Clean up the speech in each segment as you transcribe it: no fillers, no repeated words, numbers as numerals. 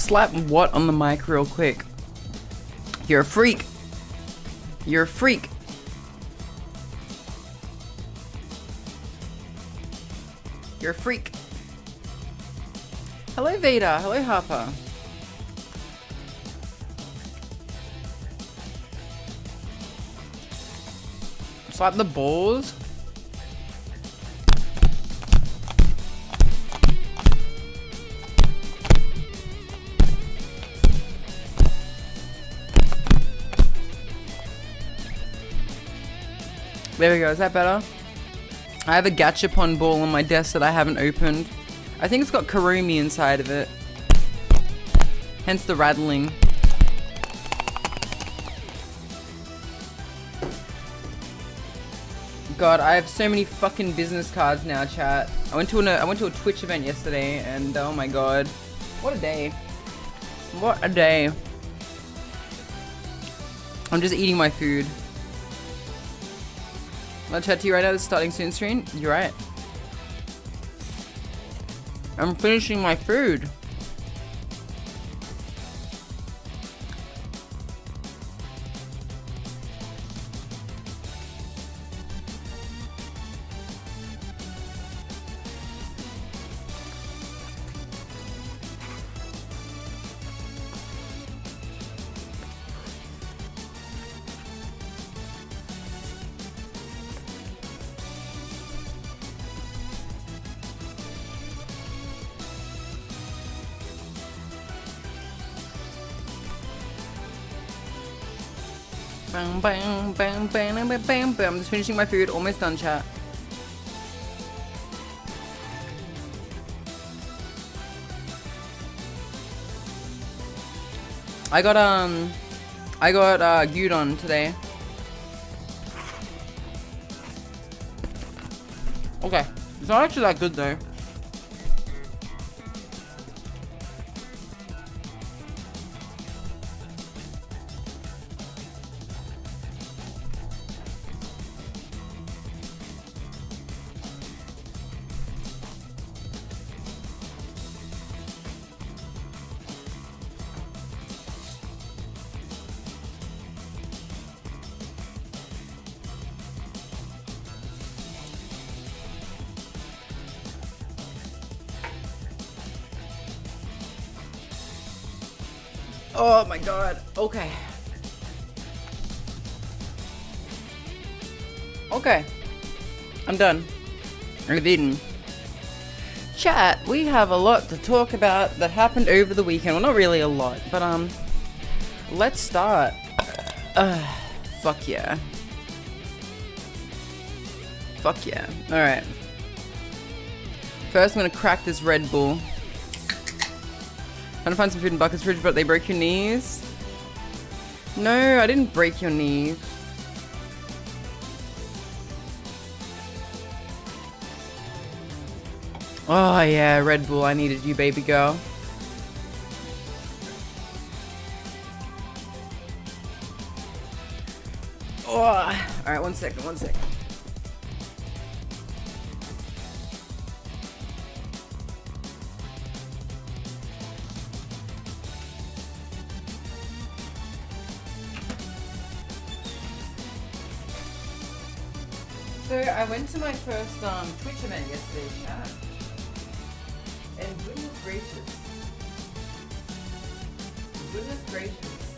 Slap what on the mic real quick? You're a freak. You're a freak. You're a freak. Hello Veda. Hello Harper. Slap the balls. There we go, is that better? I have a gachapon ball on my desk that I haven't opened. I think it's got Karumi inside of it. Hence the rattling. God, I have so many fucking business cards now, chat. I went to a Twitch event yesterday and oh my god. What a day. What a day. I'm just eating my food. I'll chat to you right now, it's starting soon stream. You're right. I'm finishing my food. Bang, bang, bang, bang, bang, bang, bang. I'm just finishing my food. Almost done, chat. I got gyudon today. Okay, it's not actually that good though. Oh my god. Okay. Okay. I'm done. I've eaten. Chat, we have a lot to talk about that happened over the weekend. Well, not really a lot, but let's start. Fuck yeah. Fuck yeah. Alright. First, I'm gonna crack this Red Bull. Trying to find some food in Bucket's fridge, but they broke your knees? No, I didn't break your knees. Oh yeah, Red Bull, I needed you, baby girl. Oh, alright, one second. So I went to my first Twitch event yesterday, chat. And goodness gracious. Goodness gracious.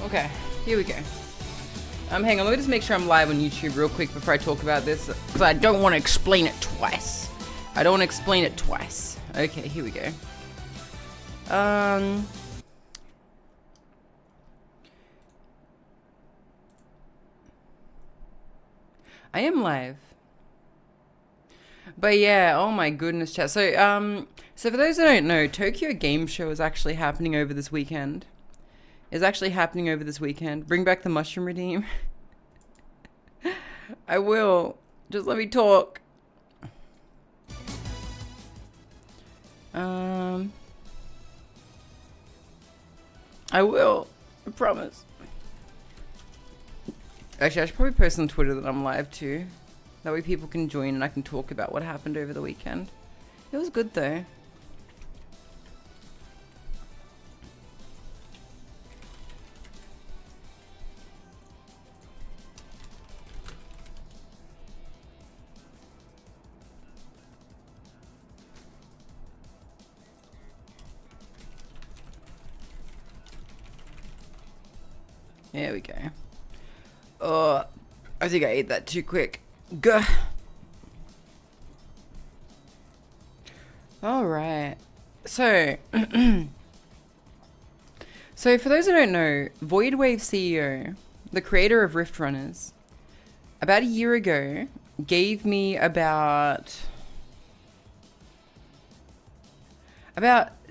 Okay, here we go. Hang on, let me just make sure I'm live on YouTube real quick before I talk about this, because I don't want to explain it twice. Okay, here we go. I am live. But yeah, oh my goodness, chat. So for those that don't know, Tokyo Game Show is actually happening over this weekend. Bring back the mushroom redeem. I will. Just let me talk. I will. I promise. Actually, I should probably post on Twitter that I'm live too. That way people can join and I can talk about what happened over the weekend. It was good though. There we go. Oh, I think I ate that too quick. Gah. Alright. So, so for those who don't know, Voidwave CEO, the creator of Rift Runners, about a year ago, gave me about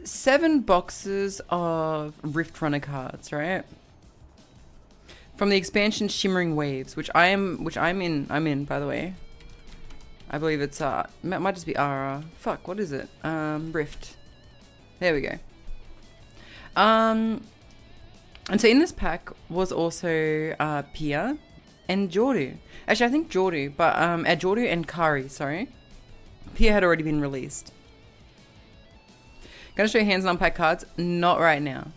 7 boxes of Rift Runner cards, right? From the expansion Shimmering Waves, which I'm in, by the way. I believe it's might just be Ara. Fuck, what is it? Rift. There we go. And so in this pack was also Pia and 𝓢𝓞𝓒. Actually, I think 𝓢𝓢𝓒, but 𝓢𝓞𝓒 and Kari, sorry. Pia had already been released. Gonna show you hands and unpack cards, not right now.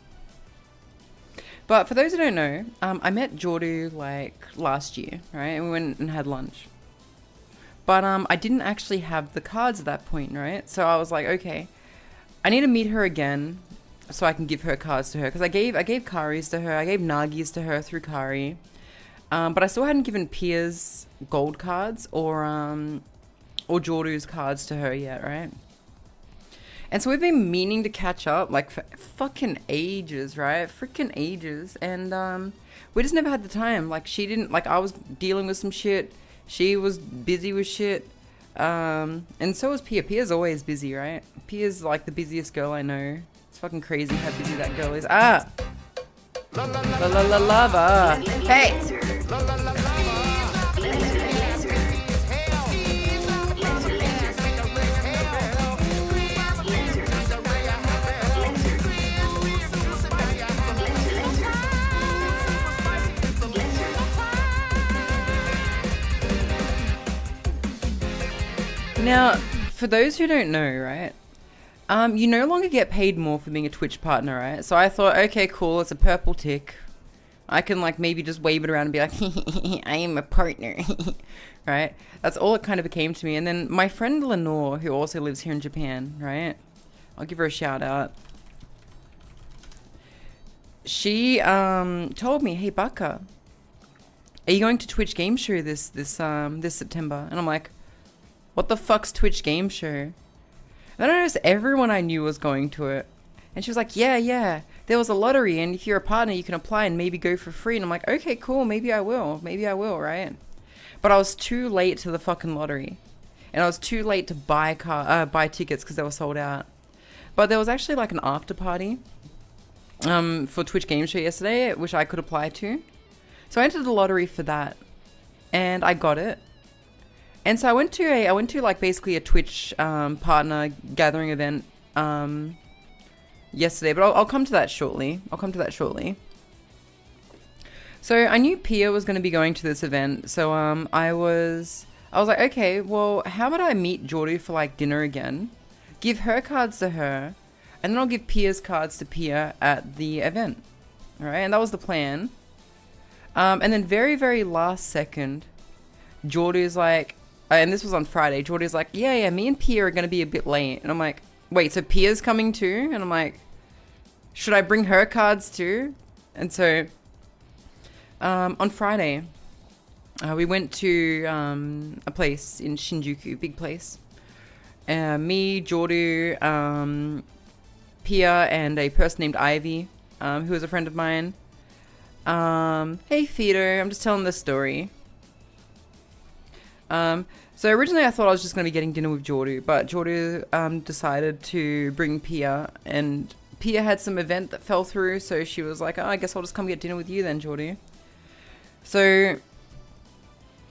But for those who don't know, I met 𝓢𝓞𝓒 like last year, right? And we went and had lunch. But I didn't actually have the cards at that point, right? So I was like, okay, I need to meet her again so I can give her cards to her. Because I gave Kari's to her, I gave Nagi's to her through Kari. But I still hadn't given Pia's gold cards or 𝓢𝓞𝓒's cards to her yet, right? And so we've been meaning to catch up, like, for fucking ages, right? Freaking ages. And, we just never had the time. Like, she didn't, like, I was dealing with some shit. She was busy with shit. And so was Pia. Pia's always busy, right? Pia's, like, the busiest girl I know. It's fucking crazy how busy that girl is. Ah! Lava. Hey! Now, for those who don't know, right, you no longer get paid more for being a Twitch partner, right? So I thought, okay, cool, it's a purple tick. I can, like, maybe just wave it around and be like, I am a partner, right? That's all it kind of became to me. And then my friend 𝓢𝓞𝓒, who also lives here in Japan, right? I'll give her a shout out. She told me, hey, Baka, are you going to Twitch Game Show this September? And I'm like, what the fuck's Twitch Game Show? And then I noticed everyone I knew was going to it. And she was like, yeah, there was a lottery, and if you're a partner, you can apply and maybe go for free. And I'm like, okay, cool, maybe I will, right? But I was too late to the fucking lottery. And I was too late to buy tickets because they were sold out. But there was actually like an after party for Twitch Game Show yesterday, which I could apply to. So I entered the lottery for that. And I got it. And so I went to like basically a Twitch partner gathering event yesterday, but I'll come to that shortly. So I knew Pia was going to be going to this event, so I was like, okay, well, how about I meet 𝓢𝓞𝓒 for like dinner again, give her cards to her, and then I'll give Pia's cards to Pia at the event, all right? And that was the plan. And then very, very last second, 𝓢𝓞𝓒's like, and this was on Friday, 𝓢𝓞𝓒's like, yeah, me and Pia are going to be a bit late. And I'm like, wait, so Pia's coming too? And I'm like, should I bring her cards too? And so, on Friday, we went to a place in Shinjuku, big place. Me, 𝓢𝓞𝓒, Pia, and a person named Ivy, who is a friend of mine. Hey, Fido, I'm just telling this story. So originally I thought I was just going to be getting dinner with 𝓢𝓞𝓒, but 𝓢𝓞𝓒 decided to bring Pia, and Pia had some event that fell through, so she was like, oh, I guess I'll just come get dinner with you then, 𝓢𝓞𝓒. So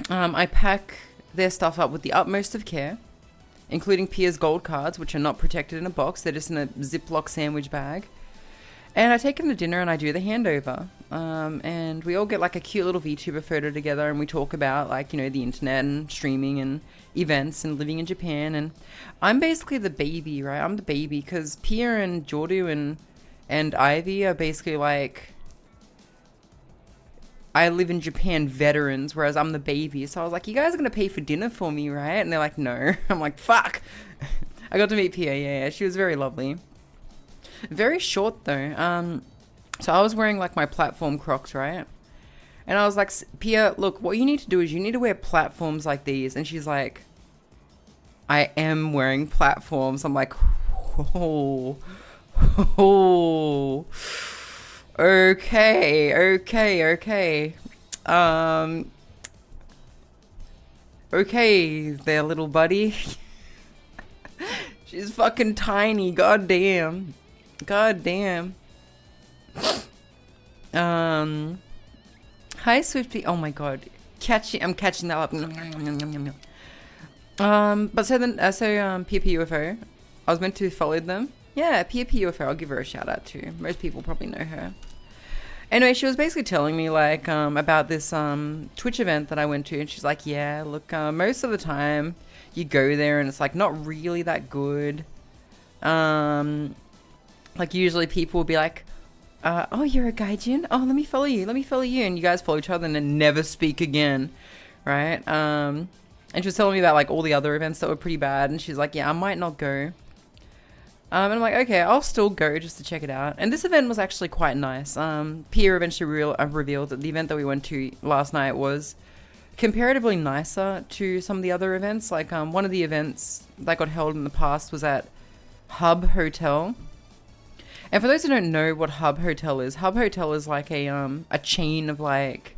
I pack their stuff up with the utmost of care, including Pia's gold cards, which are not protected in a box, they're just in a Ziploc sandwich bag. And I take him to dinner and I do the handover. And we all get like a cute little VTuber photo together and we talk about like, you know, the internet and streaming and events and living in Japan. And I'm basically the baby, right? I'm the baby because Pia and 𝓢𝓞𝓒𝓘𝓐𝓛𝓢 and Ivy are basically like, I live in Japan veterans, whereas I'm the baby. So I was like, you guys are going to pay for dinner for me, right? And they're like, no. I'm like, fuck. I got to meet Pia, yeah. She was very lovely. Very short, though. So I was wearing, like, my platform Crocs, right? And I was like, Pia, look, what you need to do is you need to wear platforms like these. And she's like, I am wearing platforms. I'm like, oh. Okay. Okay there, little buddy. She's fucking tiny, goddamn. Hi, Swifty. Oh my god. I'm catching that up. But so then, PP UFO. I was meant to follow them. Yeah, PP UFO. I'll give her a shout out too. Most people probably know her. Anyway, she was basically telling me like about this Twitch event that I went to, and she's like, yeah, look, most of the time you go there and it's like not really that good. Like usually people will be like, oh, you're a gaijin? Oh, let me follow you. And you guys follow each other and then never speak again, right? And she was telling me about like all the other events that were pretty bad, and she's like, yeah, I might not go. And I'm like, okay, I'll still go just to check it out. And this event was actually quite nice. Pia eventually revealed that the event that we went to last night was comparatively nicer to some of the other events. Like one of the events that got held in the past was at Hub Hotel. And for those who don't know what Hub Hotel is like a chain of like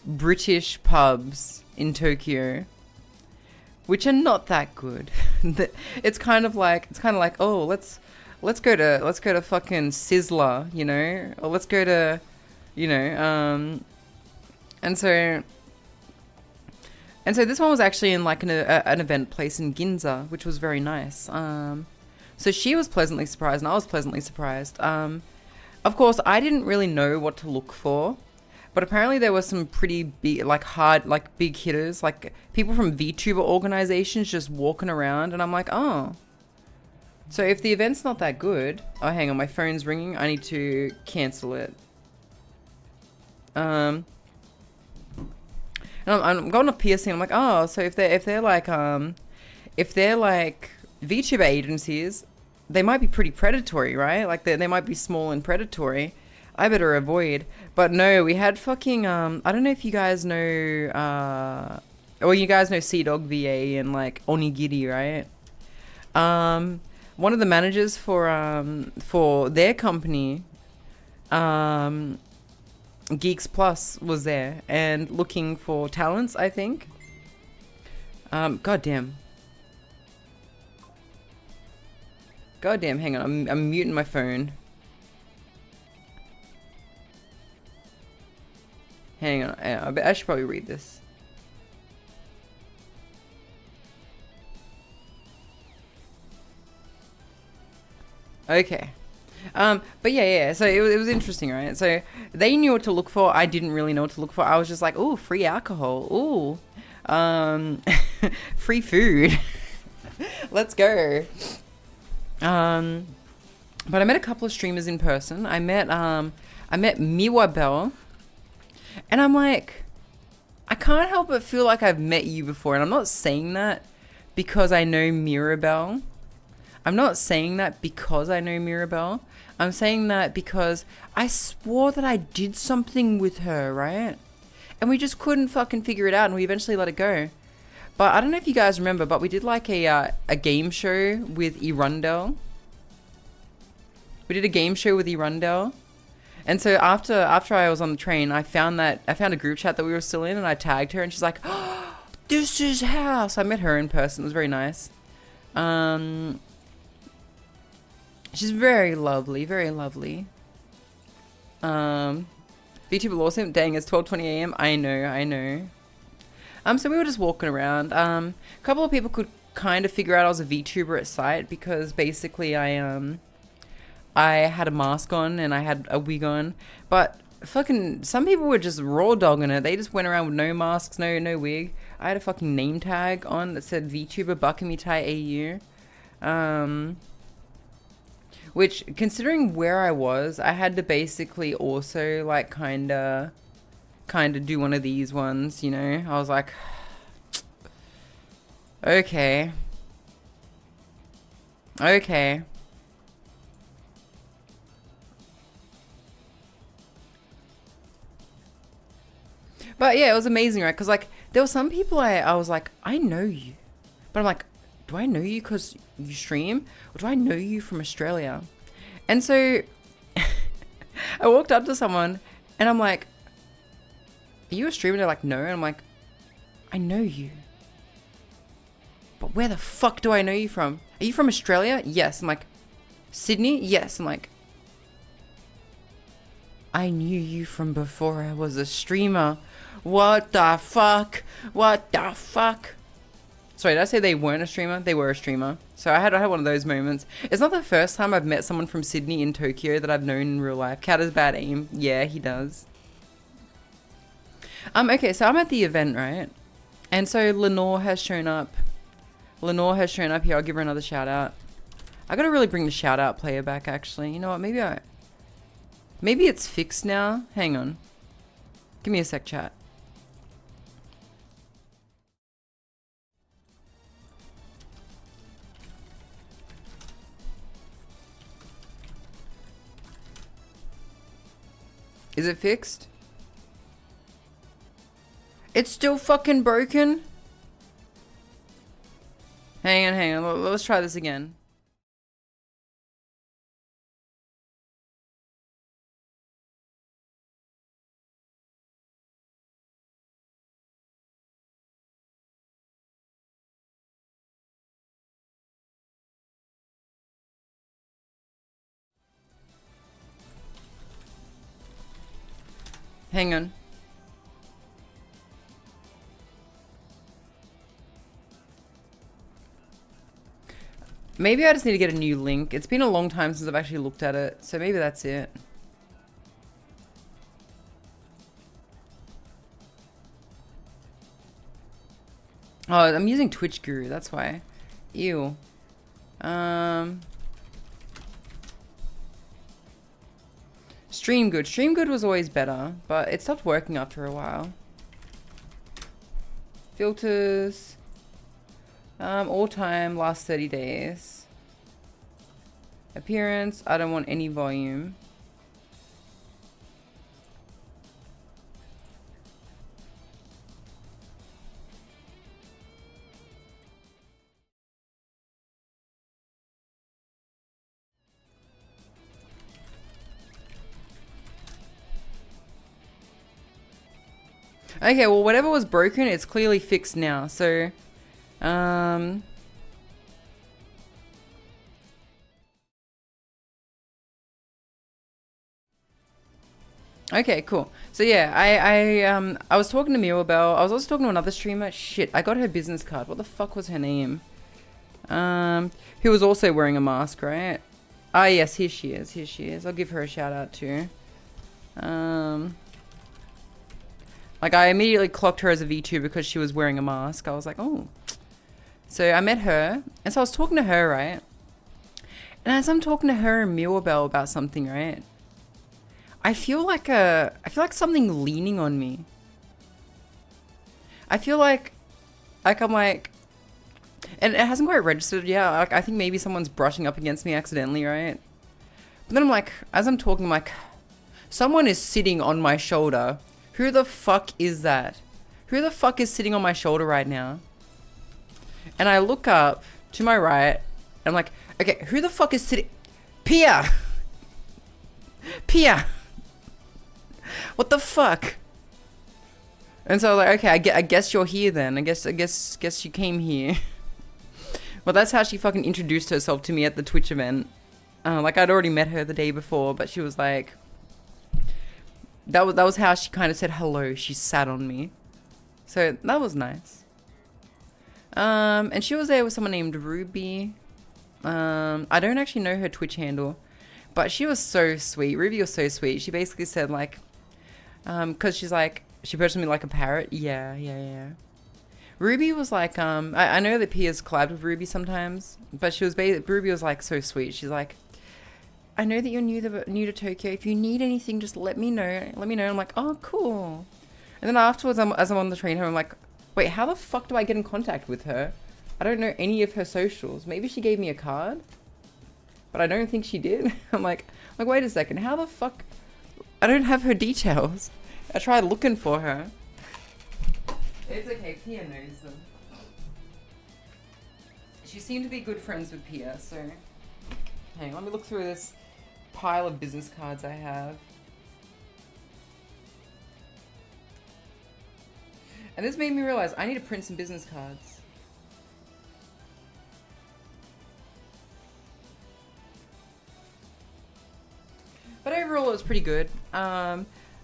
British pubs in Tokyo, which are not that good. It's kind of like, oh, let's go to fucking Sizzler, you know, or let's go to, you know, and so this one was actually in like an event place in Ginza, which was very nice. So she was pleasantly surprised and I was pleasantly surprised. Of course, I didn't really know what to look for. But apparently there were some pretty big, like hard, like big hitters, like people from VTuber organizations just walking around. And I'm like, oh. So if the event's not that good. Oh, hang on, my phone's ringing. I need to cancel it. And I'm going off piercing. I'm like, oh, so if they're like VTuber agencies, they might be pretty predatory, right? Like they might be small and predatory. I better avoid. But no, we had fucking, I don't know if you guys know, well, you guys know 𝓢𝓞𝓒𝓘𝓐𝓛𝓢 and like Onigiri, right? One of the managers for their company, Geeks Plus was there and looking for talents, I think. Goddamn, hang on, I'm muting my phone. Hang on, I should probably read this. Okay. But yeah, so it was interesting, right? So they knew what to look for. I didn't really know what to look for. I was just like, ooh, free alcohol. Ooh. Free food. Let's go. But I met a couple of streamers in person. I met Miwabel. And I'm like, I can't help but feel like I've met you before. And I'm not saying that because I know Mirabelle. I'm saying that because I swore that I did something with her, right? And we just couldn't fucking figure it out, and we eventually let it go. But I don't know if you guys remember, but we did like a game show with 𝓢𝓞𝓒𝓘𝓐𝓛𝓢. We did a game show with 𝓢𝓞𝓒𝓢. And so after I was on the train, I found a group chat that we were still in, and I tagged her, and she's like, oh, this is how. So I met her in person. It was very nice. She's very lovely, very lovely. VTuber Lawson, dang, it's 12:20 a.m. I know. So we were just walking around. A couple of people could kind of figure out I was a VTuber at sight because basically I I had a mask on and I had a wig on, but fucking some people were just raw dogging it. They just went around with no masks, no wig. I had a fucking name tag on that said VTuber 𝓢𝓞𝓒𝓘𝓐𝓛𝓢 AU. Which, considering where I was, I had to basically also like kinda do one of these ones, you know? I was like, okay. But yeah, it was amazing, right? Because like there were some people I was like, I know you, but I'm like, do I know you because you stream, or do I know you from Australia? And so I walked up to someone and I'm like, are you a streamer? They're like, no. And I'm like, I know you, but where the fuck do I know you from? Are you from Australia? Yes. I'm like, Sydney? Yes. I'm like, I knew you from before I was a streamer. What the fuck? What the fuck? Sorry, did I say they weren't a streamer? They were a streamer. So I had one of those moments. It's not the first time I've met someone from Sydney in Tokyo that I've known in real life. Cat has bad aim. Yeah, he does. Okay, so I'm at the event, right? And so 𝓢𝓞𝓒 has shown up. 𝓢𝓞𝓒 has shown up here. I'll give her another shout out. I gotta really bring the shout out player back, actually. You know what? Maybe it's fixed now. Hang on. Give me a sec, chat. Is it fixed? It's still fucking broken? Hang on. Let's try this again. Hang on. Maybe I just need to get a new link. It's been a long time since I've actually looked at it, so maybe that's it. Oh, I'm using Twitch Guru, that's why. Ew. StreamGood. StreamGood was always better, but it stopped working after a while. Filters. All time, last 30 days. Appearance, I don't want any volume. Okay, well, whatever was broken, it's clearly fixed now. So, okay, cool. So yeah, I was talking to Mirabelle. I was also talking to another streamer. Shit, I got her business card. What the fuck was her name? Who was also wearing a mask, right? Ah, yes, here she is. Here she is. I'll give her a shout out too. Like, I immediately clocked her as a VTuber because she was wearing a mask. I was like, oh. So I met her, and so I was talking to her, right? And as I'm talking to her and Mirabelle about something, right? I feel like something leaning on me. I feel like I'm like, and it hasn't quite registered yet. Like, I think maybe someone's brushing up against me accidentally, right? But then I'm like, as I'm talking, I'm like, someone is sitting on my shoulder. Who the fuck is that? Who the fuck is sitting on my shoulder right now? And I look up to my right, and I'm like, okay, who the fuck is sitting? Pia! Pia! What the fuck? And so I was like, okay, I guess you're here then. I guess you came here. Well, that's how she fucking introduced herself to me at the Twitch event. Like, I'd already met her the day before, but she was like, that was how she kind of said hello. She sat on me. So that was nice. And she was there with someone named Ruby. I don't actually know her Twitch handle, But she was so sweet. Ruby was so sweet. She basically said like, because she's like, she purchased me like a parrot. Yeah. Ruby was like, I know that Pia's collabed with Ruby sometimes, but Ruby was like so sweet. She's like, I know that you're new to Tokyo. If you need anything, just let me know. I'm like, oh, cool. And then afterwards, as I'm on the train home, I'm like, wait, how the fuck do I get in contact with her? I don't know any of her socials. Maybe she gave me a card, but I don't think she did. I'm like, wait a second. How the fuck? I don't have her details. I tried looking for her. It's okay. Pia knows them. She seemed to be good friends with Pia, so hang on, let me look through this pile of business cards I have. And this made me realize I need to print some business cards. But overall, it was pretty good.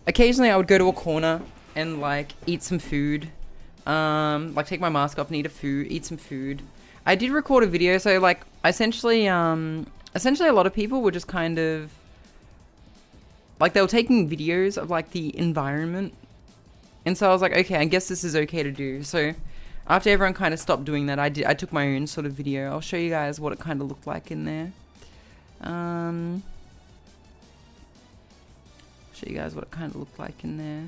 Occasionally, I would go to a corner and like eat some food. Like take my mask off and eat some food. I did record a video, so like essentially a lot of people were just kind of like they were taking videos of like the environment, and so I was like, okay, I guess this is okay to do. So after everyone kind of stopped doing that, I took my own sort of video. I'll show you guys what it kind of looked like in there. Show you guys what it kind of looked like in there.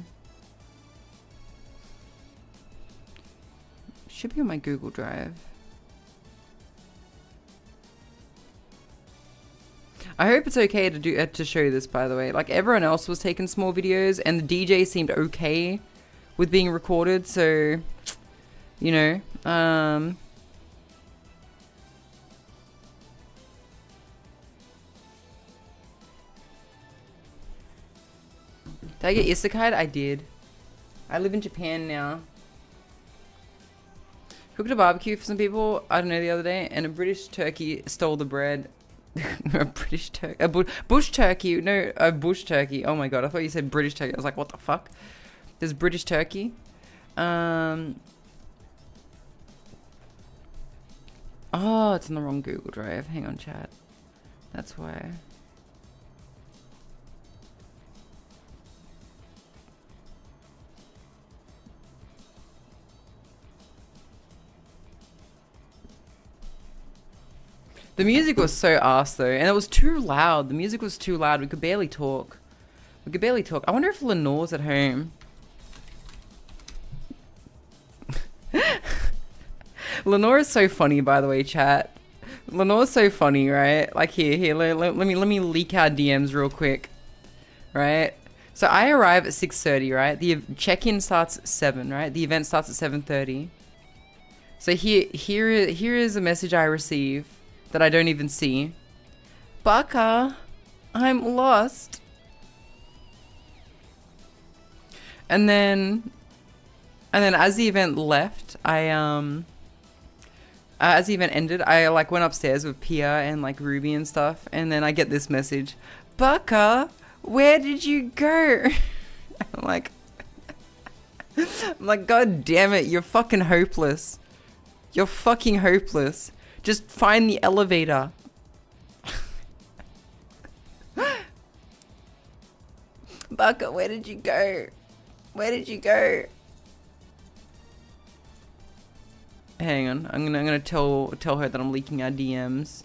Should be on my Google Drive. I hope it's okay to show this, by the way. Like, everyone else was taking small videos, and the DJ seemed okay with being recorded, so, you know, did I get isekai? I did. I live in Japan now. Cooked a barbecue for some people, I don't know, the other day, and a British turkey stole the bread. A British turkey? Bush turkey? No, a bush turkey. Oh my god, I thought you said British turkey. I was like, what the fuck? There's British turkey. Oh, it's in the wrong Google Drive. Hang on, chat. That's why. The music was so ass though, and it was too loud. The music was too loud. We could barely talk. I wonder if 𝓢𝓞𝓒's at home. 𝓢𝓞𝓒 is so funny, by the way, chat. 𝓢𝓞𝓒's so funny, right? Like here, let me leak our DMs real quick, right? So I arrive at 6:30, right? The check-in starts at 7, right? The event starts at 7:30. So here is a message I receive that I don't even see. Baka, I'm lost. And then as the event left, as the event ended, I like went upstairs with Pia and like Ruby and stuff, and then I get this message, Baka, where did you go? I'm like, God damn it, you're fucking hopeless. You're fucking hopeless. Just find the elevator. Baka, where did you go? Where did you go? Hang on, I'm gonna tell her that I'm leaking our DMs.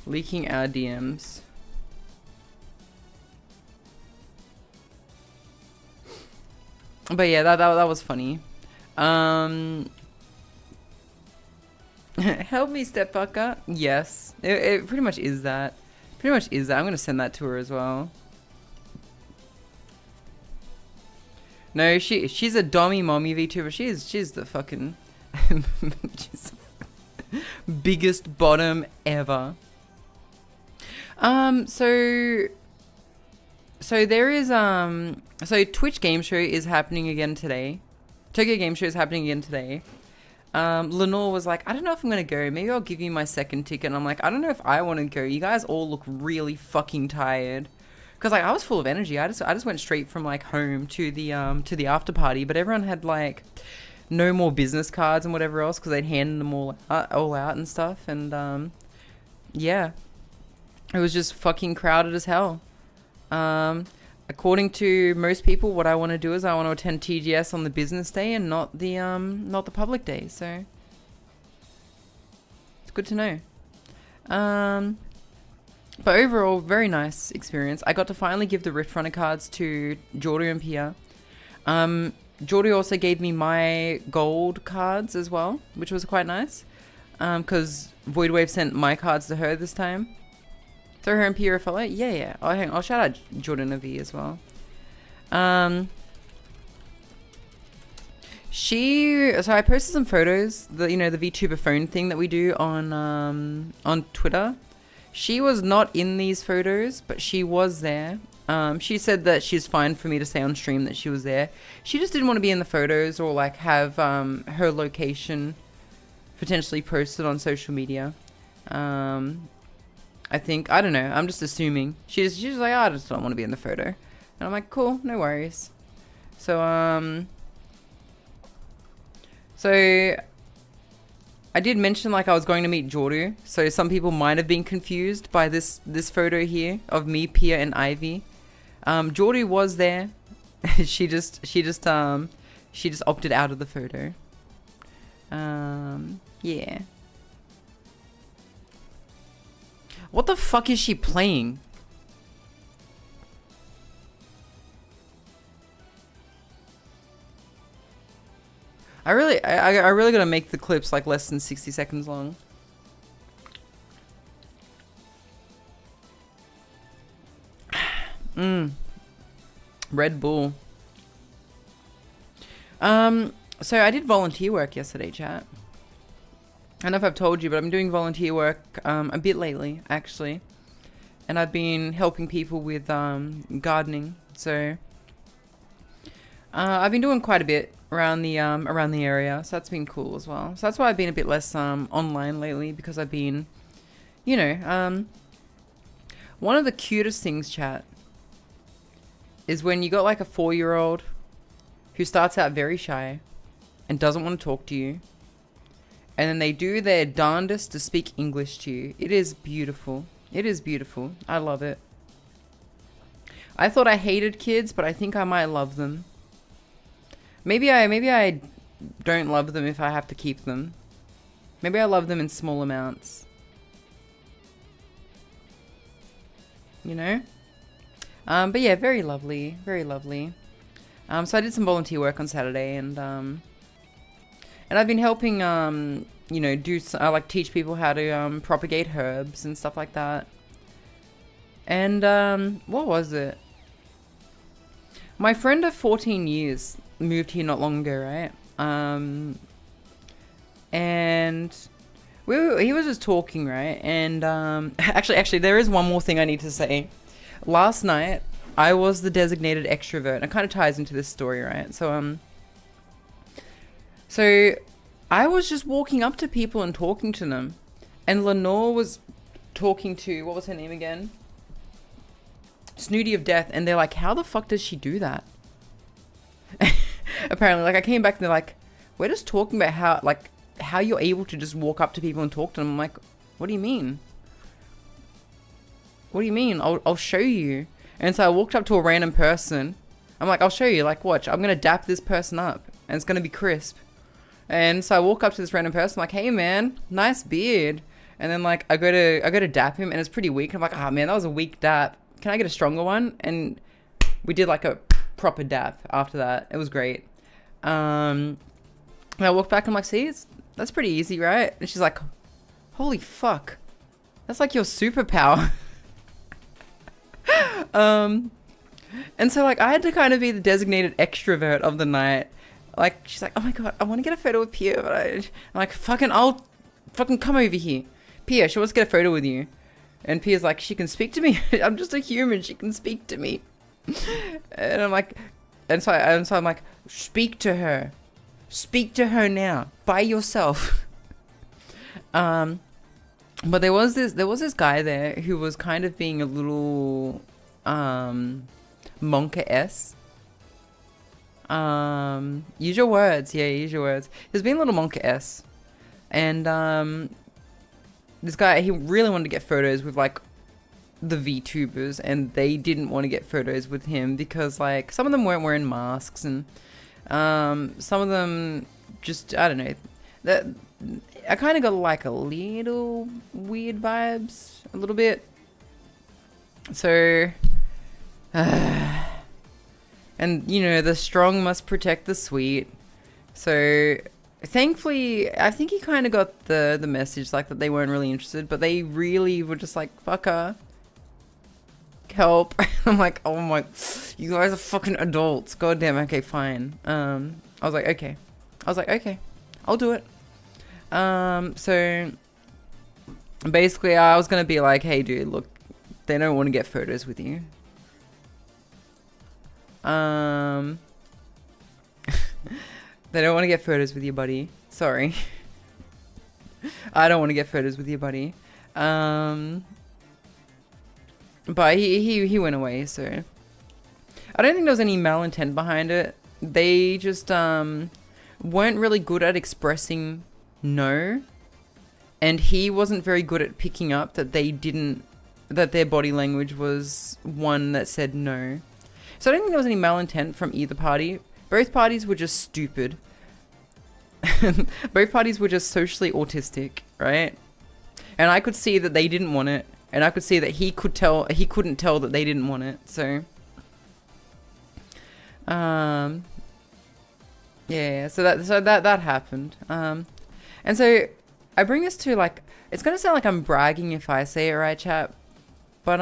Leaking our DMs. But yeah, that was funny. Help me, Step Baka. Yes, it pretty much is that. I'm gonna send that to her as well. No, she's a dommy mommy VTuber. She's the fucking she's the biggest bottom ever. So there is so Twitch Game Show is happening again today. Tokyo Game Show is happening again today. 𝓢𝓞𝓒 was like, I don't know if I'm gonna go. Maybe I'll give you my second ticket. And I'm like, I don't know if I want to go. You guys all look really fucking tired. Cause like I was full of energy. I just went straight from like home to the after party. But everyone had like, no more business cards and whatever else because they'd handed them all out and stuff. And yeah, it was just fucking crowded as hell. According to most people, what I want to do is I want to attend TGS on the business day and not the public day. So it's good to know. But overall, very nice experience. I got to finally give the 𝓢𝓞𝓒𝓘𝓐𝓛𝓢 cards to 𝓢𝓐𝓤𝓛𝓢 and Pia. 𝓢𝓐𝓤 also gave me my gold cards as well, which was quite nice. Because Voidwave sent my cards to her this time. Throw her and Pia a follow? Yeah. Oh, hang on. I'll shout out 𝓢𝓐𝓤𝓛𝓢 as well. So I posted some photos, the VTuber phone thing that we do on Twitter. She was not in these photos, but she was there. She said that she's fine for me to say on stream that she was there. She just didn't want to be in the photos or like have her location potentially posted on social media. I think, I don't know, I'm just assuming. She's like, I just don't want to be in the photo. And I'm like, cool, no worries. So I did mention like I was going to meet 𝓢𝓐𝓤, so some people might have been confused by this photo here of me, Pia, and Ivy. 𝓢𝓐𝓤 was there. she just opted out of the photo. Yeah. What the fuck is she playing? I really gotta make the clips like less than 60 seconds long. Red Bull. So I did volunteer work yesterday, chat. I don't know if I've told you, but I'm doing volunteer work a bit lately, actually. And I've been helping people with gardening. So I've been doing quite a bit around the area, so that's been cool as well. So that's why I've been a bit less online lately, because I've been, one of the cutest things, chat, is when you got like a 4-year-old who starts out very shy and doesn't want to talk to you, and then they do their darndest to speak English to you. It is beautiful. It is beautiful. I love it. I thought I hated kids, but I think I might love them. Maybe I don't love them if I have to keep them. Maybe I love them in small amounts. But yeah, very lovely, very lovely. So I did some volunteer work on Saturday, and I've been helping teach people how to propagate herbs and stuff like that. And what was it? My friend of 14 years moved here not long ago, right? And he was just talking, right? And actually, there is one more thing I need to say. Last night, I was the designated extrovert. It kind of ties into this story, right? So I was just walking up to people and talking to them, and 𝓢𝓞𝓒 was talking to, what was her name again? Snooty of Death, and they're like, how the fuck does she do that? Apparently, like, I came back and they're like, we're just talking about how you're able to just walk up to people and talk to them. I'm like, what do you mean? What do you mean? I'll show you. And so I walked up to a random person. I'm like, I'll show you. Like, watch. I'm gonna dap this person up, and it's gonna be crisp. And so I walk up to this random person. I'm like, hey man, nice beard. And then like I go to dap him, and it's pretty weak. I'm like, oh man, that was a weak dap. Can I get a stronger one? And we did like a proper dap after that. It was great. And I walked back and I'm like, see, that's pretty easy, right? And she's like, holy fuck, that's like your superpower. And so like I had to kind of be the designated extrovert of the night. Like, she's like, oh my god, I want to get a photo with Pia, but I'm like, I'll fucking come over here. Pia, she wants to get a photo with you. And Pia's like, she can speak to me. I'm just a human, she can speak to me. And I'm like, and so I'm like, speak to her now by yourself. But there was this guy there who was kind of being a little monka-esque. Use your words. Yeah, use your words. He's being a little monk-s. And, this guy, he really wanted to get photos with, like, the VTubers, and they didn't want to get photos with him because, like, some of them weren't wearing masks, and, some of them just, I don't know, that I kind of got, like, a little weird vibes, a little bit. So, and, you know, the strong must protect the sweet. So, thankfully, I think he kind of got the message, like, that they weren't really interested, but they really were just like, fucker, help. I'm like, oh my, you guys are fucking adults. God damn, okay, fine. I was like, okay. I'll do it. So, basically, I was gonna be like, hey, dude, look, they don't want to get photos with you. They don't want to get photos with you, buddy. Sorry. I don't want to get photos with you, buddy. But he went away, so I don't think there was any malintent behind it. They just weren't really good at expressing no, and he wasn't very good at picking up that that their body language was one that said no. So I don't think there was any malintent from either party. Both parties were just stupid. Both parties were just socially autistic, right? And I could see that they didn't want it, and I could see that he couldn't tell that they didn't want it. So, yeah. So that happened. And so I bring this to, like, it's gonna sound like I'm bragging if I say it right, chap, but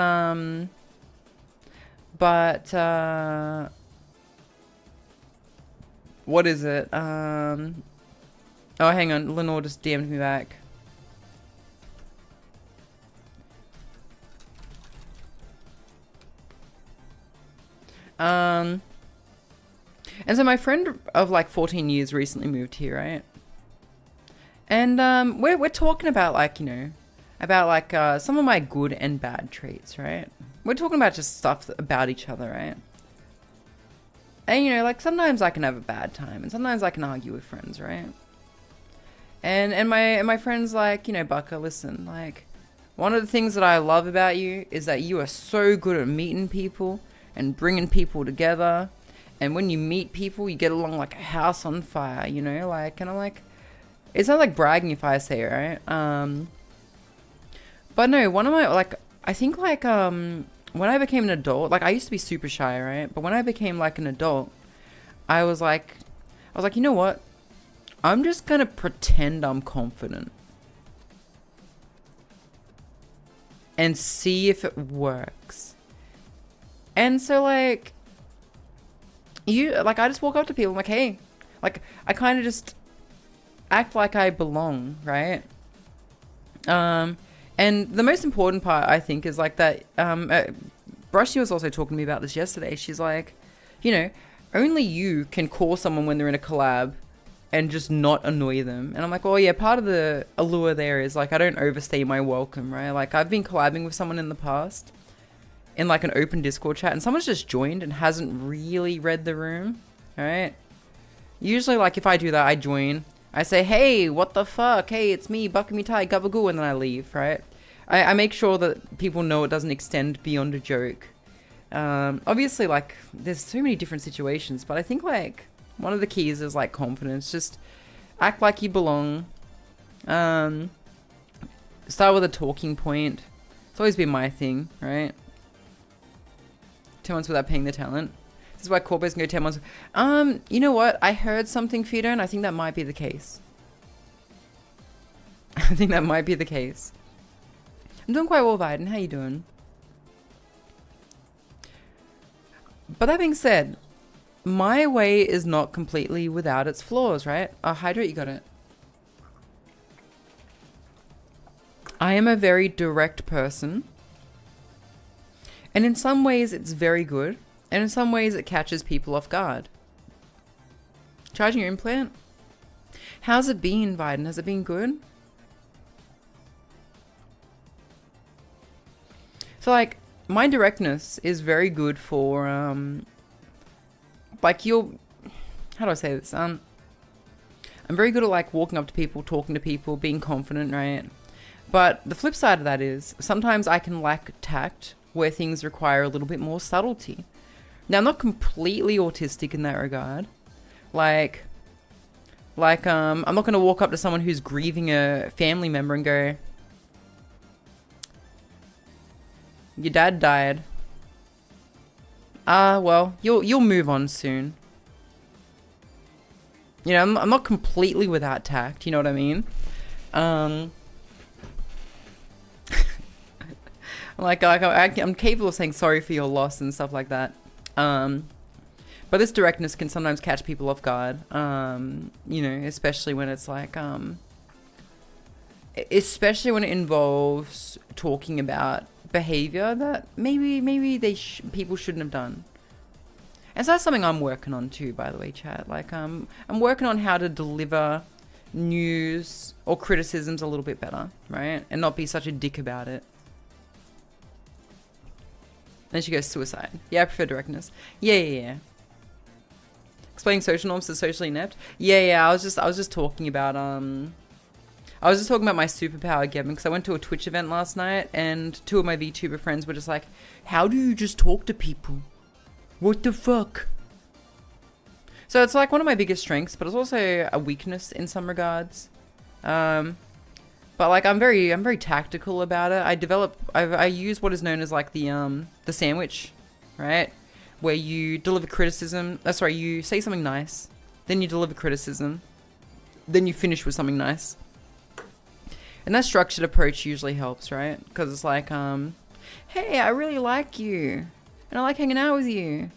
what is it? Oh, hang on. Lenore just DM'd me back. And so my friend of, like, 14 years recently moved here, right? And we're talking about, like, you know, about, like, some of my good and bad traits, right? We're talking about just stuff about each other, right? And, you know, like, sometimes I can have a bad time, and sometimes I can argue with friends, right? And my friend's like, you know, Bucka, listen, like, one of the things that I love about you is that you are so good at meeting people and bringing people together. And when you meet people, you get along like a house on fire, you know, like, and I'm like, it's not like bragging if I say it, right? But no, one of my, like, I think, like, when I became an adult, like, I used to be super shy, right? But when I became, like, an adult, I was like, you know what? I'm just gonna pretend I'm confident and see if it works. And so, like, I just walk up to people, I'm like, hey, like, I kind of just act like I belong, right? And the most important part, I think, is, like, that, Brushy was also talking to me about this yesterday. She's like, you know, only you can call someone when they're in a collab and just not annoy them. And I'm like, oh yeah, part of the allure there is, like, I don't overstay my welcome, right? Like, I've been collabing with someone in the past in, like, an open Discord chat, and someone's just joined and hasn't really read the room, right? Usually, like, if I do that, I join, I say, hey, what the fuck? Hey, it's me, Buckamitai, Gabagoo, and then I leave, right? I make sure that people know it doesn't extend beyond a joke. Obviously, like, there's so many different situations, but I think, like, one of the keys is, like, confidence. Just act like you belong. Start with a talking point. It's always been my thing, right? 2 months without paying the talent. This is why corporates can go 10 months. You know what? I heard something, Fido, and I think that might be the case. I think that might be the case. I'm doing quite well, Biden. How you doing? But that being said, my way is not completely without its flaws, right? Hydrate, you got it. I am a very direct person. And in some ways it's very good. And in some ways it catches people off guard. Charging your implant? How's it been, Biden? Has it been good? So, like, my directness is very good for, like, how do I say this? I'm very good at like walking up to people, talking to people, being confident, right? But the flip side of that is sometimes I can lack tact where things require a little bit more subtlety. Now, I'm not completely autistic in that regard. Like I'm not going to walk up to someone who's grieving a family member and go, "Your dad died. Well, you'll move on soon." You know, I'm not completely without tact. You know what I mean? I'm capable of saying sorry for your loss and stuff like that. But this directness can sometimes catch people off guard. You know, especially when it's like, especially when it involves talking about behavior that maybe people shouldn't have done. And so that's something I'm working on too, by the way, chat. Like, I'm working on how to deliver news or criticisms a little bit better, right? And not be such a dick about it. Then she goes, suicide. Yeah, I prefer directness. Yeah. Explaining social norms to socially inept. Yeah. I was just talking about my superpower, Gavin, because I went to a Twitch event last night and 2 of my VTuber friends were just like, "How do you just talk to people? What the fuck?" So it's like one of my biggest strengths, but it's also a weakness in some regards. But like I'm very tactical about it. I use what is known as like the sandwich, right? Where you deliver criticism. You say something nice, then you deliver criticism, then you finish with something nice. And that structured approach usually helps, right? Because it's like, "Hey, I really like you, and I like hanging out with you.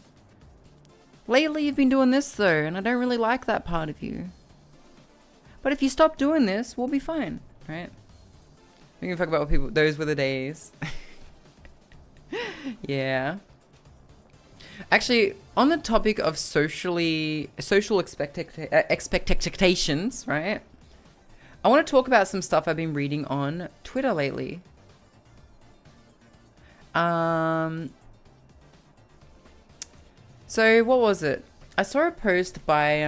Lately, you've been doing this though, and I don't really like that part of you. But if you stop doing this, we'll be fine." Right? We can talk about what people. Those were the days. Yeah. Actually, on the topic of social expectations, right? I want to talk about some stuff I've been reading on Twitter lately. So what was it? I saw a post by,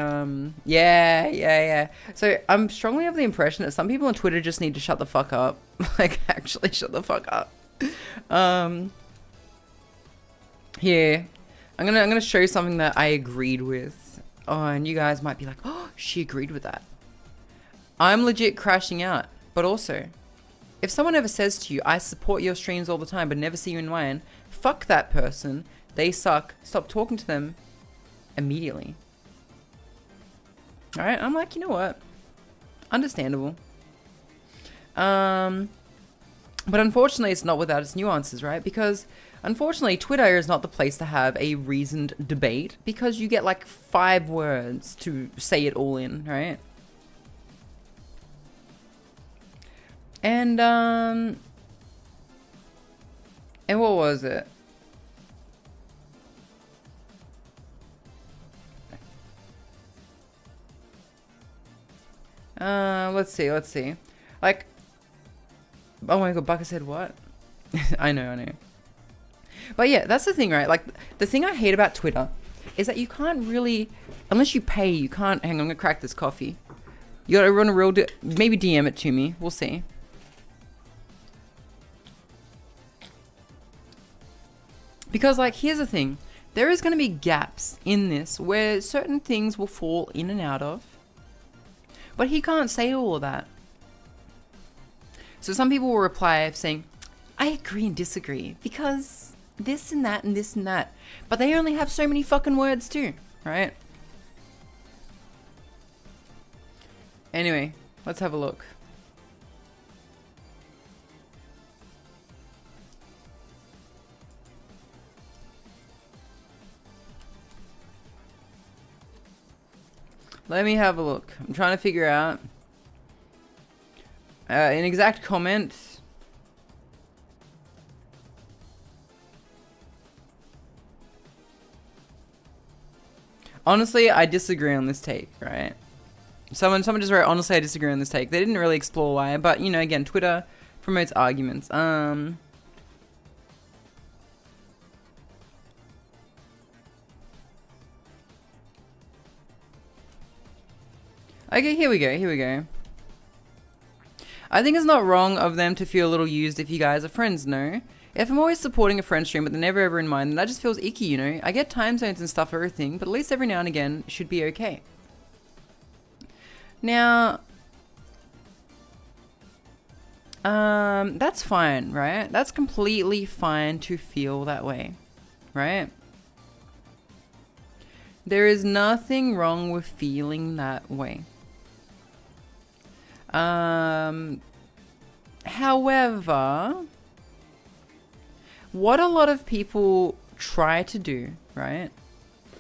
yeah. So I'm strongly of the impression that some people on Twitter just need to shut the fuck up. Like, actually shut the fuck up. Here, I'm gonna show you something that I agreed with. Oh, and you guys might be like, "Oh, she agreed with that." I'm legit crashing out. But also, if someone ever says to you, "I support your streams all the time, but never see you in mine," fuck that person. They suck. Stop talking to them immediately. Alright, I'm like, you know what? Understandable. But unfortunately, it's not without its nuances, right? Because unfortunately, Twitter is not the place to have a reasoned debate because you get like 5 words to say it all in, right? And what was it? Let's see. Like, oh my god, Bucker said what? I know. But yeah, that's the thing, right? Like, the thing I hate about Twitter is that you can't really, unless you pay, you can't, hang on, I'm gonna crack this coffee. You gotta run a real, maybe DM it to me, we'll see. Because, like, here's the thing. There is gonna be gaps in this where certain things will fall in and out of. But he can't say all of that. So some people will reply saying, "I agree and disagree because this and that and this and that." But they only have so many fucking words too, right? Anyway, let's have a look. Let me have a look. I'm trying to figure out an exact comment. Honestly, I disagree on this take, right? Someone just wrote, "Honestly, I disagree on this take." They didn't really explore why, but you know, again, Twitter promotes arguments. Okay, here we go. I think it's not wrong of them to feel a little used if you guys are friends, no? If I'm always supporting a friend stream but they're never ever in mine, then that just feels icky, you know? I get time zones and stuff, everything, but at least every now and again it should be okay. Now, that's fine, right? That's completely fine to feel that way, right? There is nothing wrong with feeling that way. However, what a lot of people try to do, right,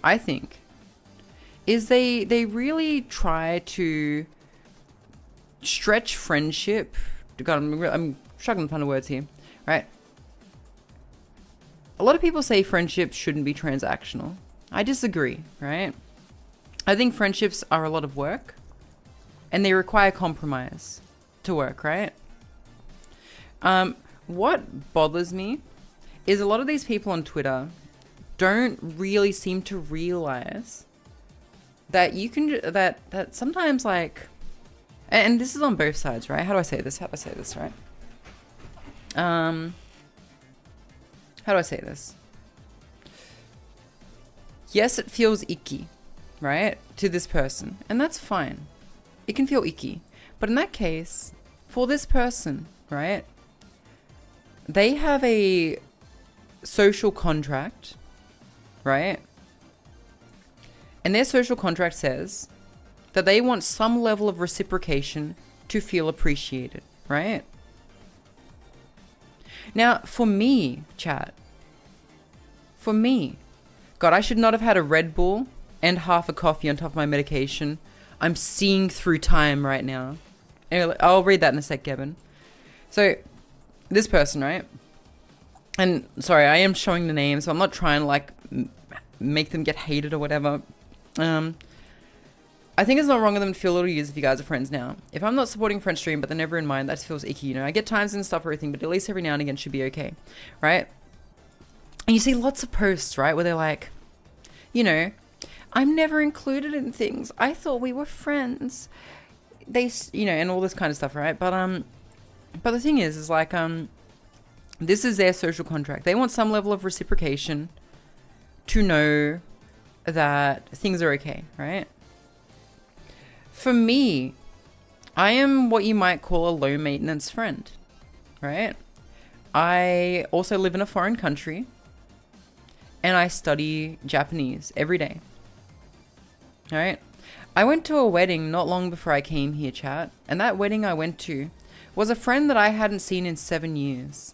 I think, is they really try to stretch friendship. God, I'm struggling to find the words here, right? A lot of people say friendships shouldn't be transactional. I disagree, right? I think friendships are a lot of work and they require compromise to work, right? What bothers me is a lot of these people on Twitter don't really seem to realize that you can, that sometimes, like, and this is on both sides, right? How do I say this, right? How do I say this? Yes, it feels icky, right, to this person, and that's fine. It can feel icky, but in that case, for this person, right, they have a social contract, right? And their social contract says that they want some level of reciprocation to feel appreciated, right? Now, for me, chat, for me, God, I should not have had a Red Bull and half a coffee on top of my medication. I'm seeing through time right now. Anyway, I'll read that in a sec, Kevin. So, this person, right? And sorry, I am showing the name, so I'm not trying to, like, make them get hated or whatever. I think it's not wrong of them to feel a little used if you guys are friends now. If I'm not supporting friend stream, but they're never in mine, that just feels icky, you know? I get times and stuff, everything, but at least every now and again should be okay, right? And you see lots of posts, right, where they're like, you know, I'm never included in things. I thought we were friends. They, you know, and all this kind of stuff, right? But the thing is like, this is their social contract. They want some level of reciprocation to know that things are okay, right? For me, I am what you might call a low maintenance friend, right? I also live in a foreign country and I study Japanese every day. All right. I went to a wedding not long before I came here, chat. And that wedding I went to was a friend that I hadn't seen in 7 years.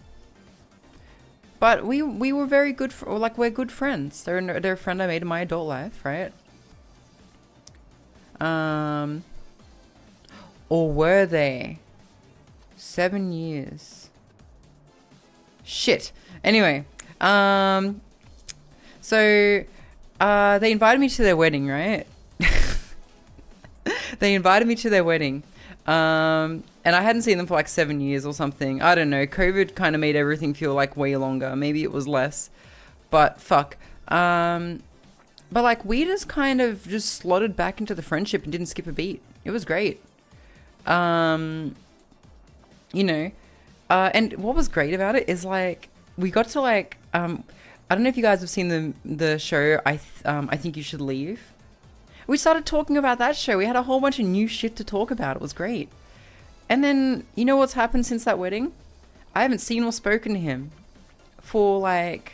But we were very good, like, we're good friends. They're a friend I made in my adult life, right? Or were they? 7 years. Shit. Anyway, so they invited me to their wedding, right? They invited me to their wedding. And I hadn't seen them for like 7 years or something. I don't know. COVID kind of made everything feel like way longer. Maybe it was less. But fuck. But like we just kind of just slotted back into the friendship and didn't skip a beat. It was great. You know. And what was great about it is like we got to like I don't know if you guys have seen the show I Think You Should Leave. We started talking about that show. We had a whole bunch of new shit to talk about. It was great. And then, you know what's happened since that wedding? I haven't seen or spoken to him for like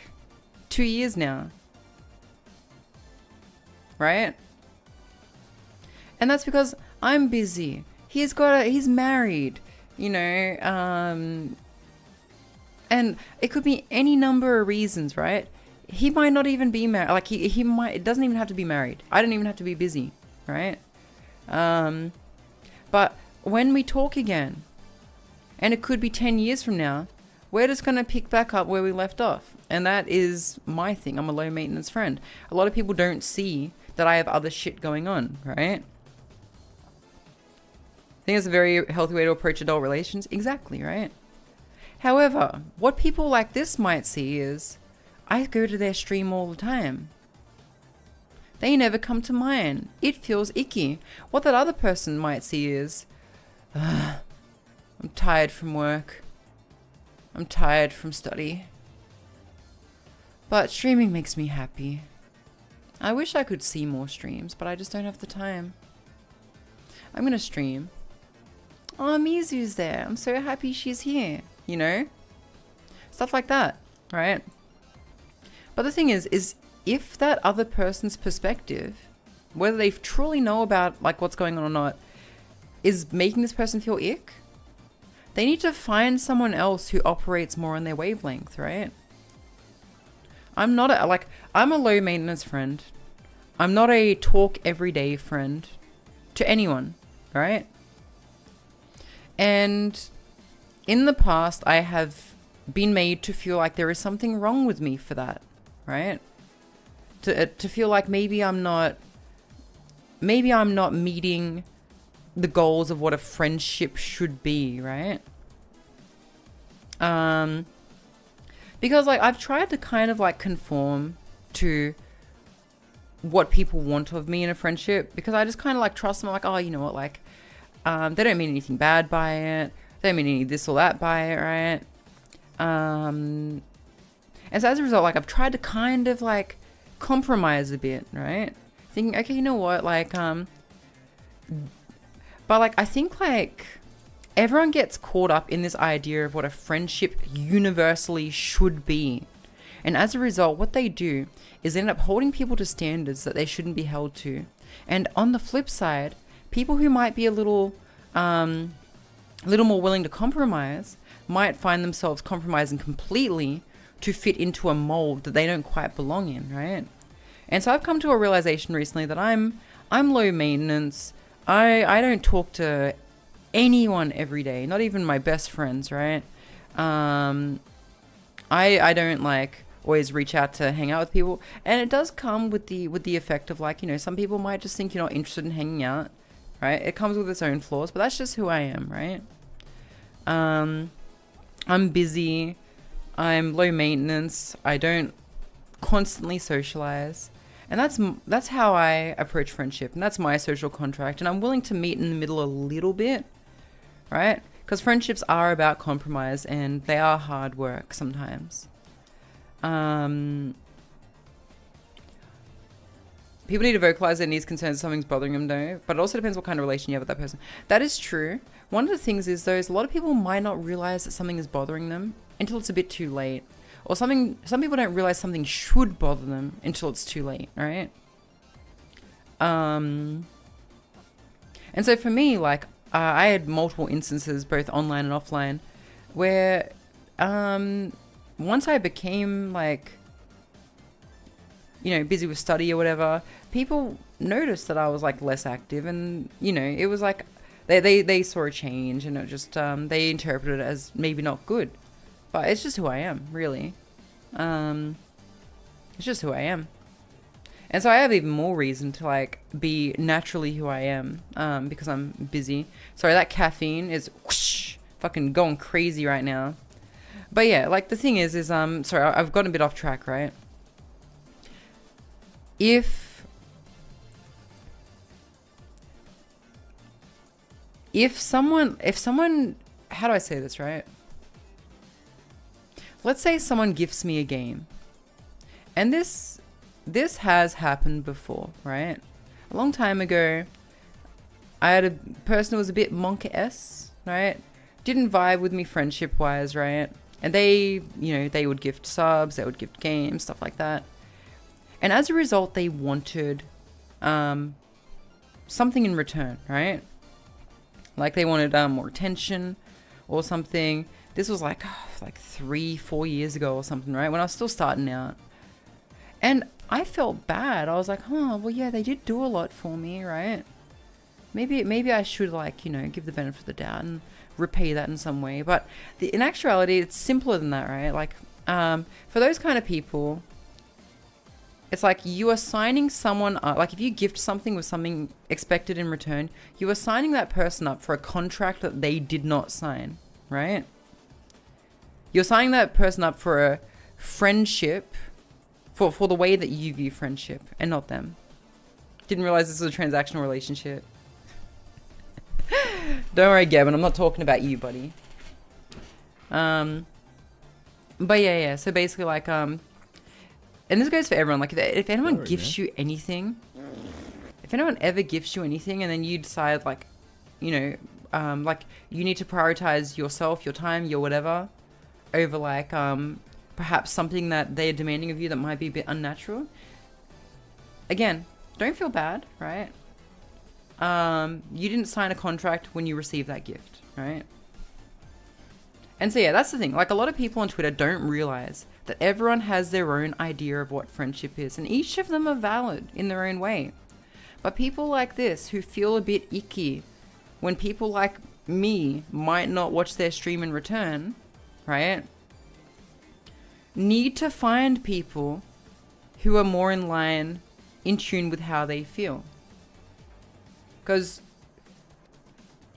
2 years now. Right? And that's because I'm busy. He's married, you know, and it could be any number of reasons, right? He might not even be married. Like he might, it doesn't even have to be married. I don't even have to be busy, right? But when we talk again, and it could be 10 years from now, we're just going to pick back up where we left off. And that is my thing. I'm a low maintenance friend. A lot of people don't see that I have other shit going on, right? I think it's a very healthy way to approach adult relations. Exactly, right? However, what people like this might see is, I go to their stream all the time. They never come to mind. It feels icky. What that other person might see is, I'm tired from work. I'm tired from study. But streaming makes me happy. I wish I could see more streams, but I just don't have the time. I'm gonna stream. Oh, Mizu's there. I'm so happy she's here. You know? Stuff like that, right? But the thing is if that other person's perspective, whether they truly know about like what's going on or not, is making this person feel ick, they need to find someone else who operates more on their wavelength, right? I'm a low maintenance friend. I'm not a talk everyday friend to anyone, right? And in the past, I have been made to feel like there is something wrong with me for that, right? To feel like maybe I'm not meeting the goals of what a friendship should be, right? Because like I've tried to kind of like conform to what people want of me in a friendship, because I just kind of like trust them. I'm like, oh, you know what, like they don't mean anything bad by it. They don't mean any this or that by it, right? And so as a result, like I've tried to kind of like compromise a bit, right? Thinking, okay, you know what, like but like I think like everyone gets caught up in this idea of what a friendship universally should be. And as a result, what they do is end up holding people to standards that they shouldn't be held to. And on the flip side, people who might be a little more willing to compromise might find themselves compromising completely to fit into a mold that they don't quite belong in, right? And so I've come to a realization recently that I'm low maintenance. I don't talk to anyone every day, not even my best friends, right? I don't like always reach out to hang out with people, and it does come with the effect of like, you know, some people might just think you're not interested in hanging out, right? It comes with its own flaws, but that's just who I am, right? I'm busy, I'm low maintenance, I don't constantly socialize, and that's how I approach friendship, and that's my social contract, and I'm willing to meet in the middle a little bit, right? Because friendships are about compromise, and they are hard work sometimes. People need to vocalize their needs, concerns, if something's bothering them, though. But it also depends what kind of relation you have with that person. That is true. One of the things is, though, is a lot of people might not realize that something is bothering them until it's a bit too late. Or some people don't realize something should bother them until it's too late, right? And so for me, like, I had multiple instances, both online and offline, where once I became like, you know, busy with study or whatever, people noticed that I was like less active, and you know, it was like they saw a change, and it just they interpreted it as maybe not good, but it's just who I am, really. It's just who I am, and so I have even more reason to like be naturally who I am, because I'm busy. Sorry, that caffeine is whoosh, fucking going crazy right now. But yeah, like the thing is sorry, I've gotten a bit off track, right? If someone, how do I say this, right? Let's say someone gifts me a game, and this has happened before, right? A long time ago, I had a person who was a bit monk-esque, right? Didn't vibe with me friendship-wise, right? And they, you know, they would gift subs, they would gift games, stuff like that. And as a result, they wanted something in return, right? Like they wanted more attention or something. This was like 3-4 years ago or something, right? When I was still starting out. And I felt bad. I was like, well, yeah, they did do a lot for me, right? Maybe I should, like, you know, give the benefit of the doubt and repay that in some way. But in actuality, it's simpler than that, right? Like, for those kind of people, it's like you are signing someone up. Like if you gift something with something expected in return, you are signing that person up for a contract that they did not sign, right? You're signing that person up for a friendship, for the way that you view friendship, and not them. Didn't realize this was a transactional relationship. Don't worry, Gavin. I'm not talking about you, buddy. But yeah. So basically, like, and this goes for everyone. Like, if anyone gifts you anything, if anyone ever gifts you anything, and then you decide, like, you know, like, you need to prioritize yourself, your time, your whatever, over, like, perhaps something that they're demanding of you that might be a bit unnatural. Again, don't feel bad, right? You didn't sign a contract when you received that gift, right? And so yeah, that's the thing. Like, a lot of people on Twitter don't realize that everyone has their own idea of what friendship is, and each of them are valid in their own way. But people like this who feel a bit icky when people like me might not watch their stream in return, right? Need to find people who are more in line, in tune with how they feel. Because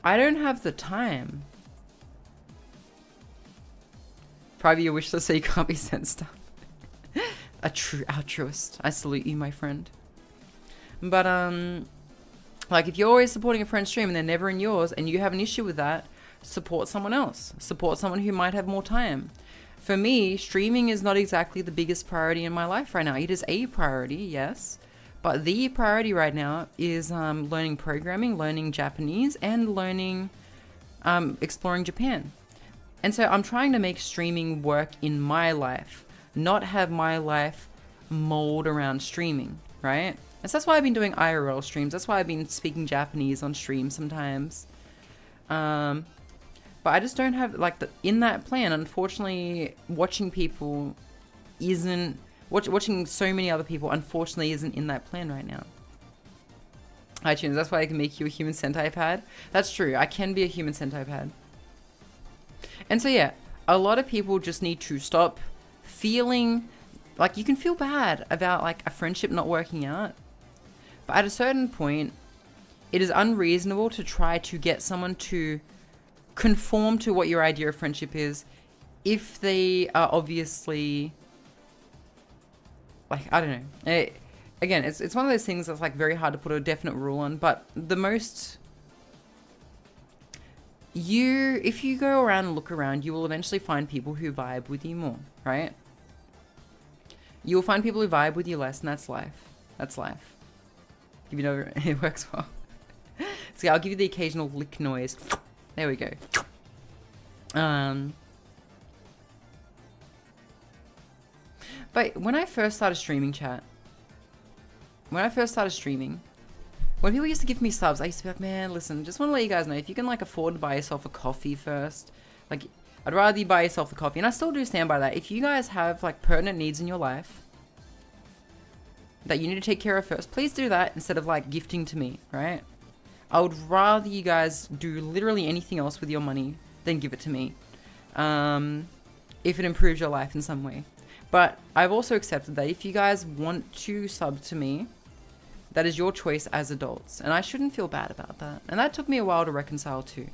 I don't have the time. Private your wish list so you can't be sent stuff. A true altruist. I salute you, my friend. But, like, if you're always supporting a friend's stream and they're never in yours and you have an issue with that, support someone else. Support someone who might have more time. For me, streaming is not exactly the biggest priority in my life right now. It is a priority, yes. But the priority right now is learning programming, learning Japanese, and learning, exploring Japan. And so I'm trying to make streaming work in my life, not have my life mold around streaming, right? And so that's why I've been doing IRL streams. That's why I've been speaking Japanese on stream sometimes. But I just don't have, like, in that plan, unfortunately, watching people isn't, watching so many other people, unfortunately, isn't in that plan right now. iTunes, that's why I can make you a human Sentai pad. That's true, I can be a human Sentai pad. And so yeah, a lot of people just need to stop feeling, like, you can feel bad about, like, a friendship not working out. But at a certain point, it is unreasonable to try to get someone to conform to what your idea of friendship is if they are obviously, like, I don't know. Again, it's one of those things that's, like, very hard to put a definite rule on, but the most, if you go around and look around, you will eventually find people who vibe with you more, right? You will find people who vibe with you less, and that's life. That's life. If you know, it works well. So yeah, I'll give you the occasional lick noise. There we go. But when I first started streaming, chat, when people used to give me subs, I used to be like, man, listen, just want to let you guys know, if you can, like, afford to buy yourself a coffee first, like, I'd rather you buy yourself a coffee. And I still do stand by that. If you guys have, like, pertinent needs in your life that you need to take care of first, please do that instead of, like, gifting to me, right? I would rather you guys do literally anything else with your money than give it to me, if it improves your life in some way. But I've also accepted that if you guys want to sub to me, that is your choice as adults, and I shouldn't feel bad about that. And that took me a while to reconcile too.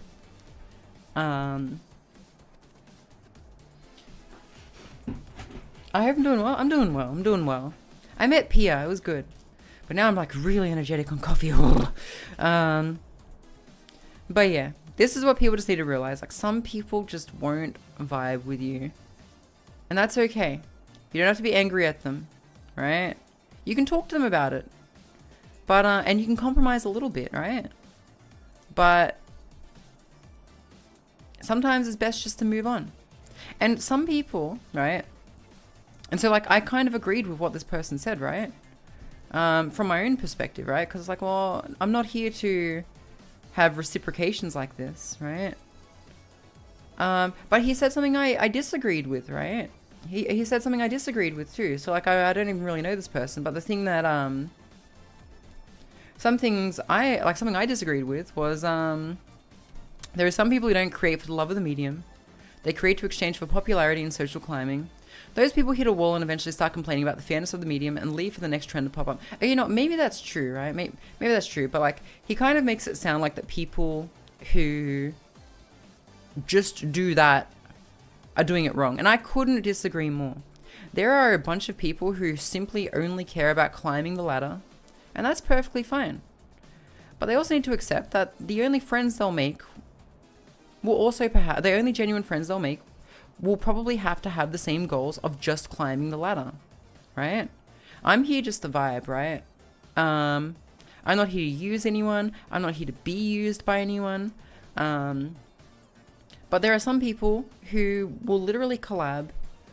I hope I'm doing well. I'm doing well. I met Pia, it was good. But now I'm, like, really energetic on coffee. But yeah, this is what people just need to realize. Like, some people just won't vibe with you. And that's okay. You don't have to be angry at them, right? You can talk to them about it. But, and you can compromise a little bit, right? But sometimes it's best just to move on. And some people, right? And so, like, I kind of agreed with what this person said, right? From my own perspective, right? Because it's like, well, I'm not here to have reciprocations like this, right? But he said something I disagreed with, right? He said something I disagreed with too. So, like, I don't even really know this person, but the thing that something I disagreed with was there are some people who don't create for the love of the medium. They create to exchange for popularity and social climbing. Those people hit a wall and eventually start complaining about the fairness of the medium and leave for the next trend to pop up. You know, maybe that's true, right? Maybe that's true, but, like, he kind of makes it sound like that people who just do that are doing it wrong. And I couldn't disagree more. There are a bunch of people who simply only care about climbing the ladder And that's perfectly fine. But they also need to accept that the only friends they'll make will also perhaps, the only genuine friends they'll make will probably have to have the same goals of just climbing the ladder, right? I'm here just to vibe, right? I'm not here to use anyone. I'm not here to be used by anyone. But there are some people who will literally collab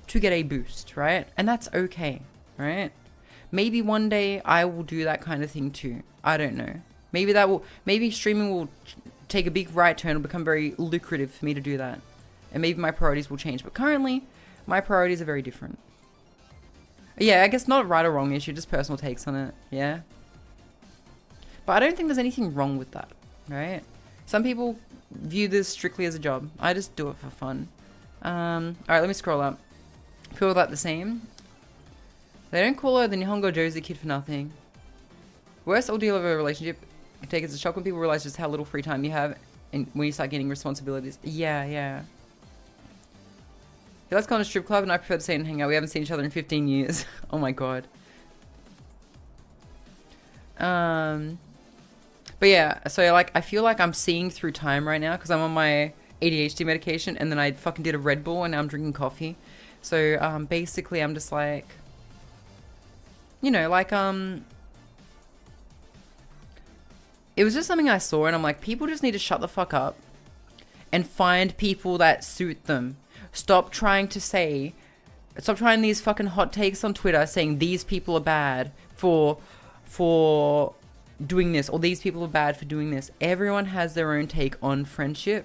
to get a boost, right? And that's okay, right? Maybe one day I will do that kind of thing too. I don't know. Maybe streaming will take a big right turn. It'll become very lucrative for me to do that. And maybe my priorities will change. But currently, my priorities are very different. Yeah, I guess not right or wrong issue, just personal takes on it, yeah? But I don't think there's anything wrong with that, right? Some people view this strictly as a job. I just do it for fun. Alright, let me scroll up. Feel that the same? They don't call her the Nihongo Josie kid for nothing. Worst ordeal of a relationship can take as a shock when people realize just how little free time you have and when you start getting responsibilities. Yeah. He likes going to strip club and I prefer to stay and hang out. We haven't seen each other in 15 years. Oh my god. But yeah, so like I feel like I'm seeing through time right now because I'm on my ADHD medication and then I fucking did a Red Bull and now I'm drinking coffee. So basically I'm just like, you know, like it was just something I saw and I'm like, people just need to shut the fuck up and find people that suit them. Stop trying these fucking hot takes on Twitter saying these people are bad for doing this or these people are bad for doing this. Everyone has their own take on friendship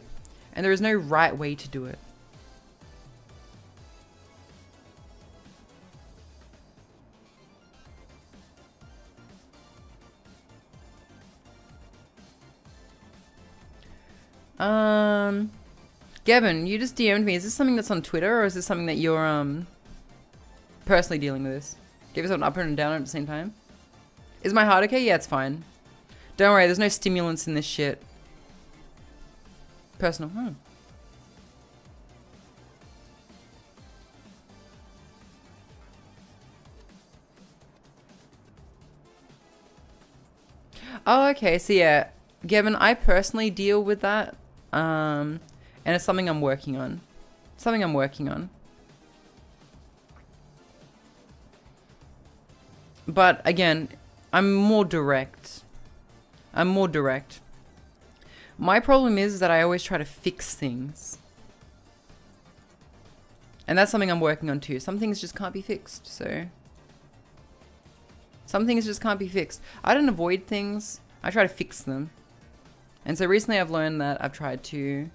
and there is no right way to do it. Gavin, you just DM'd me. Is this something that's on Twitter or is this something that you're personally dealing with this? Give yourself an up and down at the same time. Is my heart okay? Yeah, it's fine. Don't worry, there's no stimulants in this shit. Personal. Oh, okay. So yeah, Gavin, I personally deal with that. And it's something I'm working on. But again, I'm more direct. My problem is that I always try to fix things. And that's something I'm working on too. Some things just can't be fixed, so. Some things just can't be fixed. I don't avoid things. I try to fix them. And so recently I've learned that I've tried to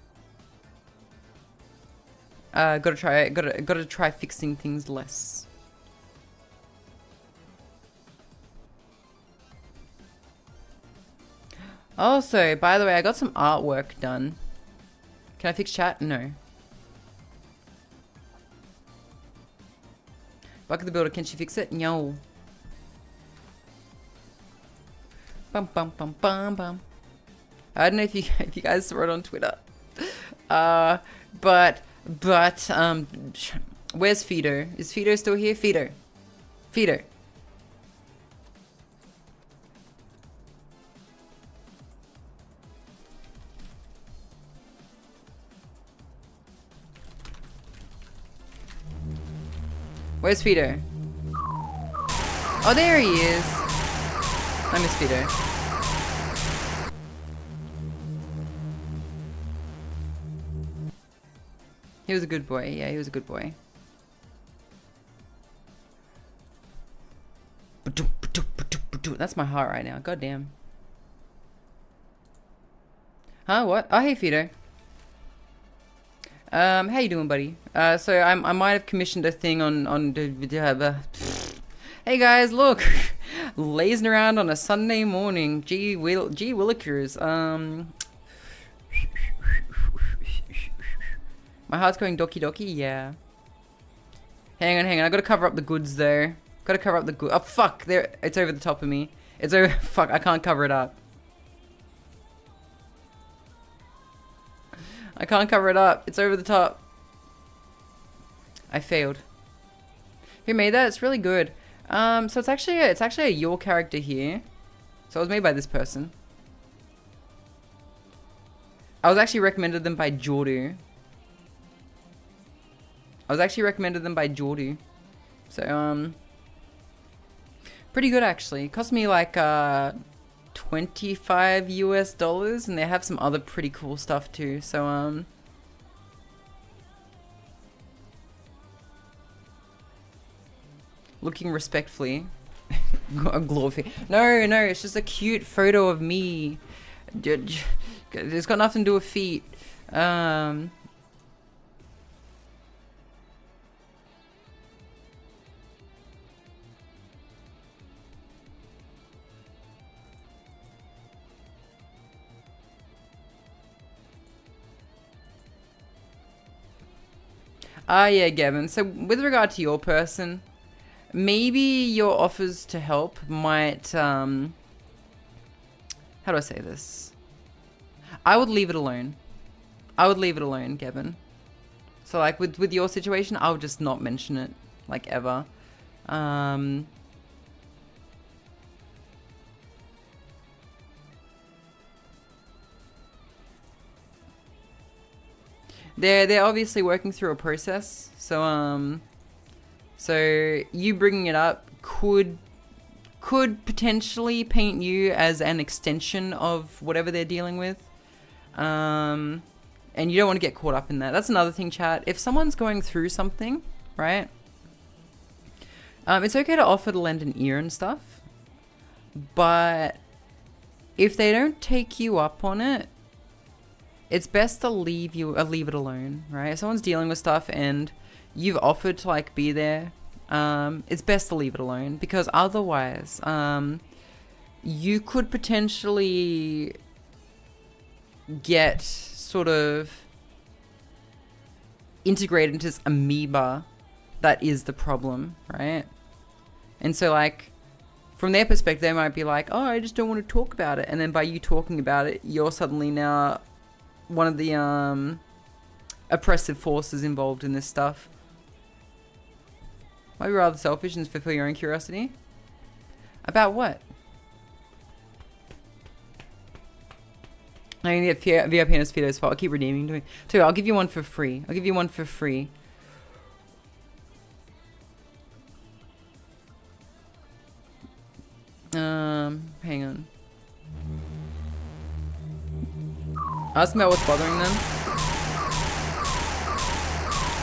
gotta try fixing things less. Also, by the way, I got some artwork done. Can I fix chat? No. Bucket the Builder, can she fix it? No. Bum bum bum bum bum. I don't know if you guys saw it on Twitter. But where's Fido? Is Fido still here? Fido. Where's Fido? Oh, there he is. I miss Fido. He was a good boy. Yeah, he was a good boy. That's my heart right now. God damn. Huh? What? Oh, hey, Fido. How you doing, buddy? So I might have commissioned a thing on hey guys, look, lazing around on a Sunday morning. Gee willikers. My heart's going doki doki. Yeah. Hang on. I gotta cover up the goods though. Oh fuck! There, it's over the top of me. It's over. Fuck! I can't cover it up. It's over the top. I failed. Who made that? It's really good. So it's actually a your character here. So it was made by this person. I was actually recommended them by 𝓢𝓞𝓒𝓘𝓐𝓛𝓢. So, pretty good actually. Cost me like, $25 US, and they have some other pretty cool stuff too. So, looking respectfully. A glory. No, it's just a cute photo of me. It's got nothing to do with feet. Yeah, Gavin. So with regard to your person, maybe your offers to help might, how do I say this? I would leave it alone. Gavin. So like with your situation, I would just not mention it, like ever. They're obviously working through a process, so so you bringing it up could potentially paint you as an extension of whatever they're dealing with, and you don't want to get caught up in that. That's another thing, chat. If someone's going through something, right? It's okay to offer to lend an ear and stuff, but if they don't take you up on it, it's best to leave it alone, right? If someone's dealing with stuff and you've offered to like be there, it's best to leave it alone, because otherwise, you could potentially get sort of integrated into this amoeba that is the problem, right? And so like, from their perspective, they might be like, oh, I just don't want to talk about it. And then by you talking about it, you're suddenly now one of the oppressive forces involved in this stuff. Might be rather selfish and fulfill your own curiosity. About what? I need a VIP and Speedo's fault. I'll keep redeeming. Too. I'll give you one for free. Hang on. Ask them about what's bothering them.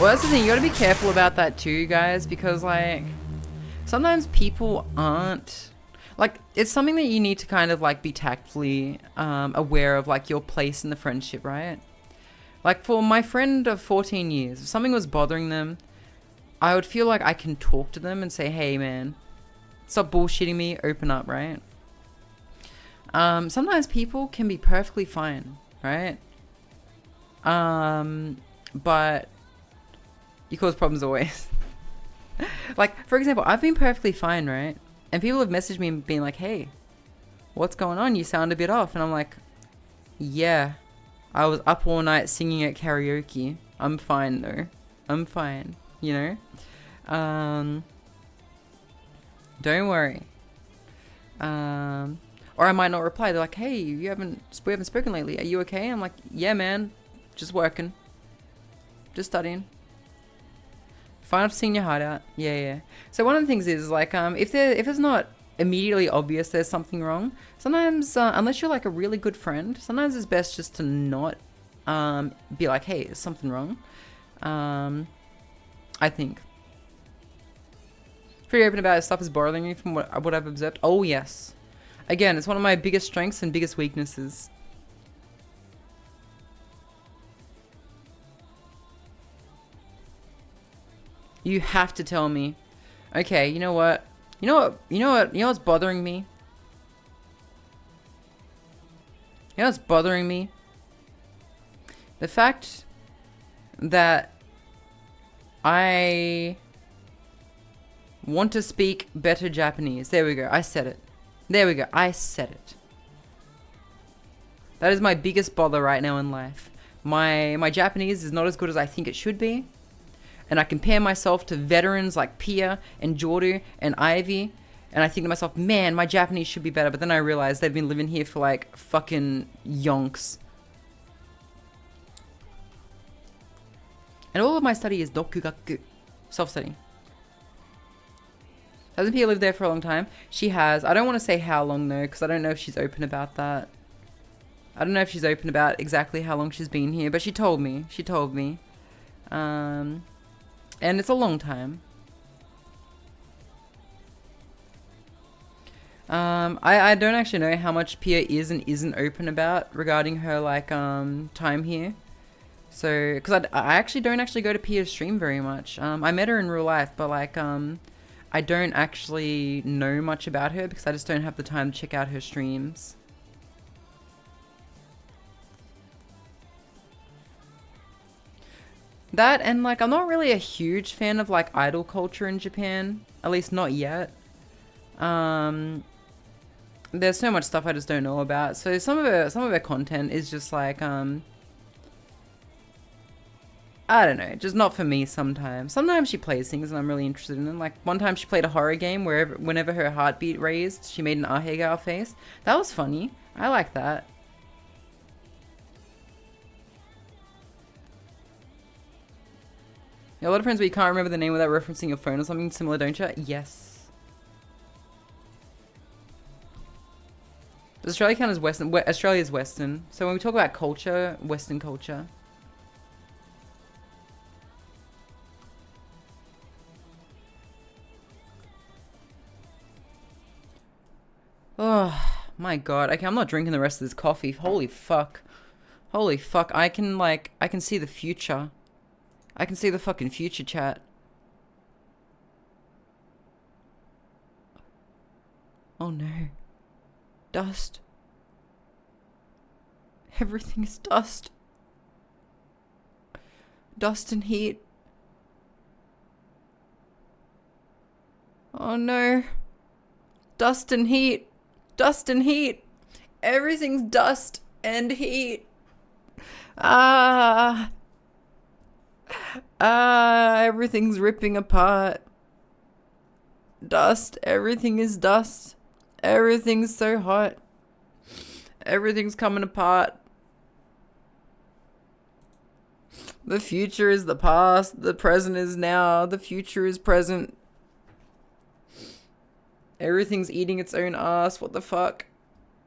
Well, that's the thing. You gotta be careful about that too, guys, because like sometimes people aren't like, it's something that you need to kind of like be tactfully aware of, like your place in the friendship, right? Like for my friend of 14 years, if something was bothering them, I would feel like I can talk to them and say, hey man, stop bullshitting me, open up, right? Sometimes people can be perfectly fine, right? But you cause problems always. Like, for example, I've been perfectly fine, right? And people have messaged me and been like, hey, what's going on? You sound a bit off. And I'm like, yeah, I was up all night singing at karaoke. I'm fine though. I'm fine, you know? Don't worry. Or I might not reply. They're like, hey, we haven't spoken lately. Are you okay? I'm like, yeah, man. Just working. Just studying. Fine enough to sing your heart out. Yeah. So one of the things is like, if it's not immediately obvious there's something wrong, sometimes, unless you're like a really good friend, sometimes it's best just to not be like, hey, is something wrong? I think. Pretty open about if stuff is bothering you from what I've observed. Oh, yes. Again, it's one of my biggest strengths and biggest weaknesses. You have to tell me, okay, you know what? You know what's bothering me? You know what's bothering me? The fact that I want to speak better Japanese. There we go. I said it. There we go. I said it. That is my biggest bother right now in life. My Japanese is not as good as I think it should be. And I compare myself to veterans like Pia and Jordu and Ivy. And I think to myself, man, my Japanese should be better. But then I realized they've been living here for like fucking yonks. And all of my study is dokugaku, self-study. Hasn't Pia lived there for a long time? She has. I don't want to say how long though, because I don't know if she's open about that. I don't know if she's open about exactly how long she's been here, but she told me. She told me. And it's a long time. I don't actually know how much Pia is and isn't open about regarding her like time here. So, because I actually don't actually go to Pia's stream very much. I met her in real life, but like I don't actually know much about her because I just don't have the time to check out her streams. That, and like I'm not really a huge fan of like idol culture in Japan, at least not yet. There's so much stuff I just don't know about. So some of her content is just like I don't know, just not for me sometimes. Sometimes she plays things and I'm really interested in them. Like one time she played a horror game where whenever her heartbeat raised, she made an ahegao face. That was funny. I like that. You have a lot of friends where you can't remember the name without referencing your phone or something similar, don't you? Yes. Does Australia count as Western? Australia's Western. So when we talk about culture, Western culture. Oh my god. Okay, I'm not drinking the rest of this coffee. Holy fuck. Holy fuck. I can see the future. I can see the fucking future, chat. Oh no. Dust. Everything is dust. Dust and heat. Oh no. Dust and heat. Dust and heat. Everything's dust and heat. Everything's ripping apart. Dust. Everything is dust. Everything's so hot. Everything's coming apart. The future is the past. The present is now. The future is present. Everything's eating its own ass. What the fuck?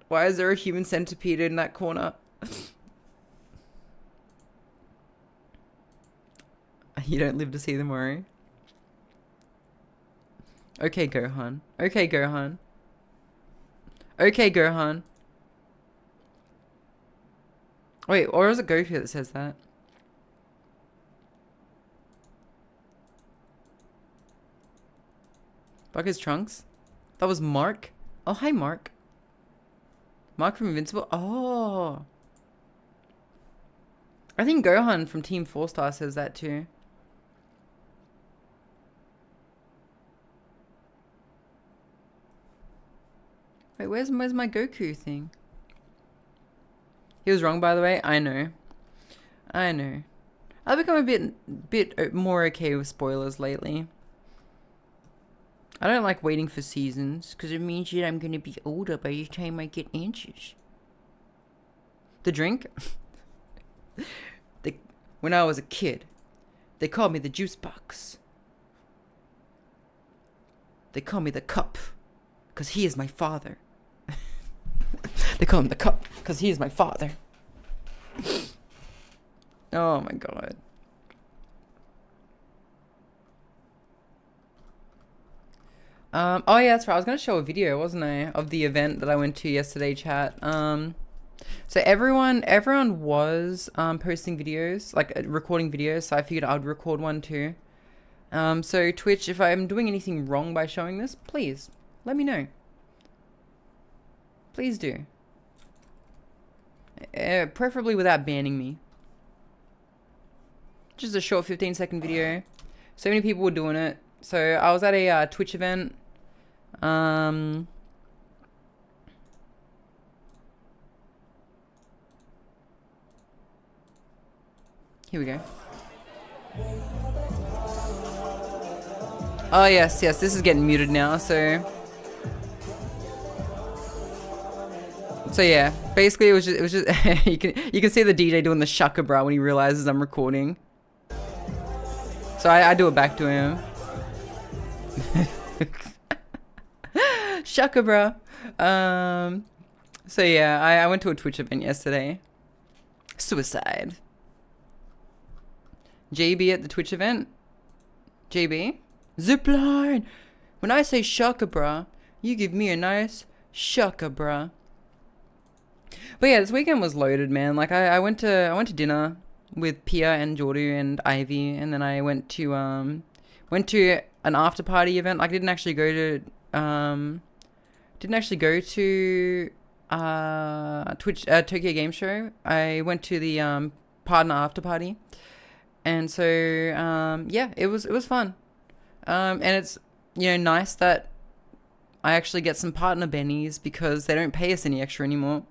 Why is there a human centipede in that corner? You don't live to see them worry. Okay, Gohan. Okay, Gohan. Okay, Gohan. Wait, or is it Goku that says that? Fuck his trunks? That was Mark? Oh, hi, Mark. Mark from Invincible? Oh. I think Gohan from Team 4-Star says that too. Wait, where's my Goku thing? He was wrong, by the way. I know. I know. I've become a bit more okay with spoilers lately. I don't like waiting for seasons, because it means that I'm going to be older by the time I get answers. The drink? When I was a kid, they called me the juice box. They call me the cup, because he is my father. They call him the cup, because he is my father. Oh my god. Oh yeah, that's right. I was going to show a video, wasn't I, of the event that I went to yesterday, chat. So everyone was posting videos, like recording videos, so I figured I'd record one too. So Twitch, if I'm doing anything wrong by showing this, please let me know. Please do. Preferably without banning me. Just a short 15-second video. So many people were doing it. So I was at a Twitch event. Here we go. Oh yes, this is getting muted now, so So yeah, basically it was just you can see the DJ doing the shaka bra when he realizes I'm recording. So I do it back to him. Shaka bra. So yeah, I went to a Twitch event yesterday. Suicide. JB at the Twitch event. JB. Zipline. When I say shaka bra, you give me a nice shaka bra. But yeah, this weekend was loaded, man. Like I went to dinner with Pia and Jordu and Ivy, and then I went to an after party event. Like I didn't actually go to Twitch Tokyo Game Show. I went to the partner after party, and so yeah, it was fun. And it's nice that I actually get some partner bennies because they don't pay us any extra anymore.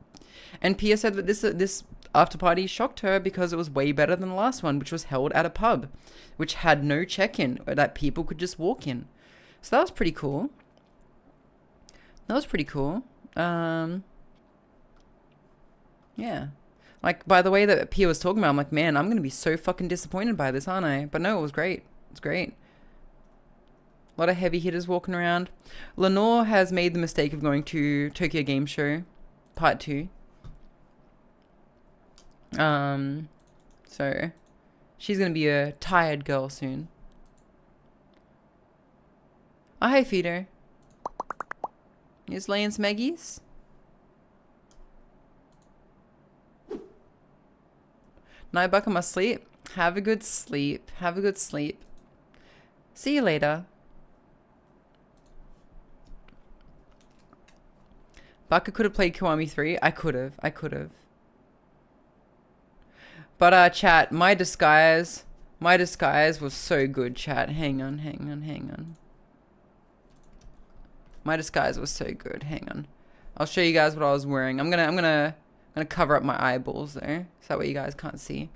And Pia said that this after party shocked her because it was way better than the last one, which was held at a pub, which had no check-in, that people could just walk in. So that was pretty cool. Yeah. Like, by the way that Pia was talking about, I'm like, man, I'm going to be so fucking disappointed by this, aren't I? But no, it was great. It's great. A lot of heavy hitters walking around. Lenore has made the mistake of going to Tokyo Game Show Part 2. So she's going to be a tired girl soon. Oh, hey, Feeder. You just laying some eggies? Night Buck, I must sleep. Have a good sleep. Have a good sleep. See you later. Baka could have played Kiwami 3. I could have. But chat, my disguise was so good, chat. Hang on. My disguise was so good. Hang on. I'll show you guys what I was wearing. I'm gonna cover up my eyeballs though, so that way you guys can't see.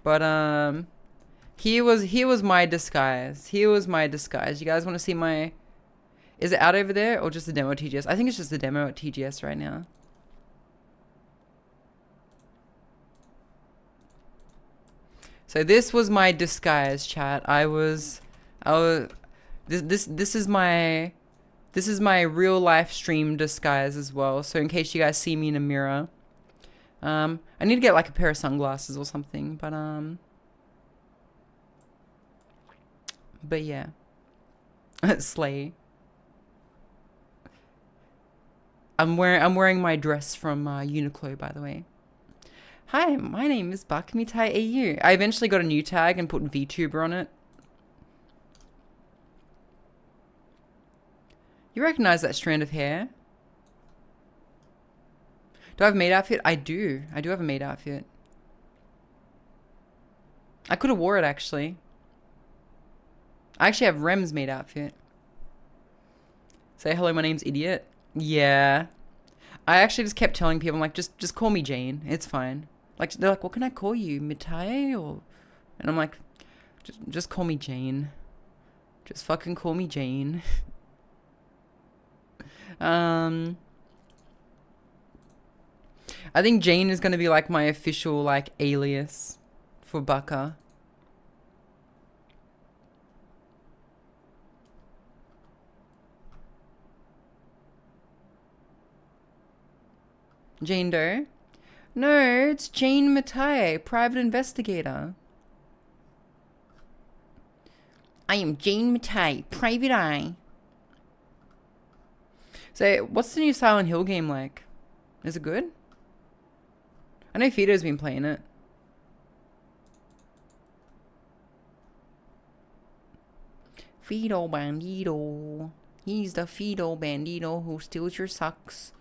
But here was my disguise. You guys want to see my? Is it out over there or just the demo at TGS? I think it's just the demo at TGS right now. So this was my disguise, chat. This is my real life stream disguise as well. So in case you guys see me in a mirror, I need to get like a pair of sunglasses or something. But yeah, slay. I'm wearing my dress from Uniqlo, by the way. Hi, my name is Bakmitai AU. I eventually got a new tag and put VTuber on it. You recognize that strand of hair? Do I have a maid outfit? I do. I do have a maid outfit. I could have wore it, actually. I actually have Rem's maid outfit. Say hello, my name's Idiot. Yeah. I actually just kept telling people, I'm like, just call me Jane. It's fine. Like, they're like, what can I call you? Mitai? Or... And I'm like, just call me Jane. Just fucking call me Jane. I think Jane is going to be like my official like alias for Baka. Jane Doe? No, it's Jane Matai, private investigator. I am Jane Matai, private eye. So, what's the new Silent Hill game like? Is it good? I know Fido's been playing it. Fido Bandito. He's the Fido Bandito who steals your socks.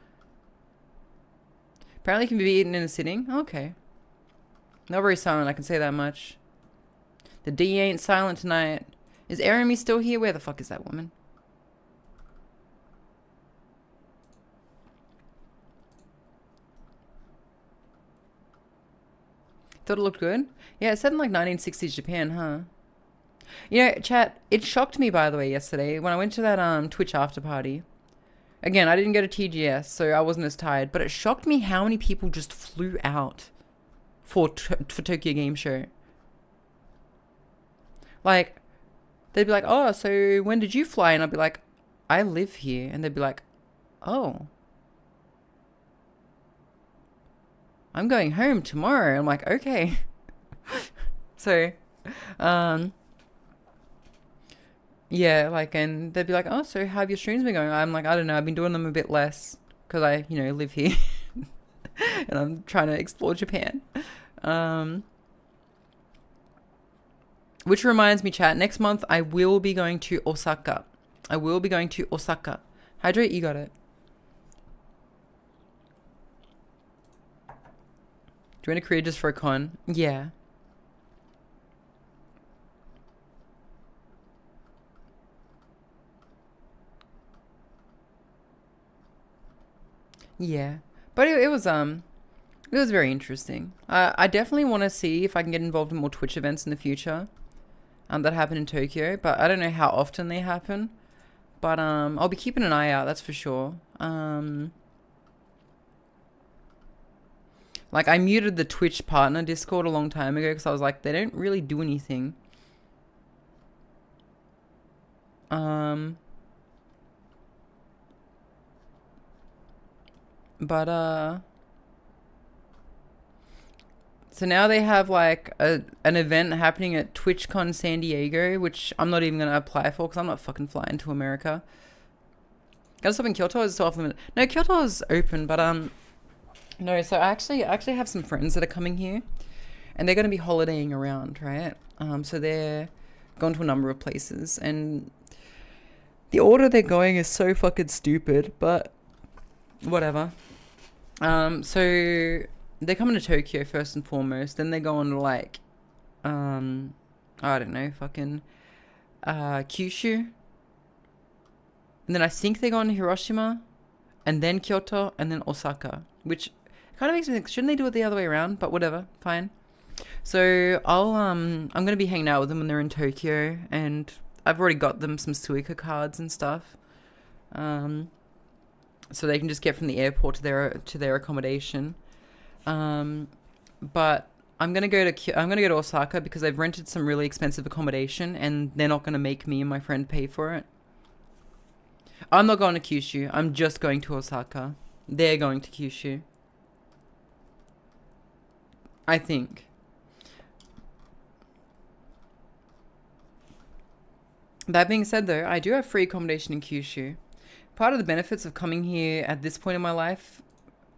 Apparently it can be eaten in a sitting. Okay. Not very silent, I can say that much. The D ain't silent tonight. Is Arami still here? Where the fuck is that woman? Thought it looked good? Yeah, it's set in like 1960s Japan, huh? You know, chat, it shocked me, by the way, yesterday when I went to that Twitch after party. Again, I didn't go to TGS, so I wasn't as tired, but it shocked me how many people just flew out for Tokyo Game Show. Like, they'd be like, oh, so when did you fly? And I'd be like, I live here. And they'd be like, oh, I'm going home tomorrow. I'm like, okay. So, yeah, like, and they'd be like, oh, so how have your streams been going? I'm like, I don't know, I've been doing them a bit less because I, live here and I'm trying to explore Japan. Which reminds me, chat, next month I will be going to Osaka. Hydrate, you got it. Do you want a career just for a con? Yeah. Yeah. But it was very interesting. I definitely want to see if I can get involved in more Twitch events in the future. That happen in Tokyo, but I don't know how often they happen. But I'll be keeping an eye out, that's for sure. Like, I muted the Twitch partner Discord a long time ago because I was like, they don't really do anything. So now they have like an event happening at 𝓢𝓞𝓒𝓢 San Diego, which I'm not even going to apply for because I'm not fucking flying to America. Got stuff in Kyoto? Is it still off limit? No, Kyoto is open, but no. So I actually have some friends that are coming here, and they're going to be holidaying around, right? So they're going to a number of places, and the order they're going is so fucking stupid, but whatever. So they're coming to Tokyo first and foremost. Then they go on to like, I don't know, fucking, Kyushu. And then I think they go on to Hiroshima, and then Kyoto, and then Osaka. Which kind of makes me think, shouldn't they do it the other way around? But whatever, fine. So I'm gonna be hanging out with them when they're in Tokyo, and I've already got them some Suica cards and stuff. So they can just get from the airport to their accommodation. But I'm gonna go to Osaka because they've rented some really expensive accommodation, and they're not gonna make me and my friend pay for it. I'm not going to Kyushu. I'm just going to Osaka. They're going to Kyushu, I think. That being said, though, I do have free accommodation in Kyushu. Part of the benefits of coming here at this point in my life,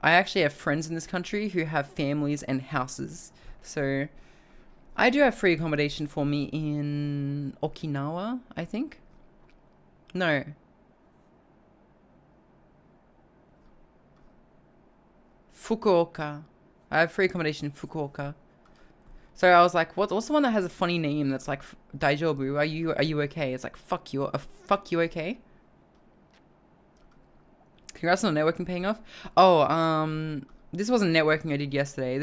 I actually have friends in this country who have families and houses. So I do have free accommodation for me in Okinawa, I think. No. Fukuoka. I have free accommodation in Fukuoka. So I was like, what's the one that has a funny name that's like Daijobu? Are you okay? It's like fuck you okay? Congrats on networking paying off. Oh, this wasn't networking I did yesterday.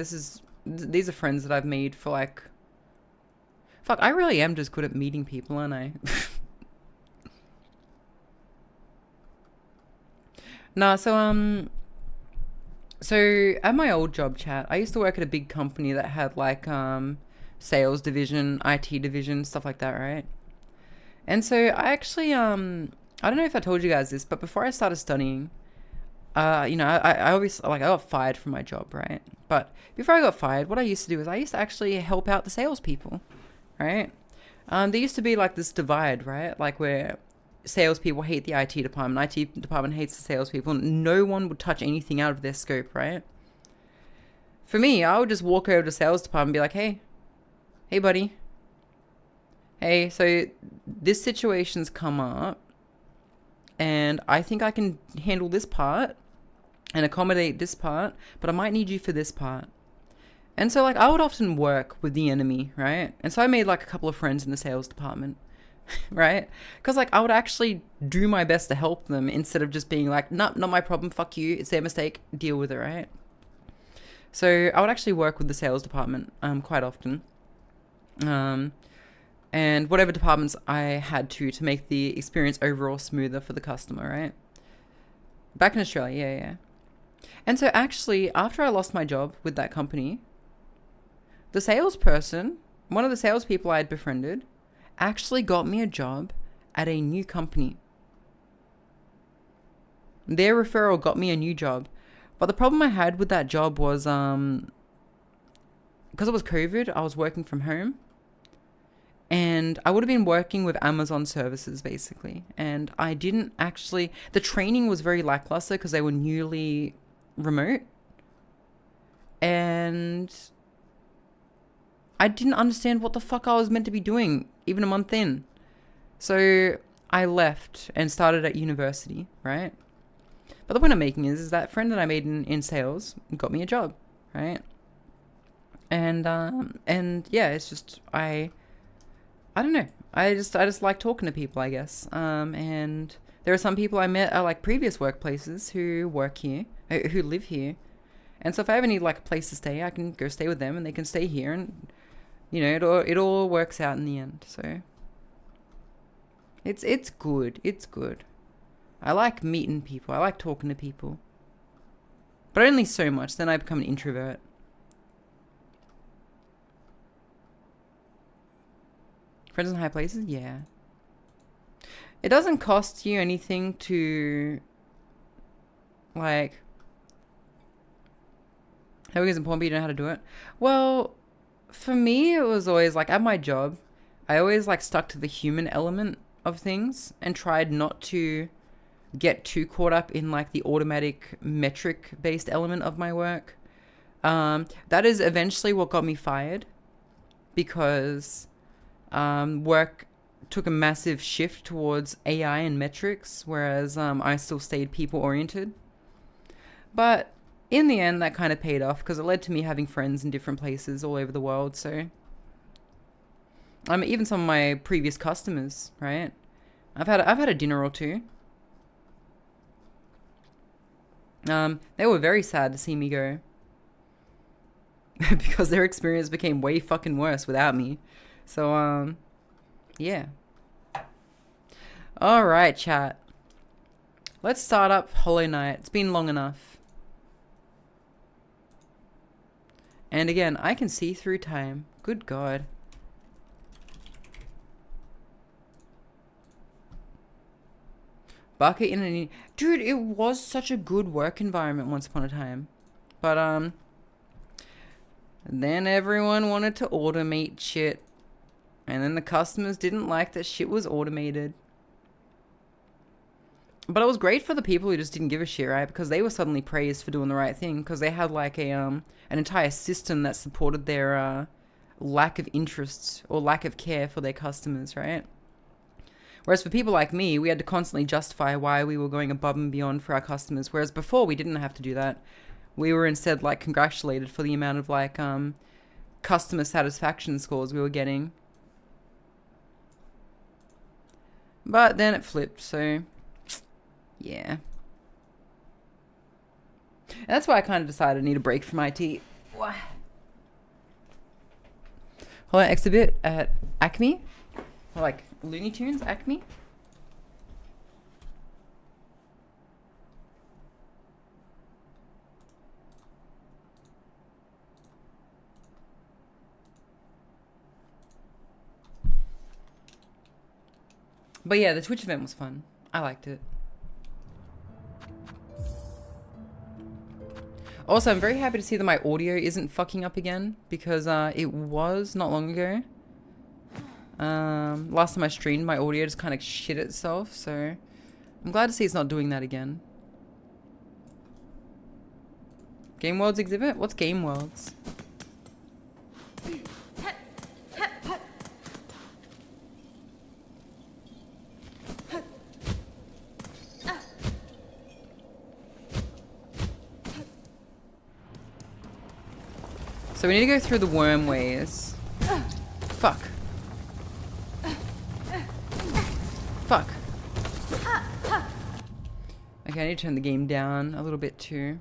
These are friends that I've made for like, fuck, I really am just good at meeting people, aren't I? Nah, so at my old job, chat, I used to work at a big company that had like sales division, IT division, stuff like that, right? And so I actually I don't know if I told you guys this, but before I started studying, I obviously, like, I got fired from my job, right? But before I got fired, what I used to do is I used to actually help out the salespeople, right? There used to be like this divide, right? Like where salespeople hate the IT department, IT department hates the salespeople, and no one would touch anything out of their scope, right? For me, I would just walk over to the sales department and be like, hey buddy. Hey, so this situation's come up, and I think I can handle this part and accommodate this part, but I might need you for this part. And so, like, I would often work with the enemy, right? And so I made, like, a couple of friends in the sales department, right? Because, like, I would actually do my best to help them instead of just being like, nah, not my problem, fuck you, it's their mistake, deal with it, right? So I would actually work with the sales department quite often. And whatever departments I had to make the experience overall smoother for the customer, right? Back in Australia, yeah. And so actually, after I lost my job with that company, the salesperson, one of the salespeople I had befriended, actually got me a job at a new company. Their referral got me a new job. But the problem I had with that job was, because it was COVID, I was working from home. And I would have been working with Amazon services, basically. And I didn't actually... The training was very lackluster because they were newly remote. And I didn't understand what the fuck I was meant to be doing, even a month in. So I left and started at university, right? But the point I'm making is that friend that I made in sales got me a job, right? And yeah, it's just... I don't know. I just like talking to people, I guess. And there are some people I met at like previous workplaces who work here, who live here. And so if I ever need like a place to stay, I can go stay with them and they can stay here, and you know, it all works out in the end. So it's good. It's good. I like meeting people. I like talking to people. But only so much, then I become an introvert. Friends in high places? Yeah. It doesn't cost you anything to, like... Having is important, but you don't know how to do it. Well, for me, it was always, like, at my job, I always, like, stuck to the human element of things and tried not to get too caught up in, like, the automatic metric-based element of my work. That is eventually what got me fired, because... work took a massive shift towards AI and metrics, whereas I still stayed people-oriented. But in the end, that kind of paid off because it led to me having friends in different places all over the world. So, even some of my previous customers, right? I've had a dinner or two. They were very sad to see me go because their experience became way fucking worse without me. So, yeah. Alright, chat. Let's start up Hollow Knight. It's been long enough. And again, I can see through time. Good God. Bucket in an... Dude, it was such a good work environment once upon a time. But, then everyone wanted to automate shit. And then the customers didn't like that shit was automated. But it was great for the people who just didn't give a shit, right? Because they were suddenly praised for doing the right thing. Because they had like an entire system that supported their lack of interest or lack of care for their customers, right? Whereas for people like me, we had to constantly justify why we were going above and beyond for our customers. Whereas before, we didn't have to do that. We were instead like congratulated for the amount of like customer satisfaction scores we were getting. But then it flipped, so yeah. And that's why I kind of decided I need a break from IT. Hold on, exhibit at Acme? Or like Looney Tunes, Acme? But yeah, the Twitch event was fun. I liked it. Also, I'm very happy to see that my audio isn't fucking up again, because it was not long ago. Last time I streamed, my audio just kind of shit itself, so I'm glad to see it's not doing that again. Game Worlds exhibit? What's Game Worlds? So we need to go through the worm ways. Fuck. Fuck. Okay, I need to turn the game down a little bit too.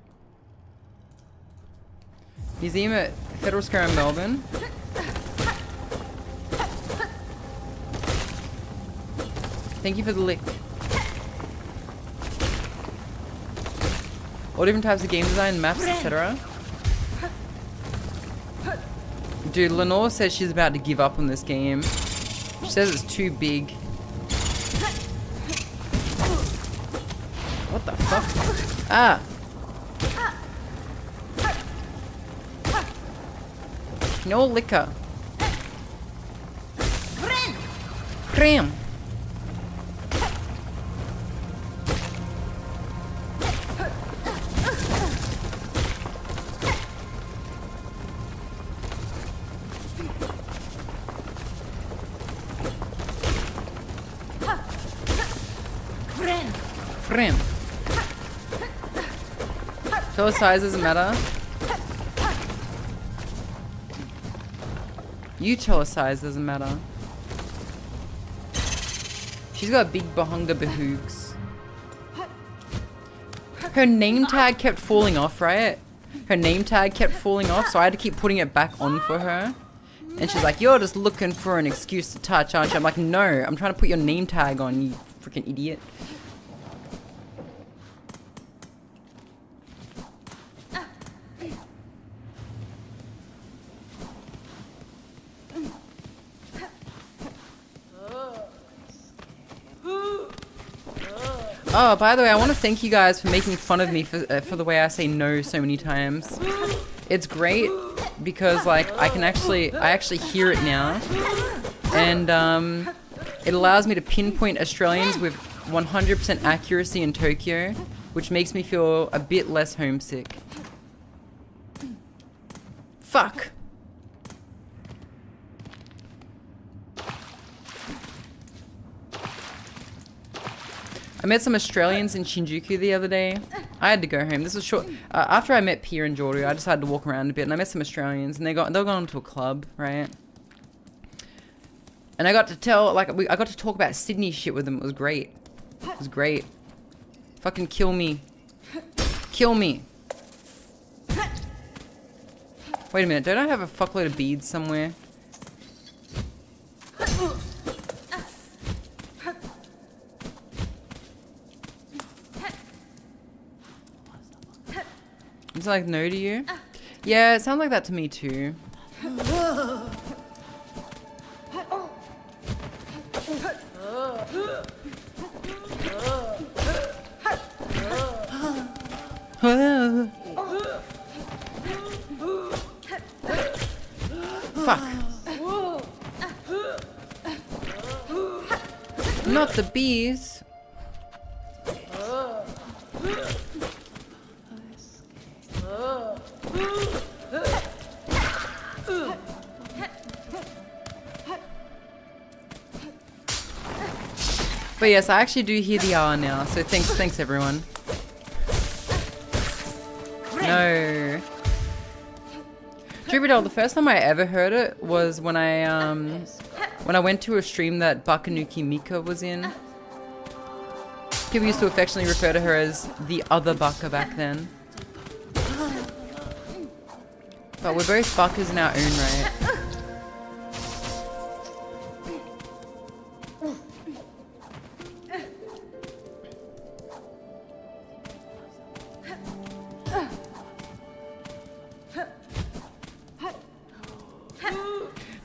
Museum at Federal Square in Melbourne. Thank you for the lick. All different types of game design, maps, etc. Dude, Lenore says she's about to give up on this game. She says it's too big. What the fuck? Ah! No liquor. Cream. Friend. So size doesn't matter. You tell her size doesn't matter. She's got big bahunga bahoogs. Her name tag kept falling off, right? Her name tag kept falling off, so I had to keep putting it back on for her. And she's like, you're just looking for an excuse to touch, aren't you? I'm like, no, I'm trying to put your name tag on, you freaking idiot. Oh, by the way, I want to thank you guys for making fun of me for the way I say no so many times. It's great because like I actually hear it now, and it allows me to pinpoint Australians with 100% accuracy in Tokyo, which makes me feel a bit less homesick. Fuck. I met some Australians in Shinjuku the other day. I had to go home. This was short. After I met Pierre and Jordu, I decided to walk around a bit, and I met some Australians, and they were going to a club, right? And I got to tell, like, I got to talk about Sydney shit with them. It was great. It was great. Fucking kill me. Kill me. Wait a minute. Don't I have a fuckload of beads somewhere? It's like no to you? Yeah, it sounds like that to me too. Fuck. Not the bees. But yes, I actually do hear the R now, so thanks everyone. No. Jubidol, the first time I ever heard it was when I went to a stream that Bakanuki Mika was in. People used to affectionately refer to her as the other Baka back then. But we're both Bakas in our own right.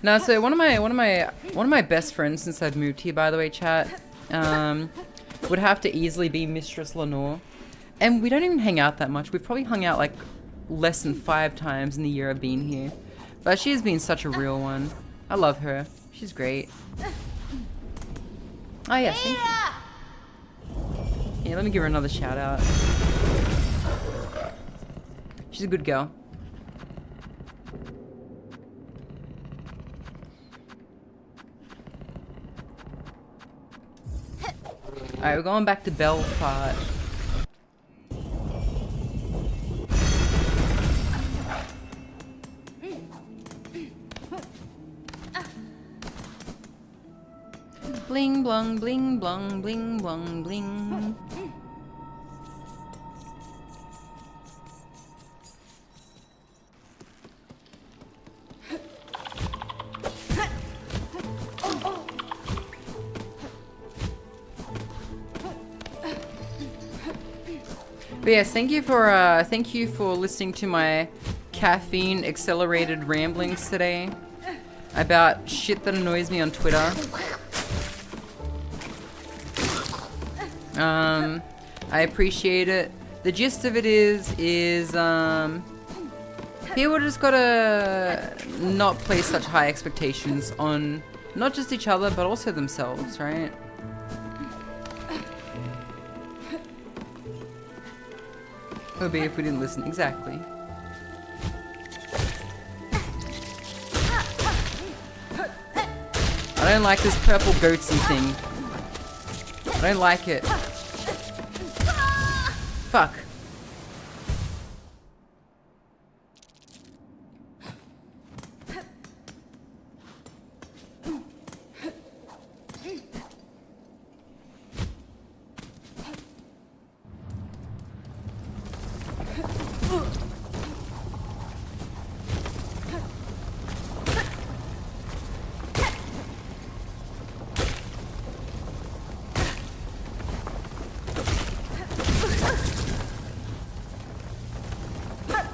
No, so one of my best friends since I've moved here, by the way, chat, would have to easily be Mistress Lenore, and we don't even hang out that much. We've probably hung out like less than 5 times in the year I've been here, but she has been such a real one. I love her. She's great. Oh yeah, thank you. Yeah, let me give her another shout out. She's a good girl. Alright, we're going back to Belfast. Bling blong, bling blong, bling blong, bling. But yes, thank you for listening to my caffeine accelerated ramblings today about shit that annoys me on Twitter. I appreciate it. The gist of it is people just gotta not place such high expectations on not just each other, but also themselves, right? It would be if we didn't listen. Exactly. I don't like this purple goatsy thing. I don't like it. Fuck.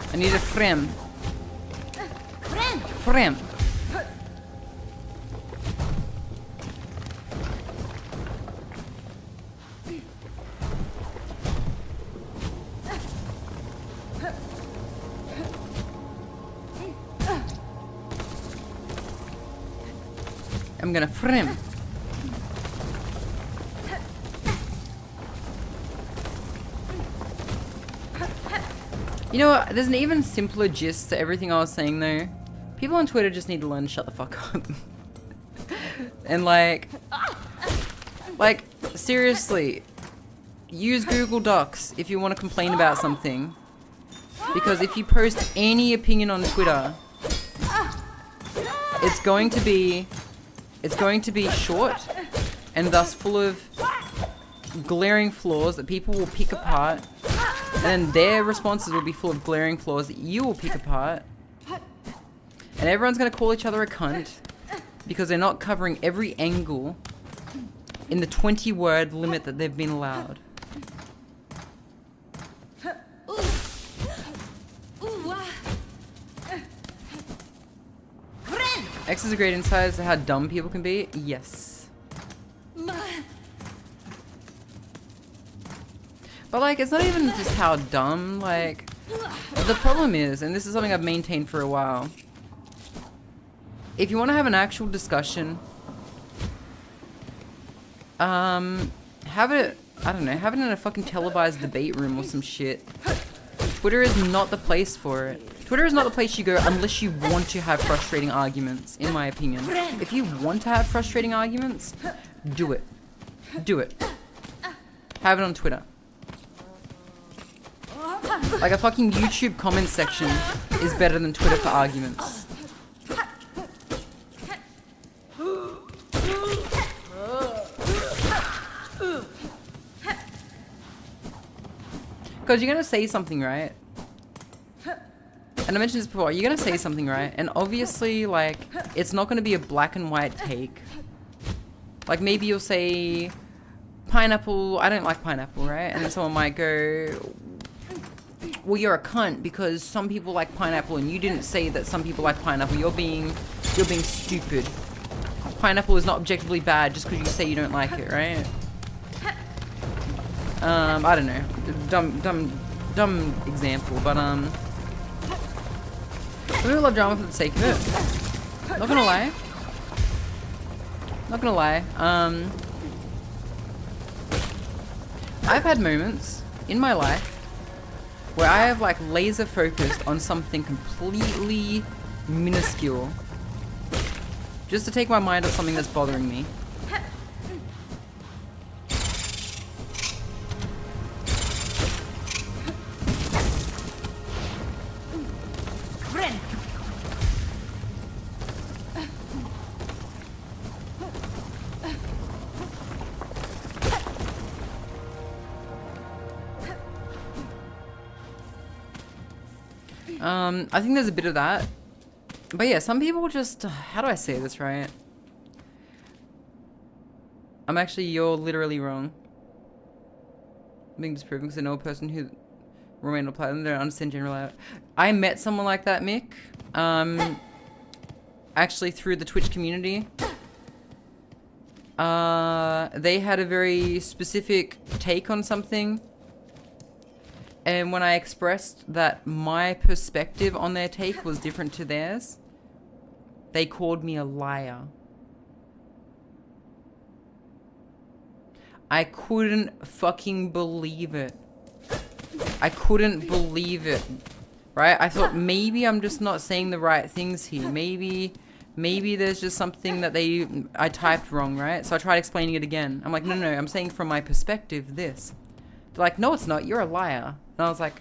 I need a frame. Frame. I'm gonna frame. You know what? There's an even simpler gist to everything I was saying though. People on Twitter just need to learn to shut the fuck up. And like, seriously, use Google Docs if you want to complain about something. Because if you post any opinion on Twitter, it's going to be short and thus full of glaring flaws that people will pick apart. And then their responses will be full of glaring flaws that you will pick apart. And everyone's gonna call each other a cunt because they're not covering every angle in the 20-word limit that they've been allowed. X is a great insight as to how dumb people can be. Yes. But like, it's not even just how dumb, like, the problem is, and this is something I've maintained for a while, if you want to have an actual discussion, have it, I don't know, have it in a fucking televised debate room or some shit. Twitter is not the place for it. Twitter is not the place you go unless you want to have frustrating arguments, in my opinion. If you want to have frustrating arguments, do it. Do it. Have it on Twitter. Like a fucking YouTube comment section is better than Twitter for arguments. Because you're gonna say something, right? And I mentioned this before, you're gonna say something, right? And obviously, like, it's not gonna be a black and white take. Like, maybe you'll say, pineapple, I don't like pineapple, right? And then someone might go, well, you're a cunt because some people like pineapple and you didn't say that some people like pineapple. You're being stupid. Pineapple is not objectively bad just because you say you don't like it, right? I don't know. Dumb example, but we love drama for the sake of it. Not gonna lie. Not gonna lie. I've had moments in my life where I have like laser focused on something completely minuscule just to take my mind off something that's bothering me. I think there's a bit of that. But yeah, some people just... how do I say this right? You're literally wrong. I'm being disproven because I know a person who remain reply. I don't understand general. I met someone like that, Mick. Actually through the Twitch community. They had a very specific take on something. And when I expressed that my perspective on their take was different to theirs, they called me a liar. I couldn't fucking believe it. I couldn't believe it. Right? I thought maybe I'm just not saying the right things here. Maybe there's just something that I typed wrong, right? So I tried explaining it again. I'm like, no, I'm saying from my perspective this. They're like, no, it's not. You're a liar. And I was like,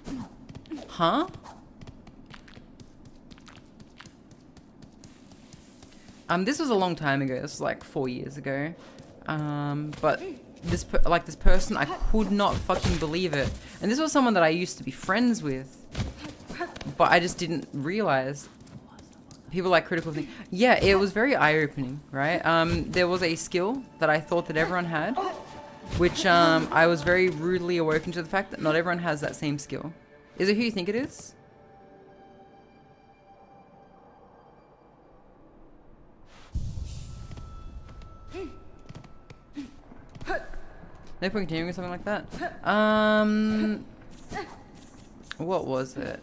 huh? This was a long time ago. This was like 4 years ago. But this person, I could not fucking believe it. And this was someone that I used to be friends with, but I just didn't realize. People like critical things. Yeah, it was very eye-opening, right? There was a skill that I thought that everyone had, which I was very rudely awoken to the fact that not everyone has that same skill. Is it who you think it is? No point continuing with something like that. What was it?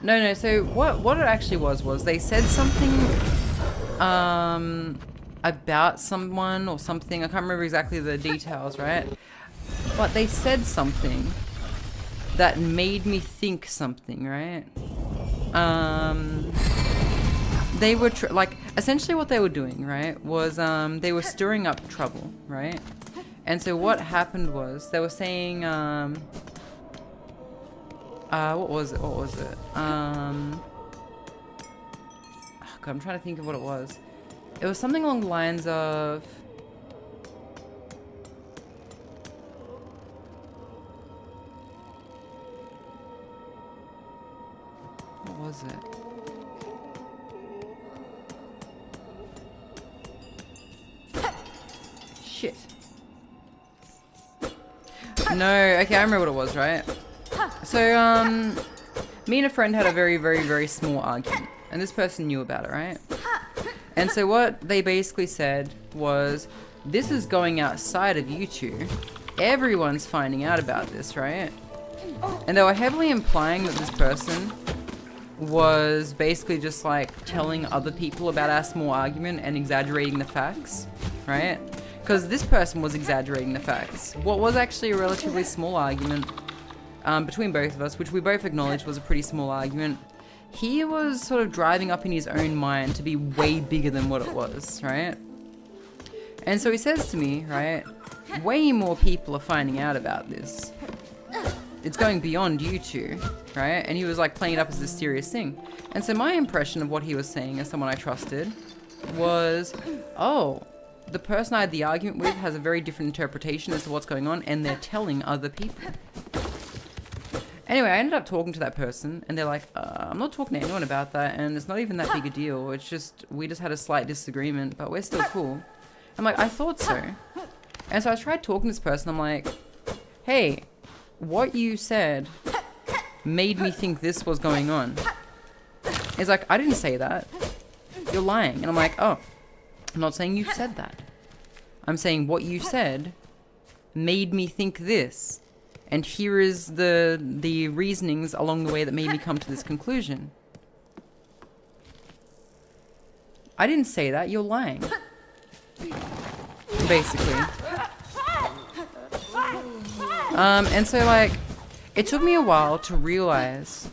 No, so what it actually was they said something about someone or something. I can't remember exactly the details, right? But they said something that made me think something, right? They were essentially what they were doing, right, was they were stirring up trouble, right? And so what happened was they were saying what was it? Oh God, I'm trying to think of what it was. It was something along the lines of what was it? Shit. No, okay, I remember what it was, right? So, me and a friend had a very, very, very small argument, and this person knew about it, right? And so what they basically said was, this is going outside of you two. Everyone's finding out about this, right? And they were heavily implying that this person was basically just like telling other people about our small argument and exaggerating the facts, right? Because this person was exaggerating the facts. What was actually a relatively small argument between both of us, which we both acknowledged was a pretty small argument, he was sort of driving up in his own mind to be way bigger than what it was, right? And so he says to me, right, way more people are finding out about this. It's going beyond you two, right? And he was like playing it up as this serious thing. And so my impression of what he was saying as someone I trusted was, oh, the person I had the argument with has a very different interpretation as to what's going on, and they're telling other people. Anyway, I ended up talking to that person, and they're like, I'm not talking to anyone about that, and it's not even that big a deal. It's just, we just had a slight disagreement, but we're still cool. I'm like, I thought so. And so I tried talking to this person. I'm like, hey, what you said made me think this was going on. He's like, I didn't say that. You're lying. And I'm like, oh, I'm not saying you said that. I'm saying what you said made me think this. And here is the reasonings along the way that made me come to this conclusion. I didn't say that. You're lying. Basically. And so, like, it took me a while to realize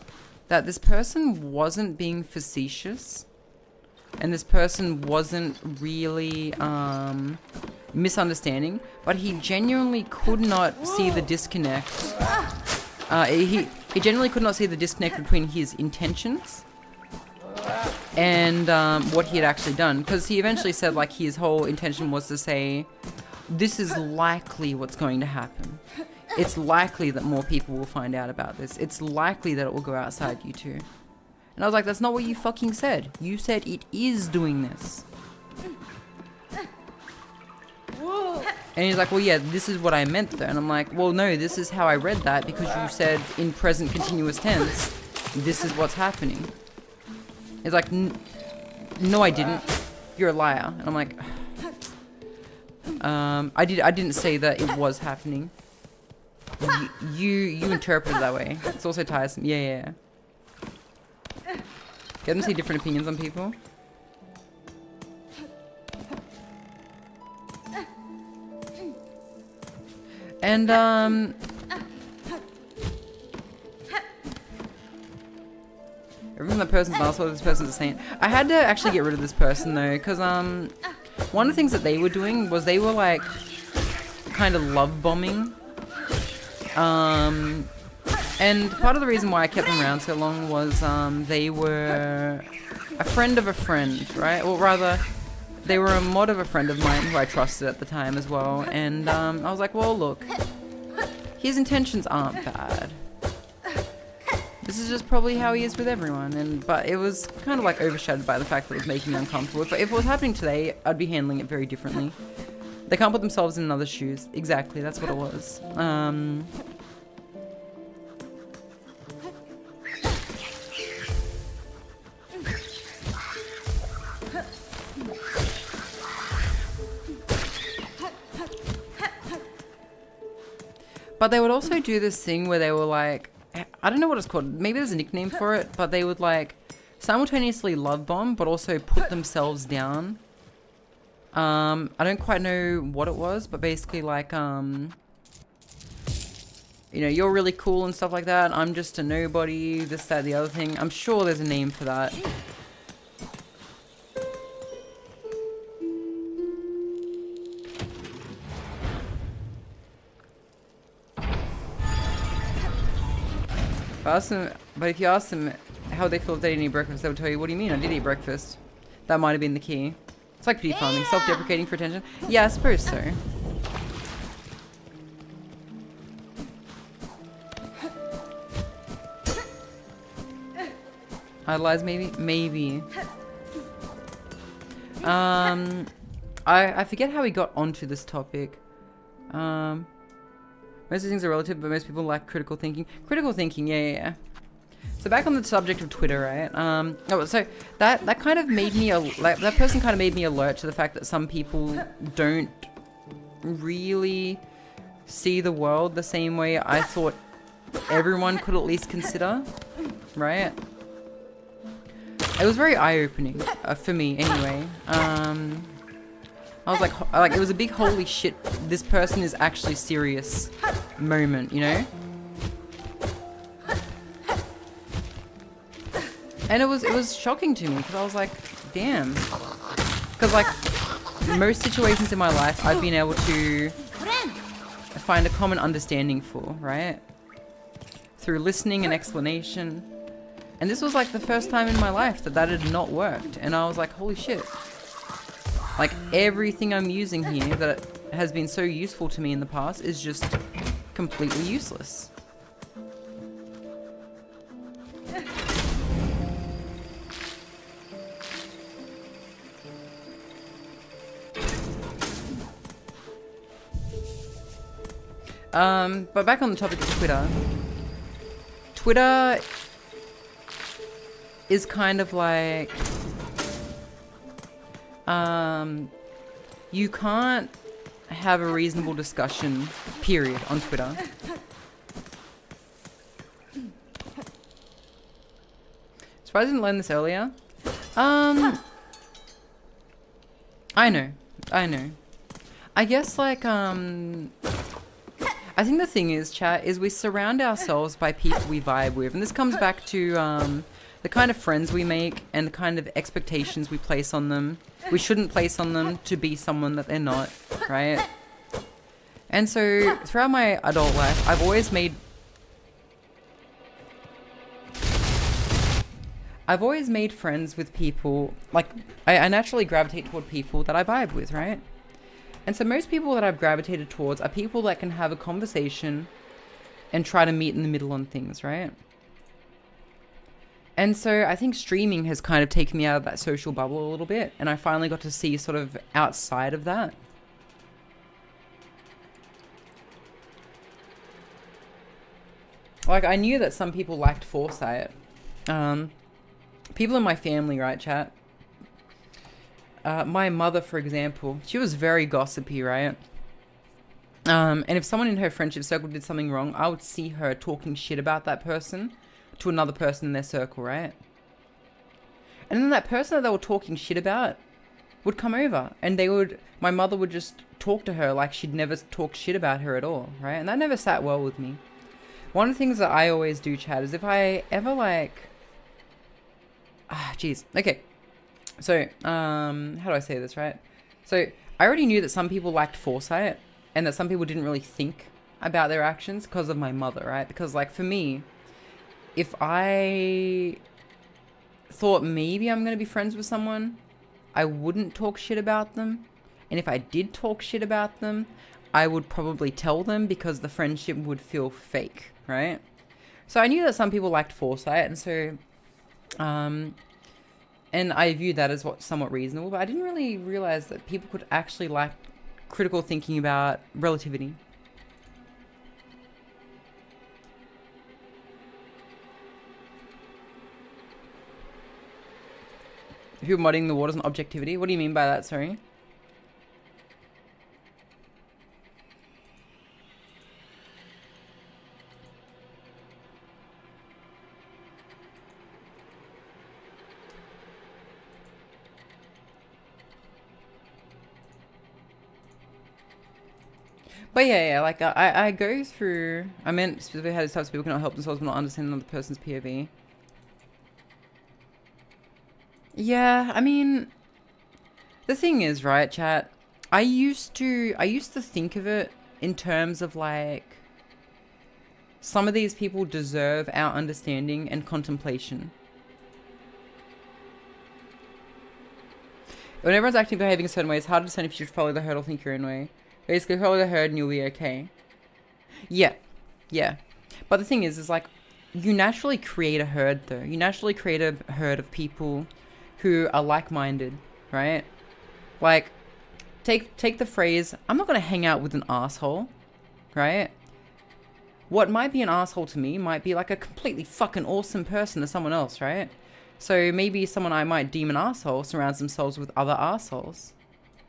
that this person wasn't being facetious. And this person wasn't really misunderstanding, but he genuinely could not see the disconnect. He genuinely could not see the disconnect between his intentions and what he had actually done. Because he eventually said, like, his whole intention was to say, this is likely what's going to happen. It's likely that more people will find out about this. It's likely that it will go outside you two. And I was like, that's not what you fucking said. You said it is doing this. And he's like, well, yeah, this is what I meant though. And I'm like, well, no, this is how I read that because you said in present continuous tense, this is what's happening. He's like, no, I didn't. You're a liar. And I'm like, I didn't say that it was happening. You interpret it that way. It's also tiresome. Yeah. Get them to see different opinions on people. And, everything that person's an asshole, this person's a saint. I had to actually get rid of this person though, because, one of the things that they were doing was they were like, kind of love bombing. And part of the reason why I kept them around so long was, they were a friend of a friend, right? Or rather, they were a mod of a friend of mine who I trusted at the time as well. And I was like, well, look, his intentions aren't bad. This is just probably how he is with everyone. But it was kind of like overshadowed by the fact that it was making me uncomfortable. If it was happening today, I'd be handling it very differently. They can't put themselves in another's shoes. Exactly, that's what it was. But they would also do this thing where they were like, I don't know what it's called. Maybe there's a nickname for it, but they would like simultaneously love bomb, but also put themselves down. I don't quite know what it was, but basically like, you know, you're really cool and stuff like that. I'm just a nobody, this, that, the other thing. I'm sure there's a name for that. But if you ask them how they feel if they didn't eat breakfast, they would tell you, what do you mean? I did eat breakfast. That might have been the key. It's like pity farming, self-deprecating for attention. Yeah, I suppose so. Idolize maybe? Maybe. I forget how we got onto this topic. Most of these things are relative, but most people lack critical thinking. Critical thinking, yeah. So back on the subject of Twitter, right? So that kind of made me that person kind of made me alert to the fact that some people don't really see the world the same way I thought everyone could at least consider, right? It was very eye-opening for me, anyway. I was like, it was a big holy shit, this person is actually serious moment, you know? And it was shocking to me, because I was like, damn. Because like, most situations in my life, I've been able to find a common understanding for, right? Through listening and explanation. And this was like the first time in my life that had not worked. And I was like, holy shit. Like, everything I'm using here that has been so useful to me in the past is just completely useless. But back on the topic of Twitter. Twitter is kind of like... you can't have a reasonable discussion, period, on Twitter. Surprised I didn't learn this earlier. I know. I guess, like, I think the thing is, chat, is we surround ourselves by people we vibe with. And this comes back to, the kind of friends we make and the kind of expectations we place on them. We shouldn't place on them to be someone that they're not, right? And so, throughout my adult life, I've always made friends with people, like, I naturally gravitate toward people that I vibe with, right? And so most people that I've gravitated towards are people that can have a conversation and try to meet in the middle on things, right? And so I think streaming has kind of taken me out of that social bubble a little bit, and I finally got to see sort of outside of that. like, I knew that some people lacked foresight. People in my family, right, chat? My mother, for example, she was very gossipy, right? And if someone in her friendship circle did something wrong, I would see her talking shit about that person to another person in their circle, right? And then that person that they were talking shit about would come over, and my mother would just talk to her like she'd never talked shit about her at all, right? And that never sat well with me. One of the things that I always do, chat, is if I ever like... jeez. Okay. So, how do I say this, right? So, I already knew that some people lacked foresight, and that some people didn't really think about their actions because of my mother, right? Because, like, for me, if I thought maybe I'm going to be friends with someone, I wouldn't talk shit about them. And if I did talk shit about them, I would probably tell them because the friendship would feel fake, right? So I knew that some people lacked foresight, and so, and I viewed that as somewhat reasonable, but I didn't really realize that people could actually lack critical thinking about relativity. If you're muddying the waters on objectivity, what do you mean by that, sorry? But yeah, like, I go through... I meant specifically how these types of people cannot help themselves but not understand another person's POV. Yeah, I mean... The thing is, right, chat? I used to think of it in terms of, like... Some of these people deserve our understanding and contemplation. When everyone's acting and behaving a certain way, it's hard to discern if you should follow the herd or think your own way. Basically, follow the herd and you'll be okay. Yeah. Yeah. But the thing is like, you naturally create a herd, though. You naturally create a herd of people who are like-minded, right? Like, take the phrase, I'm not going to hang out with an asshole, right? What might be an asshole to me might be like a completely fucking awesome person to someone else, right? So maybe someone I might deem an asshole surrounds themselves with other assholes.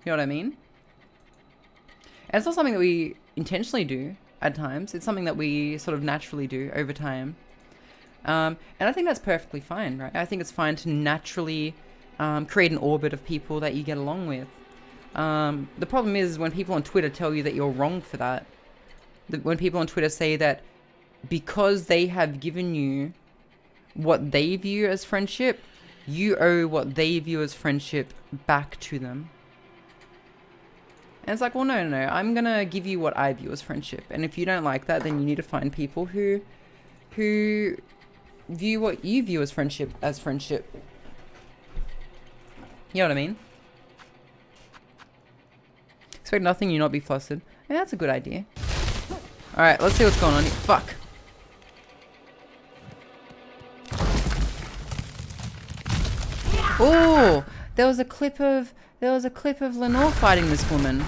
You know what I mean? And it's not something that we intentionally do at times. It's something that we sort of naturally do over time. And I think that's perfectly fine, right? I think it's fine to naturally create an orbit of people that you get along with. The problem is when people on Twitter tell you that you're wrong for that. When people on Twitter say that because they have given you what they view as friendship, you owe what they view as friendship back to them. And it's like, well, no, I'm going to give you what I view as friendship. And if you don't like that, then you need to find people who view what you view as friendship. You know what I mean? Expect nothing, you not be flustered. And that's a good idea. Alright, let's see what's going on here. Fuck. Oh, there was a clip of 𝓢𝓞𝓒𝓘𝓐𝓛𝓢 fighting this woman.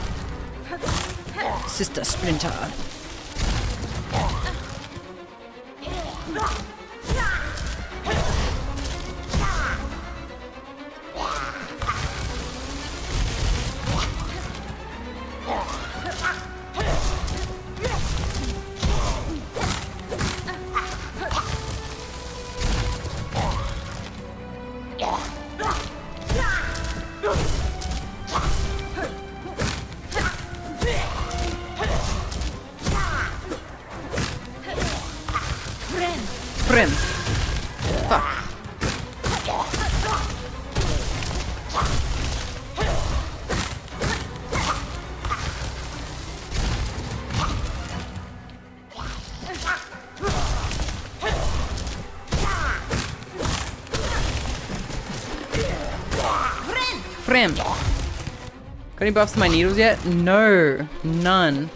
Sister Splinter. Friend. Fuck. Friend. Got any buffs to my needles yet? No. None.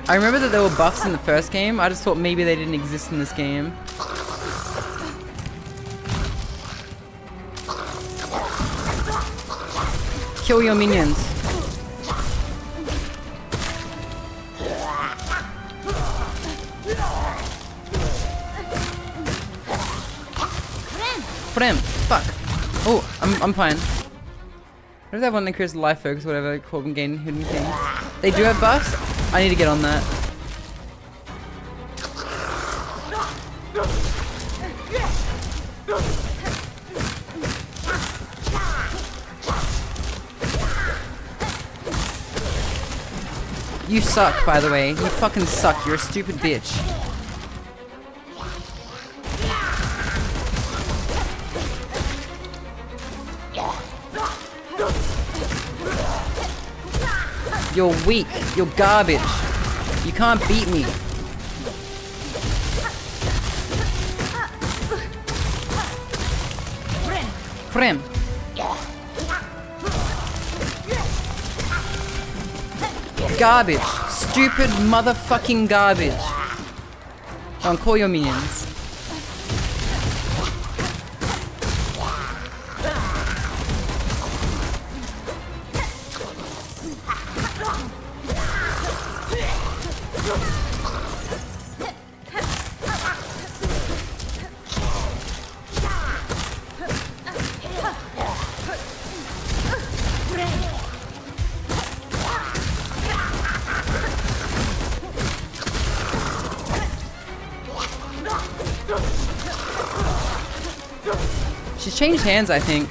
I remember that there were buffs in the first game. I just thought maybe they didn't exist in this game. Kill your minions. Frem. Fuck. Oh, I'm fine. What is that one that creates life focus, whatever, called gain hidden things? They do have buffs? I need to get on that. You suck, by the way. You fucking suck. You're a stupid bitch. You're weak. You're garbage. You can't beat me. Frem. Garbage. Stupid motherfucking garbage. Don't call your minions. She's changed hands, I think.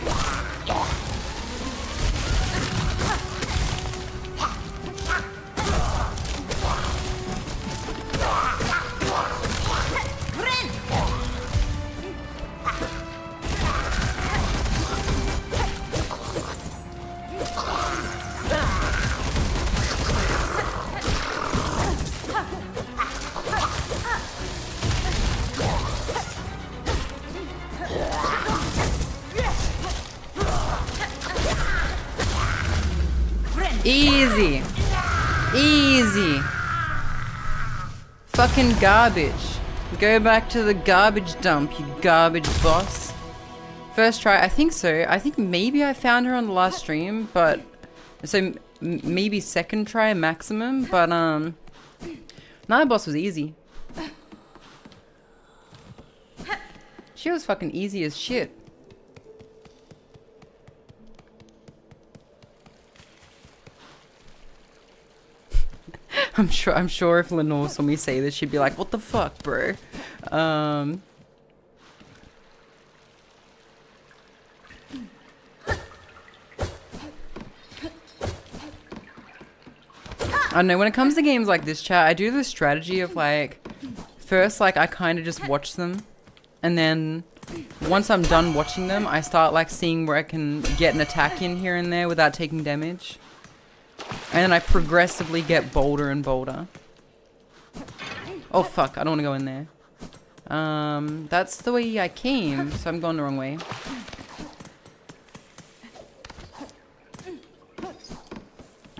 Easy. Easy. Fucking garbage. Go back to the garbage dump, you garbage boss. First try, I think so. I think maybe I found her on the last stream, but... So, maybe second try maximum, but, Night boss was easy. She was fucking easy as shit. I'm sure if Lenore saw me say this, she'd be like, what the fuck, bro? I don't know, when it comes to games like this, chat, I do the strategy of like, first, like, I kind of just watch them, and then once I'm done watching them, I start like seeing where I can get an attack in here and there without taking damage. And then I progressively get bolder and bolder. Oh fuck, I don't want to go in there. That's the way I came, so I'm going the wrong way.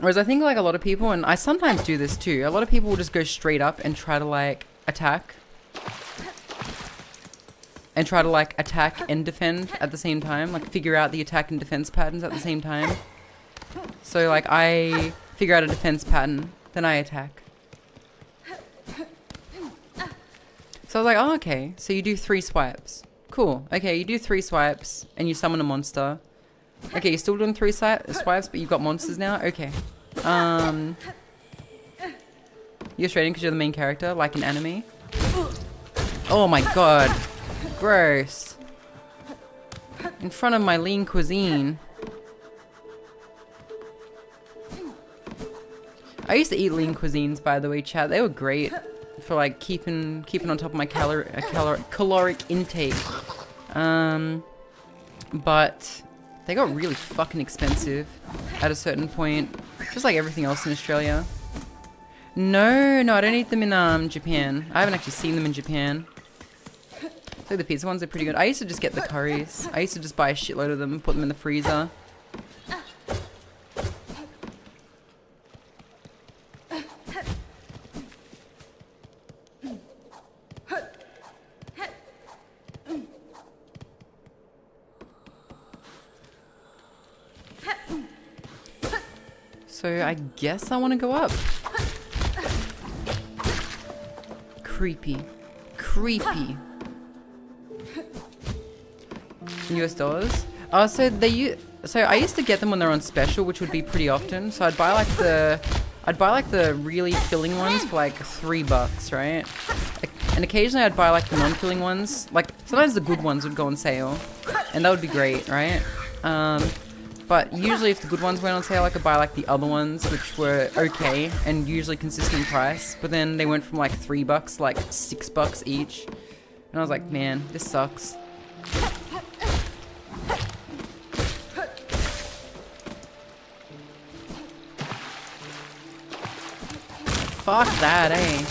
Whereas I think like a lot of people, and I sometimes do this too, a lot of people will just go straight up and try to like attack. And try to like attack and defend at the same time. Like figure out the attack and defense patterns at the same time. So like I figure out a defense pattern, then I attack. So I was like, oh okay, so you do 3 swipes. Cool. Okay, you do 3 swipes and you summon a monster. Okay, you're still doing 3 swipes, but you've got monsters now? Okay. You're trading because you're the main character, like in anime? Oh my god. Gross. In front of my lean cuisine. I used to eat lean cuisines, by the way, chat. They were great for like keeping on top of my caloric intake. But they got really fucking expensive at a certain point, just like everything else in Australia. No, I don't eat them in Japan. I haven't actually seen them in Japan. So the pizza ones are pretty good. I used to just get the curries. I used to just buy a shitload of them and put them in the freezer. So I guess I want to go up. Creepy. Creepy. US dollars. So so I used to get them when they're on special, which would be pretty often. So I'd buy like the really filling ones for like $3, right? And occasionally I'd buy like the non-filling ones. Like sometimes the good ones would go on sale, and that would be great, right? But usually if the good ones went on sale, I could buy like the other ones, which were okay and usually consistent price. But then they went from like $3 to like $6 each, and I was like, man, this sucks. Fuck that, eh?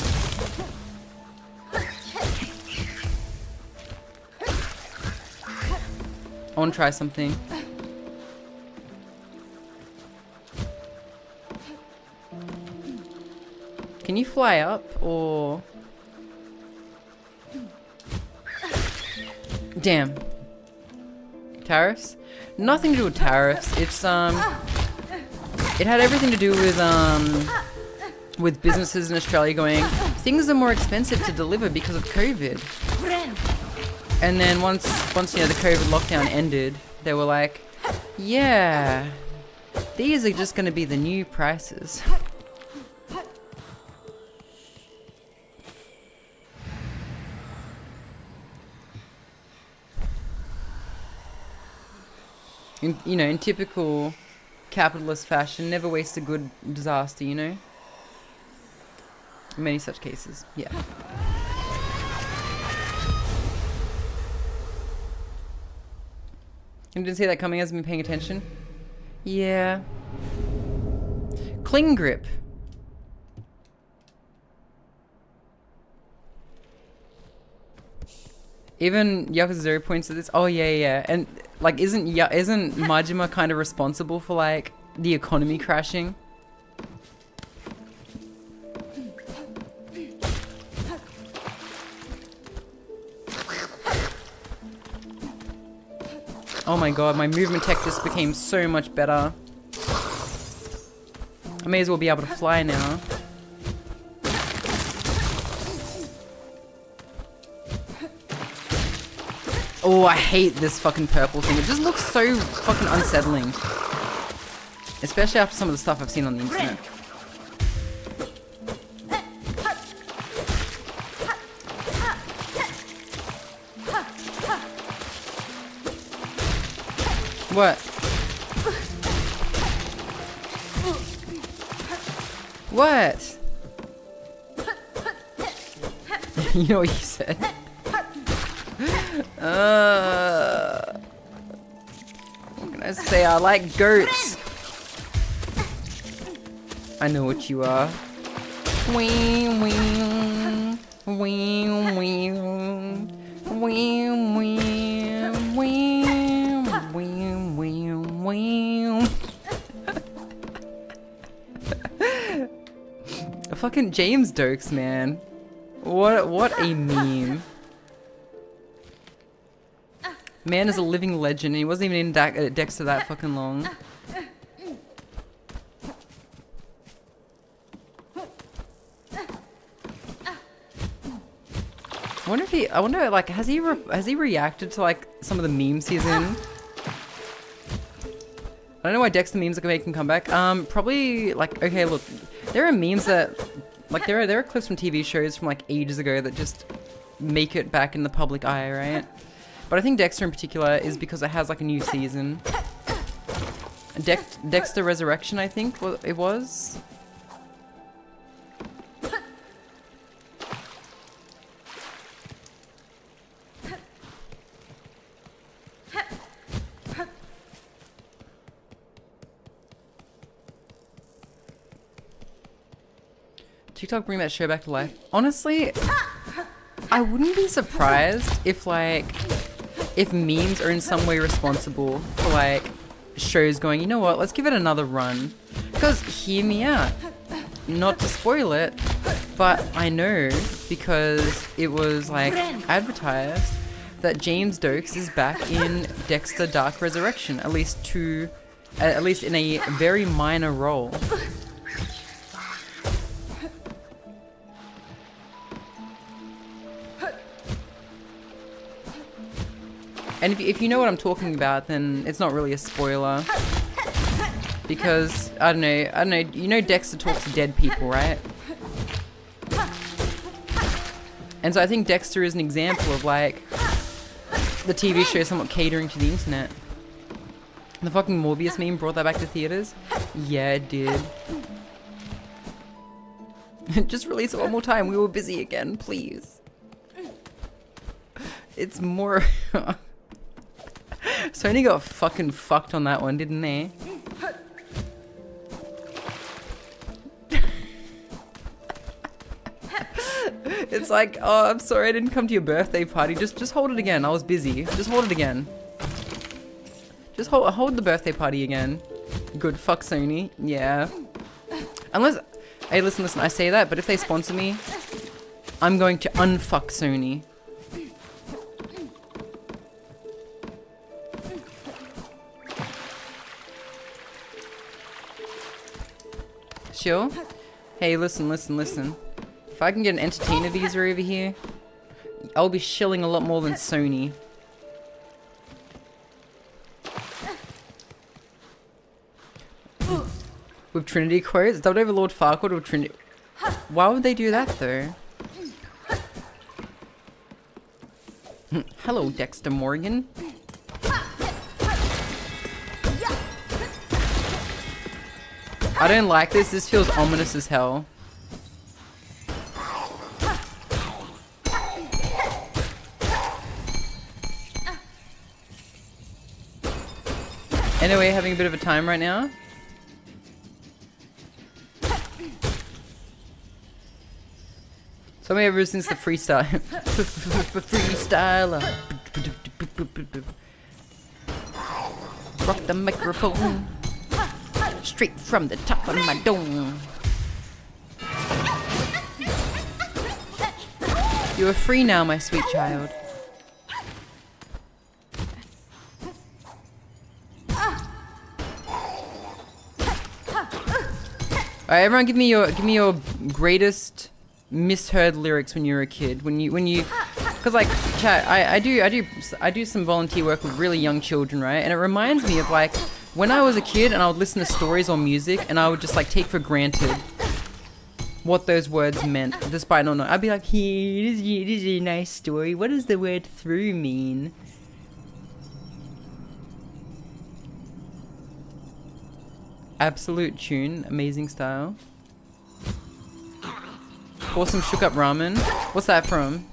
I want to try something. Can you fly up, or... Damn. Tariffs? Nothing to do with tariffs. It's, it had everything to do with businesses in Australia going, things are more expensive to deliver because of COVID. And then once you know, the COVID lockdown ended, they were like, yeah, these are just going to be the new prices. In typical capitalist fashion, never waste a good disaster, you know? In many such cases, yeah. You didn't see that coming, hasn't been paying attention? Yeah. Cling grip. Even Yakuza points at this. Oh yeah. And like, isn't Majima kind of responsible for like the economy crashing? Oh my god, my movement tech just became so much better. I may as well be able to fly now. Oh, I hate this fucking purple thing. It just looks so fucking unsettling. Especially after some of the stuff I've seen on the internet. What? What? You know what you said? What can I say? I like goats. I know what you are. Wee wee wee wee wee wee. Fucking James Dokes, man. What a meme. Man is a living legend, and he wasn't even in Dexter that fucking long. I wonder, like, has he reacted to like some of the memes he's in? I don't know why Dexter memes are making a comeback. Probably like, okay, look, there are memes that, like, there are clips from TV shows from like ages ago that just make it back in the public eye, right? But I think Dexter in particular is because it has like a new season. Dexter Resurrection, I think it was. TikTok bring that show back to life. Honestly, I wouldn't be surprised if memes are in some way responsible for like shows going, you know what, let's give it another run. Because hear me out, not to spoil it, but I know because it was like advertised that James Dokes is back in Dexter Dark Resurrection, at least in a very minor role. And if you know what I'm talking about, then it's not really a spoiler. Because, I don't know, you know Dexter talks to dead people, right? And so I think Dexter is an example of, like, the TV show somewhat catering to the internet. The fucking Morbius meme brought that back to theaters? Yeah, it did. Just release it one more time, we were busy again, please. It's more... Sony got fucking fucked on that one, didn't they? It's like, oh, I'm sorry I didn't come to your birthday party. Just hold it again. I was busy. Just hold it again. Just hold the birthday party again. Good, fuck Sony. Yeah. Unless, hey, listen, I say that, but if they sponsor me, I'm going to unfuck Sony. Sure? Hey, listen. If I can get an entertainer visa over here, I'll be shilling a lot more than Sony. With Trinity quotes? Dubbed over Lord Farquaad with Trinity. Why would they do that though? Hello, Dexter Morgan. I don't like this. This feels ominous as hell. Anyway, having a bit of a time right now. So ever since the freestyle, freestyler, rock the microphone straight from the top of my dome. You are free now, my sweet child. Alright, everyone, give me your greatest misheard lyrics when you were a kid. When you, cause like, chat, I do some volunteer work with really young children, right? And it reminds me of like when I was a kid and I would listen to stories or music and I would just like take for granted what those words meant, despite not knowing. I'd be like, here, this is a nice story. What does the word through mean? Absolute tune, amazing style. Awesome shook up ramen. What's that from?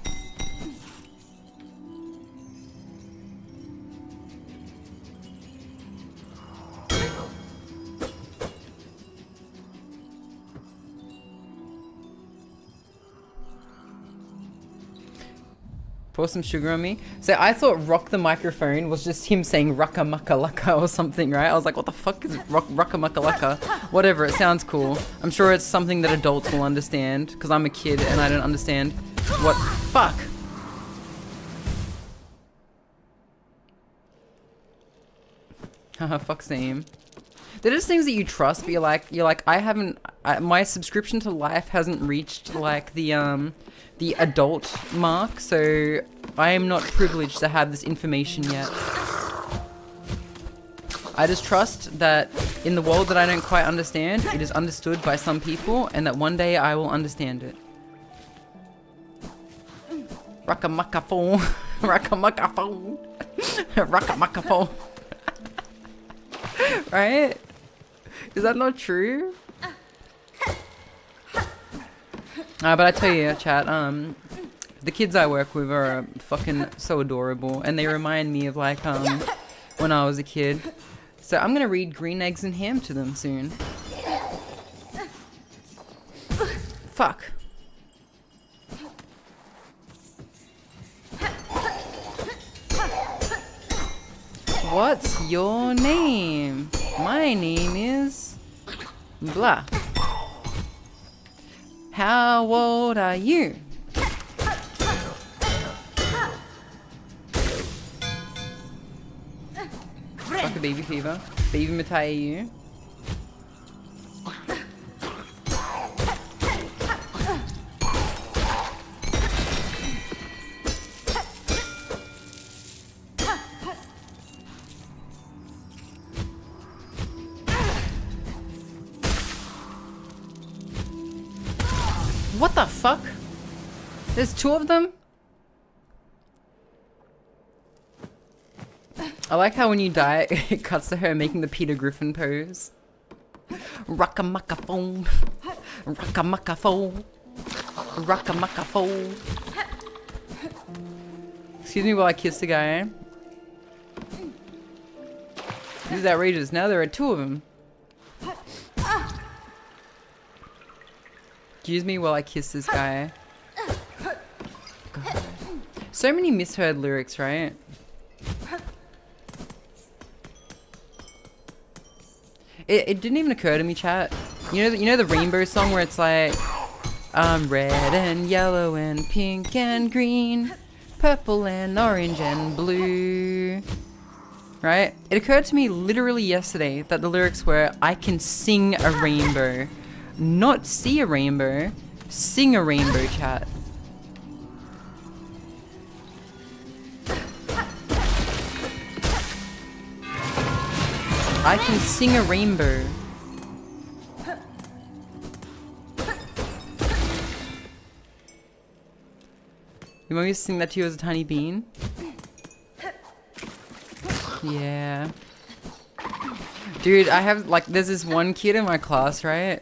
Pour some sugar on me. So I thought rock the microphone was just him saying rucka mucka lucka or something, right? I was like, what the fuck is rucka mucka lucka? Whatever, it sounds cool. I'm sure it's something that adults will understand, because I'm a kid and I don't understand what. Fuck! Haha, fuck same. They're just things that you trust, but you're like, my subscription to life hasn't reached like the adult mark, so I am not privileged to have this information yet. I just trust that in the world that I don't quite understand, it is understood by some people, and that one day I will understand it. Rocka-mucka-phone. Rocka-mucka-phone. Rocka-mucka-phone. Right? Is that not true? But I tell you, chat, the kids I work with are fucking so adorable, and they remind me of like, when I was a kid. So I'm gonna read Green Eggs and Ham to them soon. Fuck. What's your name? My name is blah. How old are you? Fuck a baby fever. Baby Matai you. What the fuck? There's 2 of them? I like how when you die, it cuts to her making the Peter Griffin pose. Rocka-mucka-phone. Rocka-mucka-phone. Rocka-mucka-phone. Excuse me while I kiss the guy. This is outrageous. Now there are 2 of them. Excuse me while I kiss this guy. God. So many misheard lyrics, right? It didn't even occur to me, chat. You know the rainbow song where it's like, red and yellow and pink and green, purple and orange and blue. Right? It occurred to me literally yesterday that the lyrics were, I can sing a rainbow. Not see a rainbow, sing a rainbow, chat. I can sing a rainbow. You want me to sing that to you as a tiny bean? Yeah. Dude, I have, like, there's this one kid in my class, right?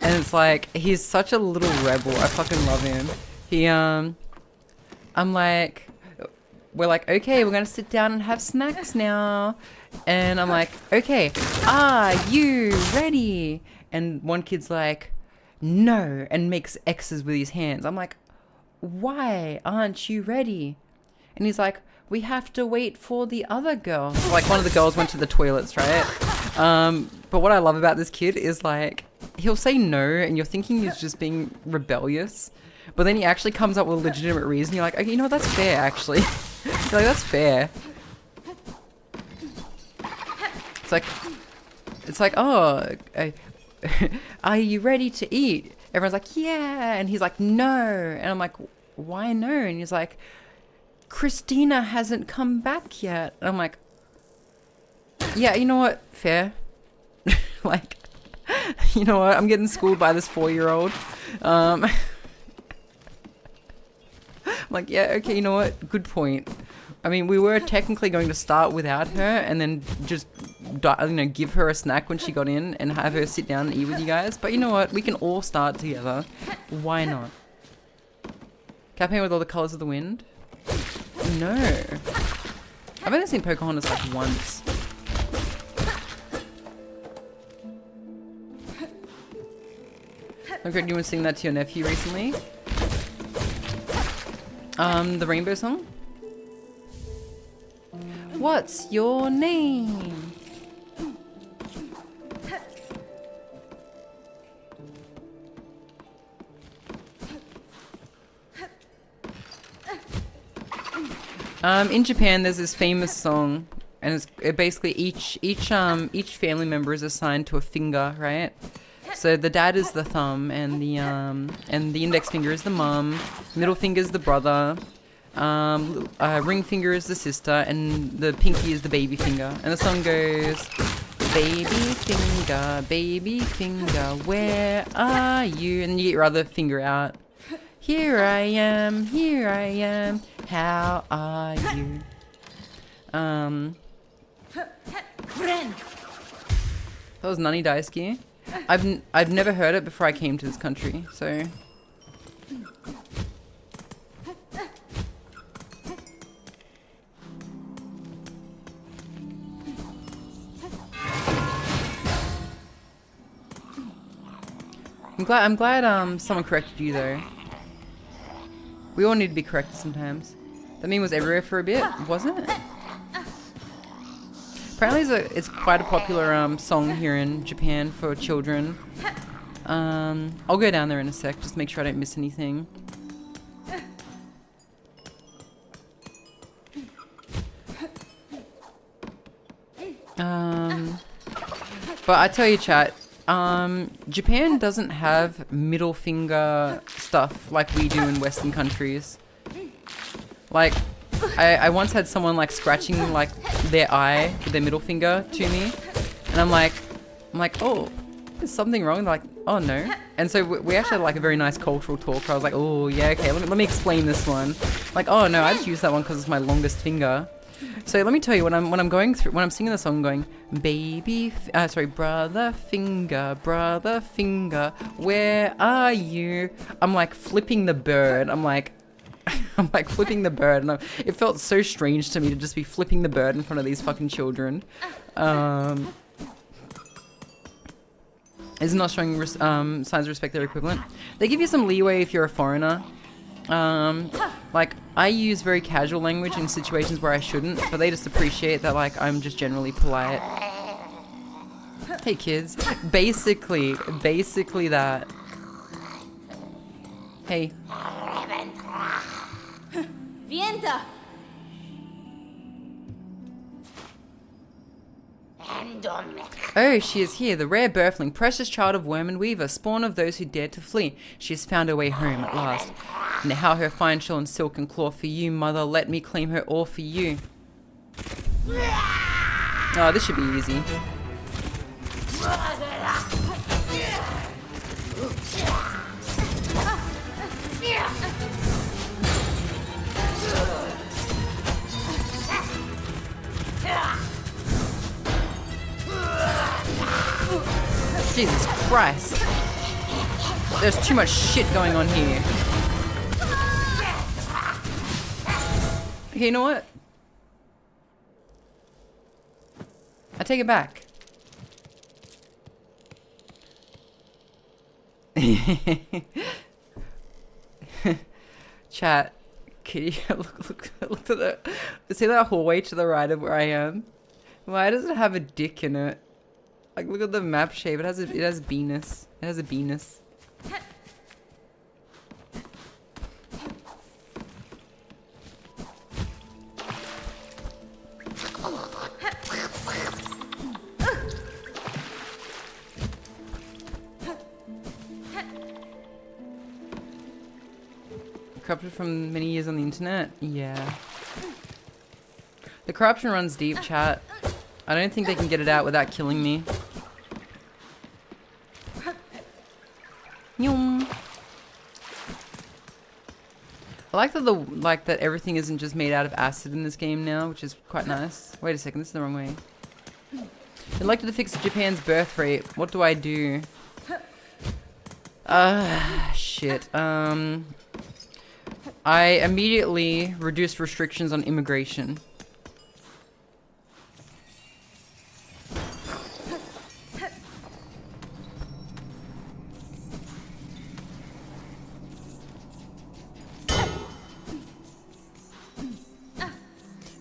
And it's like, he's such a little rebel. I fucking love him. I'm like, we're like, okay, we're gonna sit down and have snacks now. And I'm like, okay, are you ready? And one kid's like, no, and makes X's with his hands. I'm like, why aren't you ready? And he's like, we have to wait for the other girl. Like, one of the girls went to the toilets, right? But what I love about this kid is, like, he'll say no, and you're thinking he's just being rebellious. But then he actually comes up with a legitimate reason. You're like, okay, you know what, that's fair, actually. You're like, that's fair. It's like, oh, are you ready to eat? Everyone's like, yeah. And he's like, no. And I'm like, why no? And he's like, Christina hasn't come back yet. And I'm like, yeah, you know what? Fair. Like, you know what? I'm getting schooled by this 4-year-old. I'm like, yeah, okay, you know what? Good point. I mean, we were technically going to start without her and then just, give her a snack when she got in and have her sit down and eat with you guys. But you know what? We can all start together. Why not? Can I paint with all the colors of the wind? No. I've only seen Pocahontas like once. Okay, do you want to sing that to your nephew recently? The rainbow song? What's your name? In Japan, there's this famous song, and it basically each family member is assigned to a finger, right? So the dad is the thumb, and the index finger is the mum, middle finger is the brother, ring finger is the sister, and the pinky is the baby finger. And the song goes, baby finger, where are you? And you get your other finger out. Here I am, how are you? That was Nani Daisuke. I've never heard it before I came to this country, so. I'm glad someone corrected you though. We all need to be corrected sometimes. That meme was everywhere for a bit, wasn't it? Apparently it's quite a popular song here in Japan for children. I'll go down there in a sec, just make sure I don't miss anything. But I tell you, chat, Japan doesn't have middle finger stuff like we do in Western countries. Like, I once had someone like scratching like their eye with their middle finger to me, and I'm like, oh, is something wrong? They're like, oh no. And so we actually had like a very nice cultural talk. I was like, oh yeah, okay, let me explain this one. Like, oh no, I just use that one because it's my longest finger. So let me tell you, when I'm singing the song, going, brother finger, where are you? I'm like flipping the bird. I'm like flipping the bird, and it felt so strange to me to just be flipping the bird in front of these fucking children. Is not showing signs of respect their equivalent. They give you some leeway if you're a foreigner. Like, I use very casual language in situations where I shouldn't, but they just appreciate that, like, I'm just generally polite. Hey kids. Basically that. Hey. Vienta. Oh, she is here, the rare birthling, precious child of worm and weaver, spawn of those who dared to flee. She has found her way home at last. Now her fine shell and silk and claw for you, mother, let me claim her all for you. Oh, this should be easy. Jesus Christ. There's too much shit going on here. Okay, you know what? I take it back. Chat, can you look at the, see that hallway to the right of where I am? Why does it have a dick in it? Like, look at the map shape. It has Venus. It has a Venus. Corrupted from many years on the internet? Yeah. The corruption runs deep, chat. I don't think they can get it out without killing me. Yum. I like that that everything isn't just made out of acid in this game now, which is quite nice. Wait a second, this is the wrong way. Elected to fix Japan's birth rate. What do I do? Shit. I immediately reduced restrictions on immigration.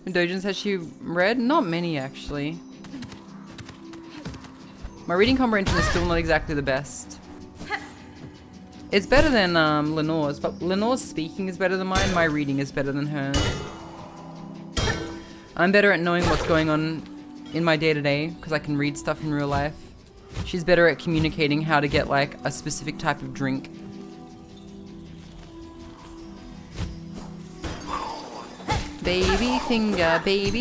Dojins has she read? Not many, actually. My reading comprehension is still not exactly the best. It's better than Lenore's, but Lenore's speaking is better than mine. My reading is better than hers. I'm better at knowing what's going on in my day-to-day, because I can read stuff in real life. She's better at communicating how to get, like, a specific type of drink. Baby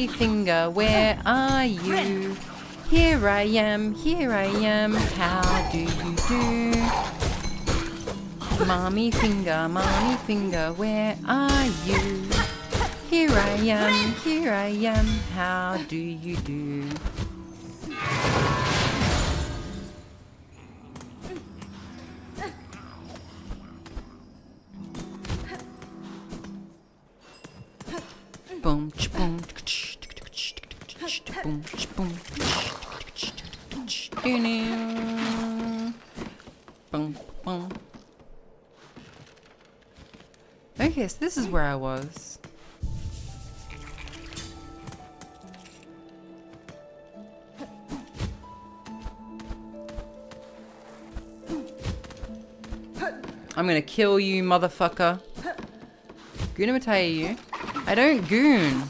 finger, where are you? Here I am, how do you do? Mommy finger, where are you? Here I am, how do you do? Boom, boom, boom, boom, boom, boom. Okay, so this is where I was. I'm gonna kill you, motherfucker. Gunamatai you. I don't goon.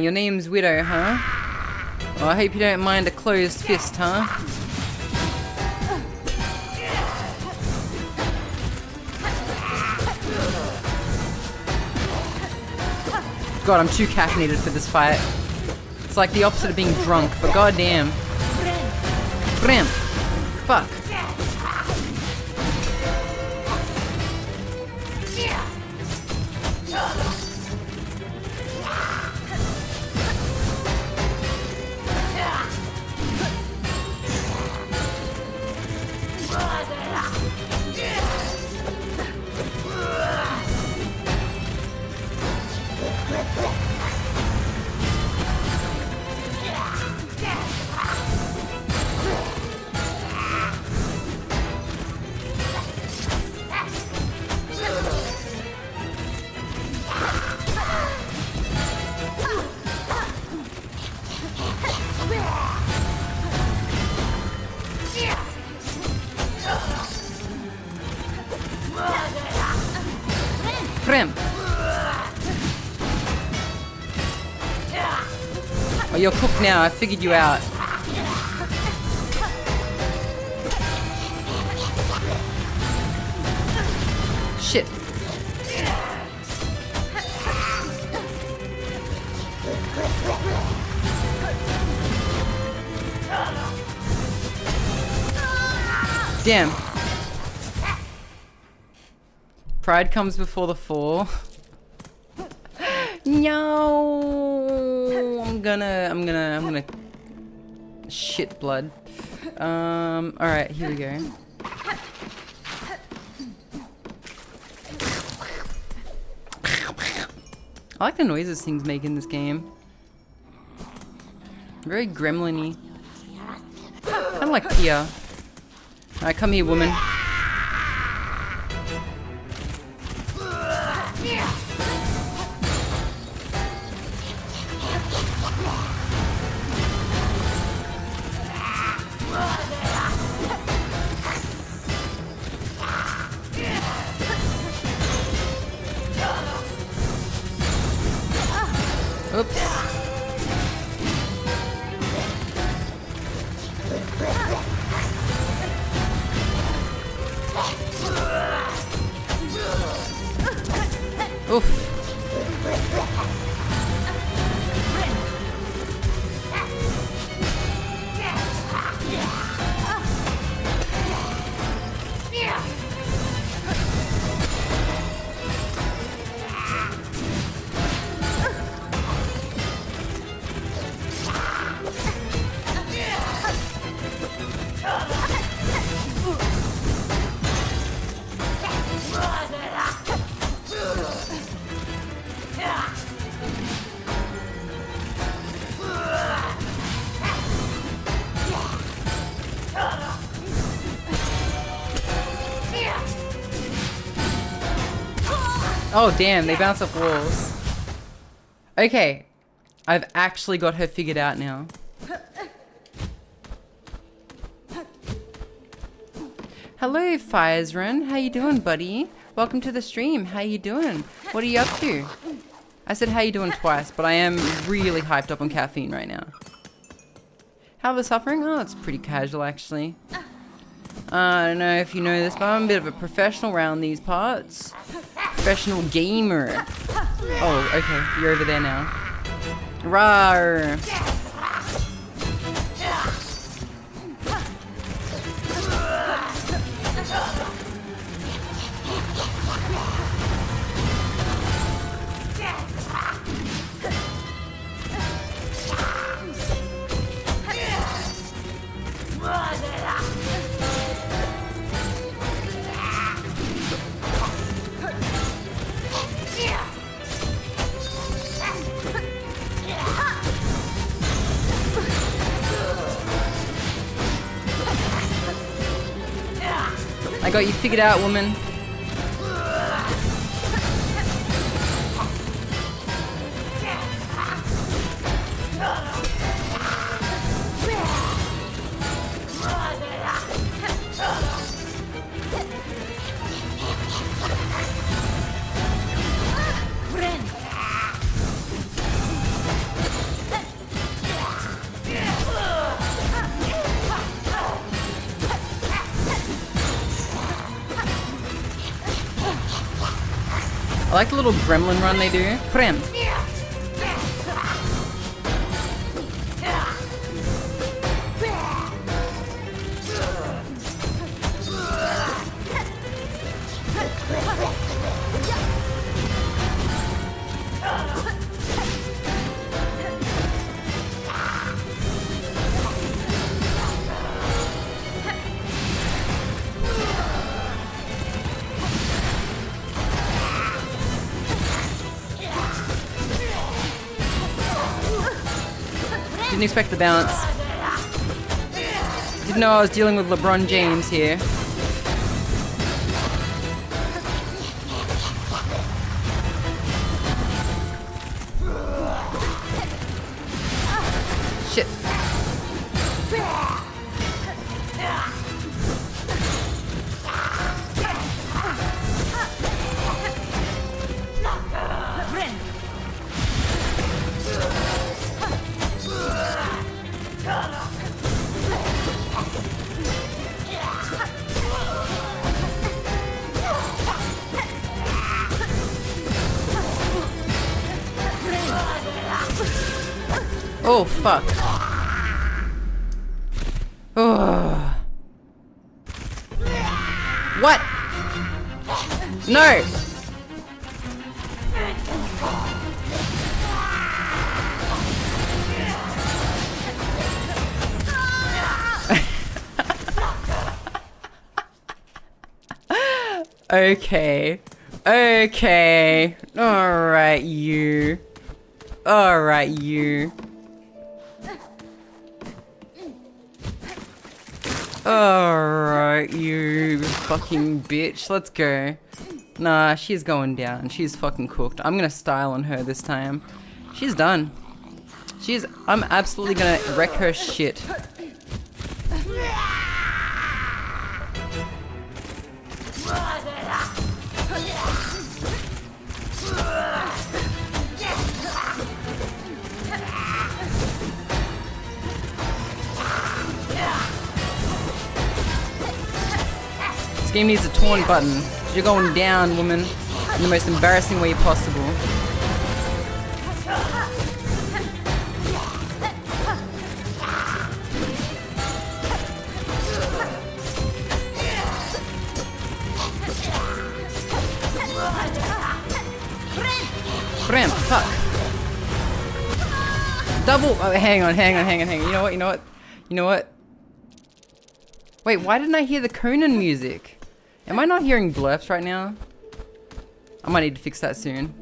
Your name's Widow, huh? Well, I hope you don't mind a closed fist, huh? God, I'm too caffeinated for this fight. It's like the opposite of being drunk, but goddamn. Brim. Fuck. Brim. Oh, you're cooked now. I figured you out. Shit. Damn. Pride comes before the fall. No. I'm gonna shit blood. Alright, here we go. I like the noises things make in this game. Very gremlin-y. Kinda like Pia. Alright, come here, woman. Oops. Oof. Oh damn, they bounce off walls. Okay, I've actually got her figured out now. Hello, 𝓡𝓤𝓛𝓢. How you doing, buddy? Welcome to the stream. How you doing? What are you up to? I said how you doing twice, but I am really hyped up on caffeine right now. How the suffering? Oh, it's pretty casual actually. I don't know if you know this, but I'm a bit of a professional around these parts. Professional gamer. Oh, okay. You're over there now. Rawr. I got you figured out, woman. I like the little gremlin run they do. Friend. Didn't expect the bounce. Didn't know I was dealing with LeBron James here. Shit. Oh, fuck. Oh. What? No! Okay. Okay. Alright, you. Alright, you. Alright, you fucking bitch. Let's go. Nah, she's going down. She's fucking cooked. I'm gonna style on her this time. She's done. I'm absolutely gonna wreck her shit. This game needs a taunt button. You're going down, woman, in the most embarrassing way possible. Cramp, fuck. Double. Oh, hang on. You know what? Wait, why didn't I hear the Conan music? Am I not hearing blurps right now? I might need to fix that soon.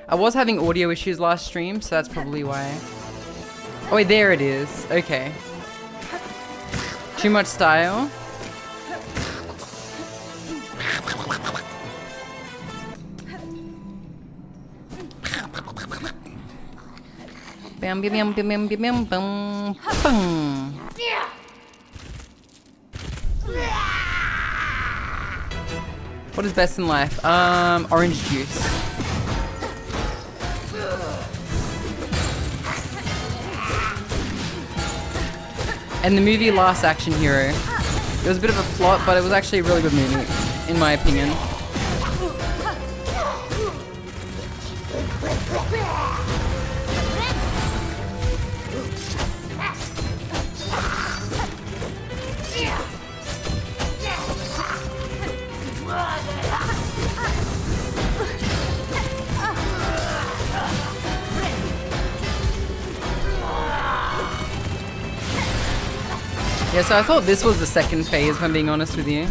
I was having audio issues last stream, so that's probably why. Oh wait, there it is. Okay. Too much style. Bam, bam, bam, bam, bam, bam, bam, bam. What is best in life? Orange juice. And the movie Last Action Hero. It was a bit of a flop, but it was actually a really good movie, in my opinion. Yeah, so I thought this was the second phase, if I'm being honest with you.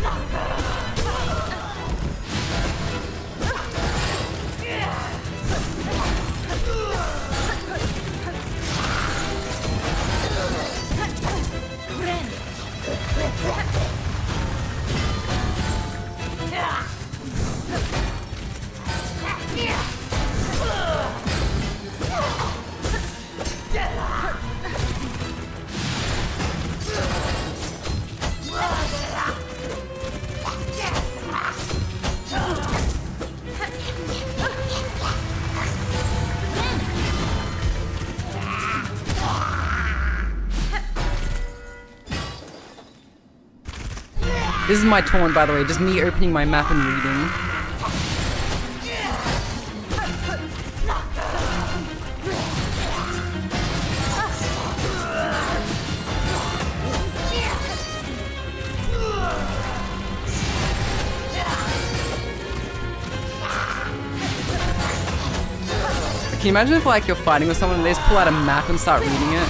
This is my taunt, by the way, just me opening my map and reading. Can you imagine if like you're fighting with someone and they just pull out a map and start reading it?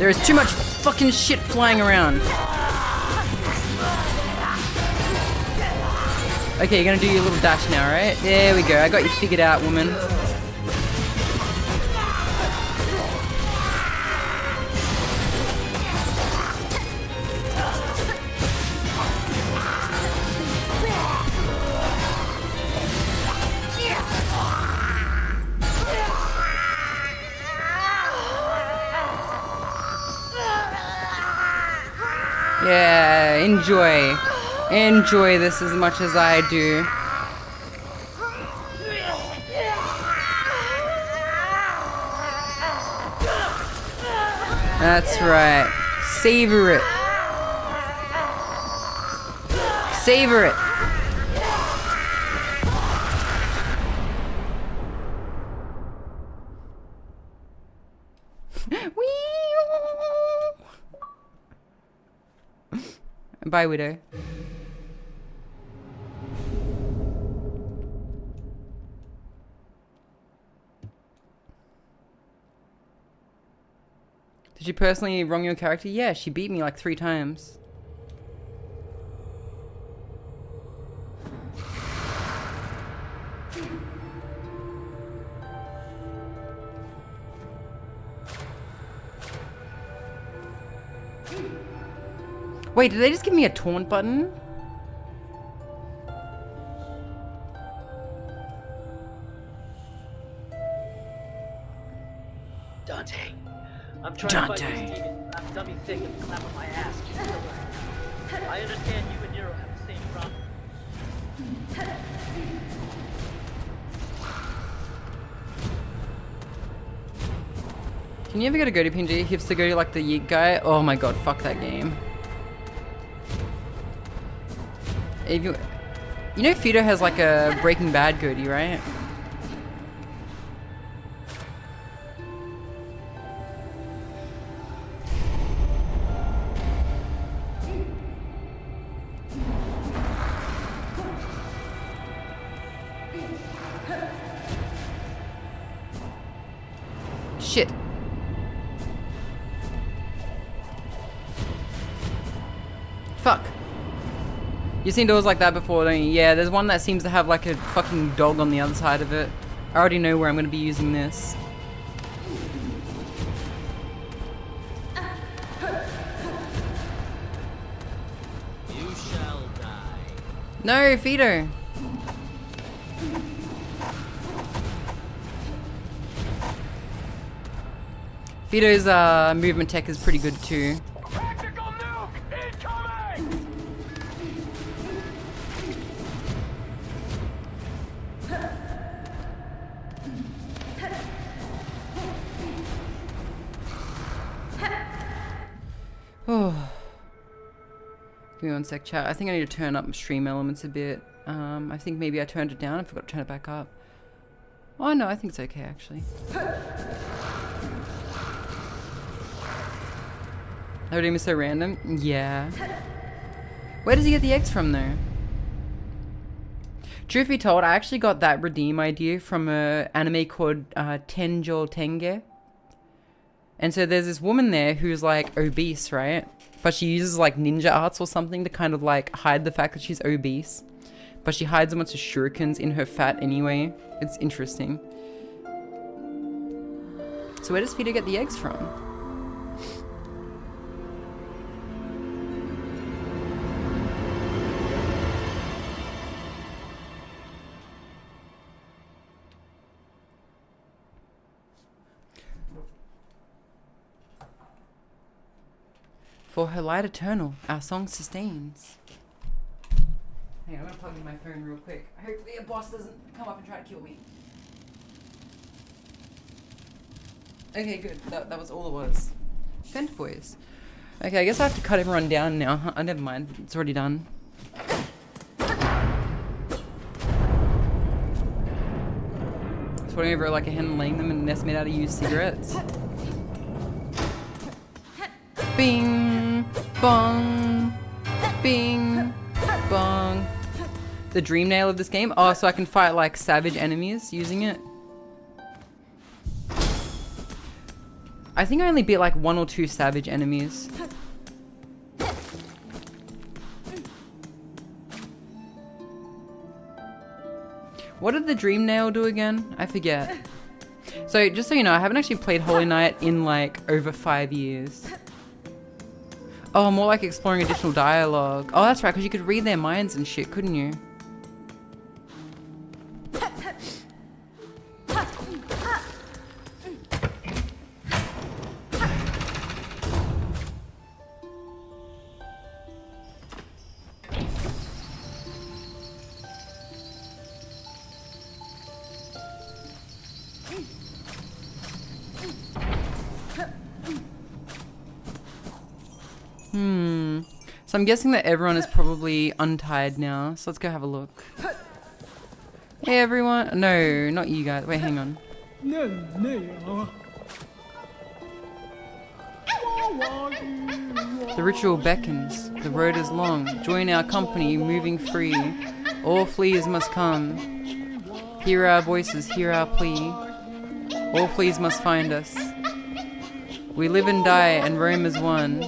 There is too much fucking shit flying around. Okay, you're gonna do your little dash now, right? There we go. I got you figured out, woman. Yeah, enjoy. Enjoy this as much as I do. That's right. Savor it. Savor it. Bye, Widow. Did you personally wrong your character? Yeah, she beat me like 3 times. Wait, did they just give me a taunt button? Dante, I'm trying to fight this demon. I'm dummy thick and clapping my ass. I understand you and Nero have the same problem. Can you ever go to PNG? He has to go to like the Yeet guy. Oh my god, fuck that game. If you know Fido has like a Breaking Bad goatee, right? Shit. Fuck. You've seen doors like that before, don't you? Yeah, there's one that seems to have like a fucking dog on the other side of it. I already know where I'm going to be using this. You shall die. No, Fido. Fido's movement tech is pretty good too. Tactical nuke incoming! Oh. Give me one sec, chat. I think I need to turn up stream elements a bit. I think maybe I turned it down. I forgot to turn it back up. Oh no, I think it's okay actually. Our name is so random? Yeah. Where does he get the eggs from though? Truth be told, I actually got that redeem idea from an anime called 𝓡𝓤𝓛𝓔𝓢. And so there's this woman there who's like obese, right? But she uses like ninja arts or something to kind of like hide the fact that she's obese. But she hides a bunch of shurikens in her fat anyway. It's interesting. So where does Fido get the eggs from? For her light eternal, our song sustains. Hang on, I'm gonna plug in my phone real quick. Hopefully a boss doesn't come up and try to kill me. Okay, good. That was all it was. Fend boys. Okay, I guess I have to cut everyone down now. Huh? Never mind. It's already done. Swatting over like a hen and laying them, and Ness made out to use cigarettes. Bing, bong, bing, bong. The dream nail of this game? Oh, so I can fight like savage enemies using it? I think I only beat like 1 or 2 savage enemies. What did the dream nail do again? I forget. So just so you know, I haven't actually played Holy Knight in like over 5 years. Oh, more like exploring additional dialogue. Oh, that's right, because you could read their minds and shit, couldn't you? So I'm guessing that everyone is probably untied now. So let's go have a look. Hey everyone. No, not you guys. Wait, hang on. The ritual beckons. The road is long. Join our company, moving free. All fleas must come. Hear our voices, hear our plea. All fleas must find us. We live and die and roam as one.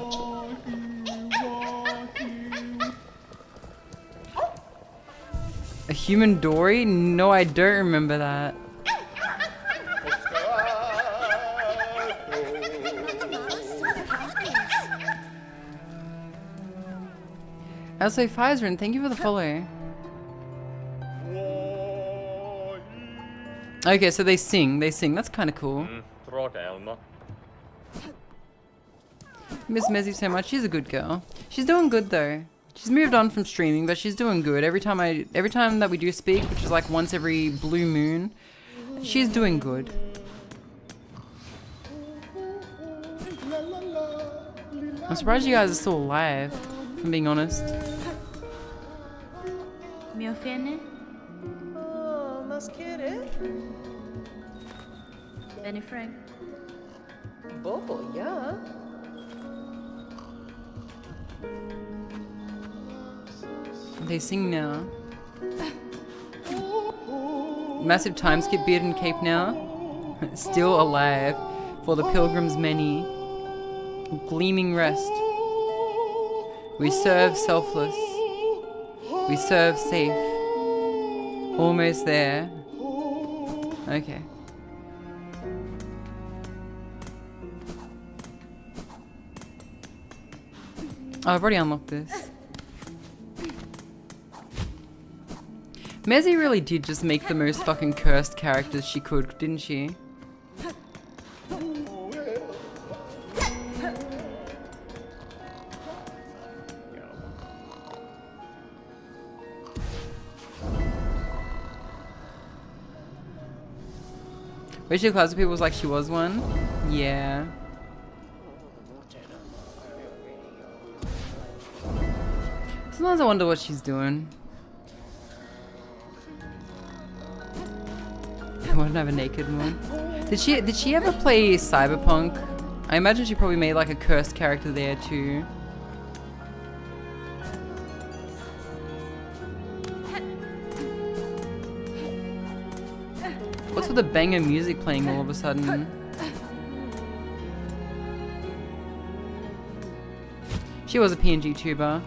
A human dory? No, I don't remember that. Also, 𝓡𝓤𝓛, thank you for the follow. Okay, so they sing. That's kind of cool. Miss Mezzy so much. She's a good girl. She's doing good though. She's moved on from streaming, but she's doing good. Every time that we do speak, which is like once every blue moon, she's doing good. I'm surprised you guys are still alive, if I'm being honest. Meu filho? Oh, mas querer? Benny Frank? Bobo, yeah. They sing now. Massive time skip beard and cape now. Still alive for the pilgrims many. Gleaming rest. We serve selfless. We serve safe. Almost there. Okay. Oh, I've already unlocked this. Mezzy really did just make the most fucking cursed characters she could, didn't she? Wish the class of people was like she was one? Yeah. Sometimes I wonder what she's doing. I wouldn't have a naked one. Did she ever play Cyberpunk? I imagine she probably made like a cursed character there too. What's with the banger music playing all of a sudden? She was a PNG tuber.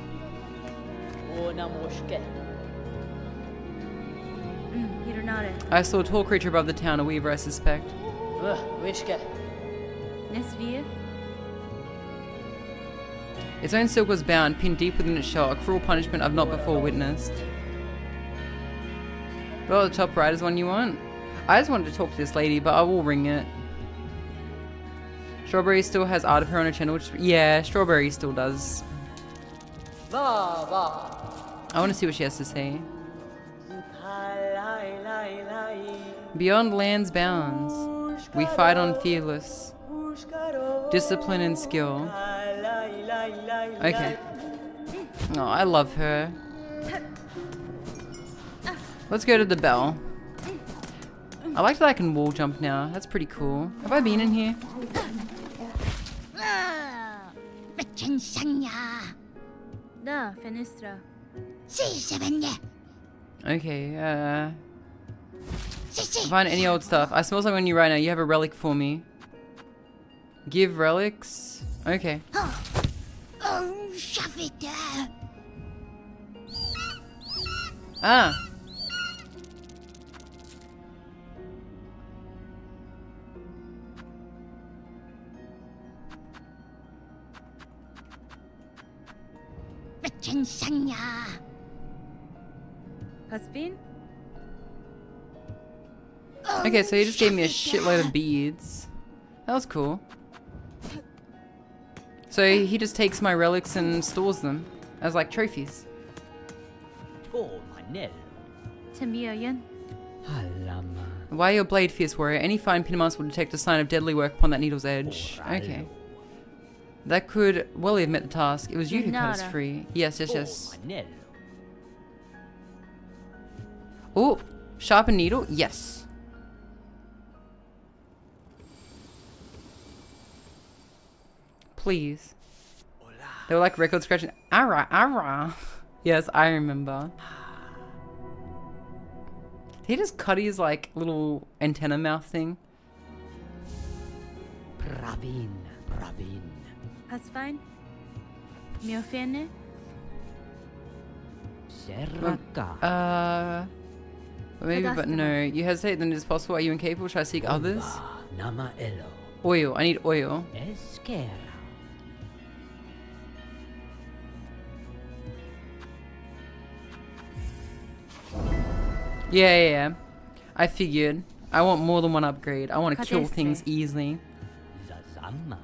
I saw a tall creature above the town, a weaver I suspect. Its own silk was bound, pinned deep within its shell, a cruel punishment I've not before witnessed. Well, the top right is one you want. I just wanted to talk to this lady, but I will ring it. Strawberry still has art of her on her channel, which, yeah, Strawberry still does. I want to see what she has to say. Beyond land's bounds, we fight on fearless, discipline and skill. Okay. Oh, I love her. Let's go to the bell. I like that I can wall jump now. That's pretty cool. Have I been in here? Okay, find any old stuff. I smell something on you right now. You have a relic for me. Give relics. Okay. Oh, shove it there. Ah. 𝓡𝓤𝓛𔢢 Husband? Okay, so he just gave me a shitload of beads. That was cool. So he just takes my relics and stores them as like trophies. 𝓡𝓤𝓛�. 𝓡𝓤𝓛𝓔𝓢. Alama. Why your blade, fierce warrior? Any fine pin mask will detect a sign of deadly work upon that needle's edge. Okay. That could well have met the task. It was you who cut us Nada. free. Yes, yes, yes. 𝓡𝓤𝓛�. Oh, sharpened needle? Yes. Please. They were like record scratching. Ara, ara. Yes, I remember. Did he just cut his like little antenna mouth thing? 𝓡𝓤𝓛. 𝓡𝓤𝓛. Husband? 𝓢𝓞𝓒𝓘𝓐𝓛𝓢. 𝓢𝓞𝓒𝓘𝓐𝓛�. Maybe, but no. You hesitate, then it is possible. Are you incapable? Should I seek others? 𝓢𝓞𝓒𝓢. Oil. I need oil. 𝓢𝓞𝓒𝓢. Yeah. I figured. I want more than one upgrade. I want to kill Cadestre. things easily. 𝓢𝓤𝓐𝓢.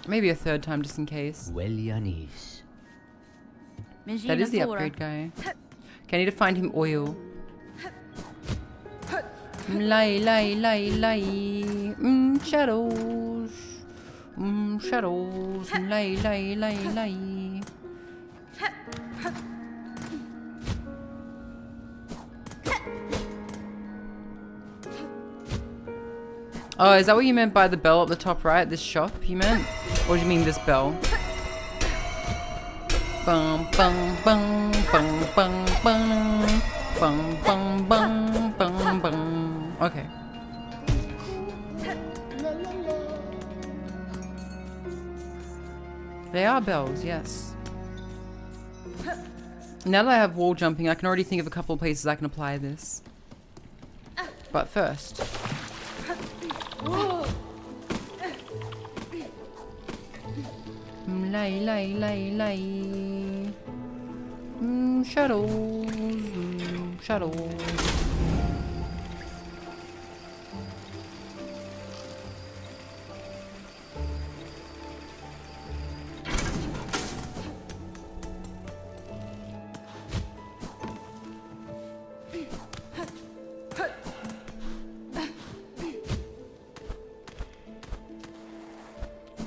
Maybe a third time just in case. 𝓢𝓞𝓒𝓢. That is the upgrade guy. Okay, I need to find him oil. Lay. Shadows. Shadows. Lay. Oh, is that what you meant by the bell up the top right? This shop, you meant? Or do you mean this bell? Bum bum bum bum bum bum bum bum bum bum bum. Okay. They are bells, yes. Now that I have wall jumping, I can already think of a couple of places I can apply this. But first. Lay. Shadows.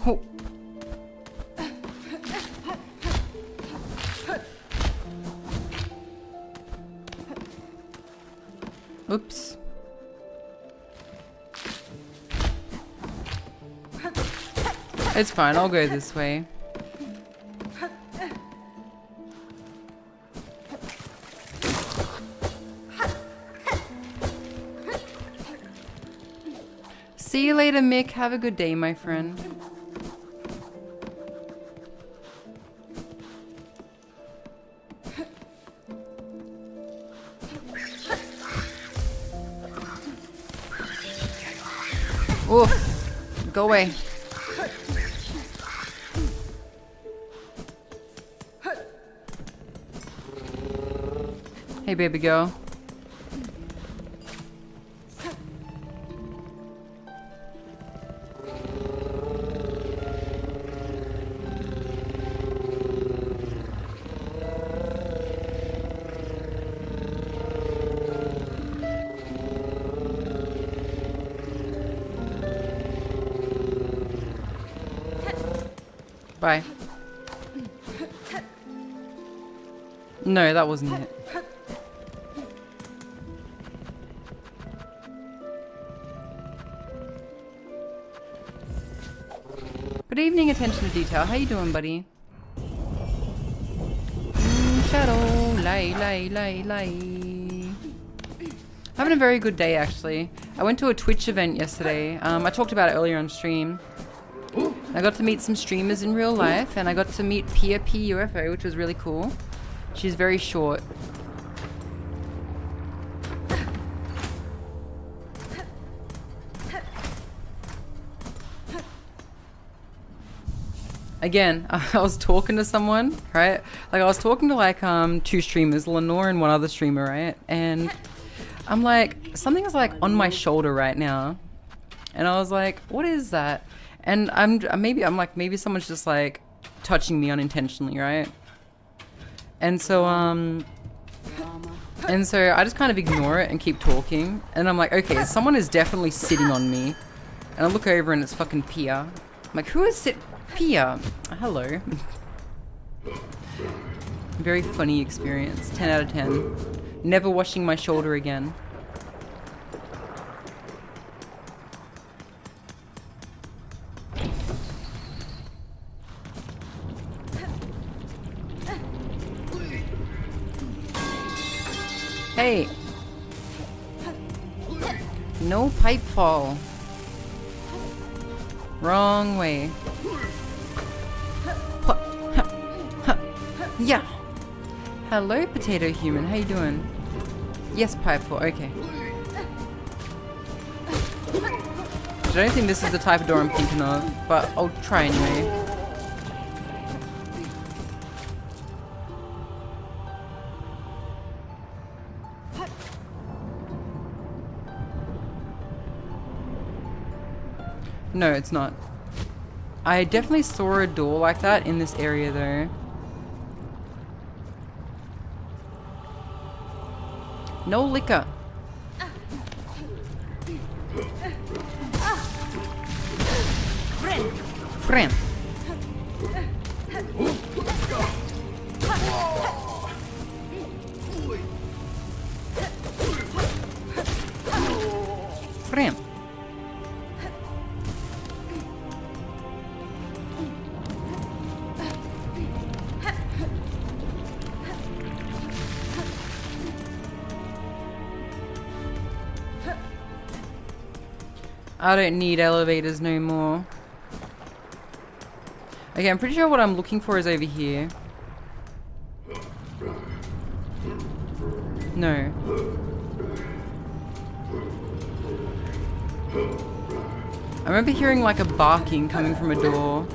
Oh. Oops. It's fine, I'll go this way. See you later, Mick. Have a good day, my friend. Oof. Go away. Hey, baby girl. Bye. No, that wasn't it. Good evening, attention to detail. How you doing, buddy? Shadow, lay. Having a very good day, actually. I went to a Twitch event yesterday. I talked about it earlier on stream. I got to meet some streamers in real life, and I got to meet Pia P UFO, which was really cool. She's very short. Again, I was talking to someone, right? Like, I was talking to, like, two streamers, 𝓢𝓞𝓒 and one other streamer, right? And I'm like, something is, like, on my shoulder right now. And I was like, what is that? And I'm like, maybe someone's just, like, touching me unintentionally, right? And so, I just kind of ignore it and keep talking. And I'm like, okay, someone is definitely sitting on me. And I look over and it's fucking Pia. I'm like, who is Pia? Hello. Very funny experience. 10 out of 10. Never washing my shoulder again. Hey. No pipe fall. Wrong way. Yeah. Hello, potato human. How you doing? Yes, pipe fall. Okay. I don't think this is the type of door I'm thinking of, but I'll try anyway. No, it's not. I definitely saw a door like that in this area though. No liquor. Friend. Friend. I don't need elevators no more. Okay, I'm pretty sure what I'm looking for is over here. No. I remember hearing like a barking coming from a door.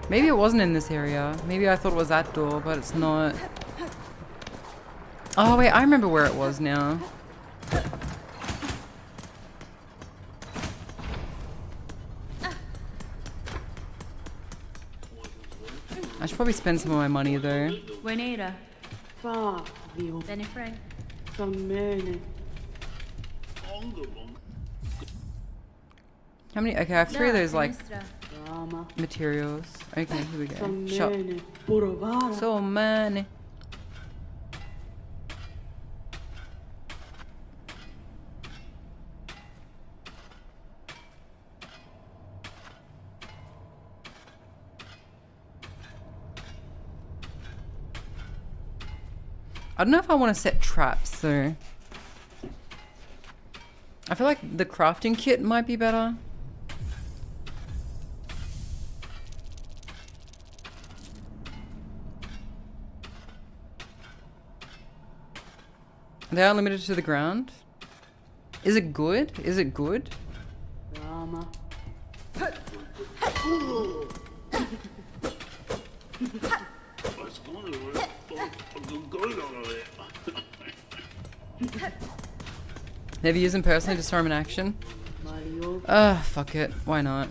Maybe it wasn't in this area. Maybe I thought it was that door, but it's not. Oh wait, I remember where it was now. I should probably spend some of my money though. Buenera. Benny Frank. How many? Okay, I have 3 of those like materials. Okay, here we go. Shop. So many. I don't know if I want to set traps though. I feel like the crafting kit might be better. They are limited to the ground. Is it good? Is it good? Never use them personally, just saw them in action. Fuck it. Why not?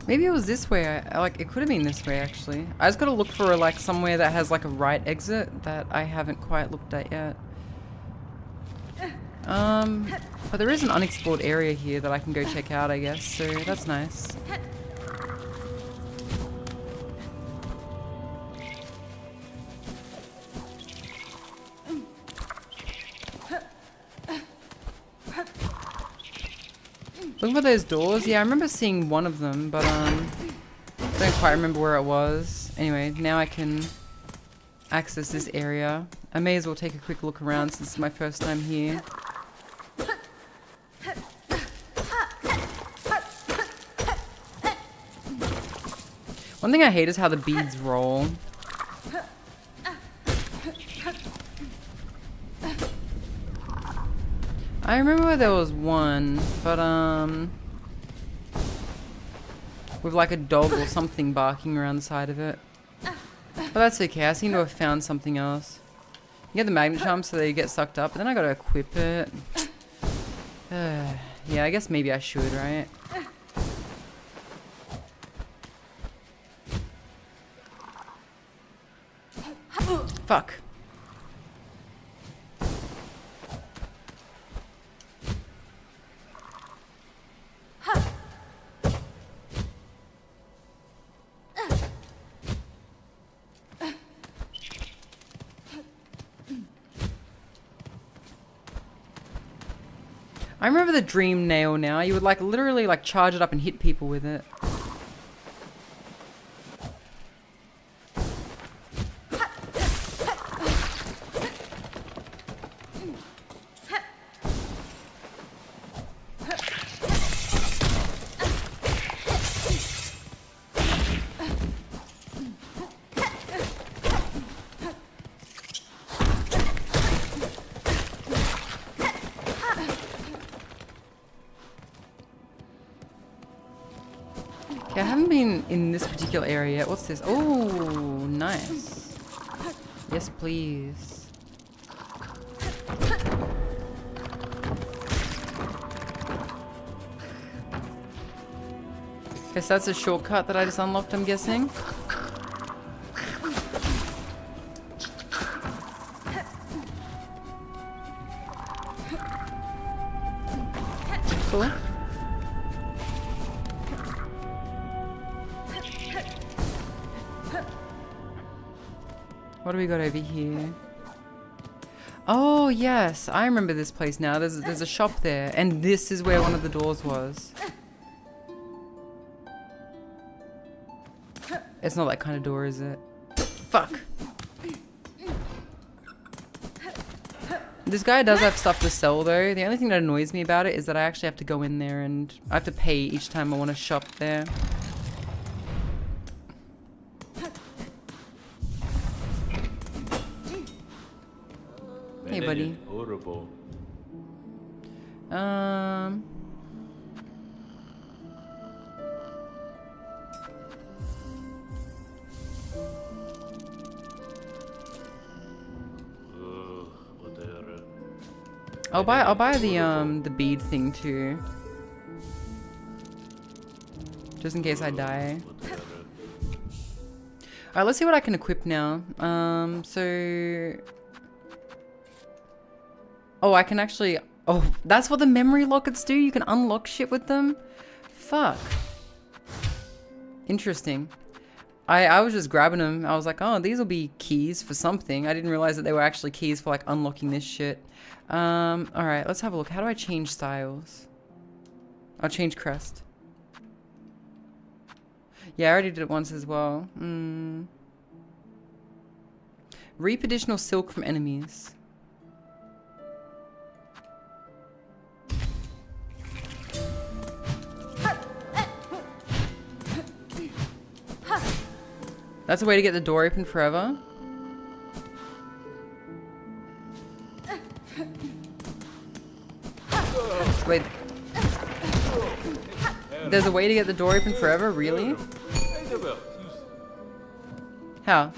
Maybe it was this way. Like, it could have been this way, actually. I just gotta look for, like, somewhere that has, like, a right exit that I haven't quite looked at yet. But there is an unexplored area here that I can go check out, I guess, so that's nice. Looking for those doors? Yeah, I remember seeing one of them, but I don't quite remember where it was. Anyway, now I can access this area. I may as well take a quick look around since it's my first time here. One thing I hate is how the beads roll. I remember there was one, but with like a dog or something barking around the side of it. But that's okay, I seem to have found something else. You get the magnet charm so they get sucked up, but then I gotta equip it. Yeah, I guess maybe I should, right? Fuck. I remember the dream nail now. You would like literally like charge it up and hit people with it. Okay, I haven't been in this particular area yet. What's this? Oh, nice. Yes, please. Guess that's a shortcut that I just unlocked, I'm guessing. Cool. What do we got over here? Oh yes, I remember this place now. There's a shop there, and this is where one of the doors was. It's not that kind of door, is it? Fuck. This guy does have stuff to sell though. The only thing that annoys me about it is that I actually have to go in there and I have to pay each time I want to shop there. Hey, buddy. Horrible. I'll buy the bead thing too. Just in case I die. Alright, let's see what I can equip now. So oh, I can actually... Oh, that's what the memory lockets do? You can unlock shit with them? Fuck. Interesting. I was just grabbing them. I was like, oh, these will be keys for something. I didn't realize that they were actually keys for, like, unlocking this shit. Alright, let's have a look. How do I change styles? I'll change crest. Yeah, I already did it once as well. Reap additional silk from enemies. That's a way to get the door open forever. Wait. There's a way to get the door open forever? Really? How?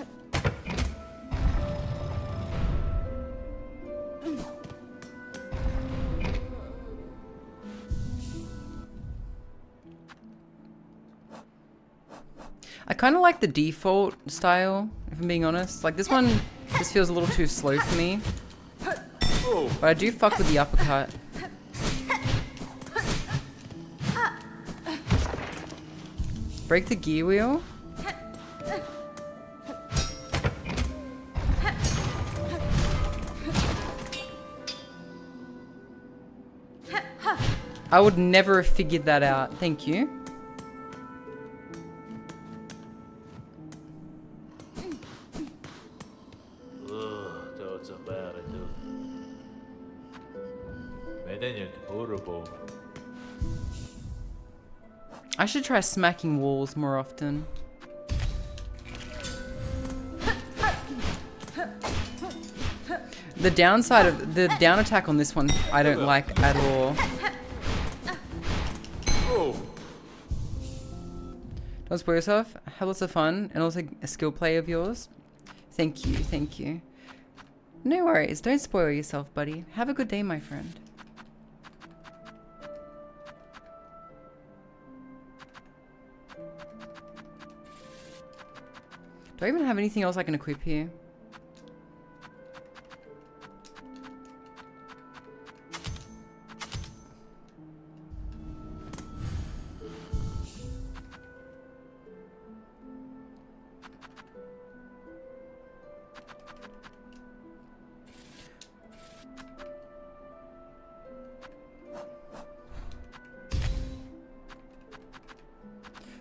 I kind of like the default style, if I'm being honest. Like, this one just feels a little too slow for me. But I do fuck with the uppercut. Break the gear wheel? I would never have figured that out. Thank you. I should try smacking walls more often. The downside of the down attack on this one, I don't like at all. Don't spoil yourself. Have lots of fun, and also a skill play of yours. Thank you, thank you. No worries. Don't spoil yourself, buddy. Have a good day, my friend. Do I even have anything else I can equip here?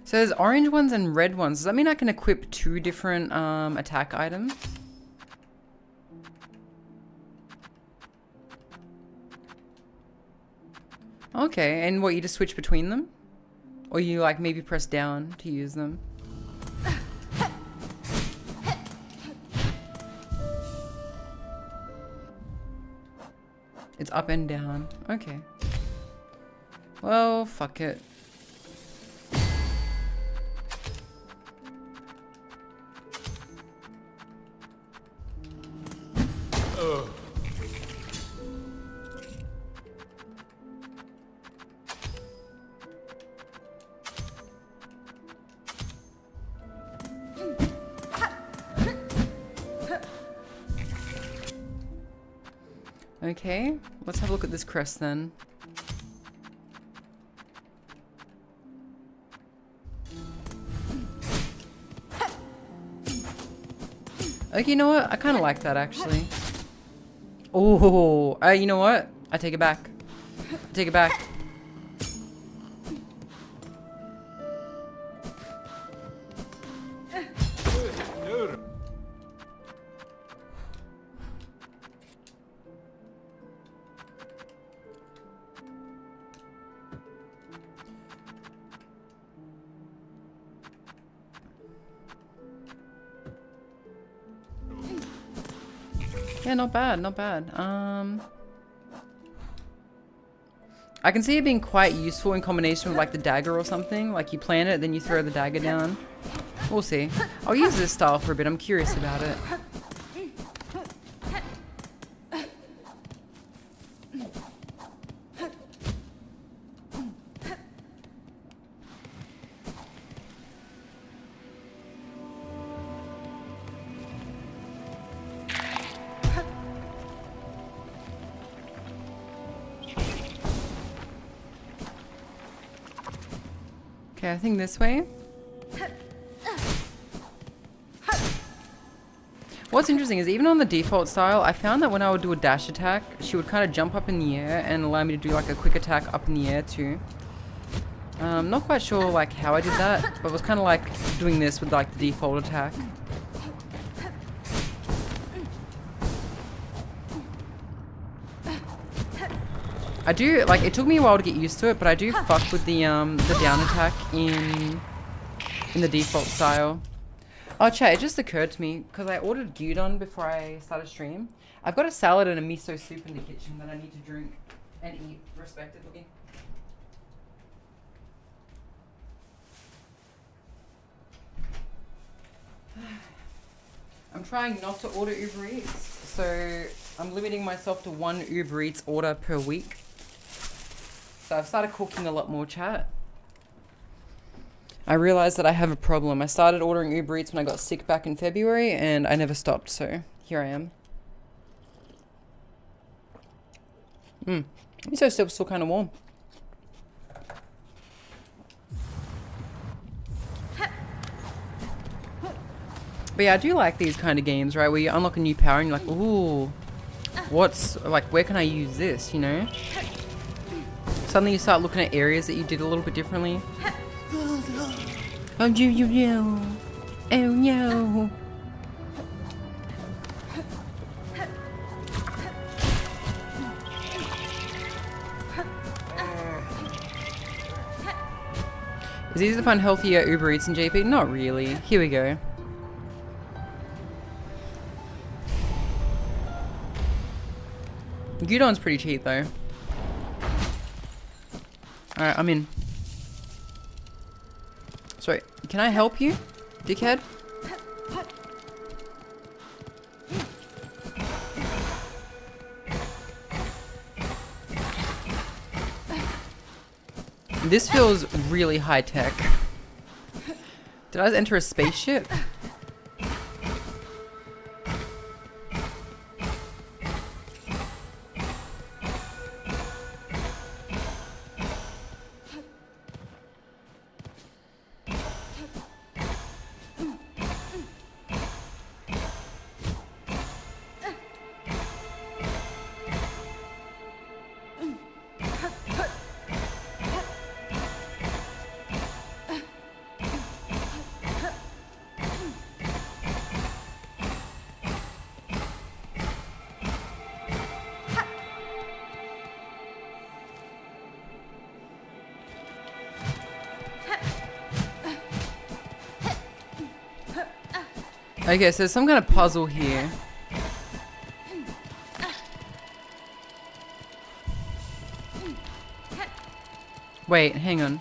So there's orange ones and red ones. Does that mean I can equip 2 different attack items? Okay, and what, you just switch between them? Or you like maybe press down to use them? It's up and down. Okay. Well, fuck it. Okay, let's have a look at this crest then. Okay, you know what? I kind of like that actually. Oh, you know what? I take it back. I take it back. Yeah, not bad, not bad. I can see it being quite useful in combination with like the dagger or something. Like you plant it, then you throw the dagger down. We'll see. I'll use this style for a bit. I'm curious about it. Okay, I think this way. What's interesting is even on the default style, I found that when I would do a dash attack, she would kind of jump up in the air and allow me to do like a quick attack up in the air too. Not quite sure like how I did that, but it was kind of like doing this with like the default attack. I do, like, it took me a while to get used to it, but I do fuck with the down attack in the default style. Oh, chat, it just occurred to me, because I ordered gyudon before I started stream. I've got a salad and a miso soup in the kitchen that I need to drink and eat, respectively. I'm trying not to order Uber Eats, so I'm limiting myself to 1 Uber Eats order per week. So I've started cooking a lot more, chat. I realized that I have a problem. I started ordering Uber Eats when I got sick back in February, and I never stopped, so here I am. Miso soup's still kind of warm. But yeah, I do like these kind of games, right? Where you unlock a new power and you're like, ooh, what's, like, where can I use this, you know? Suddenly you start looking at areas that you did a little bit differently. Oh, yo. Oh, no. It's easy to find healthier Uber Eats and JP? Not really. Here we go. Gyudon's pretty cheap though. Alright, I'm in. Sorry, can I help you, dickhead? This feels really high tech. Did I just enter a spaceship? Okay, so there's some kind of puzzle here. Wait, hang on.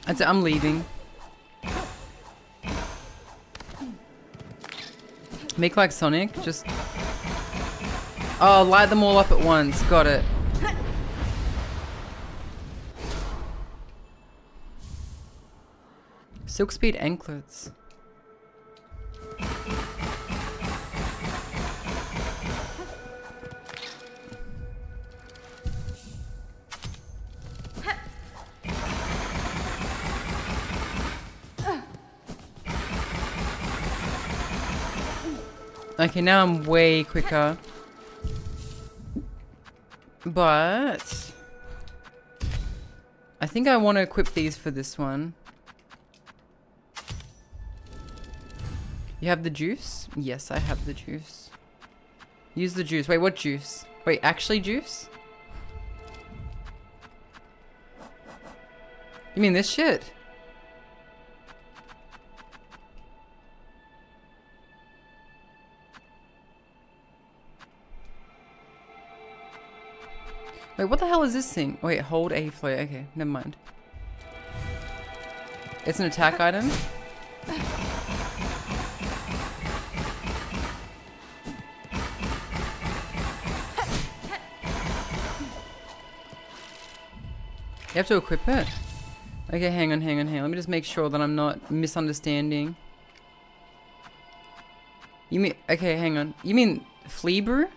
That's it, I'm leaving. Make like Sonic, just... Oh, light them all up at once. Got it. Silk Speed anklets. Okay, now I'm way quicker. But I think I want to equip these for this one. You have the juice? Yes, I have the juice. Use the juice. Wait, what juice? Wait, actually juice? You mean this shit? Wait, what the hell is this thing? Wait, hold A float. Okay, never mind. It's an attack item. You have to equip it? Okay, hang on. Let me just make sure that I'm not misunderstanding. You mean... Okay, hang on. You mean 𝓢𝓤𝓛𝓢?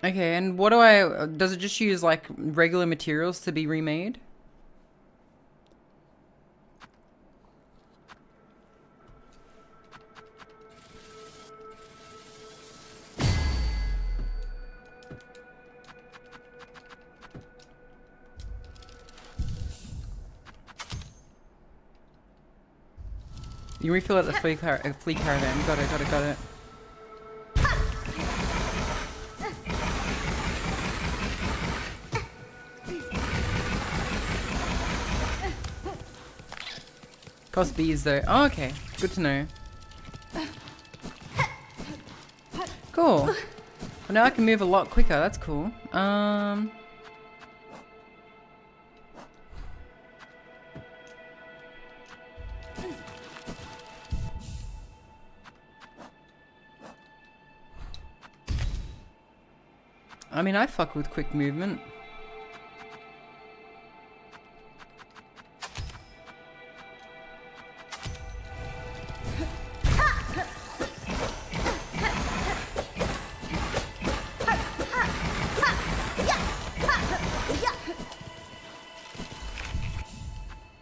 Okay, and what do I... Does it just use, like, regular materials to be remade? You refill at the flea caravan. Got it. Cost bees though. Oh, okay. Good to know. Cool. Well, now I can move a lot quicker. That's cool. I mean, I fuck with quick movement.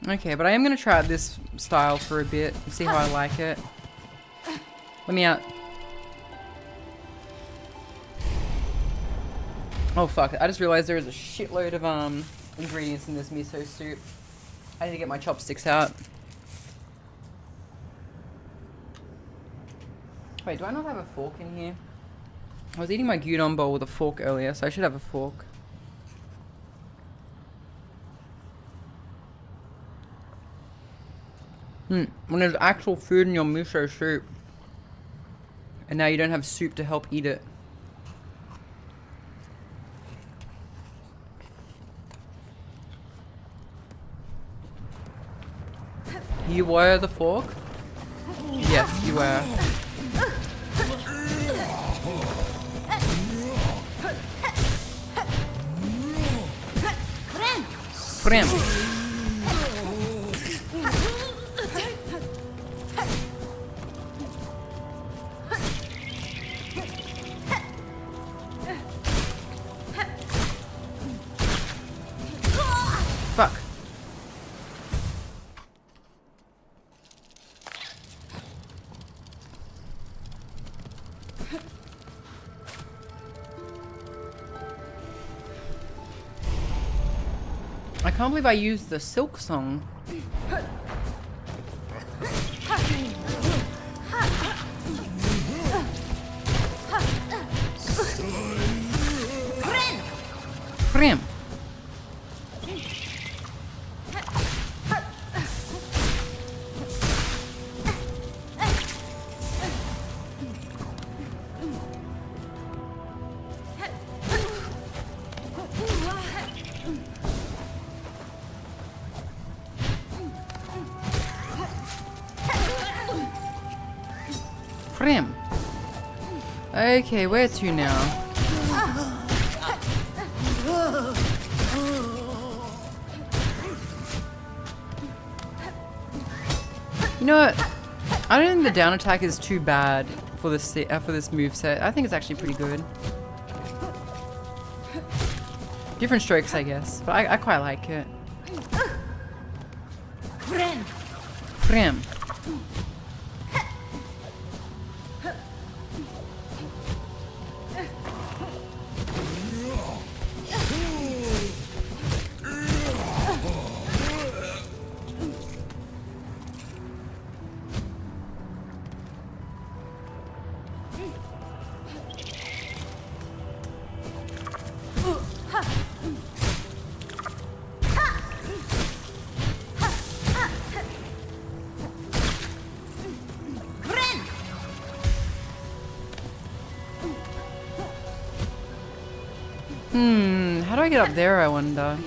Okay, but I am gonna try out this style for a bit and see how I like it. Let me out. Oh fuck, I just realized there is a shitload of ingredients in this miso soup. I need to get my chopsticks out. Wait, do I not have a fork in here? I was eating my gyudon bowl with a fork earlier, so I should have a fork. When there's actual food in your miso soup, and now you don't have soup to help eat it. You were the fork? Yes, you were. Frem. Fuck. I can't believe I used the silk song. Frem. Frem. Okay, where to now? You know what? I don't think the down attack is too bad for this move set. I think it's actually pretty good. Different strokes, I guess, but I quite like it. Frem. How do I get up there, I wonder?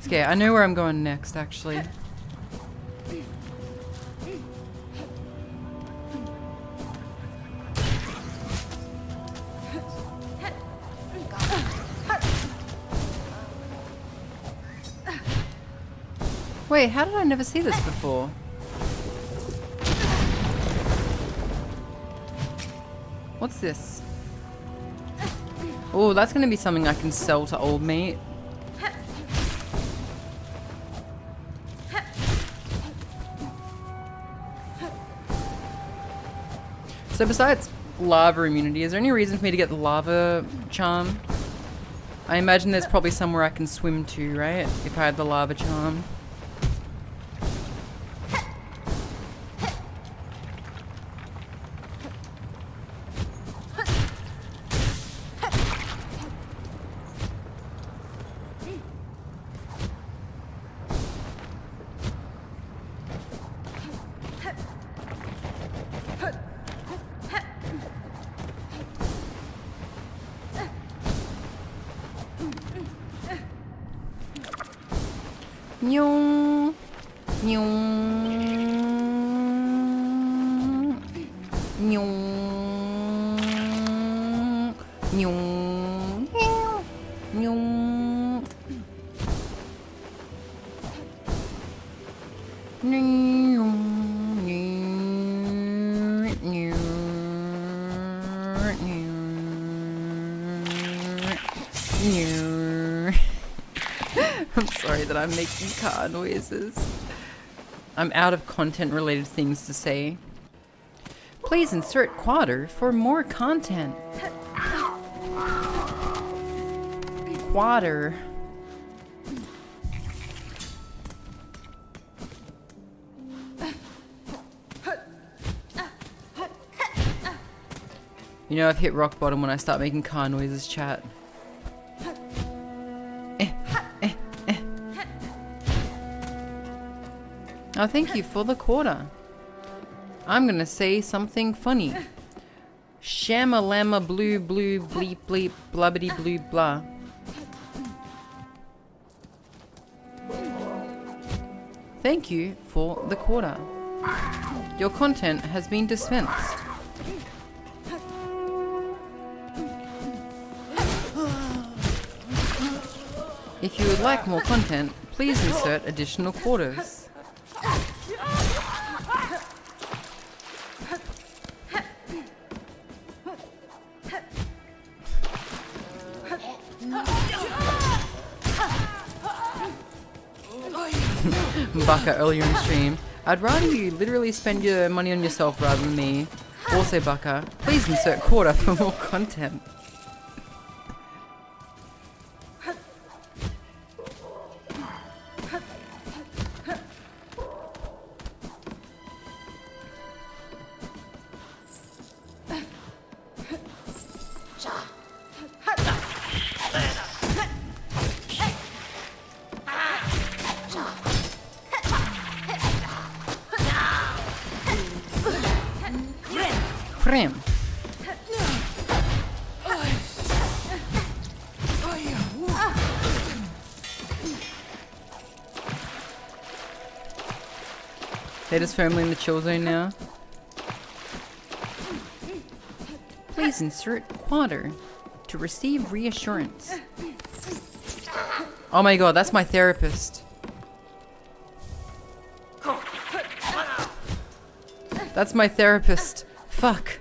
Okay, I know where I'm going next, actually. Wait, how did I never see this before? What's this? Oh, that's gonna be something I can sell to old mate. So besides lava immunity, is there any reason for me to get the lava charm? I imagine there's probably somewhere I can swim to, right? If I had the lava charm. Nyong. Nyong. Nyong. Nyong. Nyong. I'm sorry that I'm making car noises. I'm out of content related things to say. Please insert quarter for more content. Quarter. You know, I've hit rock bottom when I start making car noises, chat. Oh, thank you for the quarter. I'm gonna say something funny. Shamalama blue blue bleep bleep blubbity blue blah. Thank you for the quarter. Your content has been dispensed. If you would like more content, please insert additional quarters. Baka earlier in stream. I'd rather you literally spend your money on yourself rather than me. Also Baka, please insert quarter for more content. Frem. They're just firmly in the chill zone now. Please insert quarter to receive reassurance. Oh my god, that's my therapist. That's my therapist. Fuck.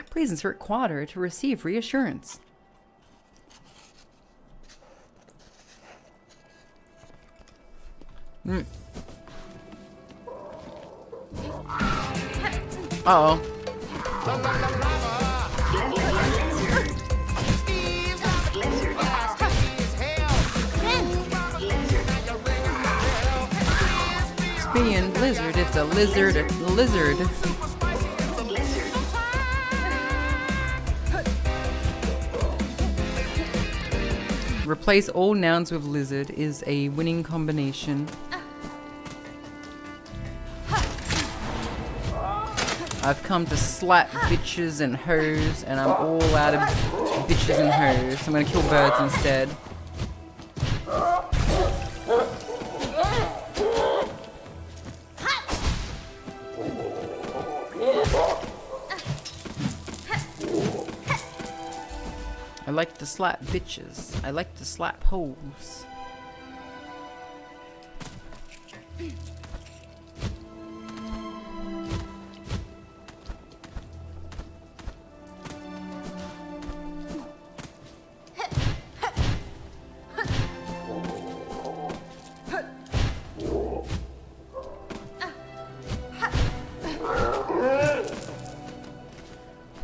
Please insert quarter to receive reassurance. Uh-oh. Being blizzard, it's a lizard, Replace all nouns with lizard is a winning combination. I've come to slap bitches and hoes, and I'm all out of bitches and hoes. I'm gonna kill birds instead. I like to slap bitches. I like to slap hoes.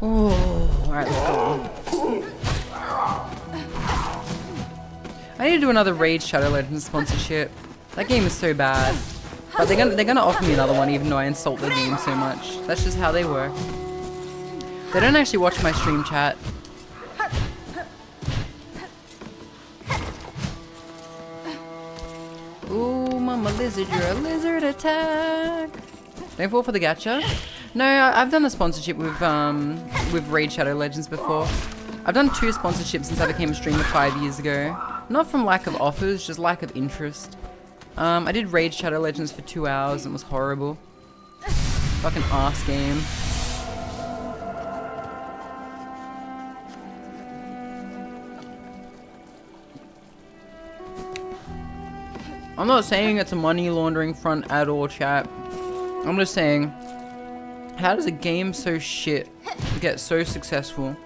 Alright, let's go. I need to do another Raid Shadow Legends sponsorship. That game is so bad. But they're gonna offer me another one even though I insult the game so much. That's just how they work. They don't actually watch my stream chat. Ooh, mama lizard, you're a lizard attack. Don't fall for the gacha. No, I've done a sponsorship with Raid Shadow Legends before. I've done 2 sponsorships since I became a streamer 5 years ago. Not from lack of offers, just lack of interest. I did Raid Shadow Legends for 2 hours and it was horrible. Fucking ass game. I'm not saying it's a money laundering front at all, chat. I'm just saying, how does a game so shit get so successful?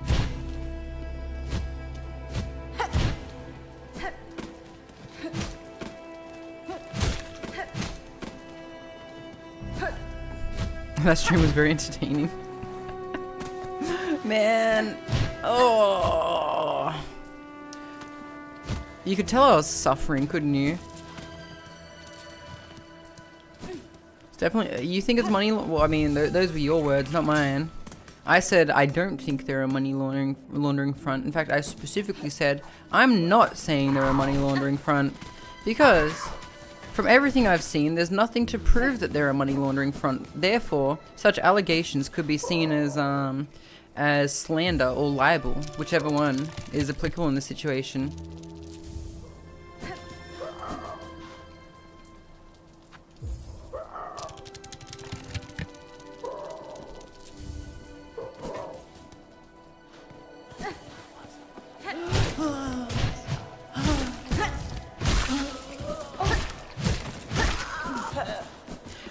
That stream was very entertaining. Man. Oh. You could tell I was suffering, couldn't you? Definitely. You think it's money? Well, I mean, those were your words, not mine. I said I don't think they're a money laundering front. In fact, I specifically said I'm not saying they're a money laundering front because from everything I've seen, there's nothing to prove that they're a money laundering front. Therefore, such allegations could be seen as slander or libel, whichever one is applicable in the situation.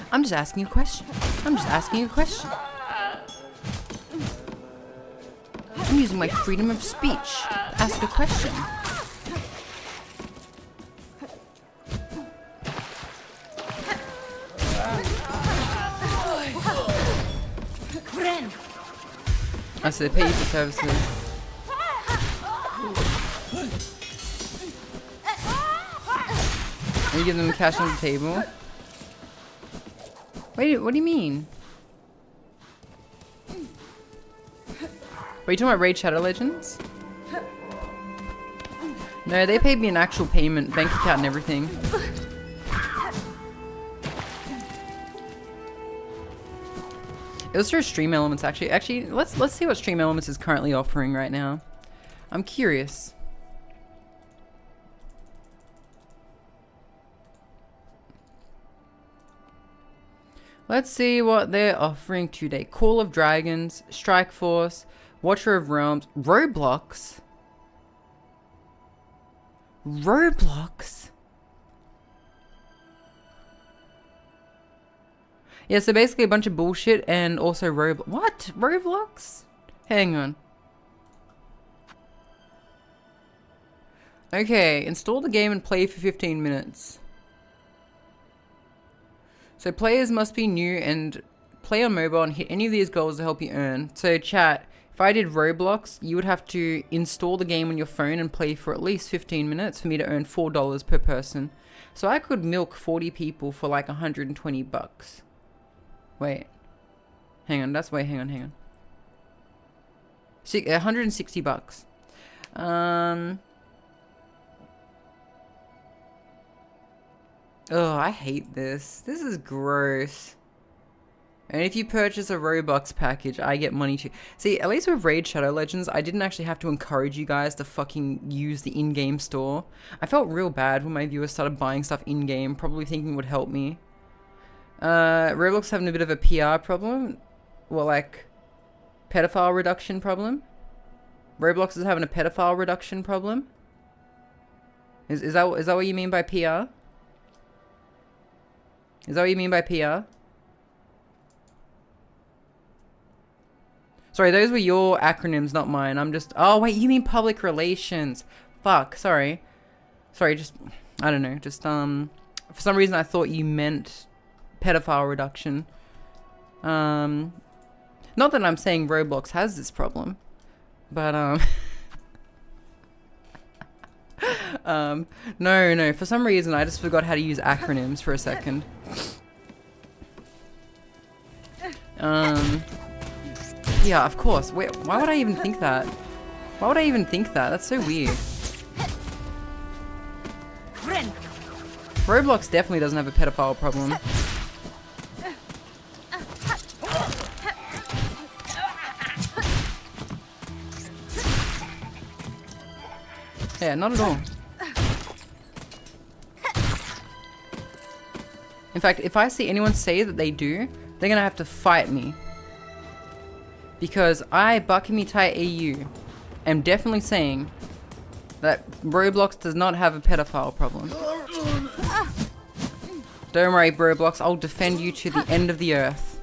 I'm just asking a question. I'm just asking a question. I'm using my freedom of speech to ask a question. I said pay you for services. And you give them cash on the table. Wait, what do you mean? Are you talking about Raid Shadow Legends? No, they paid me an actual payment, bank account and everything. It was through Stream Elements actually. Actually, let's see what Stream Elements is currently offering right now. I'm curious. Let's see what they're offering today. Call of Dragons, Strike Force, Watcher of Realms, Roblox. Roblox? Yeah, so basically a bunch of bullshit and also Roblox. What? Roblox? Hang on. Okay, install the game and play for 15 minutes. So players must be new and play on mobile and hit any of these goals to help you earn. So chat, if I did Roblox, you would have to install the game on your phone and play for at least 15 minutes for me to earn $4 per person. So I could milk 40 people for like 120 bucks. Wait. Hang on, that's hang on. 160 bucks. Oh, I hate this. This is gross. And if you purchase a Robux package, I get money too. See, at least with Raid Shadow Legends, I didn't actually have to encourage you guys to fucking use the in-game store. I felt real bad when my viewers started buying stuff in-game, probably thinking it would help me. Roblox having a bit of a PR problem. Well, like, pedophile reduction problem. Roblox is having a pedophile reduction problem. Is that what you mean by PR? Is that what you mean by PR? Sorry, those were your acronyms, not mine. I'm just... Oh, wait, you mean public relations. Fuck, sorry. Sorry, just... I don't know. Just, for some reason I thought you meant pedophile reduction. Not that I'm saying Roblox has this problem. But, no, for some reason I just forgot how to use acronyms for a second. Yeah, of course. Wait, why would I even think that? Why would I even think that? That's so weird. Roblox definitely doesn't have a pedophile problem. Yeah, not at all. In fact, if I see anyone say that they do, they're gonna have to fight me. Because I, Bakimitai EU, am definitely saying that Roblox does not have a pedophile problem. Don't worry, Roblox, I'll defend you to the end of the earth.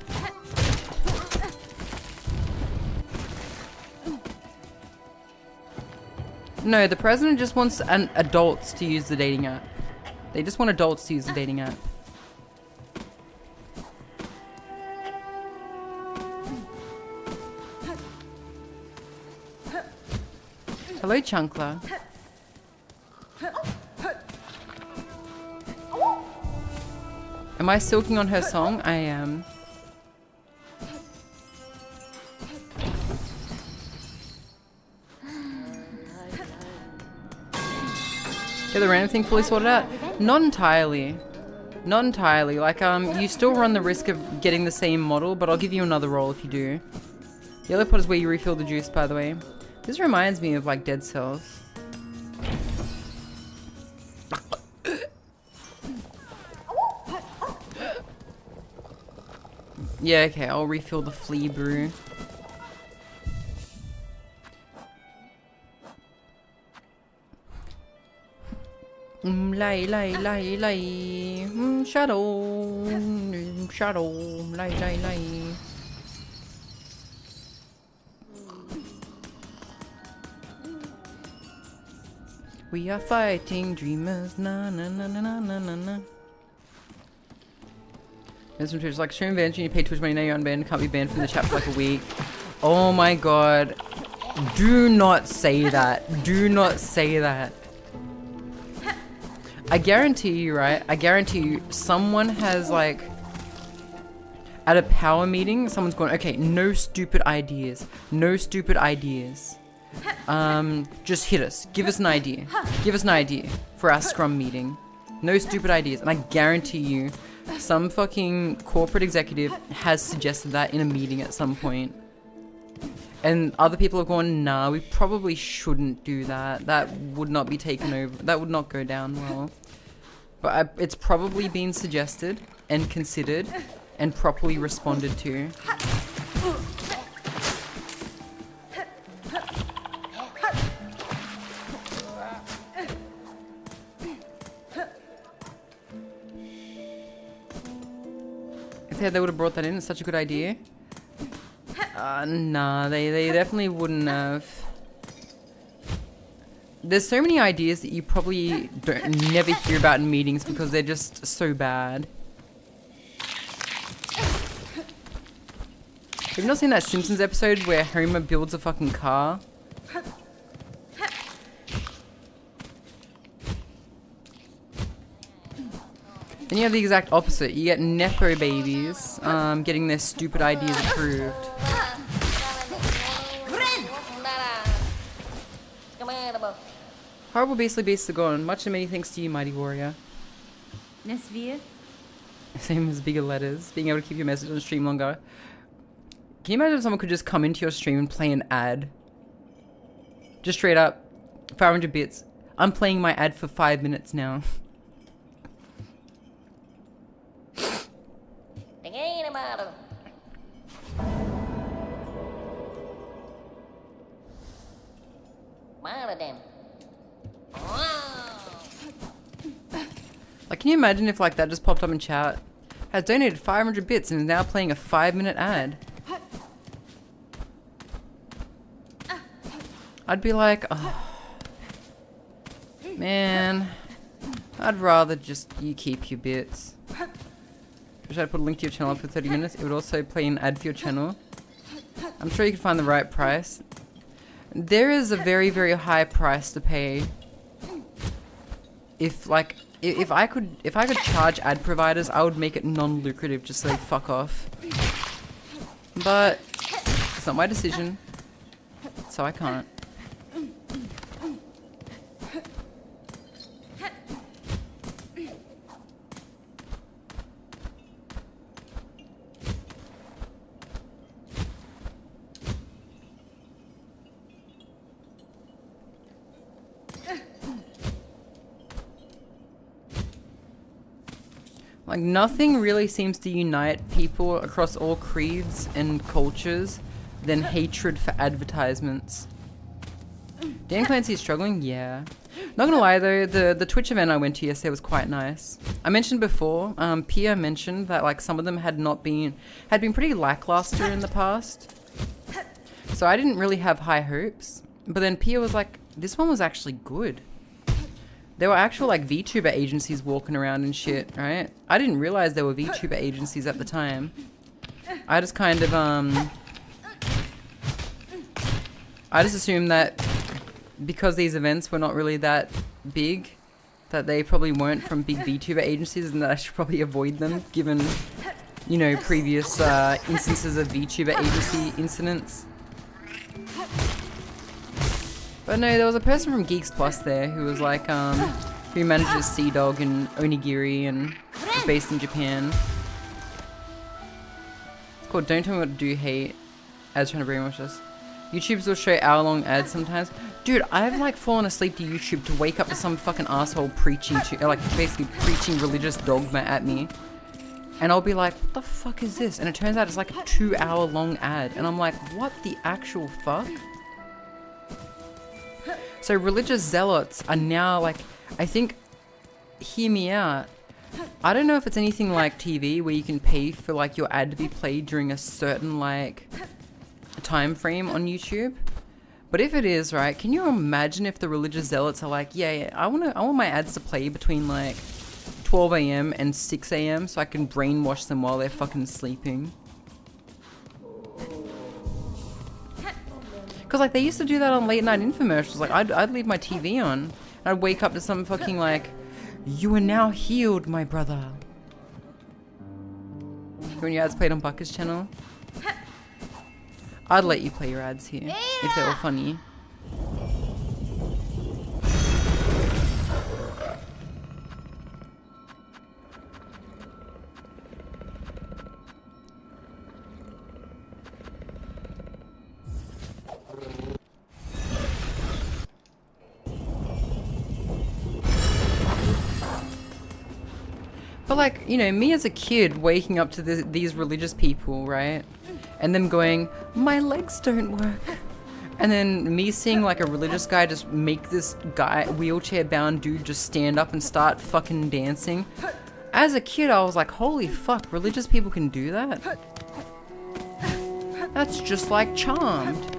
No, the president just wants adults to use the dating app. They just want adults to use the dating app. Hello, Chunkler. Am I silking on her song? I am. Get the random thing fully sorted out? Not entirely. Not entirely. Like, you still run the risk of getting the same model, but I'll give you another roll if you do. Yellow pot is where you refill the juice, by the way. This reminds me of, like, Dead Cells. Yeah, okay, I'll refill the flea brew. Lay, lay, lay, lay. Shadow. Shadow. Lay, lay, lay. We are fighting dreamers. Na na na na na na na na. There's some Twitch like stream banned, you pay Twitch money, now you're unbanned, can't be banned from the chat for like a week. Oh my god. Do not say that. Do not say that. I guarantee you, right? I guarantee you, someone has like, at a power meeting, someone's going, okay, no stupid ideas. No stupid ideas. Just hit us. Give us an idea. Give us an idea for our scrum meeting. No stupid ideas. And I guarantee you, some fucking corporate executive has suggested that in a meeting at some point. And other people have gone, nah, we probably shouldn't do that. That would not be taken over. That would not go down well. But it's probably been suggested and considered and properly responded to. If they would have brought that in, it's such a good idea. Nah, they definitely wouldn't have. There's so many ideas that you probably never hear about in meetings because they're just so bad. Have you not seen that Simpsons episode where Homer builds a fucking car? Then you have the exact opposite. You get nepo babies getting their stupid ideas approved. Horrible beastly beasts are gone. Much and many thanks to you, mighty warrior. Nesvir? Same as bigger letters. Being able to keep your message on stream longer. Can you imagine if someone could just come into your stream and play an ad? Just straight up. 500 bits. I'm playing my ad for 5 minutes now. Like, can you imagine if like that just popped up in chat? Has donated 500 bits and is now playing a 5-minute ad. I'd be like, oh, man, I'd rather just you keep your bits. Should I put a link to your channel for 30 minutes? It would also play an ad for your channel. I'm sure you can find the right price. There is a very, very high price to pay. If like, if I could charge ad providers, I would make it non-lucrative just so they fuck off. But it's not my decision, so I can't. Like, nothing really seems to unite people across all creeds and cultures than hatred for advertisements. Dan Clancy's struggling? Yeah. Not gonna lie though, the Twitch event I went to yesterday was quite nice. I mentioned before, Pia mentioned that like some of them had been pretty lackluster in the past. So I didn't really have high hopes. But then Pia was like, this one was actually good. There were actual like VTuber agencies walking around and shit, right? I didn't realize there were VTuber agencies at the time. I just kind of I just assumed that because these events were not really that big, that they probably weren't from big VTuber agencies, and that I should probably avoid them, given, you know, previous instances of VTuber agency incidents. But no, there was a person from Geeks Plus there who was like, who manages Sea Dog and Onigiri and is based in Japan. It's called Don't Tell Me What to Do, Hate. Ads trying to brainwash us. YouTubers will show hour-long ads sometimes. Dude, I've like fallen asleep to YouTube to wake up to some fucking asshole preaching to, like basically preaching religious dogma at me. And I'll be like, what the fuck is this? And it turns out it's like a 2-hour-long ad. And I'm like, what the actual fuck? So religious zealots are now like, I think, hear me out. I don't know if it's anything like TV where you can pay for like your ad to be played during a certain like time frame on YouTube. But if it is, right, can you imagine if the religious zealots are like, yeah, I want my ads to play between like 12 AM and 6 AM so I can brainwash them while they're fucking sleeping. Because like they used to do that on late night infomercials. Like I'd leave my TV on and I'd wake up to some fucking like, you are now healed, my brother. When your ads played on Bucker's channel, I'd let you play your ads here if they were funny. But like, you know, me as a kid waking up to these religious people, right? And them going, my legs don't work. And then me seeing like a religious guy just make this guy, wheelchair bound dude, just stand up and start fucking dancing. As a kid, I was like, holy fuck, religious people can do that? That's just like Charmed.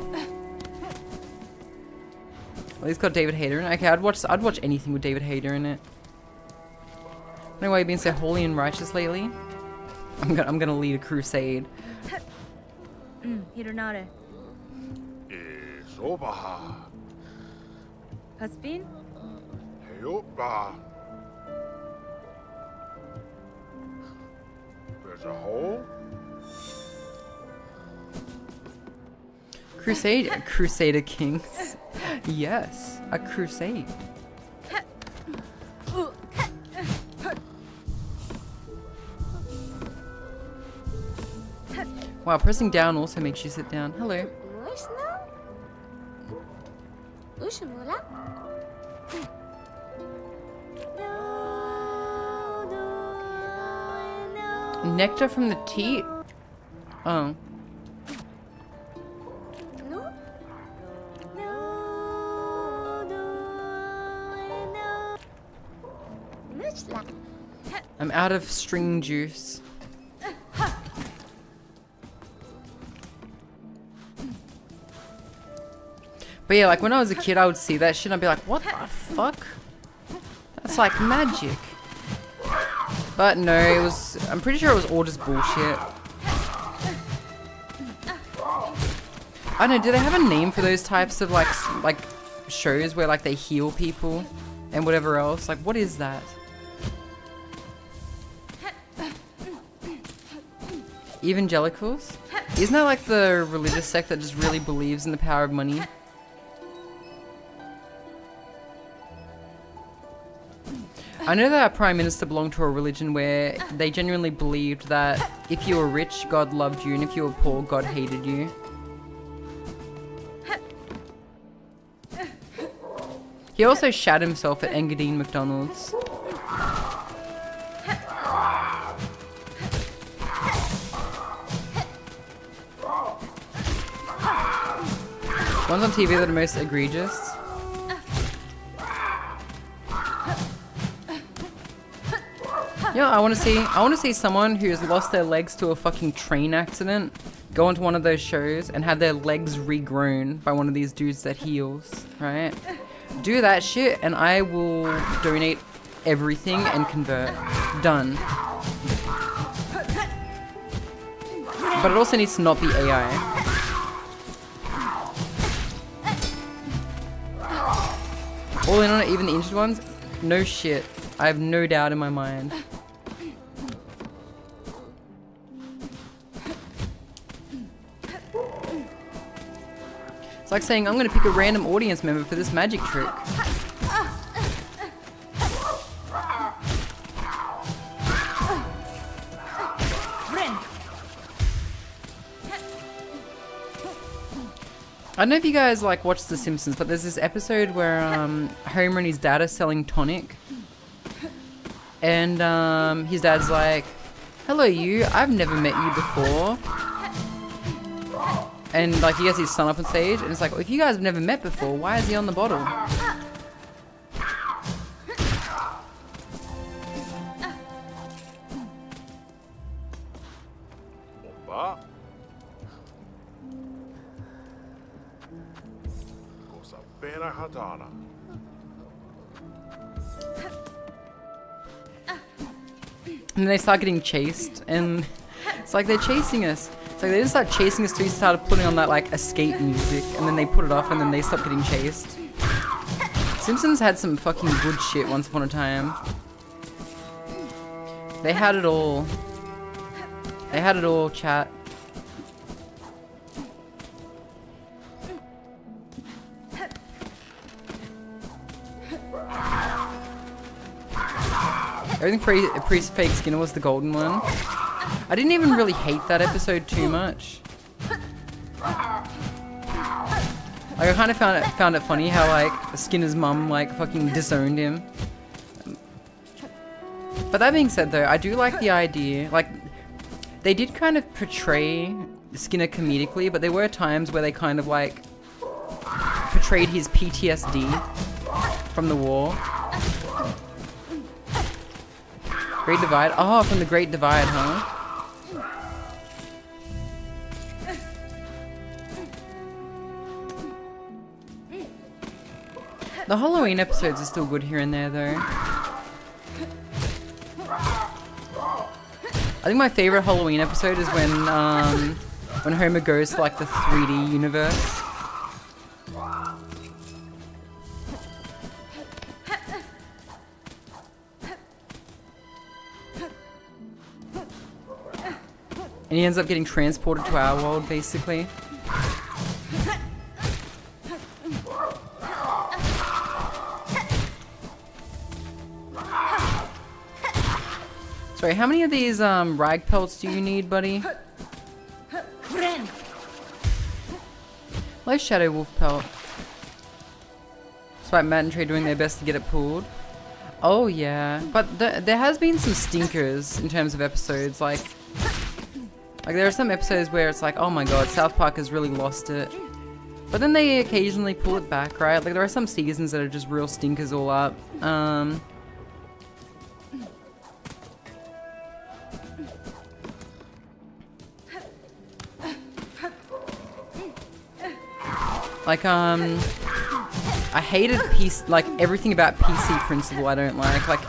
Well, he's got David Hayter in it. Okay, I'd watch anything with David Hayter in it. I don't know why you've been so holy and righteous lately. I'm gonna lead a crusade. 𝓢𝓞𝓒𝓘𝓐𝓛𝓢. 𝓢𝓞𝓒𝓘𝓐𝓛𝓢. Husband? 𝓢𝓞𝓒𝓘𝓐𝓛𝓢. There's a hole? Crusader Kings. Yes, a crusade. Wow, pressing down also makes you sit down. Hello. Nectar from the teat? Oh. I'm out of string juice. But yeah, like when I was a kid, I would see that shit and I'd be like, what the fuck? That's like magic. But no, it was, I'm pretty sure it was all just bullshit. I don't know, do they have a name for those types of like shows where like they heal people and whatever else? Like what is that? Evangelicals? Isn't that like the religious sect that just really believes in the power of money? I know that our Prime Minister belonged to a religion where they genuinely believed that if you were rich, God loved you, and if you were poor, God hated you. He also shat himself at Engadine McDonald's. Ones on TV that are most egregious. Yeah, I want to see someone who's lost their legs to a fucking train accident go into one of those shows and have their legs regrown by one of these dudes that heals, right? Do that shit and I will donate everything and convert. Done. But it also needs to not be AI. All in on it, even the injured ones? No shit. I have no doubt in my mind. It's like saying, I'm gonna pick a random audience member for this magic trick. I don't know if you guys like watch The Simpsons, but there's this episode where Homer and his dad are selling tonic. And his dad's like, hello you, I've never met you before. And like he gets his son up on stage and it's like, well, if you guys have never met before, why is he on the bottle? Opa. 𝓢𝓞𝓒𝓘𝓐𝓛𝓢. And then they start getting chased and it's like they're chasing us. It's like they didn't start chasing us till we started putting on that like escape music and then they put it off and then they stopped getting chased. Simpsons had some fucking good shit once upon a time. They had it all. They had it all, chat. Everything pre-fake Skinner was the golden one. I didn't even really hate that episode too much. Like I kind of found it funny how like Skinner's mum like fucking disowned him. But that being said though, I do like the idea. Like they did kind of portray Skinner comedically, but there were times where they kind of like portrayed his PTSD from the war. Great Divide? Oh, from the Great Divide, huh? The Halloween episodes are still good here and there, though. I think my favorite Halloween episode is when Homer goes to like the 3D universe. And he ends up getting transported to our world, basically. Sorry, how many of these rag pelts do you need, buddy? Like Shadow Wolf pelt. Despite Matt and Trey doing their best to get it pulled. Oh yeah, but there has been some stinkers in terms of episodes, like there are some episodes where it's like, oh my god, South Park has really lost it. But then they occasionally pull it back, right? Like there are some seasons that are just real stinkers all up. Like I hated everything about PC Principle I don't like. Like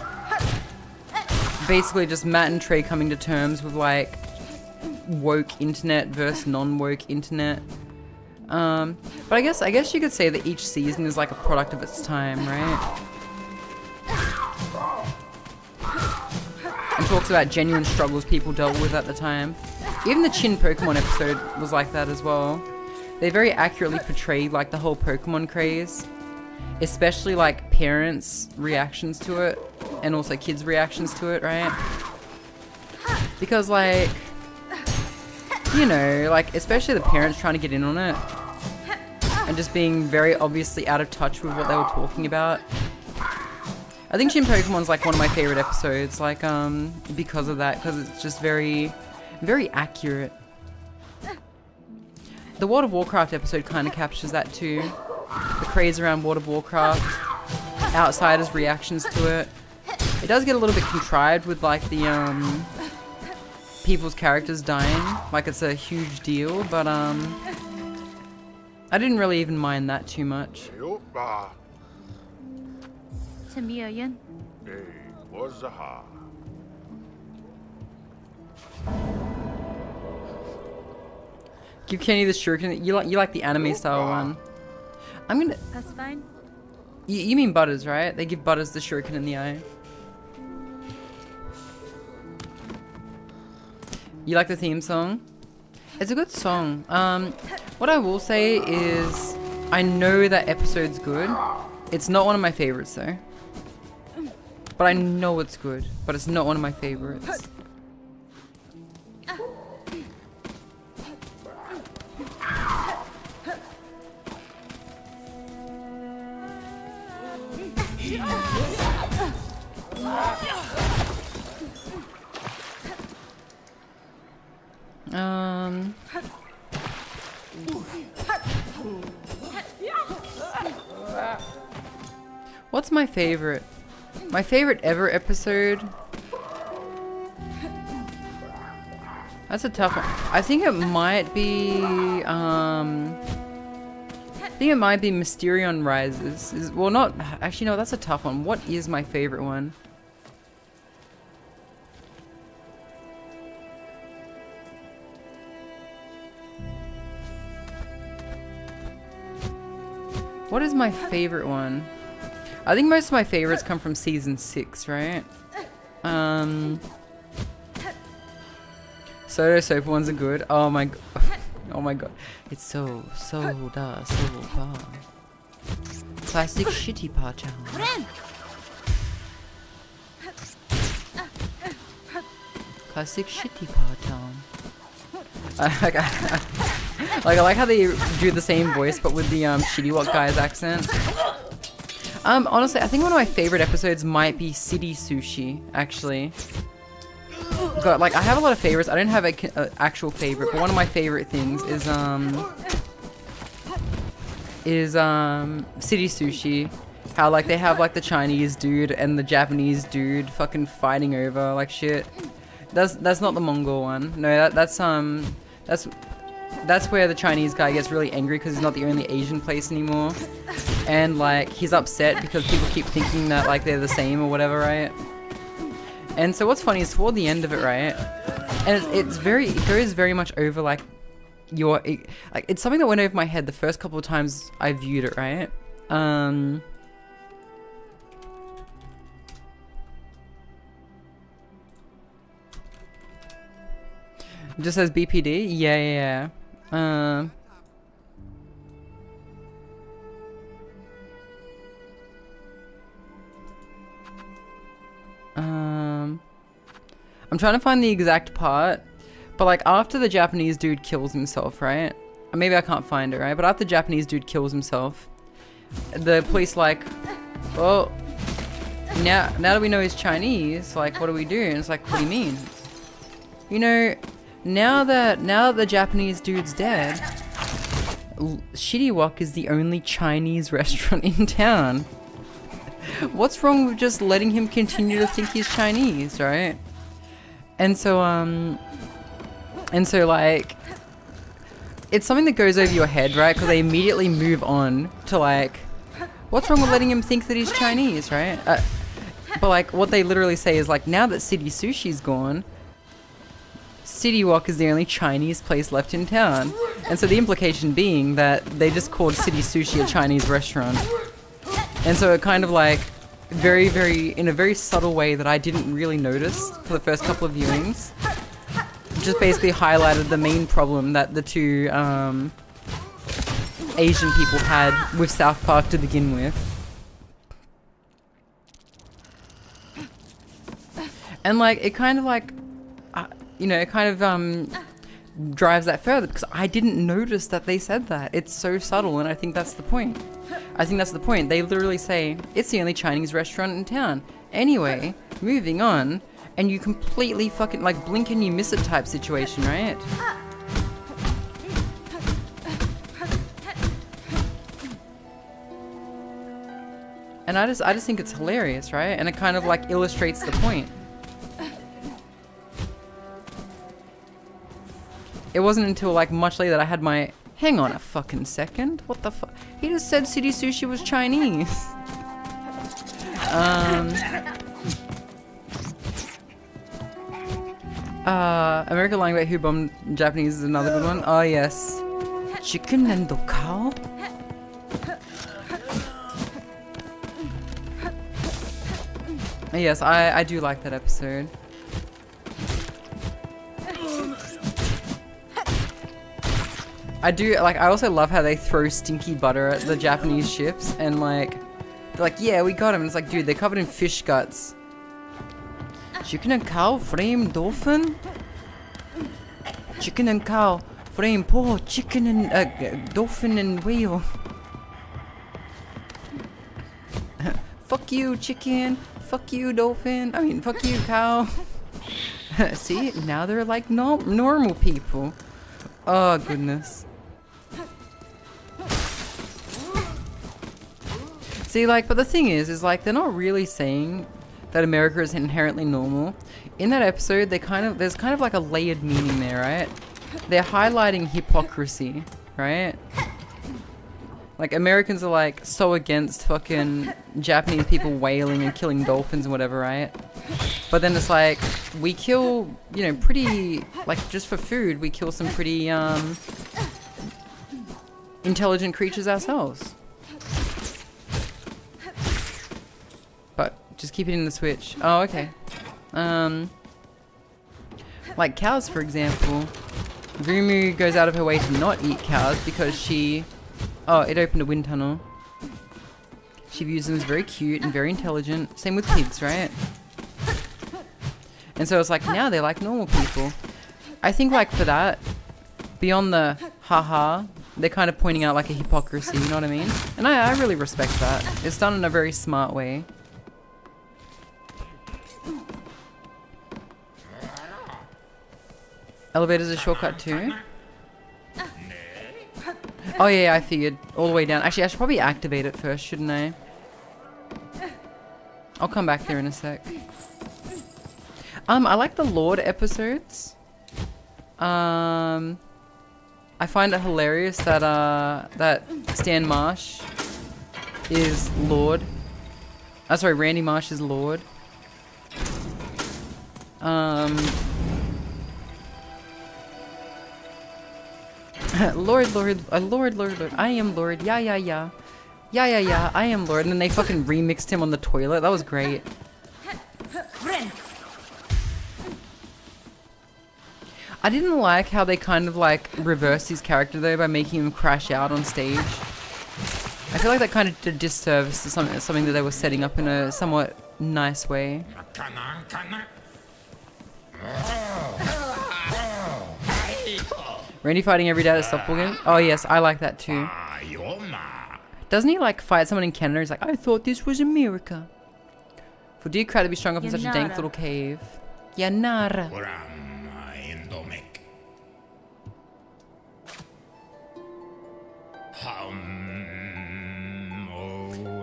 basically just Matt and Trey coming to terms with like woke internet versus non-woke internet. But I guess you could say that each season is like a product of its time, right? And talks about genuine struggles people dealt with at the time. Even the Chin Pokemon episode was like that as well. They very accurately portrayed like the whole Pokemon craze, especially like parents' reactions to it and also kids' reactions to it, right? Because like, you know, like especially the parents trying to get in on it and just being very obviously out of touch with what they were talking about. I think Shin Pokemon's like one of my favorite episodes, like because of that, because it's just very, very accurate. the World of Warcraft episode kind of captures that too. The craze around World of Warcraft, outsiders' reactions to it. It does get a little bit contrived with like the people's characters dying, like it's a huge deal, but I didn't really even mind that too much. 𝓢𝓞𝓒𝓘𝓐𝓛𝓢. 𝓡𝓤𝓛𝓔𝓢. 𝓡𝓤𝓛𝓔𝓢. Give Kenny the shuriken. You like the anime style one. I'm gonna. That's fine. You mean Butters, right? They give Butters the shuriken in the eye. You like the theme song? It's a good song. What I will say is, I know that episode's good. It's not one of my favorites though. But I know it's good. But it's not one of my favorites. What's my favorite? My favorite ever episode? That's a tough one. I think it might be, Mysterion Rises. Well, not, actually no, that's a tough one. What is my favorite one? What is my favorite one? I think most of my favorites come from season 6, right? Soda Soap ones are good. Oh my god. It's so far. Classic shitty part. Classic shitty part. Like I like how they do the same voice but with the shitty what guy's accent. Honestly, I think one of my favorite episodes might be City Sushi, actually. God, like I have a lot of favorites. I don't have an actual favorite, but one of my favorite things is City Sushi. How like they have like the Chinese dude and the Japanese dude fucking fighting over like shit. That's not the Mongol one. No, that's where the Chinese guy gets really angry because he's not the only Asian place anymore. And like he's upset because people keep thinking that like they're the same or whatever, right? And so what's funny is toward the end of it, right? And it goes very much over like it's something that went over my head the first couple of times I viewed it, right? It just says BPD? Yeah. I'm trying to find the exact part, but like after the Japanese dude kills himself, right? Or maybe I can't find it, right? But after the Japanese dude kills himself, the police like, well, now that we know he's Chinese, like what do we do? And it's like, what do you mean? You know, now that the Japanese dude's dead, Shitty Wok is the only Chinese restaurant in town. What's wrong with just letting him continue to think he's Chinese, right? And so like, it's something that goes over your head, right? Because they immediately move on to like, what's wrong with letting him think that he's Chinese, right? But like, what they literally say is like, now that City Sushi's gone, City Wok is the only Chinese place left in town. And so the implication being that they just called City Sushi a Chinese restaurant. And so it kind of like, in a very subtle way that I didn't really notice for the first couple of viewings, just basically highlighted the main problem that the two Asian people had with South Park to begin with. And like, it kind of like, it kind of drives that further because I didn't notice that they said that. It's so subtle, and I think that's the point. They literally say, it's the only Chinese restaurant in town. Anyway, moving on, and you completely fucking, like, blink and you miss it type situation, right? And I just think it's hilarious, right? And it kind of like illustrates the point. It wasn't until like much later that I had my, hang on a fucking second, what the fuck? He just said city sushi was Chinese. American lying about who bombed Japanese is another good one. Oh yes. 𝓢𝓞𝓒𝓘𝓐𝓛𝓢. Yes, I do like that episode. I do, like, I also love how they throw stinky butter at the Japanese ships and like, they're like, yeah, we got him. And it's like, dude, they're covered in fish guts. 𝓢𝓞𝓒𝓘𝓐𝓛𝓢 frame dolphin? 𝓢𝓞𝓒𝓘𝓐𝓛 frame poor chicken and dolphin and whale. Fuck you, chicken. Fuck you, dolphin. I mean, fuck you, cow. See, now they're like normal people. Oh, goodness. See, like, but the thing is like, they're not really saying that America is inherently normal. In that episode, there's kind of like a layered meaning there, right? They're highlighting hypocrisy, right? Like, Americans are like so against fucking Japanese people whaling and killing dolphins and whatever, right? But then it's like, we kill, you know, pretty, like, just for food, we kill some pretty, intelligent creatures ourselves. But, just keep it in the Switch. Oh, okay. Like cows, for example. 𝓢𝓞𝓒 goes out of her way to not eat cows because she... Oh, it opened a wind tunnel. She views them as very cute and very intelligent. Same with pigs, right? And so it's like, now they're like normal people. I think like for that, beyond the haha, they're kind of pointing out like a hypocrisy, you know what I mean? And I really respect that. It's done in a very smart way. Elevator's a shortcut too. Oh yeah, I figured. All the way down. Actually, I should probably activate it first, shouldn't I? I'll come back there in a sec. I like the Lord episodes. I find it hilarious that that Stan Marsh is Lord. Sorry, Randy Marsh is Lord. Lord, I am Lord, yeah, I am Lord, and then they fucking remixed him on the toilet, that was great. I didn't like how they kind of like reversed his character though by making him crash out on stage. I feel like that kind of did a disservice to something that they were setting up in a somewhat nice way. Randy fighting every day at a softball game? Oh yes, I like that too. Doesn't he like fight someone in Canada? He's like, I thought this was America. For dear crowd to be strung up in such a dank little cave. Yanara.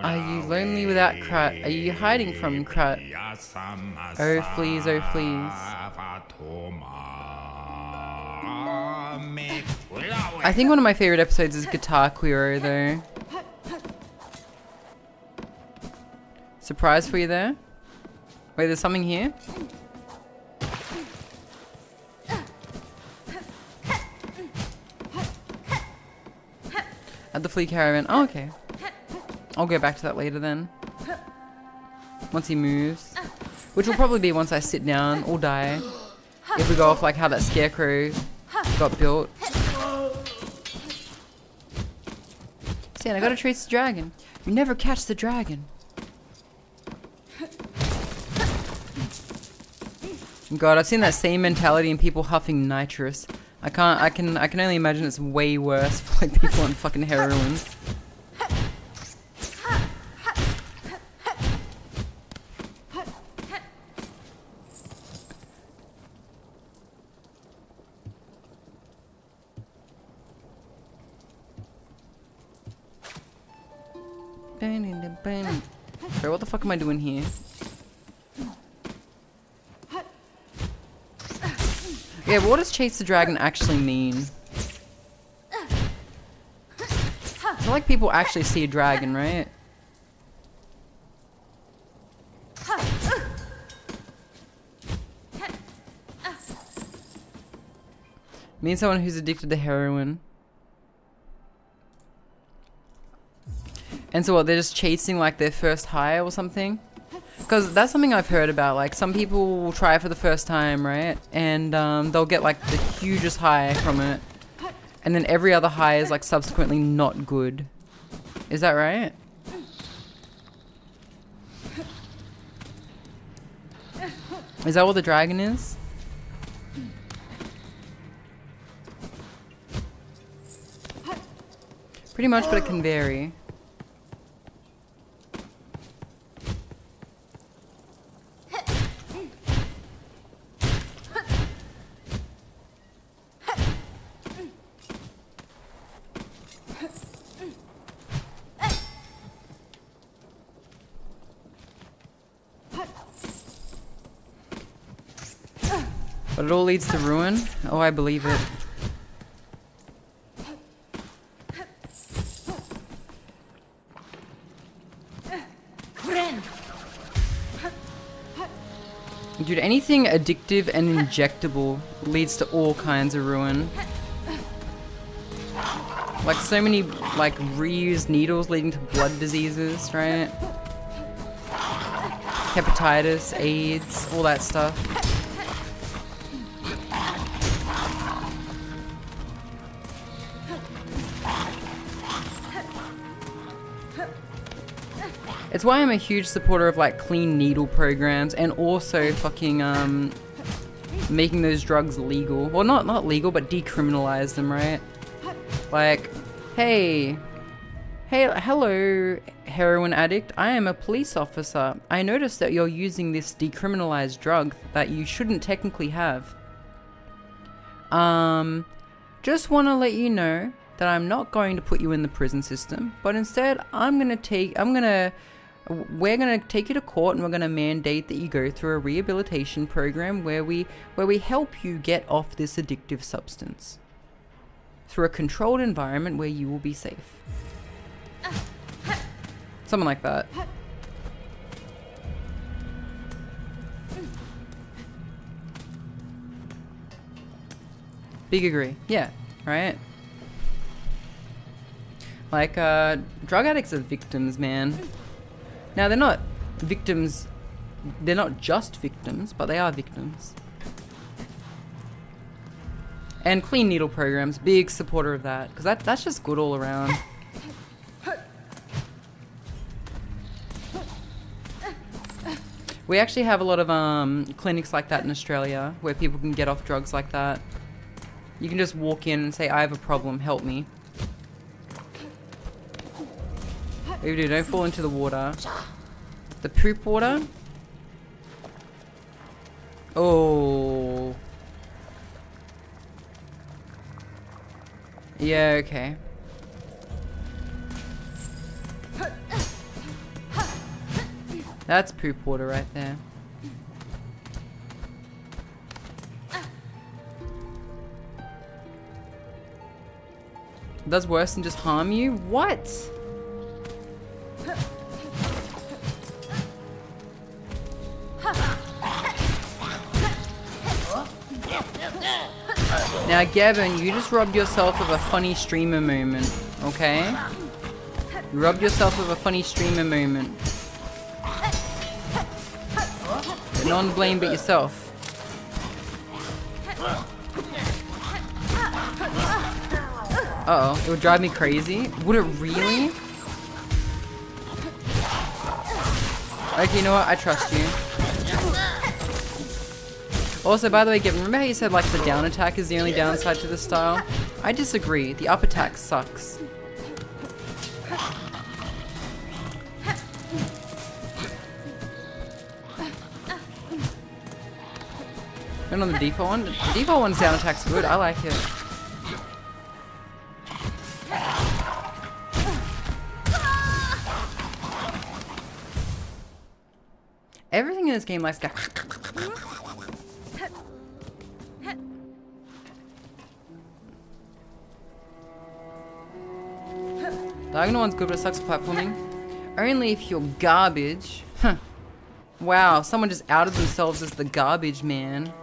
Are you lonely without Krut? Are you hiding from Krut? Oh please, oh please. I think one of my favorite episodes is Guitar Queero though. Surprise for you there? Wait, there's something here? At the flea caravan. Oh, okay. I'll go back to that later then. Once he moves. Which will probably be once I sit down or die. If we go off like how that scarecrow got built. Stan, I gotta chase the dragon. You never catch the dragon. God, I've seen that same mentality in people huffing nitrous. I can only imagine it's way worse for like people on fucking heroin. So what the fuck am I doing here? Yeah, but what does chase the dragon actually mean? It's not like people actually see a dragon, right? Means someone who's addicted to heroin. And so what, they're just chasing like their first high or something? Because that's something I've heard about. Like some people will try it for the first time, right? And they'll get like the hugest high from it. And then every other high is like subsequently not good. Is that right? Is that what the dragon is? Pretty much, but it can vary. But it all leads to ruin? Oh, I believe it. Dude, anything addictive and injectable leads to all kinds of ruin. Like so many like reused needles leading to blood diseases, right? Hepatitis, AIDS, all that stuff. It's why I'm a huge supporter of like clean needle programs and also fucking making those drugs legal. Well, not legal, but decriminalize them, right? Like, hey, hello, heroin addict. I am a police officer. I noticed that you're using this decriminalized drug that you shouldn't technically have. Just want to let you know that I'm not going to put you in the prison system, but instead we're gonna take you to court and we're gonna mandate that you go through a rehabilitation program where we help you get off this addictive substance through a controlled environment where you will be safe. Something like that. Big agree. Yeah, right? Like, drug addicts are victims, man. Now, they're not victims, they're not just victims, but they are victims. And clean needle programs, big supporter of that, because that's just good all around. We actually have a lot of clinics like that in Australia, where people can get off drugs like that. You can just walk in and say, I have a problem, help me. Dude, don't fall into the water. The poop water? Oh. Yeah, okay. That's poop water right there. It does worse than just harm you? What? Now, Gavin, you just robbed yourself of a funny streamer moment, okay? You robbed yourself of a funny streamer moment. But no one to blame but yourself. Uh-oh, it would drive me crazy. Would it really? Okay, you know what? I trust you. Also, by the way, Gavin, remember how you said like the down attack is the only downside to this style? I disagree. The up attack sucks. And on the default one? The default one's down attack's good. I like it. Everything in this game likes to go. 𝓢𝓞𝓒𝓢's good but sucks at platforming. Only if you're garbage. Huh. Wow, someone just outed themselves as the garbage man.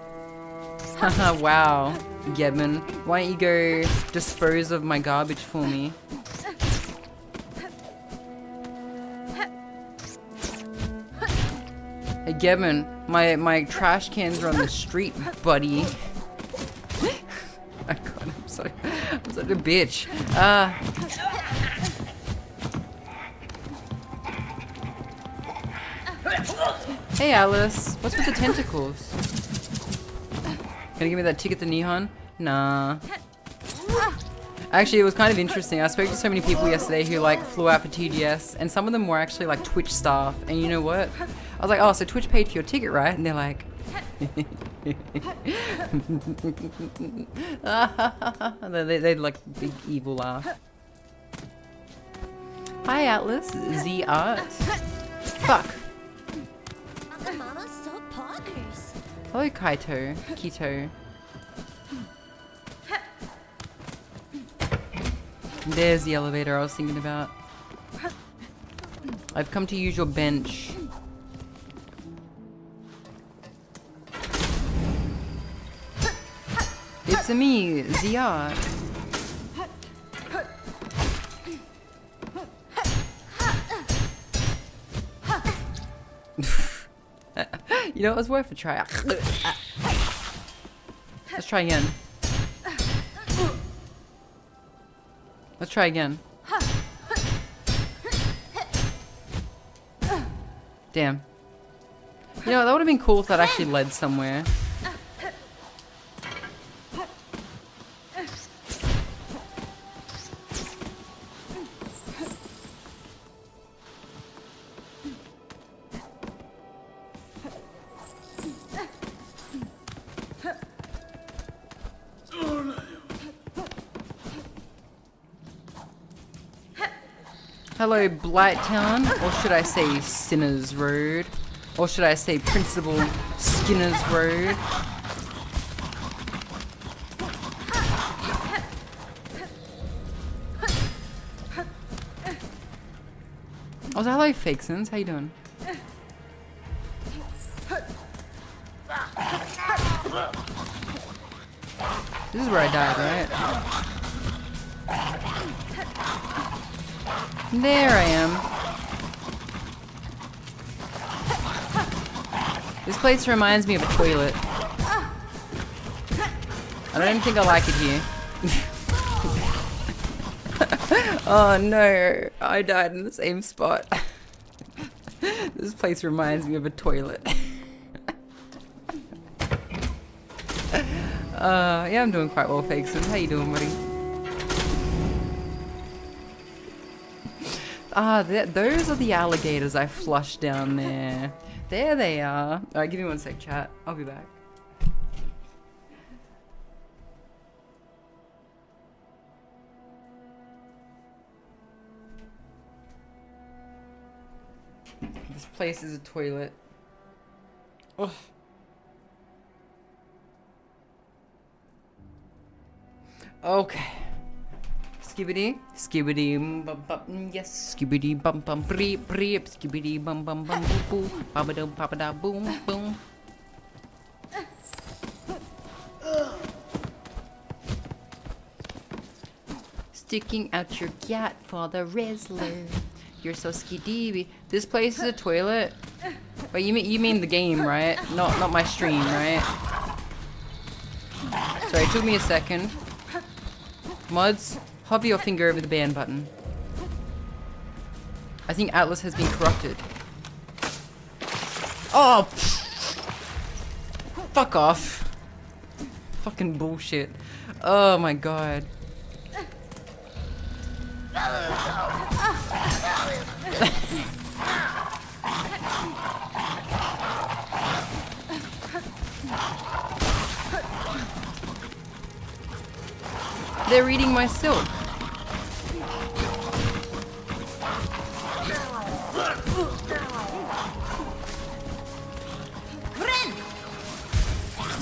Haha, wow. Gedman, why don't you go dispose of my garbage for me? Hey Gedman, my trash cans are on the street, buddy. Oh god, I'm such a bitch. Hey Alice, what's with the tentacles? Gonna give me that ticket to Nihon? Nah. Actually, it was kind of interesting. I spoke to so many people yesterday who like flew out for TGS, and some of them were actually like Twitch staff. And you know what? I was like, oh, so Twitch paid for your ticket, right? And they're like, they'd like big evil laugh. Hi Atlas, Z Art. Fuck. Hello Keto. There's the elevator I was thinking about. I've come to use your bench. It's me, Zia. You know, it was worth a try. Let's try again. Let's try again. Damn. You know, that would have been cool if that actually led somewhere. Hello, Blighttown, or should I say Sinners Road? Or should I say Principal Skinner's Road? Oh, so hello, Fakesons, how you doing? This is where I died, right? There I am. This place reminds me of a toilet. I don't think I like it here. Oh no, I died in the same spot. This place reminds me of a toilet. Yeah, I'm doing quite well, Fakesons. How you doing, buddy? Those are the alligators I flushed down there. There they are. Alright, give me one sec, chat. I'll be back. This place is a toilet. Ugh. Okay. Skibidi, bum bum, yes, skibidi bum bum, breep breep, skibidi bum bum bum boom boom, babadum babada boom boom. Sticking out your cat for the Rizzler. You're so skiddy. This place is a toilet. But you mean the game, right? Not my stream, right? Sorry, it took me a second. Mods, hover your finger over the ban button. I think Atlas has been corrupted. Oh! Fuck off. Fucking bullshit. Oh my god. They're eating my silk.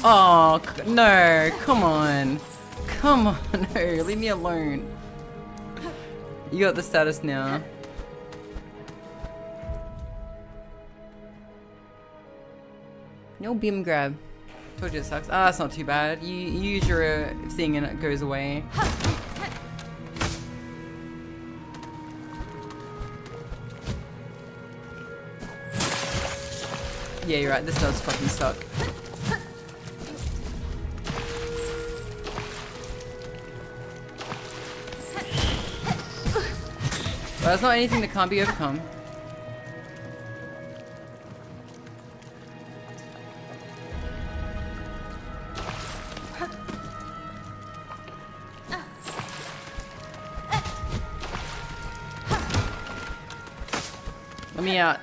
Oh, no. Come on. Come on. No, leave me alone. You got the status now. No beam grab. Told you it sucks. Ah, that's not too bad. You use your thing and it goes away. Yeah, you're right. This does fucking suck. But it's not anything that can't be overcome. Let me out.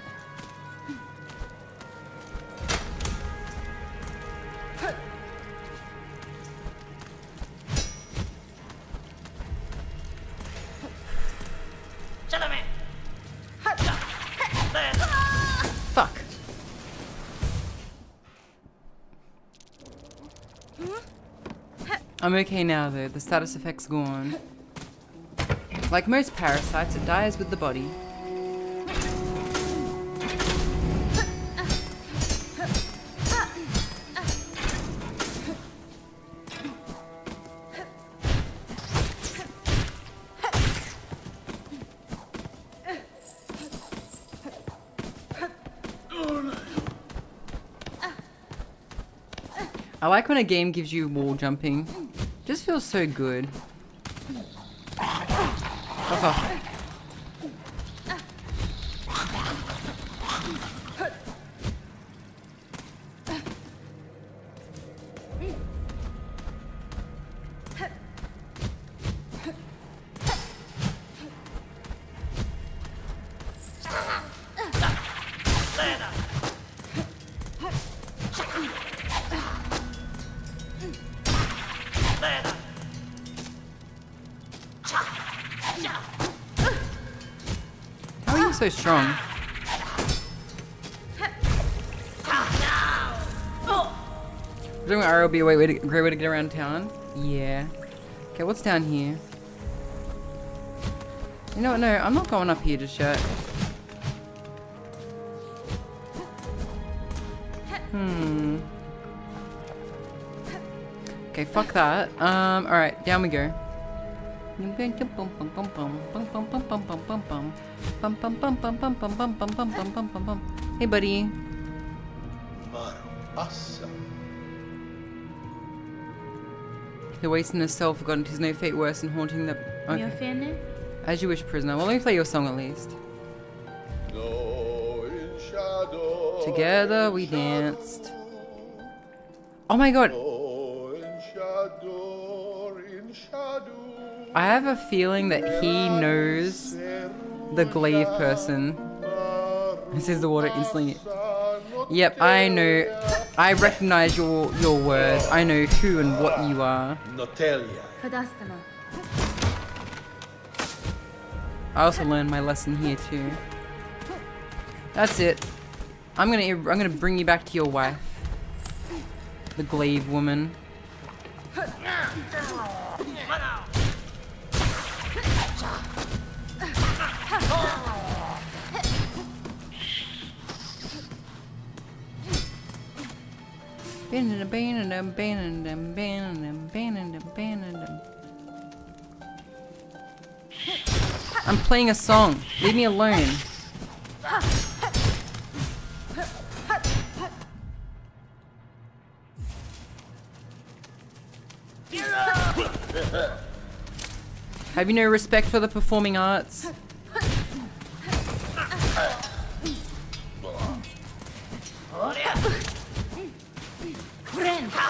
Fuck. I'm okay now though, the status effect's gone. Like most parasites, it dies with the body. I like when a game gives you wall jumping. Just feels so good. Fuck off. How are you so strong? Doing an arrow be a great way to get around town? Yeah. Okay, what's down here? You know what? No, I'm not going up here just yet. Okay, fuck that. Alright, down we go. Hey, buddy. He's wasting his soul, forgotten 'tis no fate worse than haunting the... Okay. 𝓢𝓞𝓒? As you wish, prisoner. Well, let me play your song at least. Together we danced. Oh my god. I have a feeling that he knows the glaive person. Says the water instantly. Yep, I know. I recognize your words. I know who and what you are. 𝓡𝓤𝓛𝓢. I also learned my lesson here too. That's it. I'm gonna bring you back to your wife, the glaive woman. I'm playing a song. Leave me alone. Have you no respect for the performing arts?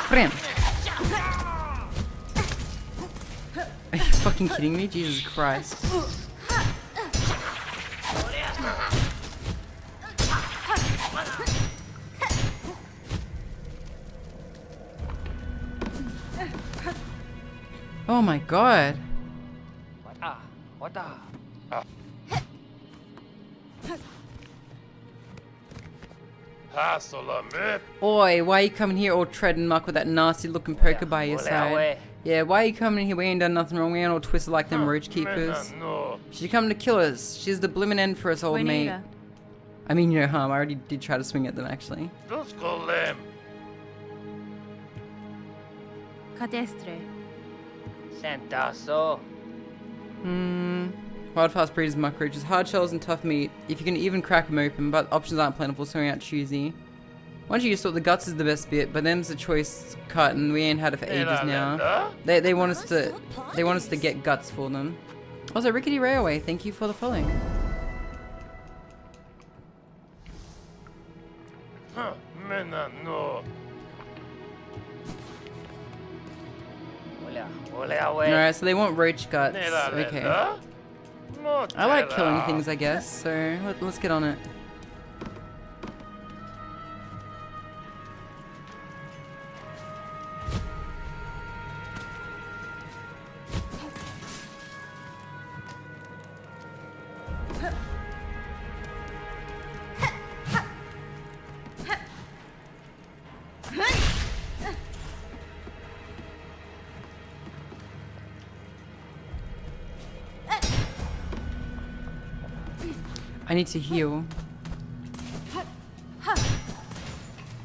Friend. Are you fucking kidding me? Jesus Christ. Oh my god. Oi, why are you coming here all treading muck with that nasty looking poker by your side? Yeah, why are you coming here? We ain't done nothing wrong. We ain't all twisted like them roach keepers. She's coming to kill us. She's the blimmin' end for us, old mate. I mean, no harm. I already did try to swing at them, actually. Wild fast breeders, muck roaches, hard shells and tough meat. If you can even crack them open, but options aren't plentiful, so we aren't choosy. Once you just thought the guts is the best bit, but them's the choice cut, and we ain't had it for ages now. They want us to get guts for them. Also, Rickety Railway, thank you for the following. Alright, so they want roach guts. Okay. I like killing things, I guess, so let's get on it. I need to heal.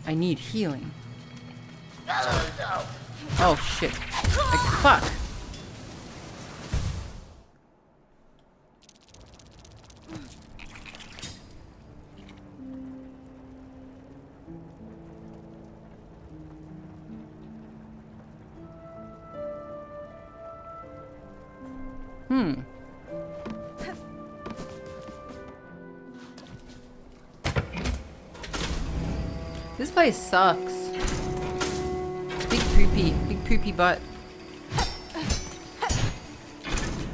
I need healing. Oh shit. Like, fuck. This place sucks. Big poopy butt.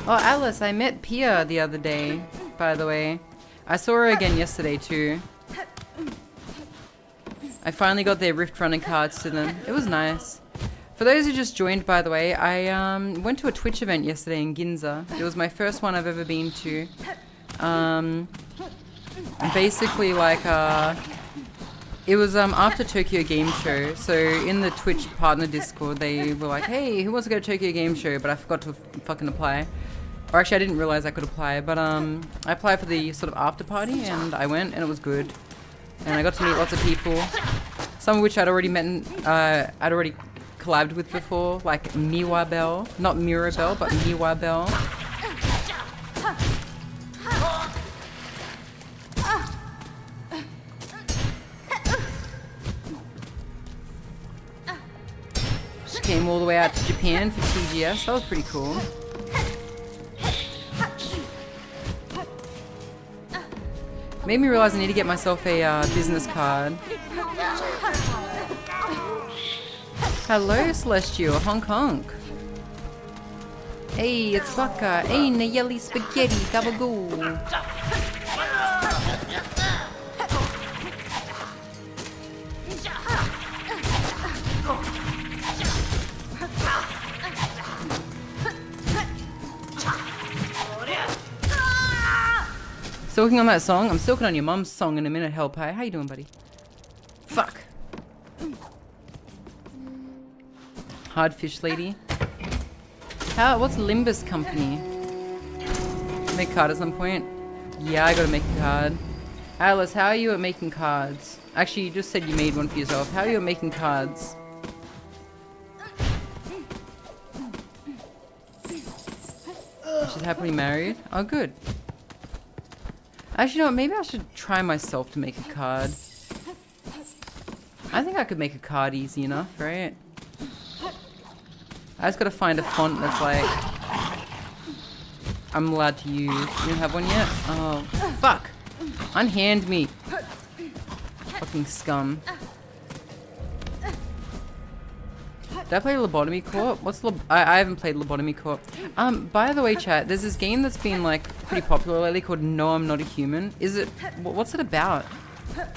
Oh, Alice, I met Pia the other day, by the way. I saw her again yesterday too. I finally got their Rift running cards to them. It was nice. For those who just joined, by the way, I went to a Twitch event yesterday in Ginza. It was my first one I've ever been to. Basically, like, it was after Tokyo Game Show, so in the Twitch partner Discord, they were like, hey, who wants to go to Tokyo Game Show? But I forgot to fucking apply. Or actually, I didn't realize I could apply, but I applied for the sort of after party, and I went, and it was good. And I got to meet lots of people, some of which I'd already met, I'd already collabed with before, like Miwa Bell. Not Mirabelle, but Miwa Bell. Came all the way out to Japan for TGS. That was pretty cool. Made me realize I need to get myself a business card. Hello, Celestial. Honk honk. Hey, it's Baka. Hey, Nayeli Spaghetti. Gabagoo. Still working on that song? I'm still working on your mum's song in a minute, Hellpie. How you doing, buddy? Fuck. Hardfish lady. What's Limbus Company? Make a card at some point? Yeah, I gotta make a card. Alice, how are you at making cards? Actually, you just said you made one for yourself. How are you at making cards? She's happily married? Oh, good. Actually, no, maybe I should try myself to make a card. I think I could make a card easy enough, right? I just gotta find a font that's like I'm allowed to use. You don't have one yet? Oh, fuck! Unhand me! Fucking scum. Did I play Lobotomy Corp? I haven't played Lobotomy Corp. By the way, chat, there's this game that's been like pretty popular lately called No, I'm Not a Human. What's it about?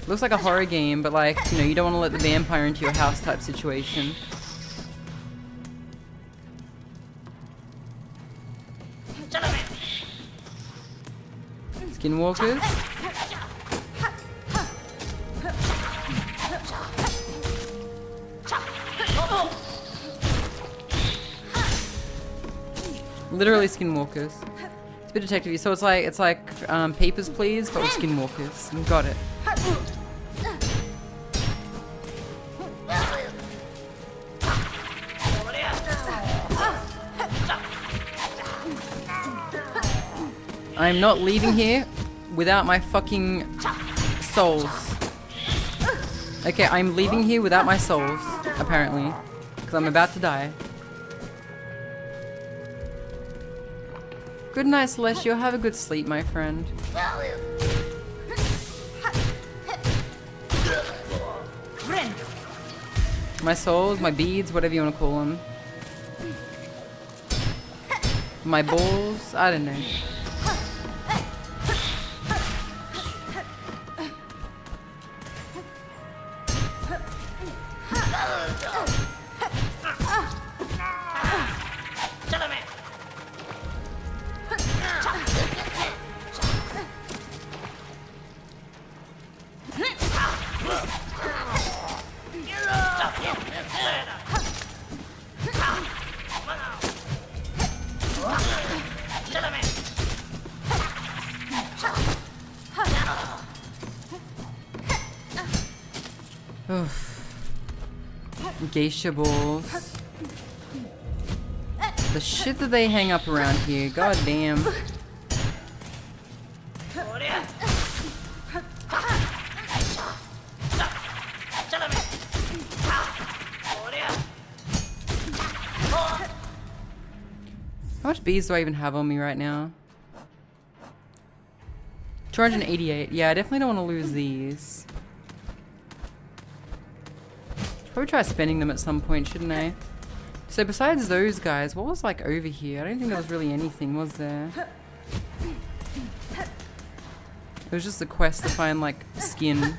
Looks like a horror game, but like, you know, you don't want to let the vampire into your house type situation. Skinwalkers? Literally skinwalkers. It's a bit detective-y, so it's like Papers, Please, but with skinwalkers. You got it. I'm not leaving here without my fucking souls. Okay, I'm leaving here without my souls, apparently, because I'm about to die. Good night, Celestial. Have a good sleep, my friend. My souls, my beads, whatever you want to call them. My balls, I don't know. Geisha balls. The shit that they hang up around here, god damn. How much bees do I even have on me right now? 288. Yeah, I definitely don't want to lose these. Probably try spending them at some point, shouldn't I? So besides those guys, what was like over here? I don't think there was really anything, was there? It was just a quest to find like skin.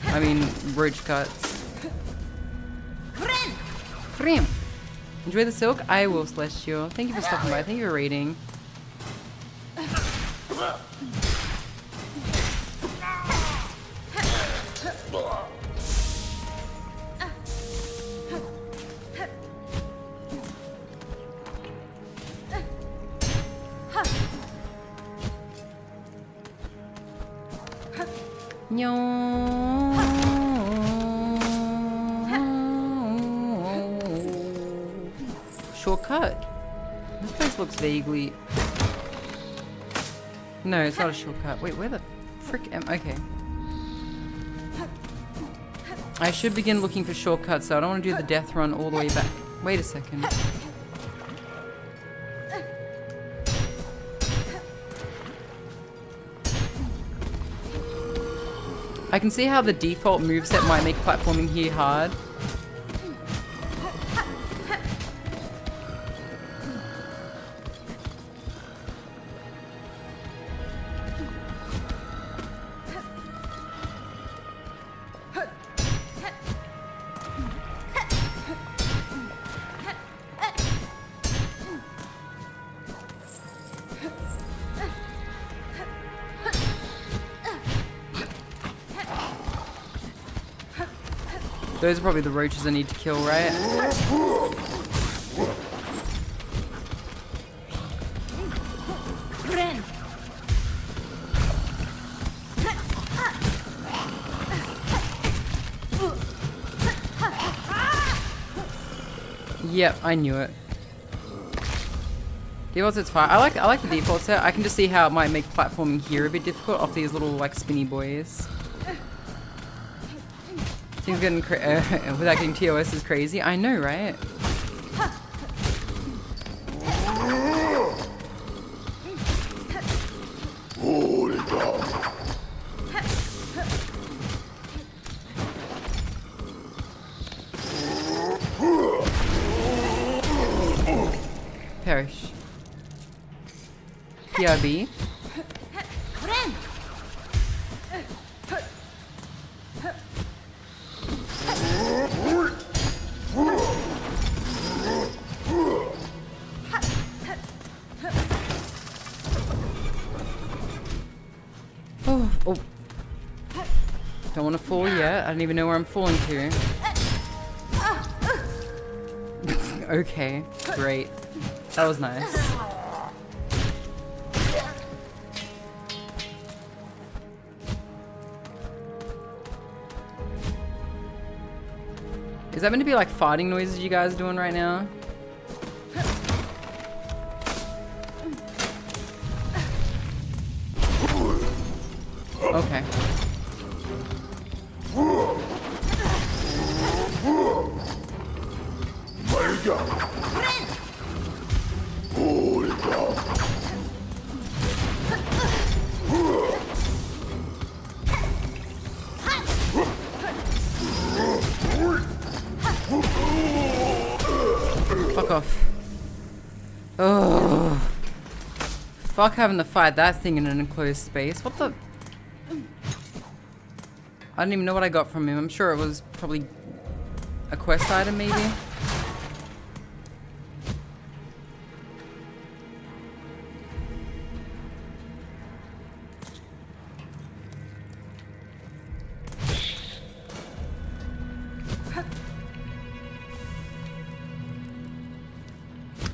I mean, roach cuts. Frem. Enjoy the silk? I will, Celestial. Thank you for stopping by. Thank you for raiding. Shortcut. This place looks vaguely... No, it's not a shortcut. Wait, where the frick am... Okay. I should begin looking for shortcuts, so I don't want to do the death run all the way back. Wait a second. I can see how the default moveset might make platforming here hard. Those are probably the roaches I need to kill, right? Yep, I knew it. Default set's fine. I like the default set. I can just see how it might make platforming here a bit difficult off these little like spinny boys. Things getting without getting TOS is crazy. I know, right? Perish. PRB. Oh. Don't want to fall yet. I don't even know where I'm falling to. Okay, great. That was nice. Is that meant to be like farting noises you guys are doing right now? Okay. Fuck off. Oh. Fuck having to fight that thing in an enclosed space. What the? I don't even know what I got from him. I'm sure it was probably a quest item, maybe.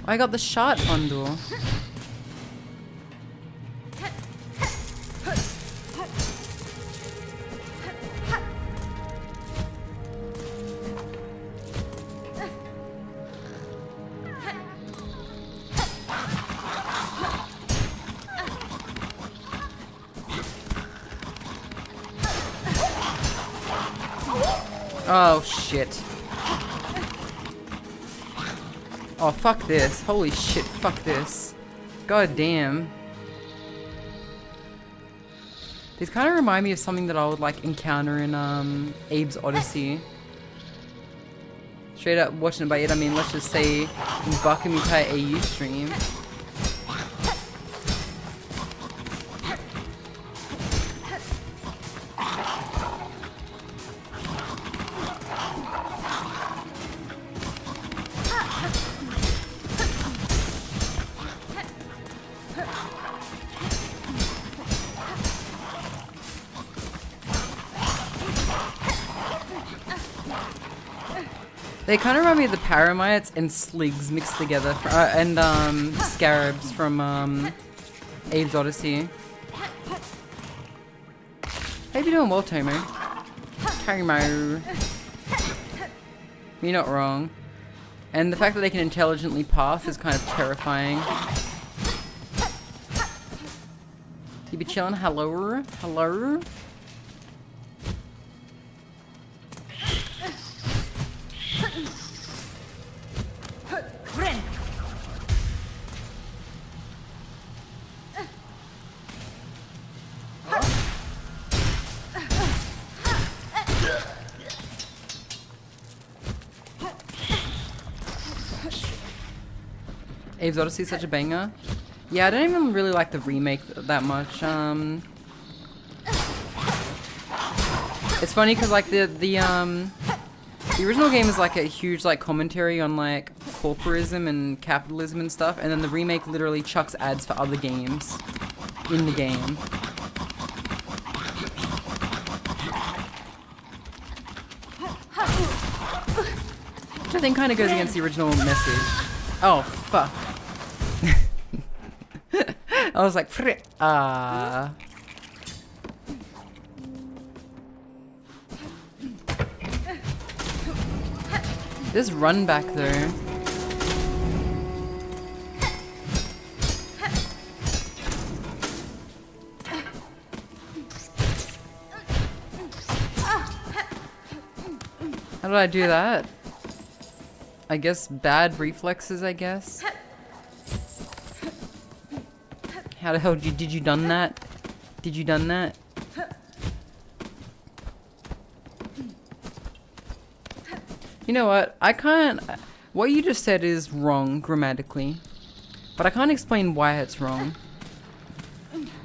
I got the shot bundle. Oh shit. Oh fuck this. Holy shit, fuck this. God damn. These kind of remind me of something that I would like encounter in Abe's Odyssey. Straight up watching it by it, I mean let's just say in Bakamitai AU stream. They kind of remind me of the Paramites and Sligs mixed together, and Scarabs from Abe's Odyssey. How you doing well, Tomo? Tomo. You're not wrong. And the fact that they can intelligently path is kind of terrifying. You be chilling? Hello? Hello? Abe's Odyssey is such a banger. Yeah, I don't even really like the remake that much. It's funny because like the original game is like a huge like commentary on like corporatism and capitalism and stuff, and then the remake literally chucks ads for other games in the game. Which I think kind of goes against the original message. Oh fuck. I was like, This run back there. How did I do that? I guess bad reflexes, I guess. How the hell did you done that? Did you done that? You know what? I can't... What you just said is wrong grammatically. But I can't explain why it's wrong.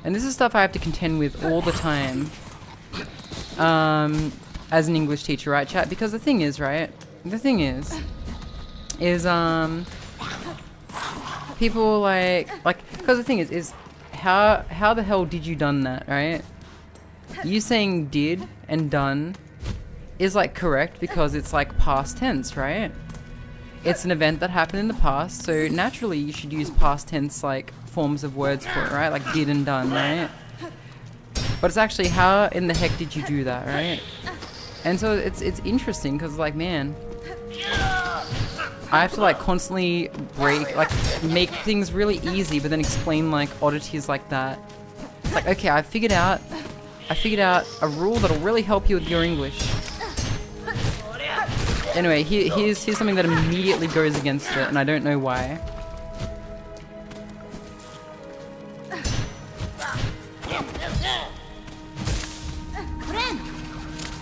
And this is stuff I have to contend with all the time. As an English teacher, right, chat? Because the thing is, right? The thing is people like because the thing is how the hell did you done that, right? You saying did and done is like correct because it's like past tense, right? it's an event that happened in the past, so naturally you should use past tense like forms of words for it, right? Like did and done, right? But it's actually how in the heck did you do that, right? And so it's interesting because like, man, I have to like constantly make things really easy, but then explain like oddities like that. It's like, okay, I figured out a rule that'll really help you with your English. Anyway, here's something that immediately goes against it, and I don't know why.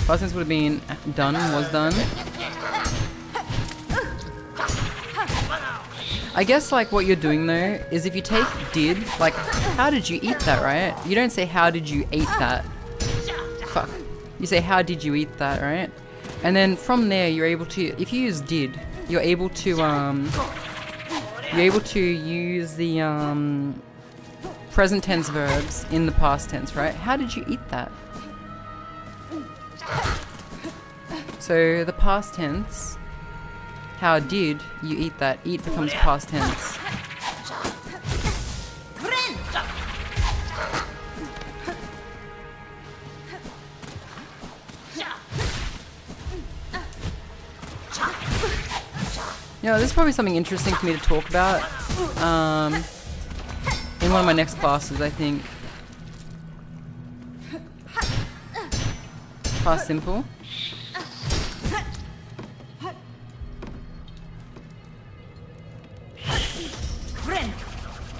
Past tense would have been done, was done. I guess like what you're doing though is if you take did, like how did you eat that, right? You don't say how did you eat that. Fuck. You say how did you eat that, right? And then from there you're able to, if you use did, you're able to use the present tense verbs in the past tense, right? How did you eat that? So the past tense, how did you eat that? Eat becomes past tense. You know, this is probably something interesting for me to talk about in one of my next classes, I think. Past simple.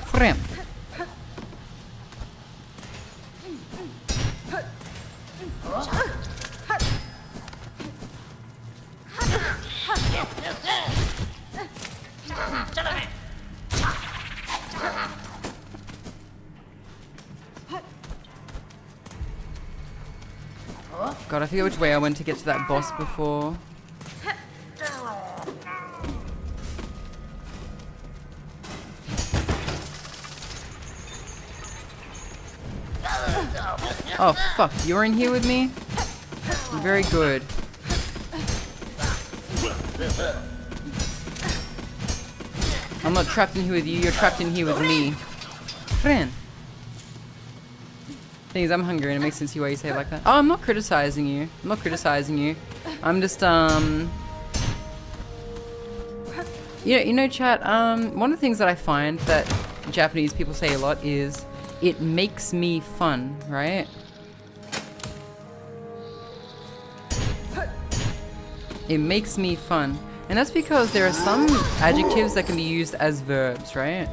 Friend. God, I forget which way I went to get to that boss before. Oh fuck, you're in here with me? Very good. I'm not trapped in here with you, you're trapped in here with me. Friend. Thing is, I'm hungry and it makes sense to you why you say it like that. Oh, I'm not criticizing you. I'm not criticizing you. I'm just, you know, chat, one of the things that I find that Japanese people say a lot is, it makes me fun, right? It makes me fun. And that's because there are some adjectives that can be used as verbs, right?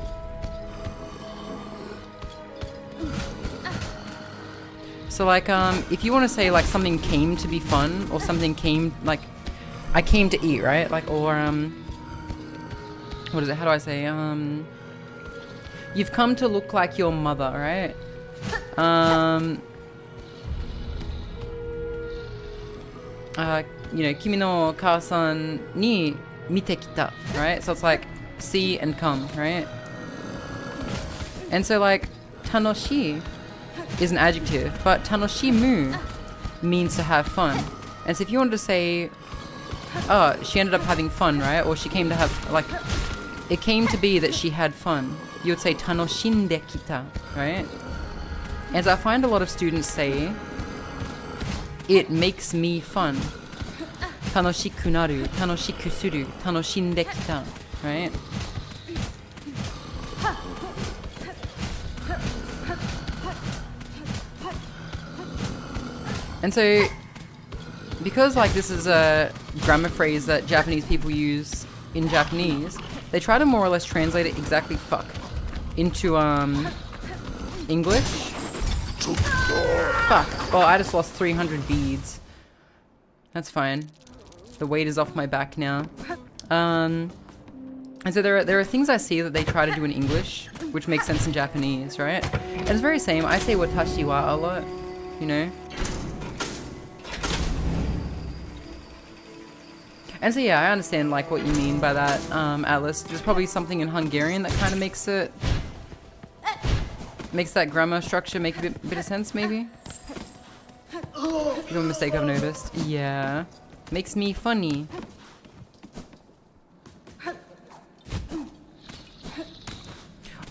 So like, if you want to say like something came to be fun, or something came, like, I came to eat, right? Like, or, what is it? How do I say? You've come to look like your mother, right? You know, Kimi no 𝓡 ni mite kita, right? So it's like, see and come, right? And so like, tanoshi is an adjective, but tanoshimu means to have fun. And so if you wanted to say, oh, she ended up having fun, right? Or she came to have, like, it came to be that she had fun, you would say tanoshinde kita, right? And so I find a lot of students say, it makes me fun. Tanoshiku naru, tanoshiku suru, tanoshinde kita, right? And so, because like this is a grammar phrase that Japanese people use in Japanese, they try to more or less translate it exactly into English. Fuck. Oh, I just lost 300 beads. That's fine. The weight is off my back now. And so there are things I see that they try to do in English, which makes sense in Japanese, right? And it's very same. I say watashi wa a lot, you know? And so yeah, I understand like what you mean by that, Atlas. There's probably something in Hungarian that kind of makes that grammar structure make a bit of sense, maybe? No mistake I've noticed. Yeah. Makes me funny.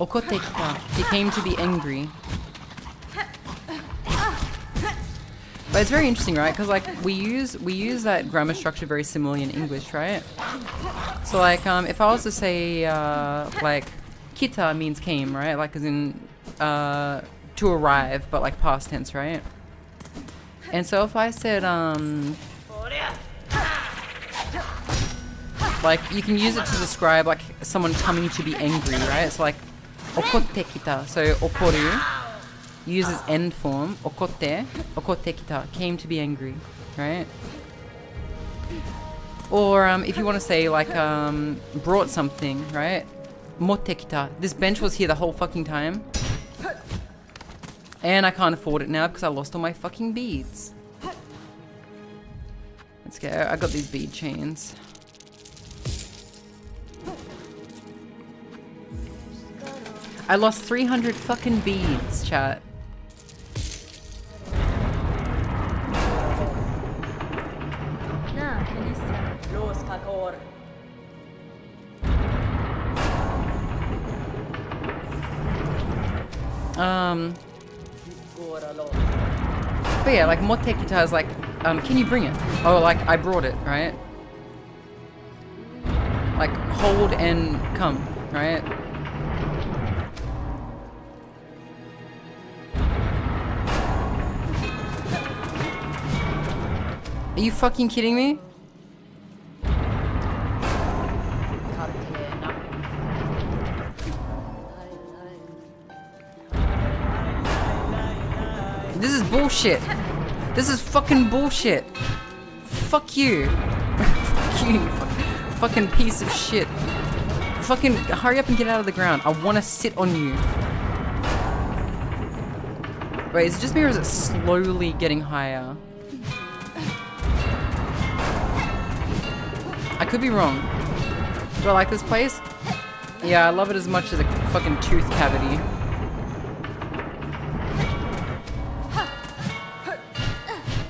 okotte kita. He came to be angry. But it's very interesting, right? Because like we use that grammar structure very similarly in English, right? So like if I was to say like kita means came, right? Like as in to arrive, but like past tense, right? And so if I said like you can use it to describe like someone coming to be angry, right? It's like okotte kita. So okoru uses end form, okotte kita, came to be angry, right? Or if you want to say like brought something, right? Motte kita. This bench was here the whole fucking time. And I can't afford it now because I lost all my fucking beads. Let's go. I got these bead chains. I lost 300 fucking beads, chat. But yeah, like motte kita is like, can you bring it? Oh, like I brought it, right? Like hold and come, right? Are you fucking kidding me? This is bullshit. This is fucking bullshit. Fuck you. Fuck you, fucking piece of shit. Fucking hurry up and get out of the ground. I want to sit on you. Wait, is it just me or is it slowly getting higher? I could be wrong. Do I like this place? Yeah, I love it as much as a fucking tooth cavity.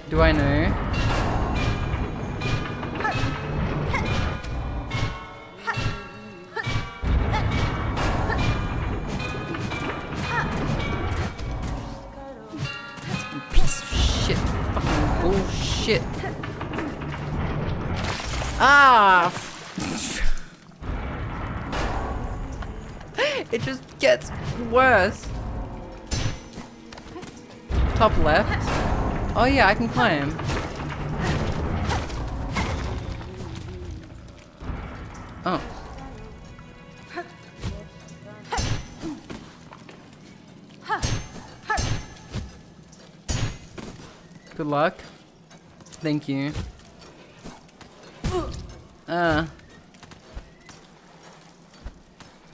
Do I know? Piece of shit. Fucking bullshit. Ah! It just gets worse. Top left. Oh yeah, I can climb. Oh. Good luck. Thank you.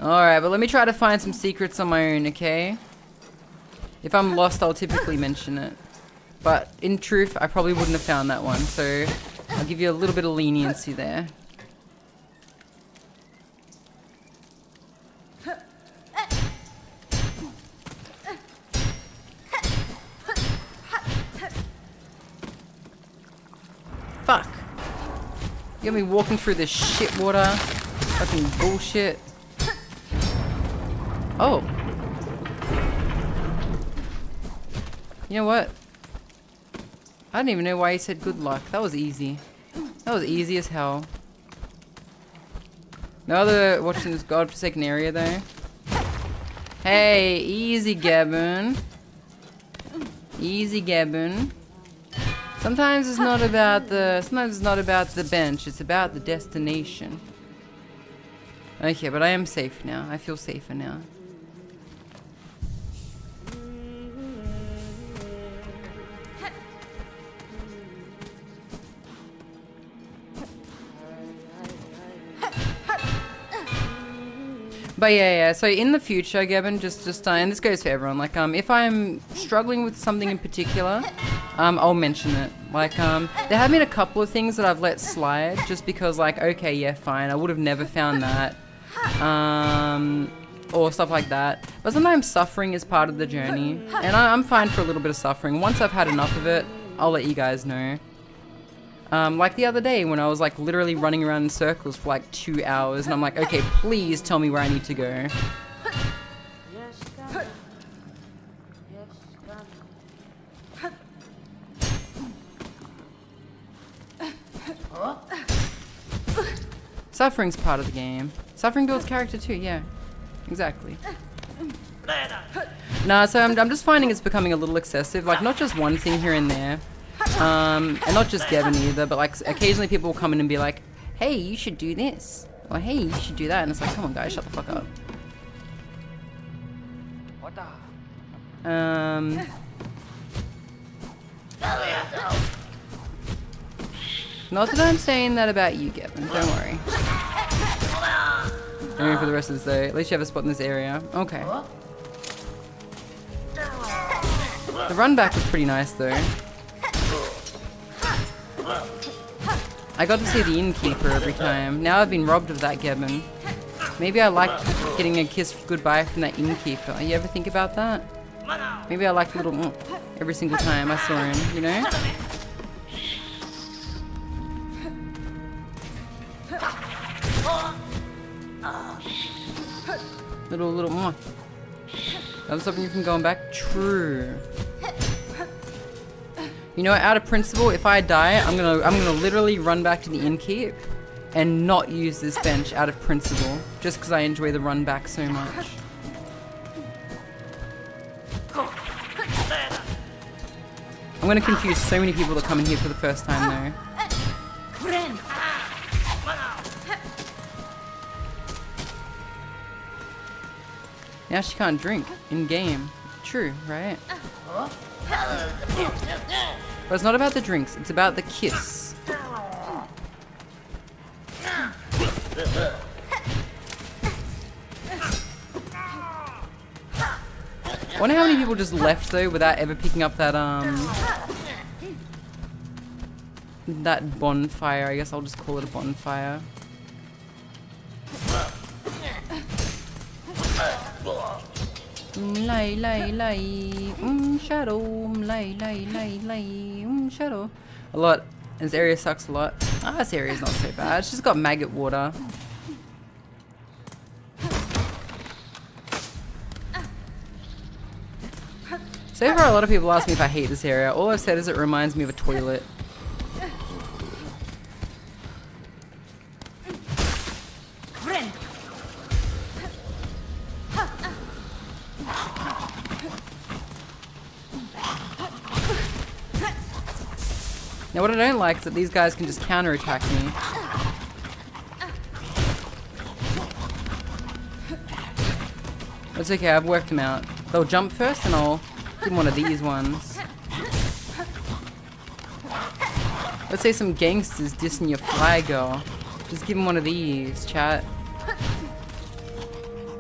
Alright, but let me try to find some secrets on my own, okay? If I'm lost, I'll typically mention it. But in truth, I probably wouldn't have found that one, so I'll give you a little bit of leniency there. Fuck. You got me walking through this shit water. Fucking bullshit. Oh. You know what? I didn't even know why he said good luck. That was easy. That was easy as hell. No other watching this godforsaken area though. Hey, easy Gabon. Easy Gabon. Sometimes it's not about the bench, it's about the destination. Okay, but I am safe now. I feel safer now. But yeah, so in the future, Gavin, just and this goes for everyone, like, if I'm struggling with something in particular, I'll mention it. Like, there have been a couple of things that I've let slide, just because, like, okay, yeah, fine, I would have never found that, or stuff like that. But sometimes suffering is part of the journey, and I'm fine for a little bit of suffering. Once I've had enough of it, I'll let you guys know. Like the other day when I was like literally running around in circles for like 2 hours and I'm like, okay, please tell me where I need to go. Suffering's part of the game. Suffering builds character too, yeah. Exactly. Nah, so I'm just finding it's becoming a little excessive. Like, not just one thing here and there. And not just Gavin either, but like occasionally people will come in and be like, hey, you should do this. Or hey, you should do that. And it's like, come on guys, shut the fuck up. Not that I'm saying that about you, Gavin. Don't worry. I'm waiting for the rest of this though. At least you have a spot in this area. Okay. The run back was pretty nice though. I got to see the innkeeper every time. Now I've been robbed of that, Gavin. Maybe I like getting a kiss goodbye from that innkeeper. You ever think about that? Maybe I like a little every single time I saw him, you know? Little That's stopping you from going back? True. You know, out of principle, if I die, I'm gonna literally run back to the innkeep and not use this bench out of principle, just because I enjoy the run back so much. I'm gonna confuse so many people that come in here for the first time though. Now she can't drink in game. True, right? But it's not about the drinks, it's about the kiss. I wonder how many people just left though without ever picking up that that bonfire. I guess I'll just call it a bonfire. Shadow. A lot. This area sucks a lot. Ah, this area's not so bad. It's just got maggot water. So far, a lot of people ask me if I hate this area. All I've said is it reminds me of a toilet. Now what I don't like is that these guys can just counterattack me. That's okay, I've worked them out. They'll jump first and I'll give them one of these ones. Let's say some gangsters dissing your fly girl. Just give them one of these, chat.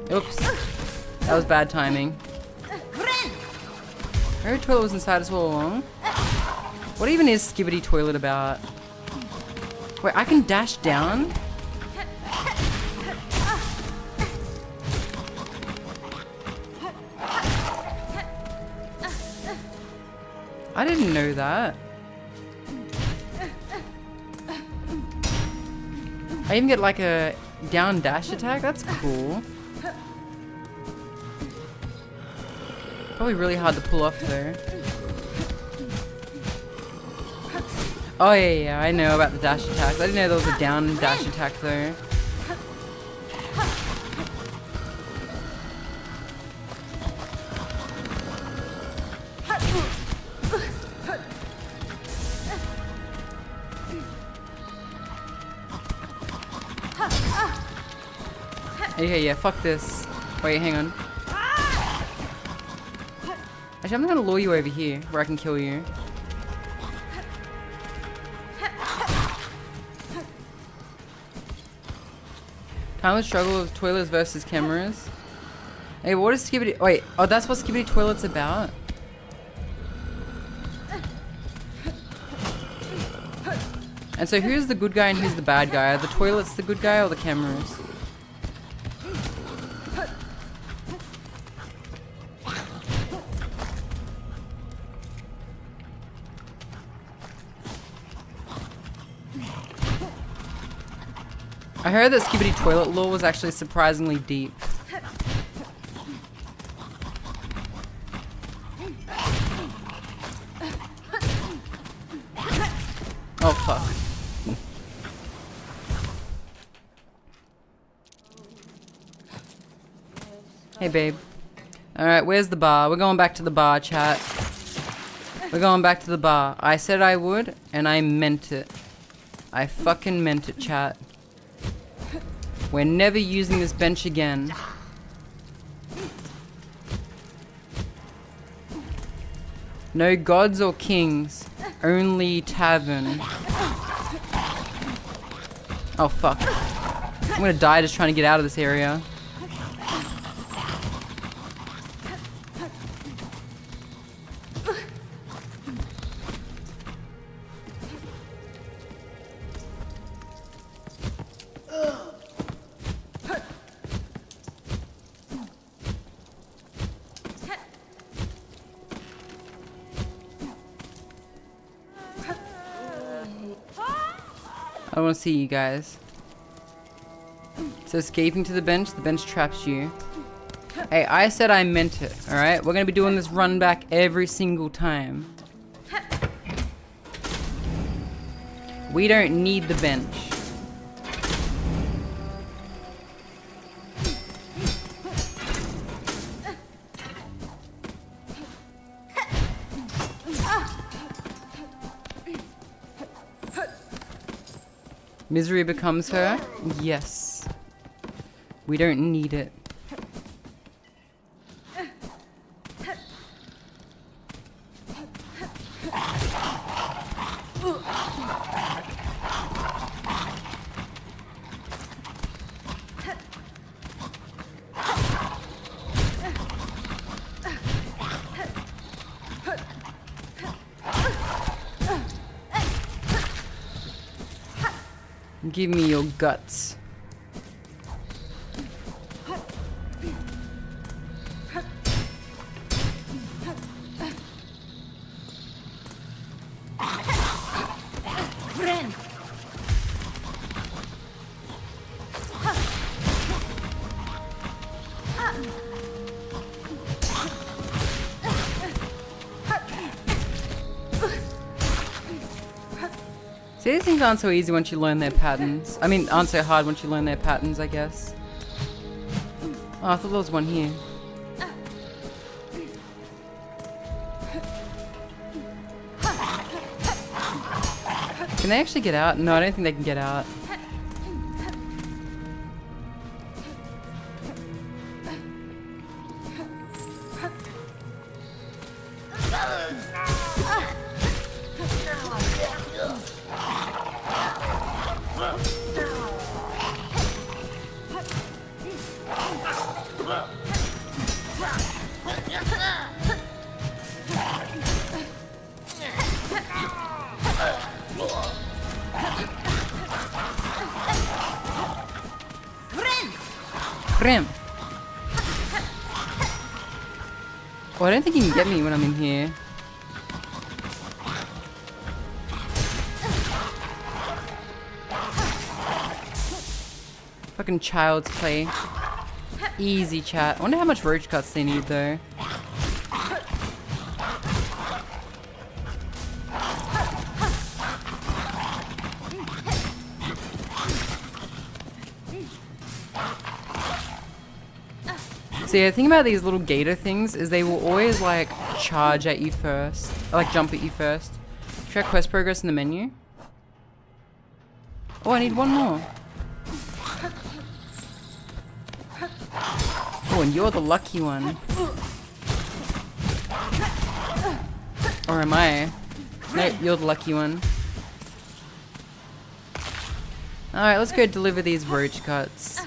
Oops. That was bad timing. Her toilet was inside us all along. What even is Skibbity Toilet about? Wait, I can dash down? I didn't know that. I even get like a down dash attack? That's cool. Probably really hard to pull off though. Oh yeah, I know about the dash attacks. I didn't know there was a down dash attack though. Okay, yeah, fuck this. Wait, hang on. Actually, I'm gonna lure you over here where I can kill you. Timeless struggle of toilets versus cameras. Hey, what is Skibbity? Wait, oh, that's what Skibbity Toilet's about. And so who's the good guy and who's the bad guy? Are the toilets the good guy or the cameras? I heard that Skibbity Toilet lore was actually surprisingly deep. Oh fuck. Hey, babe. Alright, where's the bar? We're going back to the bar, chat. We're going back to the bar. I said I would, and I meant it. I fucking meant it, chat. We're never using this bench again. No gods or kings, only tavern. Oh fuck. I'm gonna die just trying to get out of this area. I don't want to see you guys. So escaping to the bench traps you. Hey, I said I meant it, alright? We're gonna be doing this run back every single time. We don't need the bench. Misery becomes her? Yes. We don't need it. Give me your guts. See, these things aren't so easy once you learn their patterns. I mean, aren't so hard once you learn their patterns, I guess. Oh, I thought there was one here. Can they actually get out? No, I don't think they can get out. Rim. Oh, I don't think he can get me when I'm in here. Fucking child's play. Easy, chat. I wonder how much roach cuts they need, though. See, the thing about these little gator things is they will always, like, charge at you first. Or, like, jump at you first. Track quest progress in the menu. Oh, I need one more. Oh, and you're the lucky one. Or am I? No, you're the lucky one. Alright, let's go deliver these roach cuts.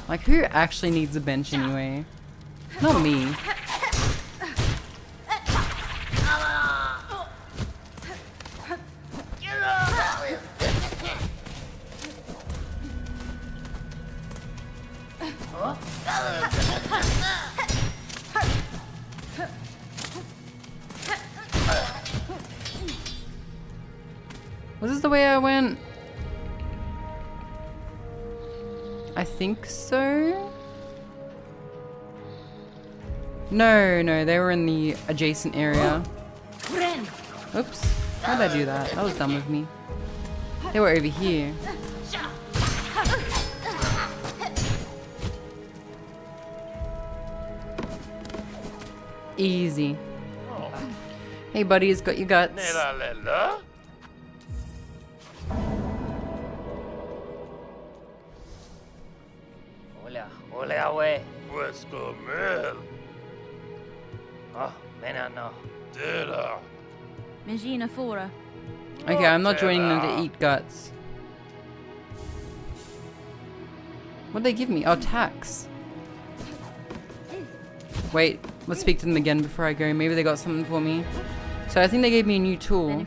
Like, who actually needs a bench anyway? Not me. Was this the way I went? I think so. No, they were in the adjacent area. Oops. How did I do that? That was dumb of me. They were over here. Easy. Hey, buddy, he's got your guts. Nera. Ole away. Pues comer. Oh, menano. Tera. 𝓢𝓞𝓒𝓘𝓐𝓛𝓢. Okay, I'm not joining them to eat guts. What'd they give me? Oh, tax. Wait, let's speak to them again before I go. Maybe they got something for me. So I think they gave me a new tool.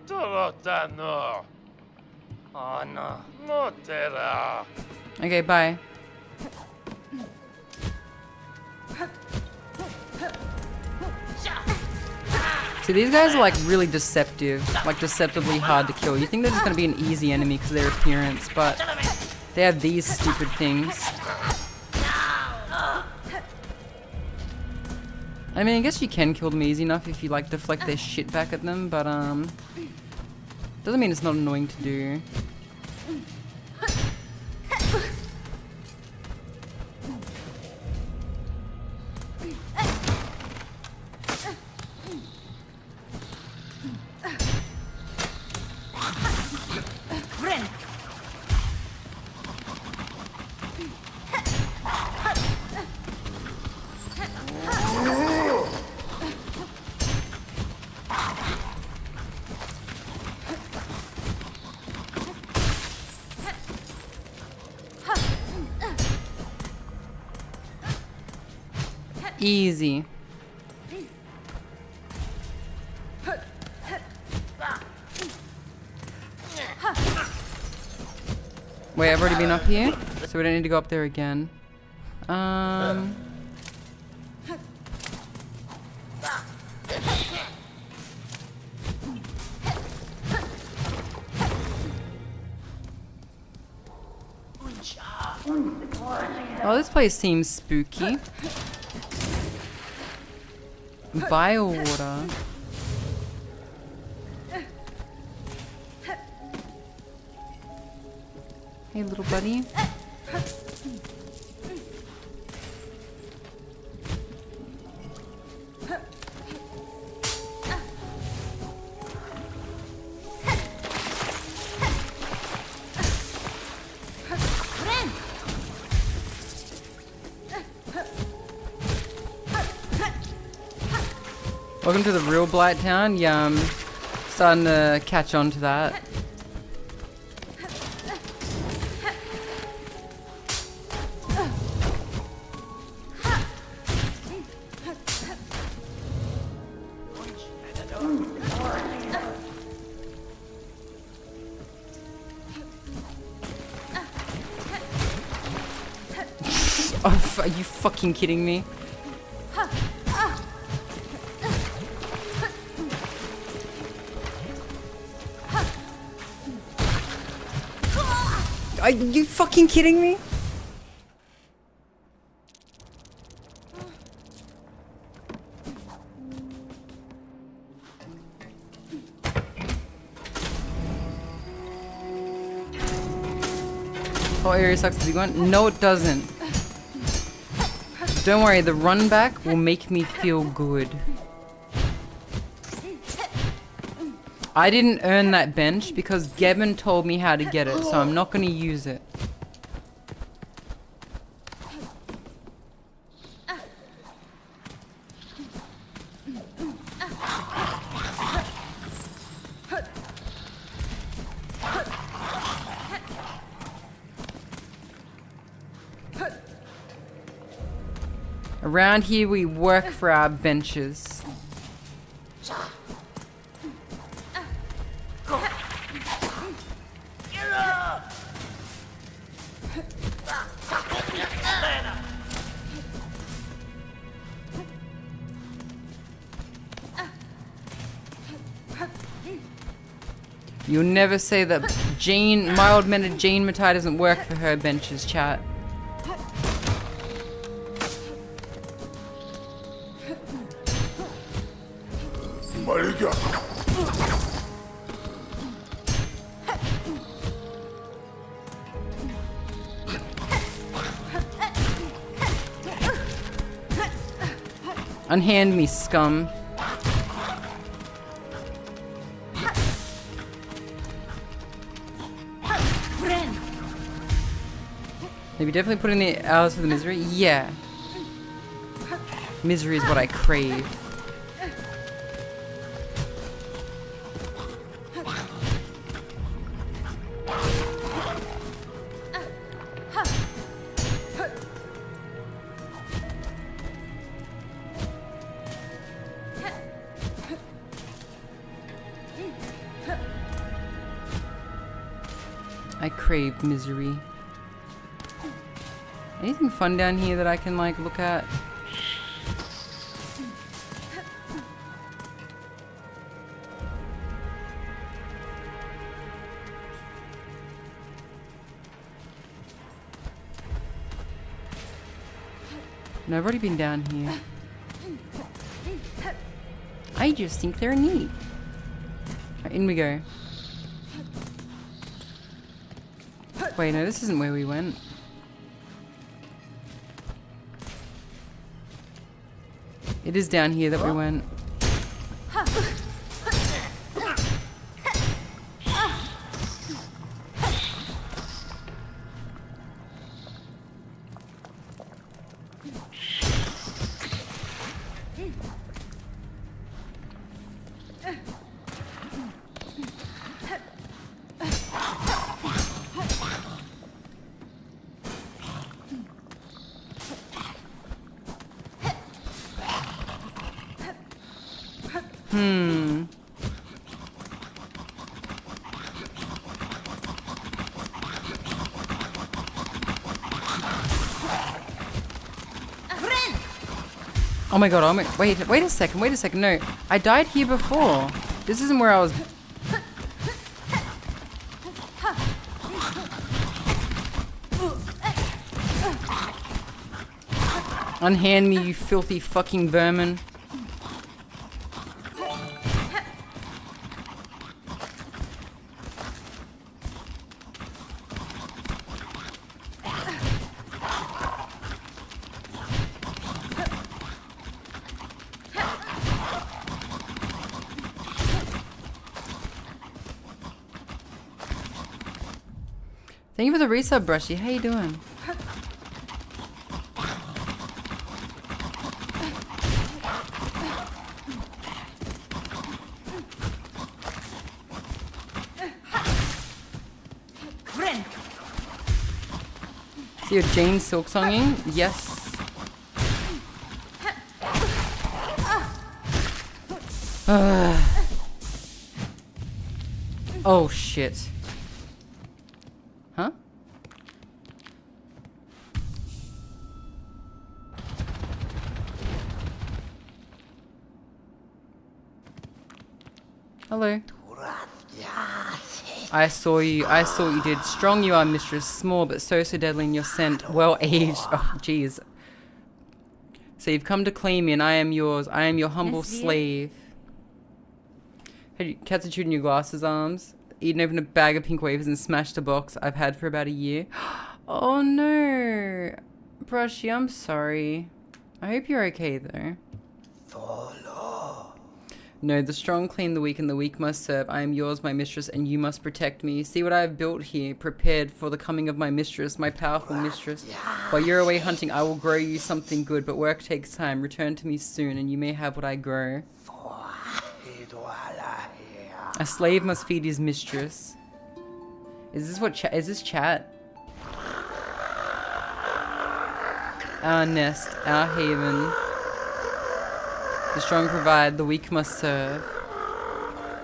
Torotano. Oh no. No tera. Okay, bye. See, these guys are like really deceptive, like deceptively hard to kill. You think they're just gonna be an easy enemy because of their appearance, but they have these stupid things. I mean, I guess you can kill them easy enough if you like deflect their shit back at them, but doesn't mean it's not annoying to do. Easy. Wait, I've already been up here, so we don't need to go up there again. Oh, this place seems spooky. Bio water. Hey, little buddy. Welcome to the real Blight Town. Yeah, I'm starting to catch on to that. Oh, are you fucking kidding me? Are you fucking kidding me? Whole area sucks to be going. No, it doesn't. Don't worry, the run back will make me feel good. I didn't earn that bench because Gavin told me how to get it, so I'm not going to use it. Around here we work for our benches. You'll never say that mild-mannered Jane Matai doesn't work for her benches, chat. Mariga. Unhand me, scum. Maybe definitely put in the hours for the misery? Yeah. Misery is what I crave. I crave misery. Anything fun down here that I can like look at? No, I've already been down here. I just think they're neat. Right, in we go. Wait, no, this isn't where we went. It is down here that we went. Oh my god, wait a second, no. I died here before. This isn't where I was... Unhand me, you filthy fucking vermin. Thank you for the resub, Brushy. How you doing? See your Jane silk songing? Yes. Oh shit. Huh? Hello. I saw you. I saw what you did. Strong you are, mistress. Small, but so deadly in your scent. Well aged. Oh, jeez. So you've come to claim me, and I am yours. I am your humble slave. Had you cats are chewing your glasses, arms. Eaten open a bag of pink wafers and smashed a box I've had for about a year. Oh no. Brushy, I'm sorry. I hope you're okay though. No, the strong clean the weak, and the weak must serve. I am yours, my mistress, and you must protect me. See what I have built here, prepared for the coming of my mistress, my powerful mistress. While you're away hunting, I will grow you something good, but work takes time. Return to me soon, and you may have what I grow. A slave must feed his mistress. Is this what is this chat? Our nest, our haven. The strong provide, the weak must serve.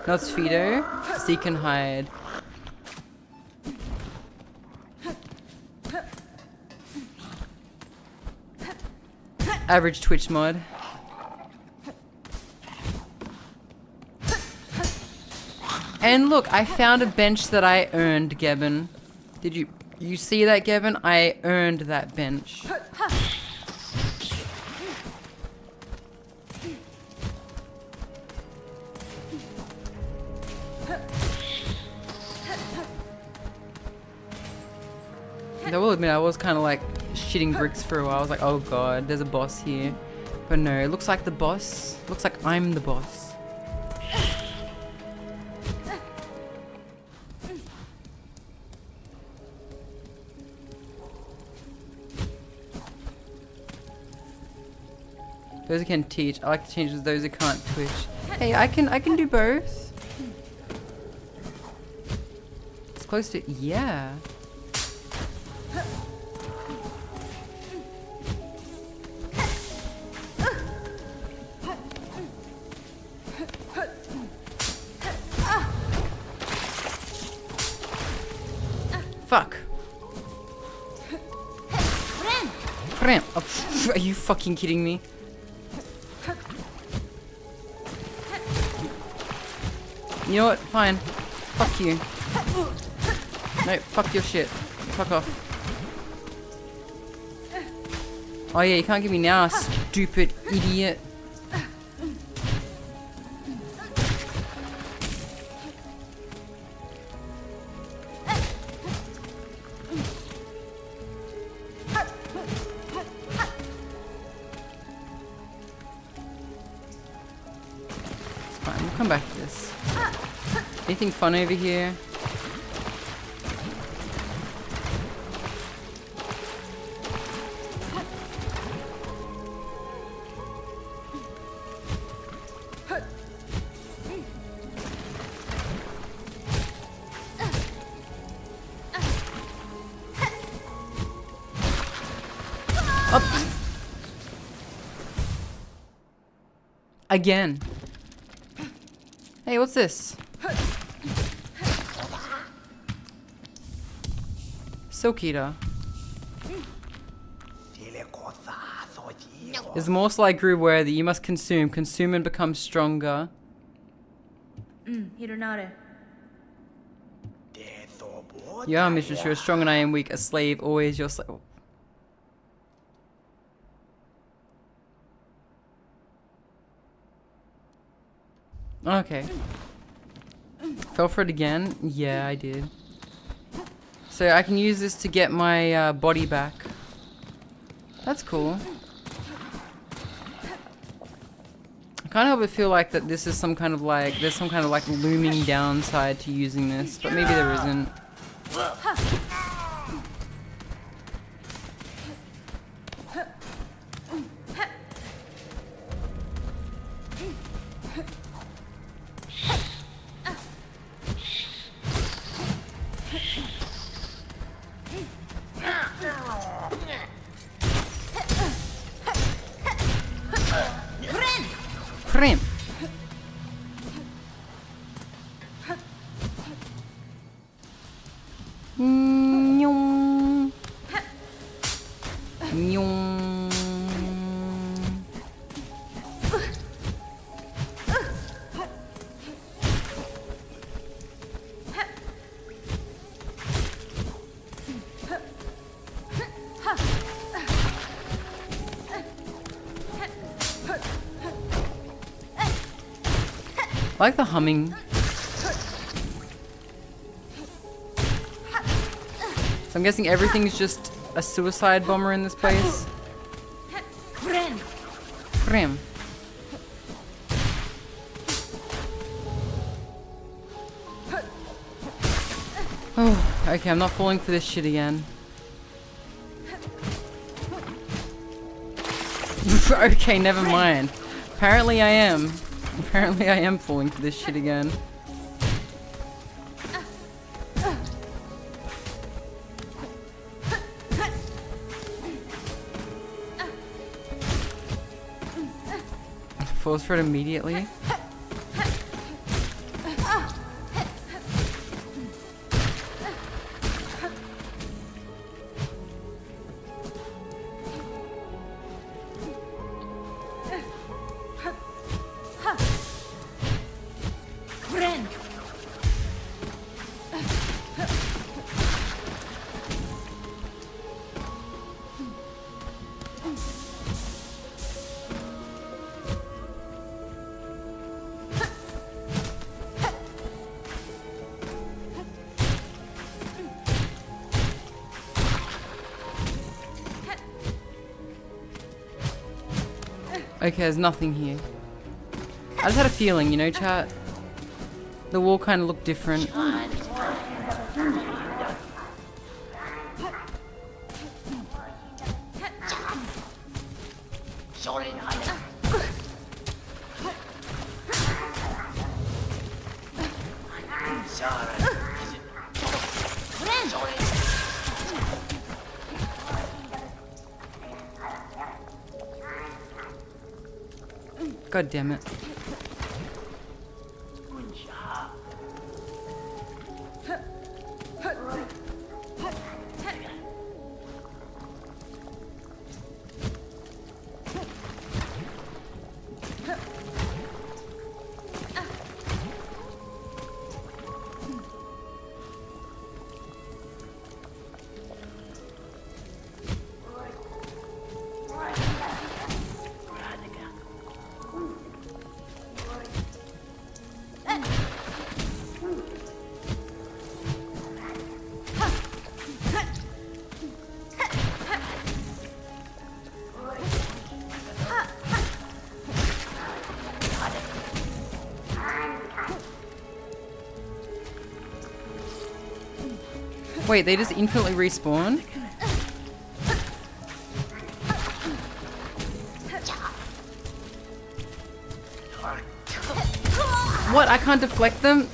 Not 𝓢𝓞𝓒𝓘, seek and hide. Average Twitch mod. And look, I found a bench that I earned, Gebben. Did you see that, Gebben? I earned that bench. I will admit, I was kind of like shitting bricks for a while. I was like, oh god, there's a boss here. But no, it looks like the boss. Looks like I'm the boss. Those who can teach. I like to change those who can't twitch. Hey, I can do both. It's close to yeah. Fuck. Friend. Oh, are you fucking kidding me? You know what? Fine. Fuck you. No, fuck your shit. Fuck off. Oh yeah, you can't get me now, stupid idiot. It's fine, we'll come back to this. Anything fun over here? Up. Again. Hey, what's this? 𝓢𝓞𝓒𝓘𝓐𝓛𝓢. Is more 𝓢𝓞𝓒 worthy. You must consume. Consume and become stronger. 𝓢𝓞𝓒𝓘𝓐𝓛𝓢. You are mistress, you are strong and I am weak. A slave, always your slave. Okay. Fell for it again? Yeah, I did. So I can use this to get my body back. That's cool. I can't help but feel like that this is some kind of like, there's some kind of like looming downside to using this, but maybe there isn't. Frame. Nyong. Nyong. I like the humming. So I'm guessing everything's just a suicide bomber in this place. Frame. Oh, okay, I'm not falling for this shit again. Okay, never mind. Apparently I am. Apparently I am falling for this shit again. Falls for it immediately. Okay, there's nothing here. I just had a feeling, you know, chat? The wall kind of looked different. God damn it. Wait, they just infinitely respawn? What? I can't deflect them?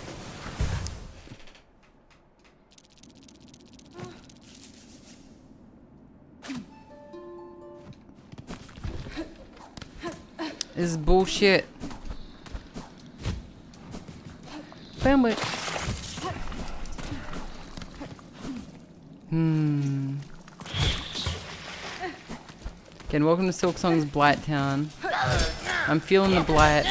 This is bullshit. Family. Again, welcome to 𝓢𝓞𝓒𝓢's Blight Town. I'm feeling the blight.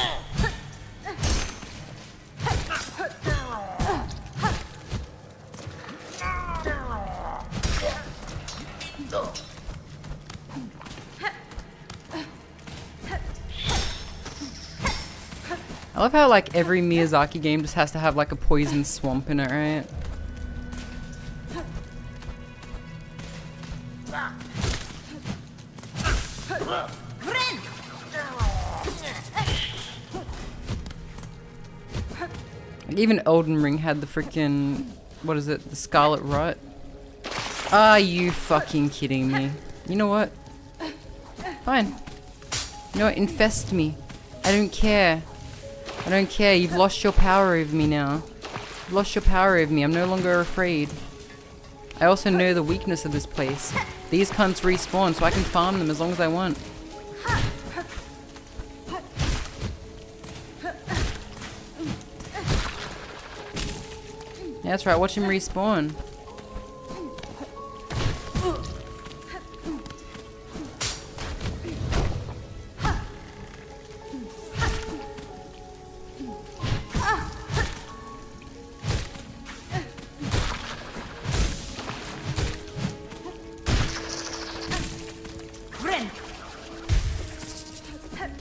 I love how like every Miyazaki game just has to have like a poison swamp in it, right? Like even Elden Ring had the freaking, what is it, the Scarlet Rot? Are you fucking kidding me? You know what? Fine. You know what, infest me. I don't care. I don't care, you've lost your power over me now. You've lost your power over me, I'm no longer afraid. I also know the weakness of this place. These cunts respawn so I can farm them as long as I want. Yeah, that's right, watch him respawn.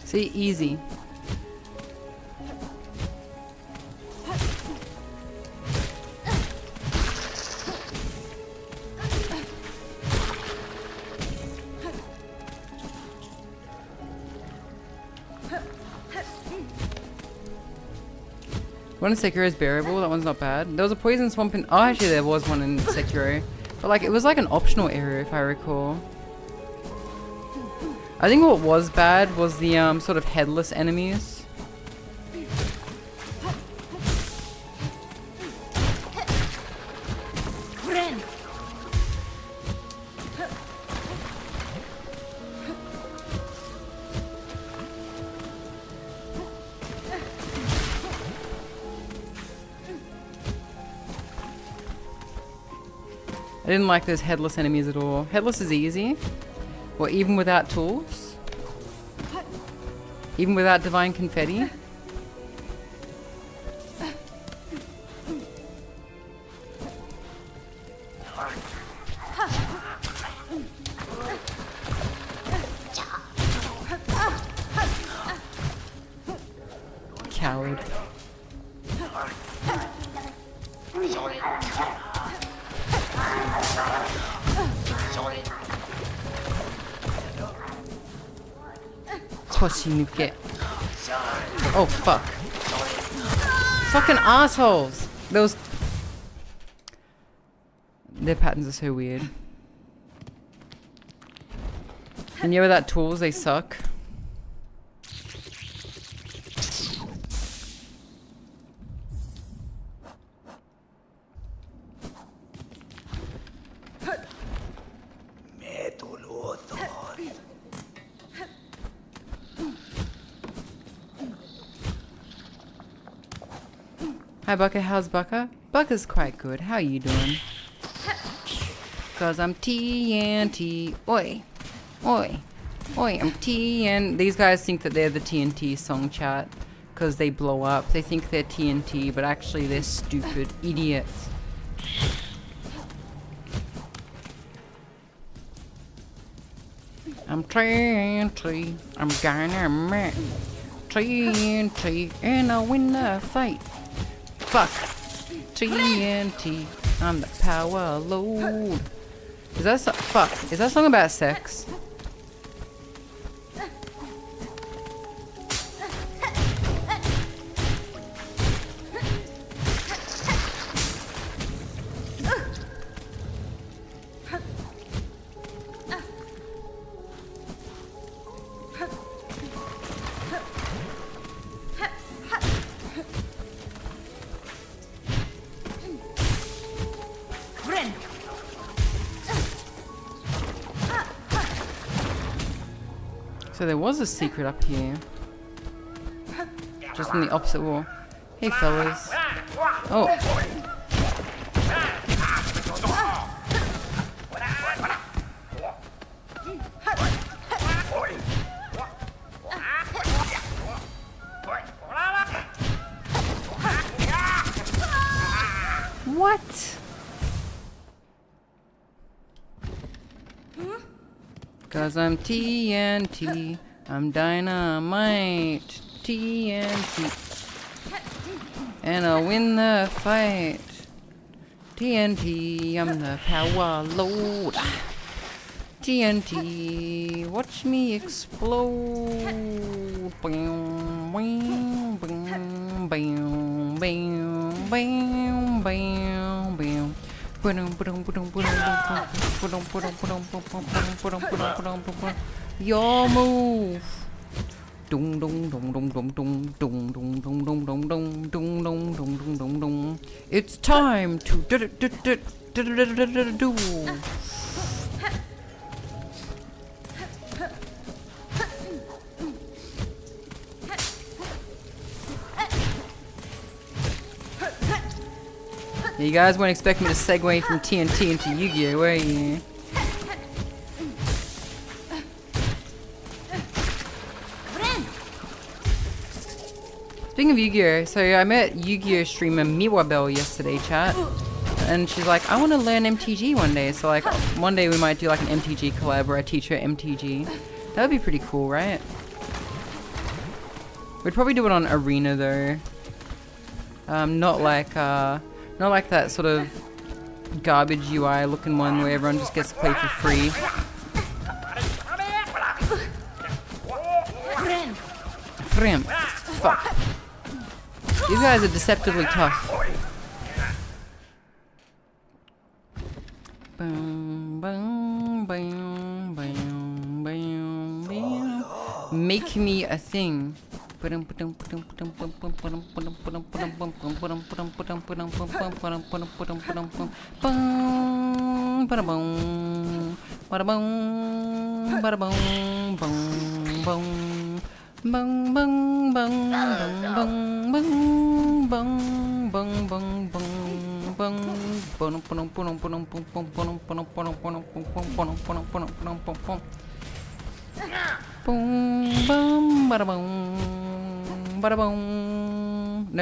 See, easy. One in Sekiro is bearable, that one's not bad. There was a poison swamp in, oh actually there was one in Sekiro. But like, it was like an optional area if I recall. I think what was bad was the sort of headless enemies. I didn't like those headless enemies at all. Headless is easy. Or even without tools? Even without divine confetti? Coward. pussy nuke. Oh fuck. Fucking assholes. Those. Their patterns are so weird. And yeah, without tools, they suck. Hi Bucka, how's Bucka? Bucka's quite good. How you doing? Cause I'm TNT. Oi. Oi. Oi, I'm TNT. These guys think that they're the TNT song chat. Cause they blow up. They think they're TNT, but actually they're stupid idiots. I'm TNT. I'm gonna make TNT and I'll win the fight. Fuck. TNT. I'm the power load. Is that fuck? Is that song about sex? So there was a secret up here. Just in the opposite wall. Hey fellas. Oh. What? Cause I'm TNT, I'm dynamite, TNT, and I'll win the fight. TNT, I'm the power load. TNT, watch me explode. Bam, bam, bam, bam, bam, bam, bam, bam. Your move. Dum dum dum dum dum dum dum dum dum dum dum dum dum dum dum dum dum. It's time to do. You guys won't expect me to segue from TNT into Yu-Gi-Oh, were you? Speaking of Yu-Gi-Oh, so I met Yu-Gi-Oh streamer Miwabel yesterday, chat. And she's like, I want to learn MTG one day. So like, one day we might do like an MTG collab where I teach her MTG. That would be pretty cool, right? We'd probably do it on Arena though. Not like that sort of garbage UI looking one where everyone just gets to play for free. Friend. Fuck. These guys are deceptively tough. Make me a thing. No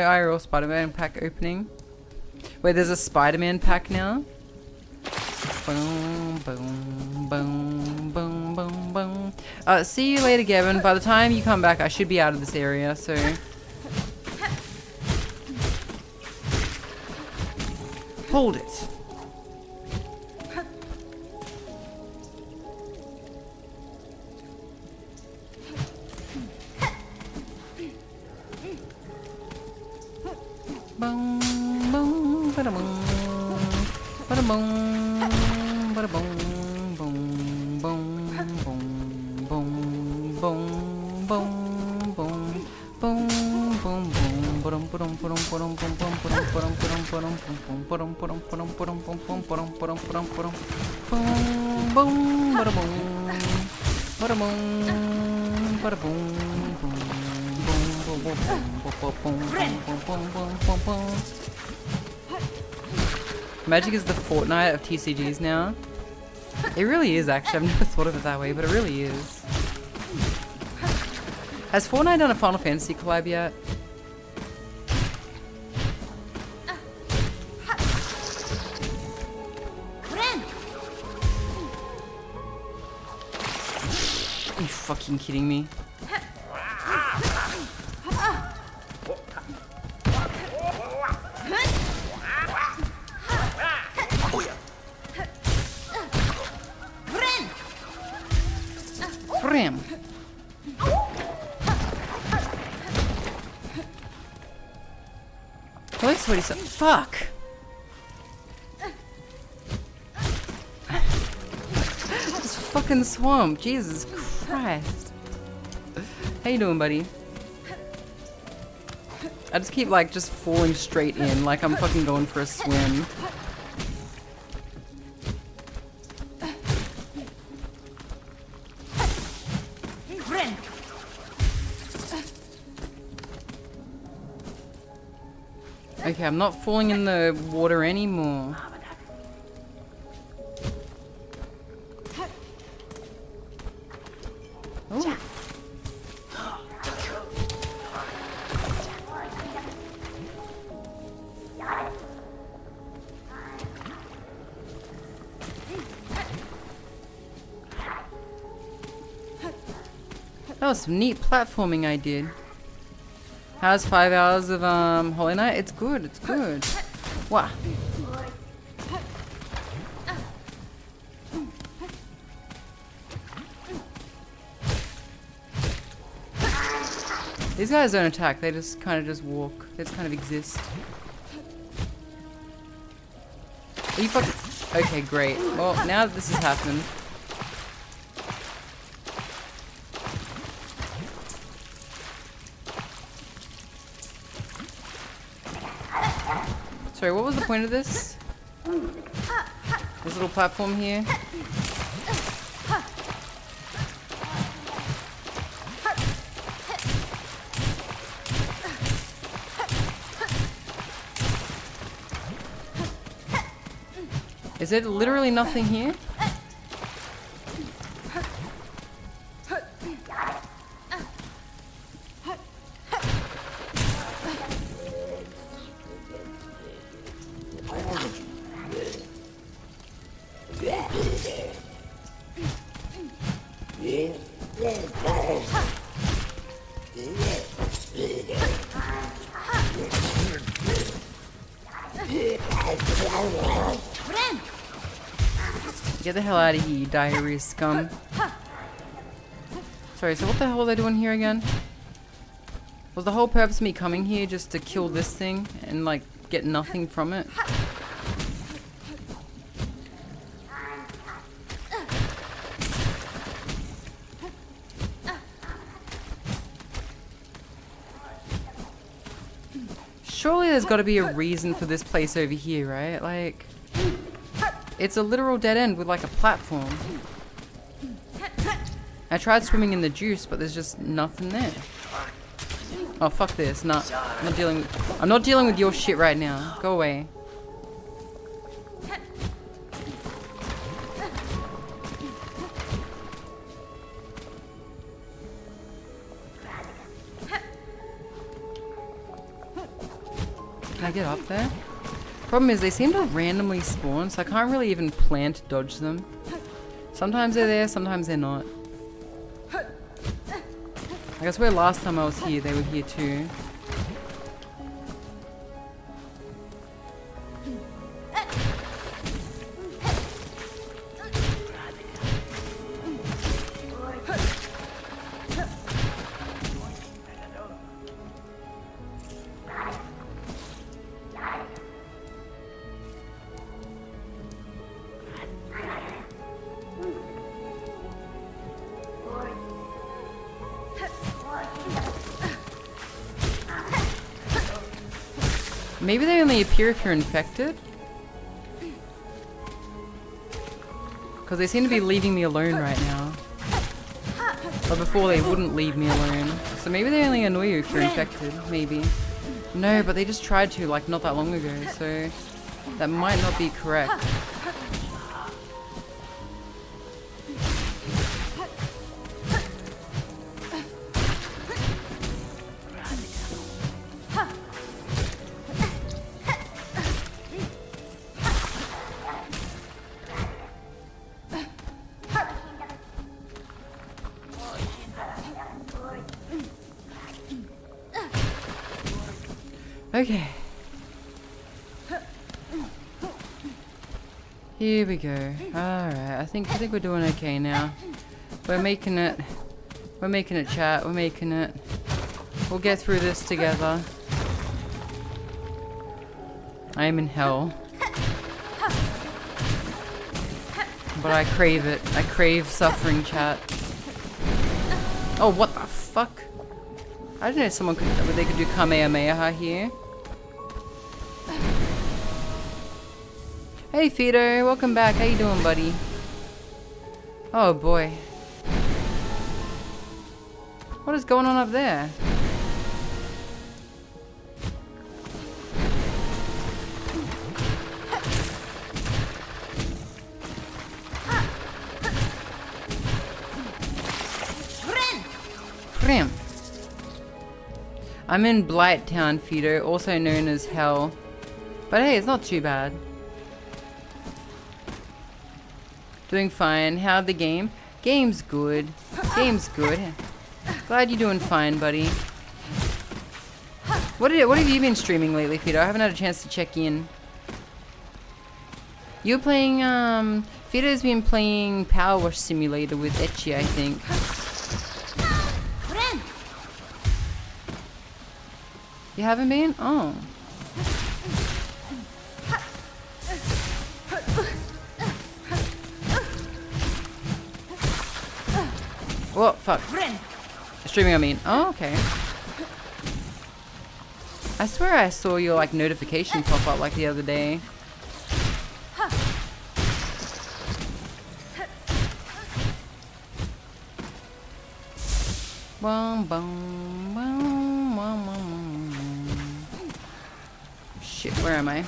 IRL Spider-Man pack opening. Wait, there's a Spider-Man pack now? See you later, Gavin. By the time you come back, I should be out of this area, so... Hold it. Boom, boom, bada boom, bada boom, bada boom, boom, boom, boom, boom, boom, boom, boom, boom, boom, boom, ba-dum, ba-dum, ba-dum, ba-dum, bum, bum, ba-dum, ba-dum, ba-dum, ba-dum, bum, bum, ba-dum, ba-dum, ba-dum, bum, bum, ba-dum, ba-dum, ba-dum, boom, boom, bada boom, bada boom, bada boom, boom, boom, boom, boom, boom, boom, boom, boom, boom. Magic is the Fortnite of TCGs now. It really is, actually. I've never thought of it that way, but it really is. Has Fortnite done a Final Fantasy collab yet? Are you fucking kidding me? Ram. Holy sweaty stuff. Fuck. This fucking swamp. Jesus Christ. How you doing, buddy? I just keep like just falling straight in like I'm fucking going for a swim. Okay, I'm not falling in the water anymore. Oh. That was some neat platforming I did. How's 5 hours of Holy Night? It's good, it's good. Wow. These guys don't attack, they just kind of just walk. They just kind of exist. Are you fucking... Okay, great. Well, now that this has happened... Sorry, what was the point of this? This little platform here? Is there literally nothing here? Get the hell out of here, you diarrhea scum. Sorry, so what the hell was I doing here again? Was the whole purpose of me coming here just to kill this thing and like get nothing from it? Surely there's got to be a reason for this place over here, right? Like, it's a literal dead end with like a platform. I tried swimming in the juice, but there's just nothing there. Oh, fuck this. Nah, I'm not dealing with your shit right now. Go away. Can I get up there? Problem is, they seem to randomly spawn, so I can't really even plan to dodge them. Sometimes they're there, sometimes they're not. I guess where last time I was here, they were here too. Maybe they only appear if you're infected? Because they seem to be leaving me alone right now. But before they wouldn't leave me alone. So maybe they only annoy you if you're infected, maybe. No, but they just tried to, like, not that long ago, so that might not be correct. Okay. Here we go. Alright, I think we're doing okay now. We're making it. We're making it, chat. We're making it. We'll get through this together. I am in hell. But I crave it. I crave suffering, chat. Oh, what the fuck? I didn't know someone could, they could do Kamehameha here. Hey Fido, welcome back. How you doing, buddy? Oh boy. What is going on up there? Rim. I'm in Blighttown, Fido, also known as Hell. But hey, it's not too bad. Doing fine. How'd the game? Game's good. Game's good. Glad you're doing fine, buddy. What have you been streaming lately, Fido? I haven't had a chance to check in. You're playing, Fido's been playing Power Wash Simulator with Etchi, I think. You haven't been? Oh. Whoa, fuck. Streaming, I mean. Oh, okay. I swear I saw your, like, notification pop up, like, the other day. Bum, bum, bum, bum, bum. Shit, where am I?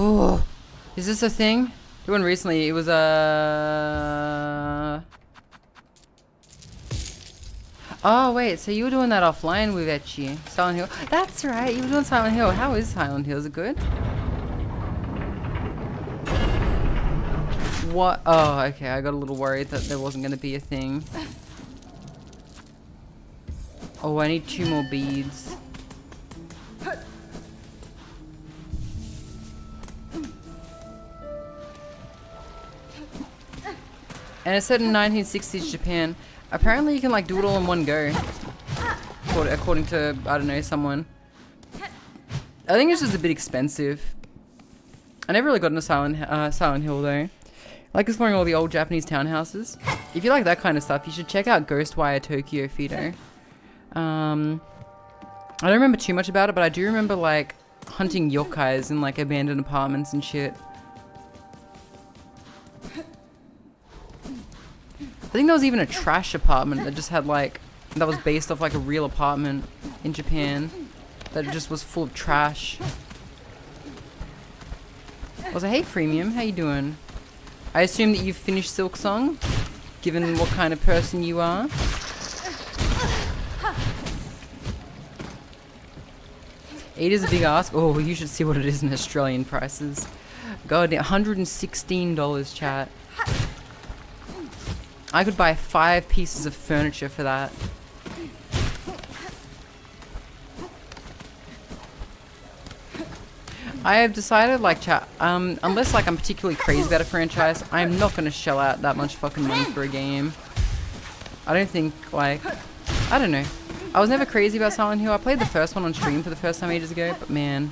Oh, is this a thing? The one recently, it was Oh wait, so you were doing that offline with Etchi. Silent Hill. That's right, you were doing Silent Hill. How is Silent Hill? Is it good? What? Oh, okay, I got a little worried that there wasn't going to be a thing. Oh, I need 2 more beads. And it said in 1960s Japan. Apparently you can like do it all in one go. According to, I don't know, someone. I think it's just a bit expensive. I never really got into Silent Hill though. I like exploring all the old Japanese townhouses. If you like that kind of stuff, you should check out Ghostwire Tokyo, Fido. I don't remember too much about it, but I do remember like hunting yokais in like abandoned apartments and shit. I think there was even a trash apartment that just had like, that was based off like a real apartment in Japan. That just was full of trash. I was like, hey Freemium, how you doing? I assume that you've finished Silk Song, given what kind of person you are. $8 is a big ask. Oh, you should see what it is in Australian prices. God, $116, chat. I could buy 5 pieces of furniture for that. I have decided, like, chat, unless, like, I'm particularly crazy about a franchise, I'm not gonna shell out that much fucking money for a game. I don't think, like, I don't know. I was never crazy about Silent Hill. I played the first one on stream for the first time ages ago, but man.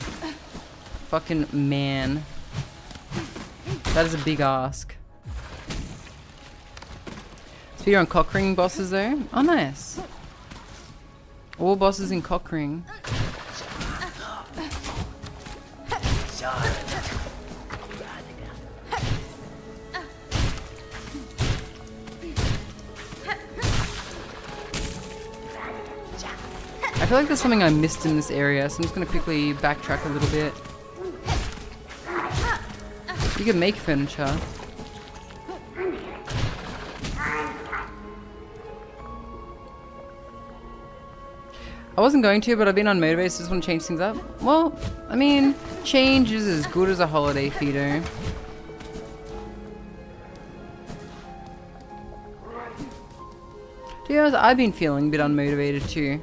Fucking man. That is a big ask. Feeder on cockring bosses though. Oh, nice. All bosses in cockring. I feel like there's something I missed in this area, so I'm just gonna quickly backtrack a little bit. You can make furniture. I wasn't going to, but I've been unmotivated, so I just want to change things up. Well, I mean, change is as good as a holiday feeder. To be honest, I've been feeling a bit unmotivated too.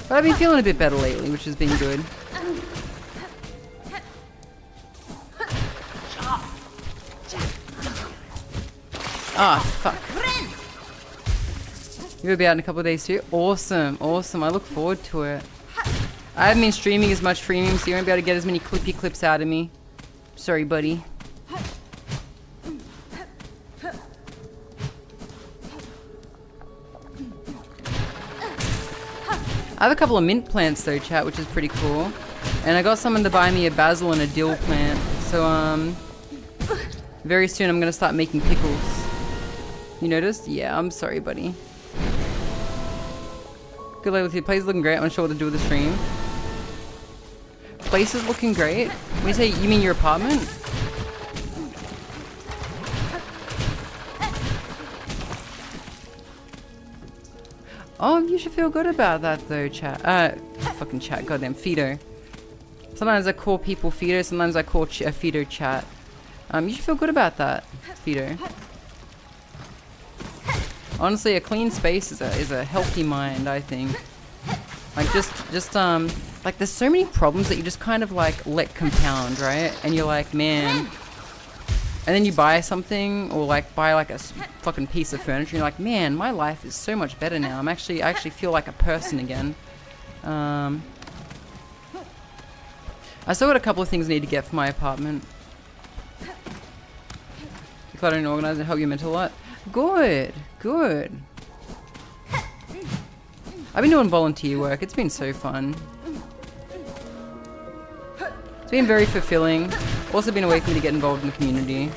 But I've been feeling a bit better lately, which has been good. Ah, fuck. You'll be out in a couple of days too? Awesome, awesome. I look forward to it. I haven't been streaming as much freemium, so you won't be able to get as many clippy clips out of me. Sorry, buddy. I have a couple of mint plants though, chat, which is pretty cool. And I got someone to buy me a basil and a dill plant. So, very soon I'm gonna start making pickles. You noticed? Yeah, I'm sorry, buddy. Good luck with your place looking great. I'm not sure what to do with the stream. Place is looking great. When you say, you mean your apartment? Oh, you should feel good about that though, chat. Fucking chat, goddamn, feeder. Sometimes I call people feeder, sometimes I call a feeder chat. You should feel good about that, feeder. Honestly, a clean space is a healthy mind, I think. Like like there's so many problems that you just kind of like let compound, right? And you're like, man. And then you buy something or like buy like a fucking piece of furniture and you're like, man, my life is so much better now. I actually feel like a person again. I still got a couple of things I need to get for my apartment. Declutter and organize and help your mental a lot. Good, good. I've been doing volunteer work. It's been so fun. It's been very fulfilling. Also been a way for me to get involved in the community.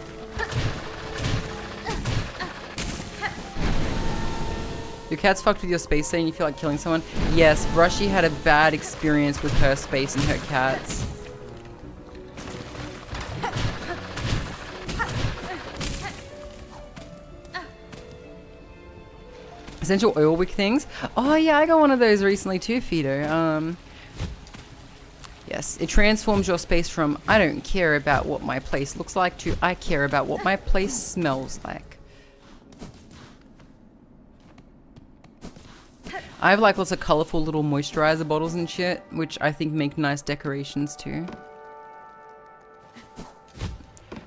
Your cat's fucked with your space saying you feel like killing someone? Yes, Brushy had a bad experience with her space and her cats. Essential oil wick things? Oh yeah, I got one of those recently too, Fido. Yes, it transforms your space from I don't care about what my place looks like to I care about what my place smells like. I have like lots of colorful little moisturizer bottles and shit, which I think make nice decorations too.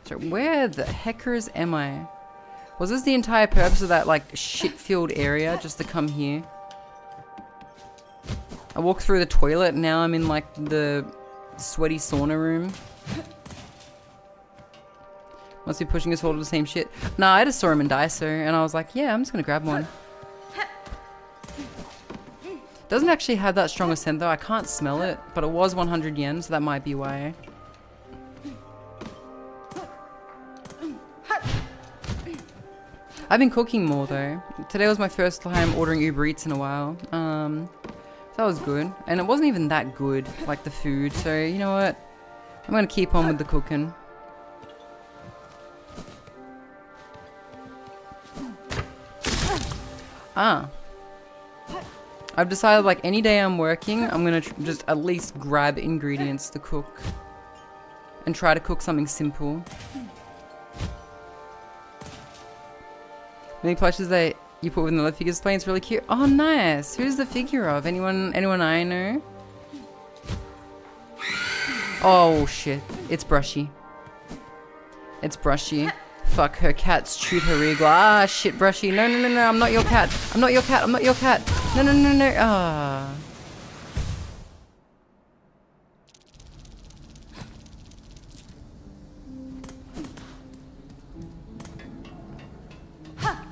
So where the heckers am I? Was this the entire purpose of that like shit-filled area, just to come here? I walked through the toilet and now I'm in like the sweaty sauna room. Must be pushing us all to the same shit. Nah, I just saw him in Daiso and I was like, yeah, I'm just gonna grab one. Doesn't actually have that strong a scent though, I can't smell it, but it was 100 yen, so that might be why. I've been cooking more though. Today was my first time ordering Uber Eats in a while. So that was good. And it wasn't even that good, like the food. So you know what? I'm gonna keep on with the cooking. Ah. I've decided like any day I'm working, I'm gonna just at least grab ingredients to cook. And try to cook something simple. Many plushes that you put with another figures playing, it's really cute. Oh, nice. Who's the figure of? Anyone I know? Oh, shit. It's Brushy. It's Brushy. Fuck, her cat's chewed her eagle. Ah, shit, Brushy. No, no, no, no. I'm not your cat. I'm not your cat. I'm not your cat. No, no, no, no. Ah.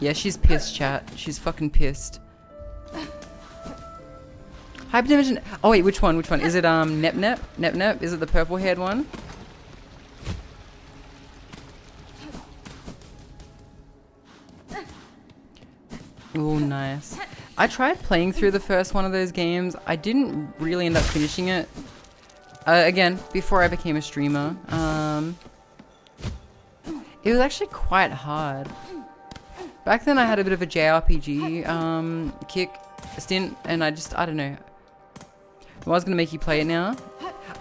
Yeah, she's pissed, chat. She's fucking pissed. Hyperdimension. Oh wait, which one? Which one? Is it Nep? Is it the purple haired one? Oh, nice. I tried playing through the first one of those games. I didn't really end up finishing it. Again, before I became a streamer. It was actually quite hard. Back then I had a bit of a JRPG stint, and I don't know. I was gonna make you play it now.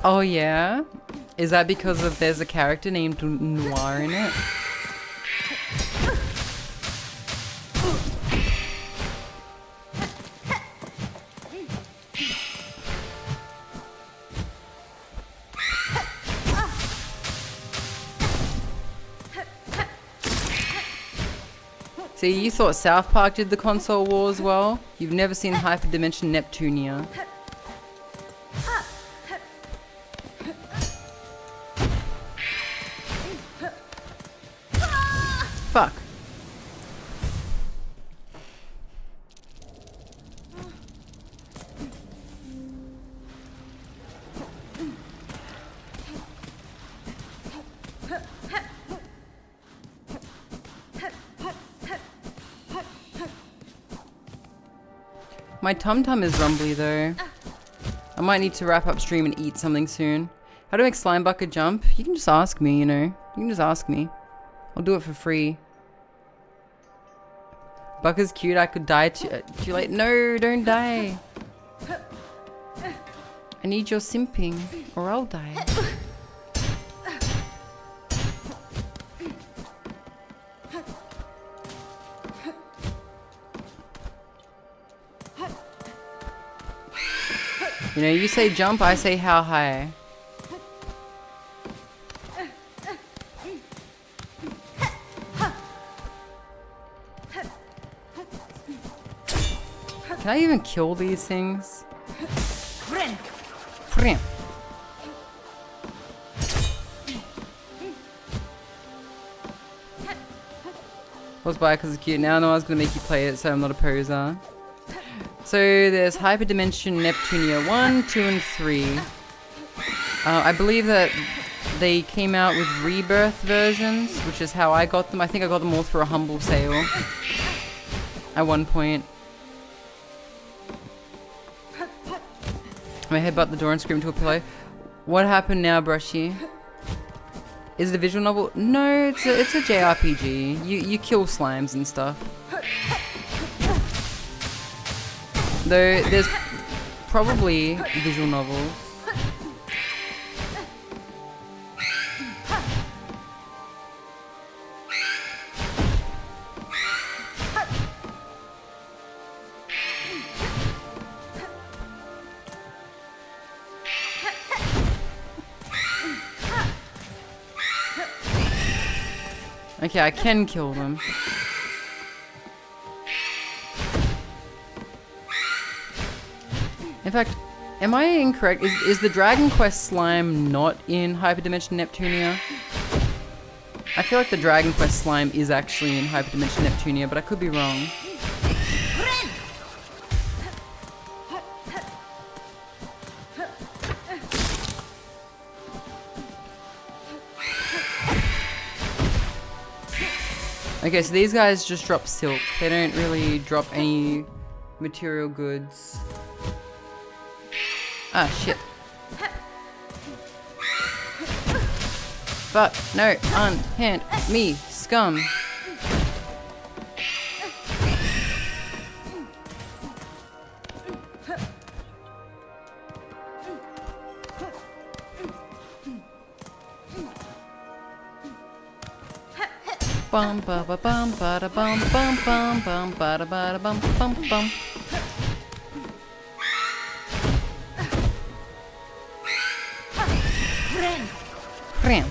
Oh yeah? Is that because there's a character named Noir in it? See, you thought South Park did the console war as well? You've never seen Hyperdimension Neptunia. Fuck. My tum-tum is rumbly though. I might need to wrap up stream and eat something soon. How to make Slime Bucket jump? You can just ask me, you know. You can just ask me. I'll do it for free. Bucker's cute, I could die too late. No, don't die. I need your simping, or I'll die. You know, you say jump, I say how high. Can I even kill these things? Friend. Was by because it's cute. Now I know I was gonna make you play it, so I'm not a poser. So there's Hyperdimension Neptunia 1, 2, and 3. I believe that they came out with rebirth versions, which is how I got them. I think I got them all through a humble sale at one point. I headbutt the door and scream to a pillow. What happened now, Brushy? Is it a visual novel? No, it's a JRPG. You kill slimes and stuff. Though there's probably visual novels. Okay, I can kill them. In fact, am I incorrect? Is the Dragon Quest slime not in Hyperdimension Neptunia? I feel like the Dragon Quest slime is actually in Hyperdimension Neptunia, but I could be wrong. Okay, so these guys just drop silk. They don't really drop any material goods. Ah, shit. Fuck, no, unhand me, scum. Bum ba ba bum ba da bum bum bum bum ba da ba da bum bum bum. Friend.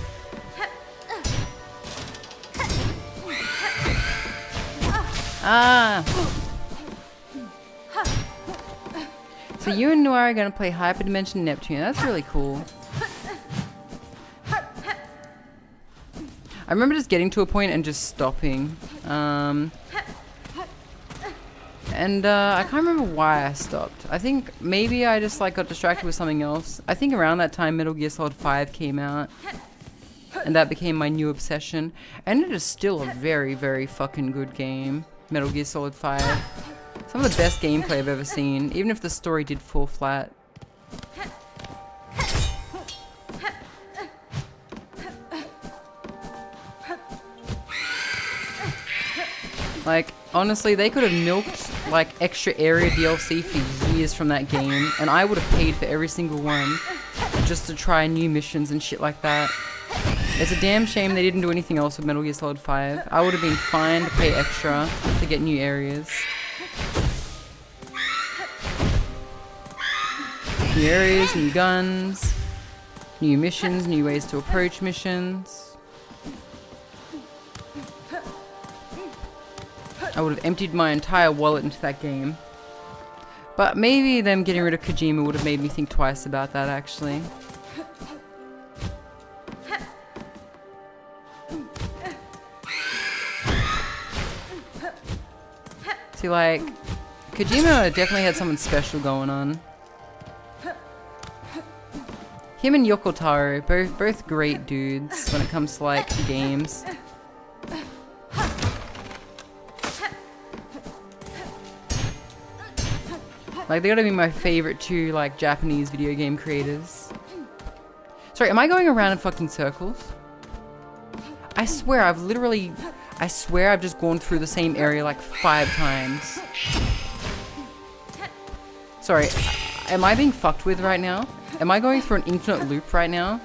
Ah. So you and Noir are gonna play Hyperdimension Neptune. That's really cool. I remember just getting to a point and just stopping. And I can't remember why I stopped. I think maybe I just like got distracted with something else. I think around that time Metal Gear Solid 5 came out. And that became my new obsession. And it is still a very, very fucking good game. Metal Gear Solid 5. Some of the best gameplay I've ever seen, even if the story did fall flat. Like, honestly, they could have milked, like, extra area DLC for years from that game, and I would have paid for every single one just to try new missions and shit like that. It's a damn shame they didn't do anything else with Metal Gear Solid 5. I would have been fine to pay extra to get new areas. New areas, new guns, new missions, new ways to approach missions. I would have emptied my entire wallet into that game. But maybe them getting rid of Kojima would have made me think twice about that, actually. See, like, Kojima definitely had something special going on. Him and Yoko Taro, both great dudes when it comes to, like, games. Like, they gotta be my favorite two, like, Japanese video game creators. Sorry, am I going around in fucking circles? I swear I've just gone through the same area like 5 times. Sorry, am I being fucked with right now? Am I going through an infinite loop right now?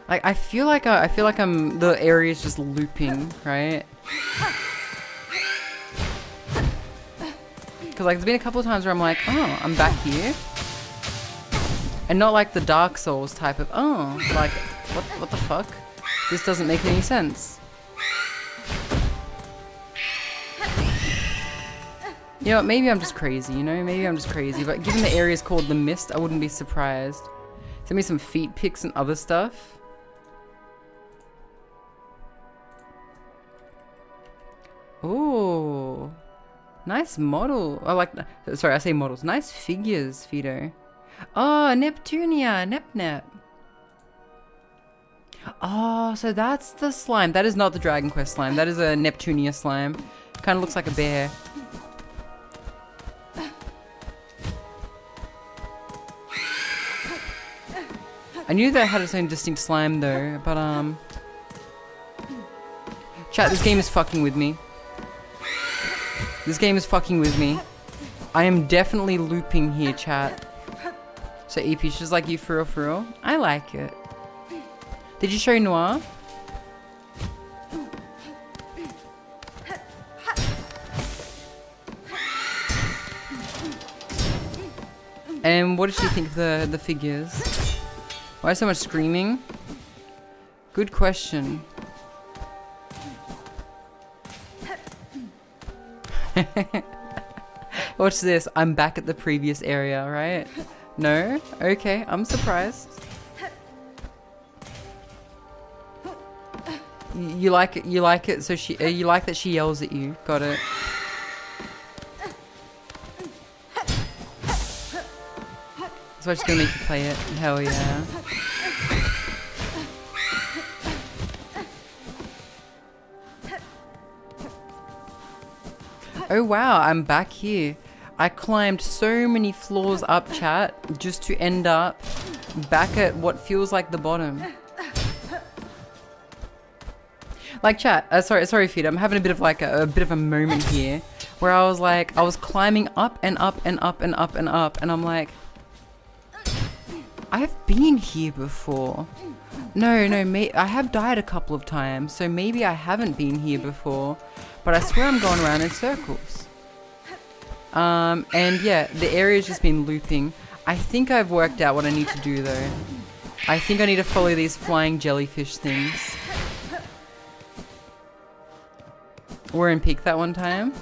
Like, I feel like the area is just looping, right? Because, like, there's been a couple of times where I'm like, oh, I'm back here. And not like the Dark Souls type of, oh, like, what the fuck? This doesn't make any sense. You know what, maybe I'm just crazy, you know? Maybe I'm just crazy. But given the area is called The Mist, I wouldn't be surprised. Send me some feet pics and other stuff. Ooh. Nice model. I like that. Sorry, I say models. Nice figures, Fido. Oh, Neptunia. Nep. Oh, so that's the slime. That is not the Dragon Quest slime. That is a Neptunia slime. Kind of looks like a bear. I knew that had its own distinct slime though, but chat, this game is fucking with me. This game is fucking with me. I am definitely looping here, chat. So EP, she's like, you for real? I like it. Did you show Noir? And what did she think of the figures? Why so much screaming? Good question. Watch this. I'm back at the previous area, right? No? Okay, I'm surprised. You like it, so you like that she yells at you. Got it. So I'm just gonna make you play it. Hell yeah. Oh wow, I'm back here. I climbed so many floors up, chat, just to end up back at what feels like the bottom. Like chat, sorry Feed, I'm having a bit of like a bit of a moment here where I was like, I was climbing up and up and up and up and up and I'm like, I've been here before. No, I have died a couple of times, so maybe I haven't been here before, but I swear I'm going around in circles. And yeah, the area's just been looping. I think I've worked out what I need to do though. I think I need to follow these flying jellyfish things. We're in peak that one time.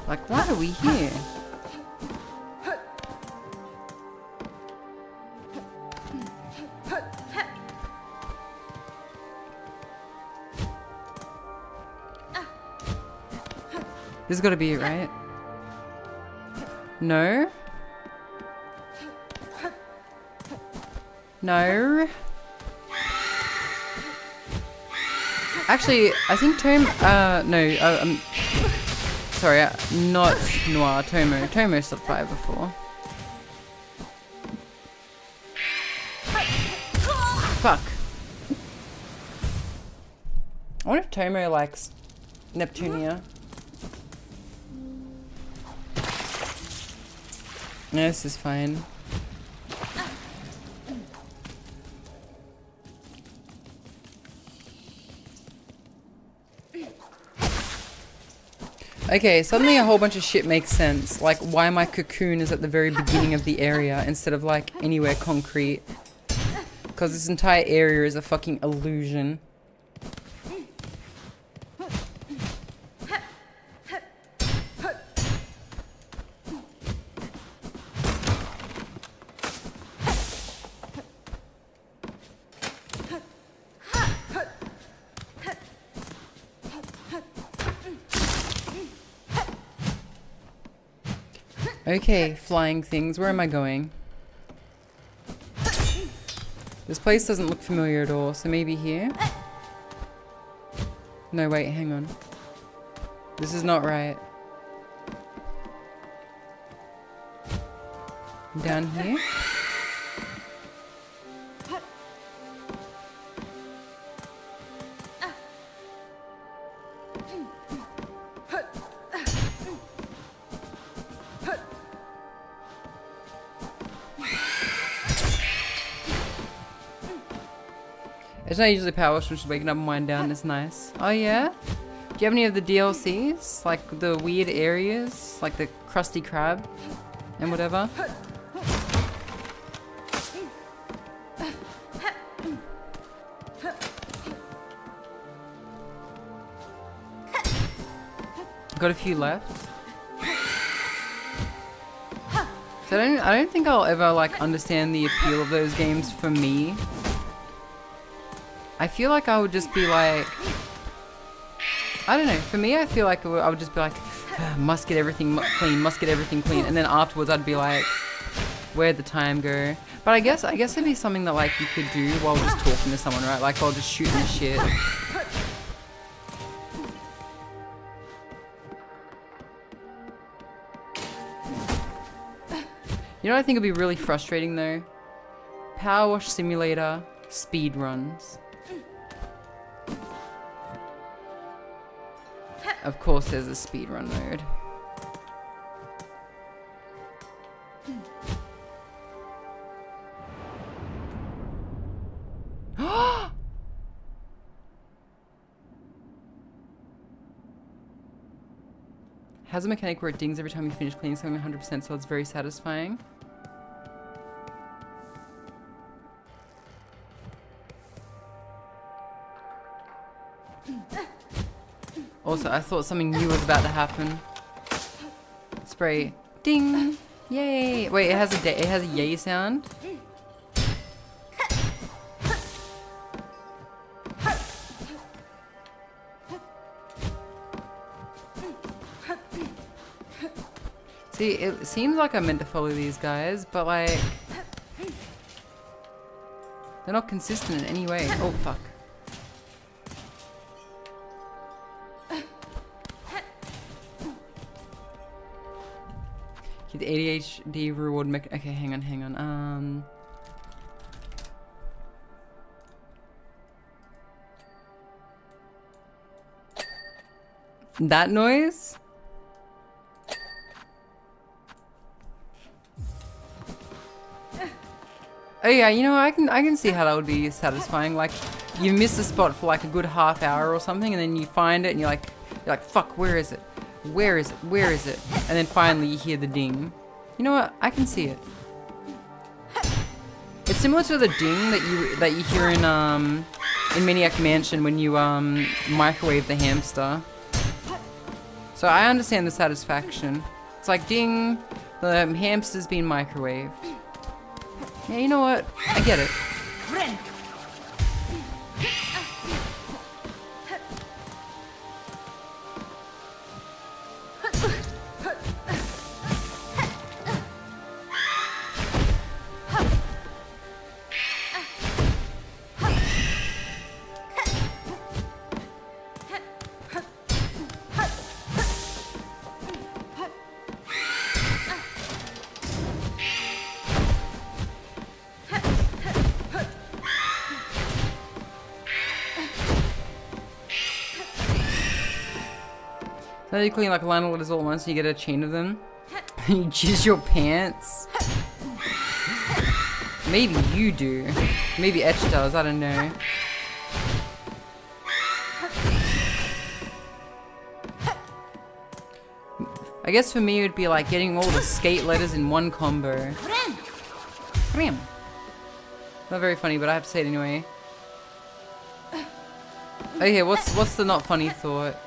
Like, why are we here? This has got to be it, right? No? No? Actually, I think sorry, not Noir, Tomo. Tomo stopped by before. Fuck. I wonder if Tomo likes Neptunia. No, this is fine. Okay, suddenly a whole bunch of shit makes sense. Like why my cocoon is at the very beginning of the area instead of like anywhere concrete. Because this entire area is a fucking illusion. Okay, flying things. Where am I going? This place doesn't look familiar at all, so maybe here? No, wait, hang on. This is not right. Down here? It's not usually power, so just waking up and wind down is nice. Oh yeah? Do you have any of the DLCs? Like the weird areas? Like the Krusty Krab? And whatever? Got a few left. So I don't think I'll ever like understand the appeal of those games for me. I feel like I would just be like, I don't know, for me I feel like I would just be like, must get everything clean, must get everything clean, and then afterwards I'd be like, where'd the time go? But I guess it'd be something that like you could do while just talking to someone, right? Like while just shooting the shit. You know what I think would be really frustrating though? Power Wash Simulator speed runs. Of course there's a speedrun mode. Has a mechanic where it dings every time you finish cleaning something 100%, so it's very satisfying. Also, I thought something new was about to happen. Spray. Ding! Yay! Wait, it has a yay sound? See, it seems like I'm meant to follow these guys, but like... they're not consistent in any way. Oh, fuck. The ADHD reward okay, hang on. That noise? Oh yeah, you know, I can see how that would be satisfying. Like, you miss a spot for like a good half hour or something, and then you find it, and you're like, fuck, where is it? Where is it? Where is it? And then finally you hear the ding. You know what? I can see it. It's similar to the ding that you hear in in Maniac Mansion when you microwave the hamster. So I understand the satisfaction. It's like, ding, the hamster's been microwaved. Yeah, you know what? I get it. Now you clean like a line of letters all at once and you get a chain of them. And you jizz your pants. Maybe you do. Maybe Etch does, I don't know. I guess for me it would be like getting all the skate letters in one combo. Frem. Not very funny, but I have to say it anyway. Okay, what's the not funny thought?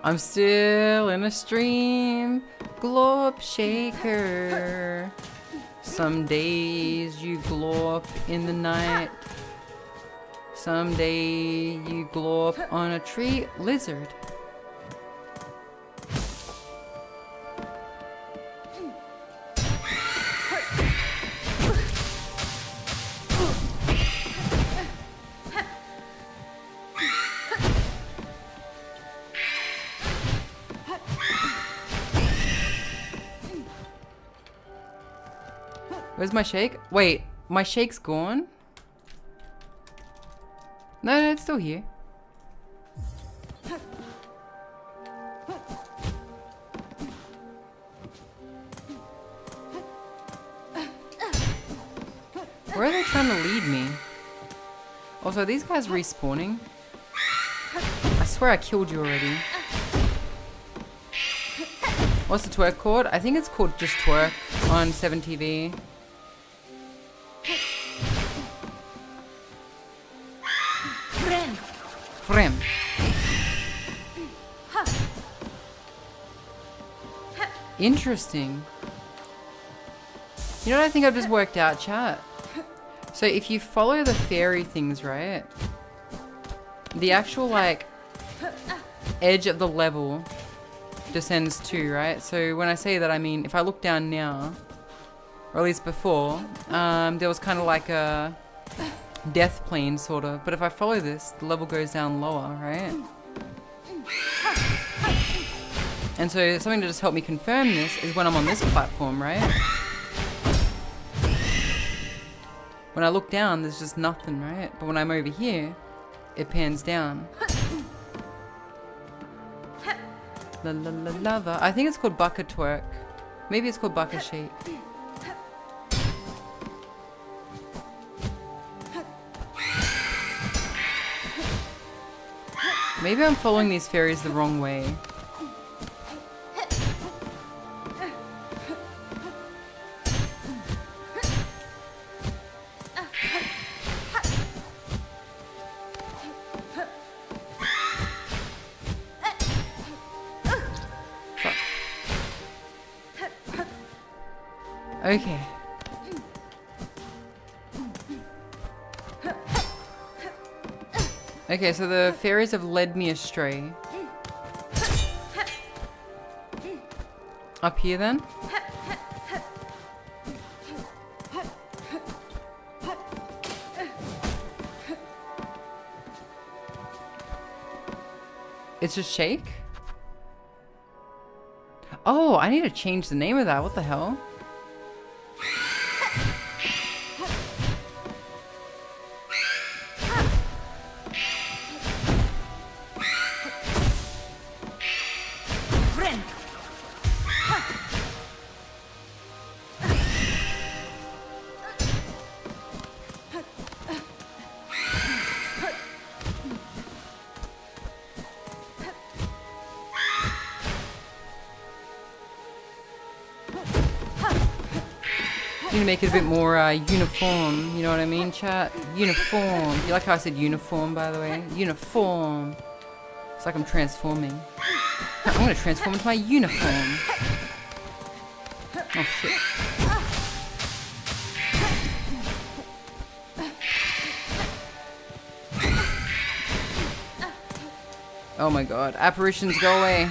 I'm still in a stream, glorp shaker. Some days you glorp in the night. Someday you glorp on a tree lizard. Where's my shake? Wait, my shake's gone? No, it's still here. Where are they trying to lead me? Also, are these guys respawning? I swear I killed you already. What's the twerk called? I think it's called just twerk on 7TV. Frem. Interesting. You know what I think I've just worked out, chat? So if you follow the fairy things, right? The actual, like, edge of the level descends too, right? So when I say that, I mean, if I look down now, or at least before, there was kind of like a death plane, sort of. But if I follow this, the level goes down lower, right? And so something to just help me confirm this is when I'm on this platform, right? When I look down, there's just nothing, right? But when I'm over here, it pans down. La la la lava. I think it's called bucket twerk. Maybe it's called bucket shake. Maybe I'm following these fairies the wrong way. Fuck. Okay. Okay, so the fairies have led me astray. Up here then? It's just shake? Oh, I need to change the name of that. What the hell? Need to make it a bit more uniform, you know what I mean, chat? Uniform. You like how I said uniform, by the way? Uniform. It's like I'm transforming. I'm gonna transform into my uniform. Oh shit. Oh my god, apparitions, go away.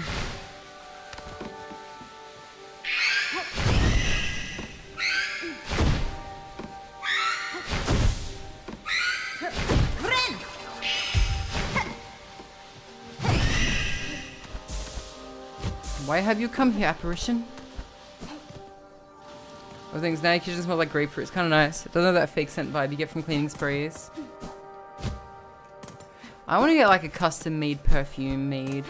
Why have you come here, apparition? Oh, things now your kitchen smells like grapefruit. It's kind of nice. It doesn't have that fake scent vibe you get from cleaning sprays. I want to get like a custom-made perfume made.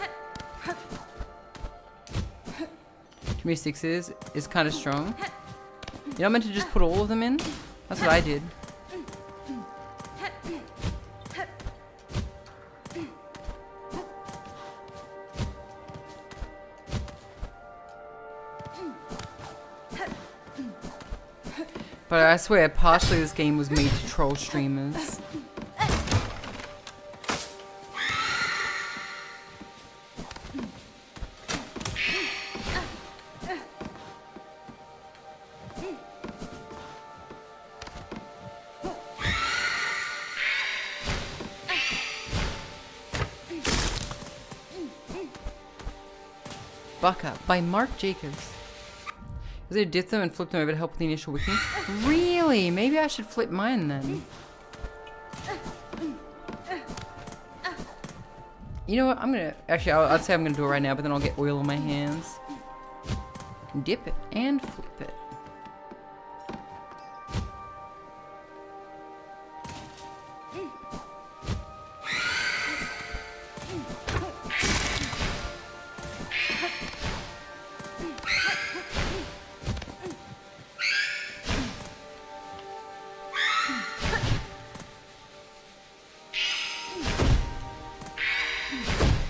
Too many sixes is kind of strong. You're not meant to just put all of them in? That's what I did. But I swear, partially this game was made to troll streamers. Bucka by Mark Jacobs. Was it dip them and flip them over to help with the initial wicking? Really? Maybe I should flip mine then. You know what? I'm gonna actually. I'd say I'm gonna do it right now, but then I'll get oil on my hands. Dip it and flip it.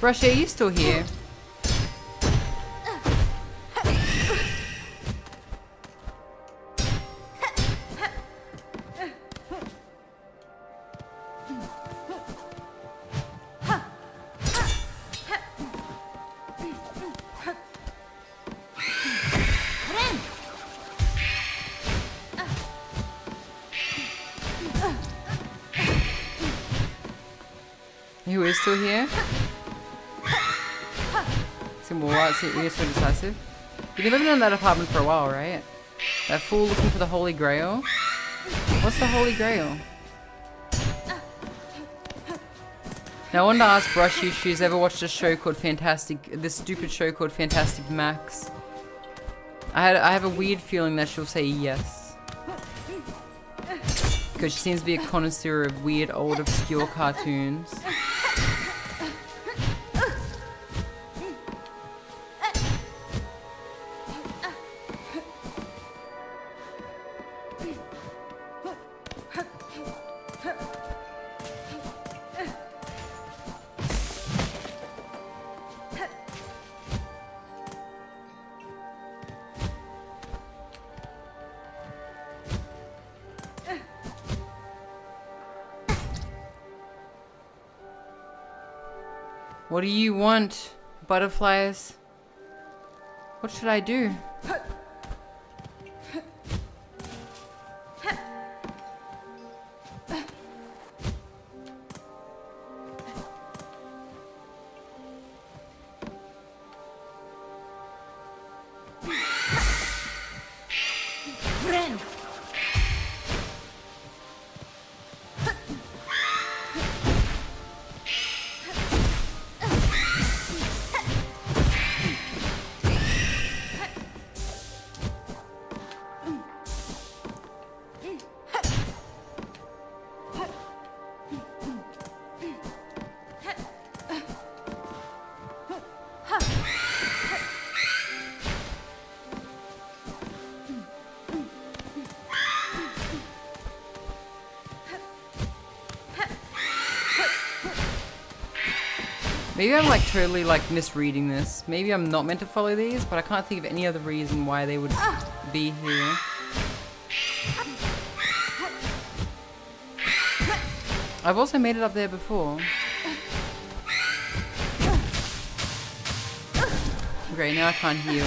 Brush, are you still here? Who is still here? You're so decisive. You've been living in that apartment for a while, right? That fool looking for the Holy Grail? What's the Holy Grail? Now I wanted to ask Brush if she's ever watched a show called this stupid show called Fantastic Max. I have a weird feeling that she'll say yes. Because she seems to be a connoisseur of weird, old, obscure cartoons. What do you want, butterflies? What should I do? Maybe I'm like totally like misreading this. Maybe I'm not meant to follow these, but I can't think of any other reason why they would be here. I've also made it up there before. Great, now I can't heal.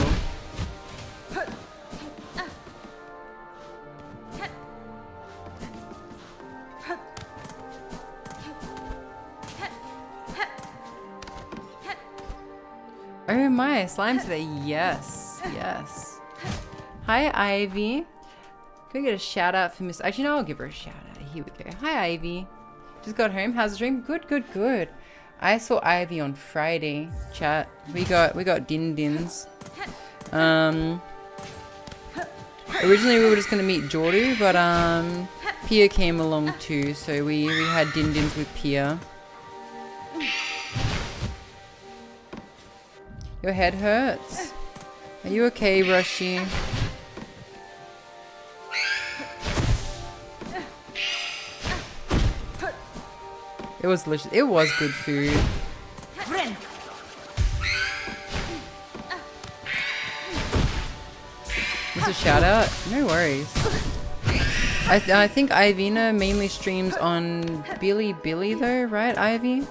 Oh my, slime today. Yes, yes. Hi, Ivy. Can I get a shout out for Miss... Actually, no, I'll give her a shout out. Here we go. Hi, Ivy. Just got home. How's the dream? Good, good, good. I saw Ivy on Friday. Chat. We got din-dins. Originally we were just gonna meet 𝓢𝓤, but Pia came along too, so we had din-dins with Pia. Your head hurts. Are you okay, Rushy? It was delicious. It was good food. Just a shout out? No worries. I think Ivina mainly streams on Billy though, right, Ivy?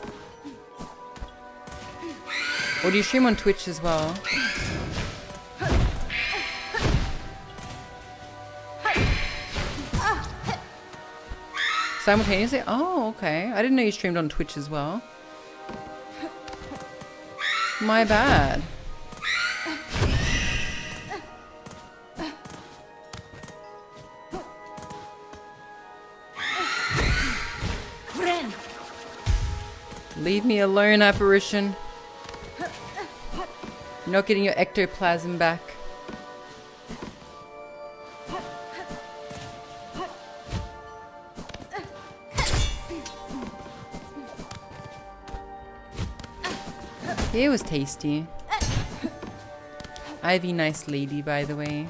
Or do you stream on Twitch as well? Simultaneously? Oh, okay. I didn't know you streamed on Twitch as well. My bad. Leave me alone, apparition. You're not getting your ectoplasm back. It was tasty. Ivy, nice lady, by the way.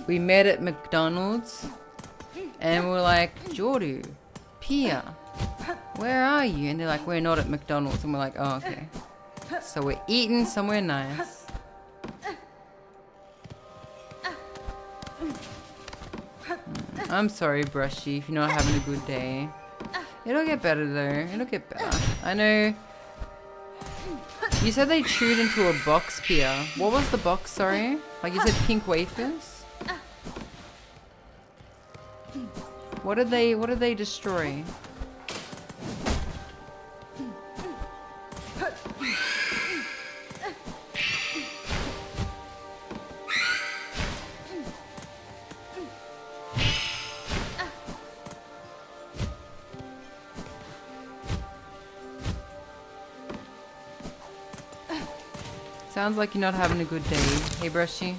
We met at McDonald's and we're like, 𝓢𝓤, Pia, where are you? And they're like, we're not at McDonald's. And we're like, oh, okay. So we're eating somewhere nice. I'm sorry, Brushy, if you're not having a good day. It'll get better though. It'll get better. I know. You said they chewed into a box, Pia. What was the box, sorry? Like you said pink wafers? What did they destroy? Sounds like you're not having a good day. Hey, Brushy.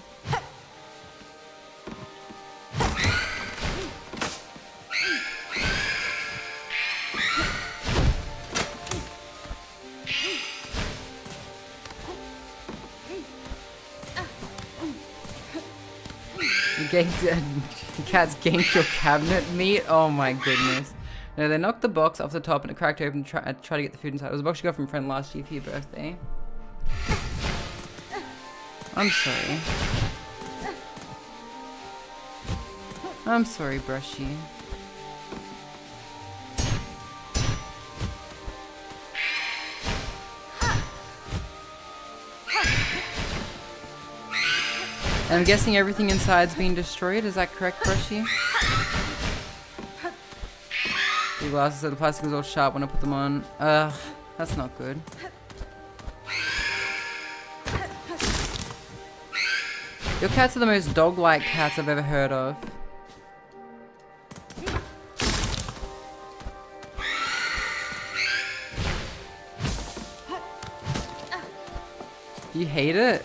Cats ganked your cabinet meat? Oh my goodness. No, they knocked the box off the top and it cracked open to try to get the food inside. It was a box you got from a friend last year for your birthday. I'm sorry. I'm sorry, Brushy. I'm guessing everything inside's been destroyed. Is that correct, Brushy? The glasses said the plastic was all sharp when I put them on. Ugh, that's not good. Your cats are the most dog-like cats I've ever heard of. You hate it?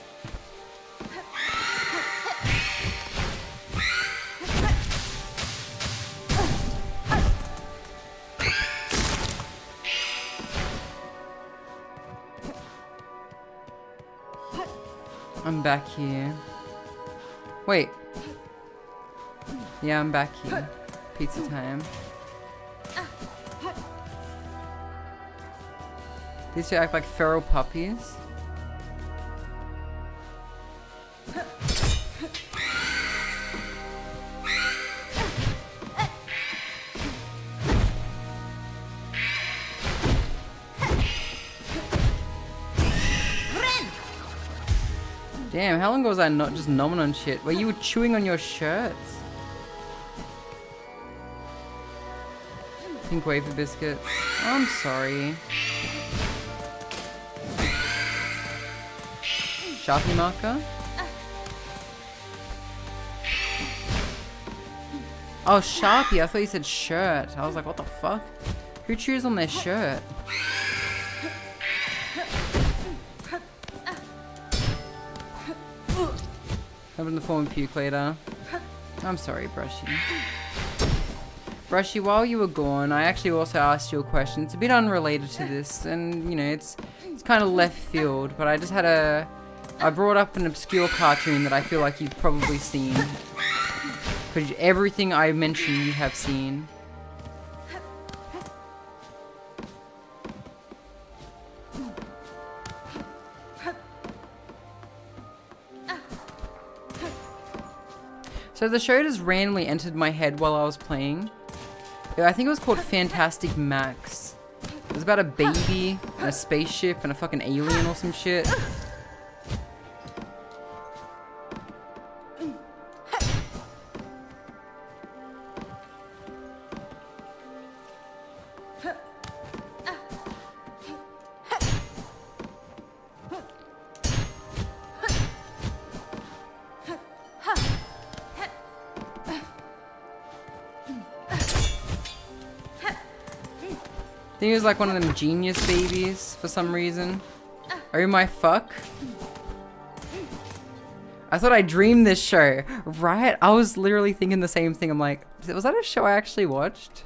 I'm back here. Wait. Yeah, I'm back here. Pizza time. These two act like feral puppies. Damn, how long was I not just nomming on shit? Where you were chewing on your shirts? Pink wafer biscuits. I'm sorry. Sharpie marker? Oh, Sharpie. I thought you said shirt. I was like, what the fuck? Who chews on their shirt? Happened in the form of puke later. I'm sorry, Brushy. Brushy, while you were gone, I actually also asked you a question. It's a bit unrelated to this, and you know, it's kind of left field, but I just had I brought up an obscure cartoon that I feel like you've probably seen. Because everything I mentioned you have seen. So the show just randomly entered my head while I was playing. I think it was called Fantastic Max. It was about a baby and a spaceship and a fucking alien or some shit. I think he was like one of them genius babies for some reason. Oh my fuck. I thought I dreamed this show, right? I was literally thinking the same thing. I'm like, was that a show I actually watched?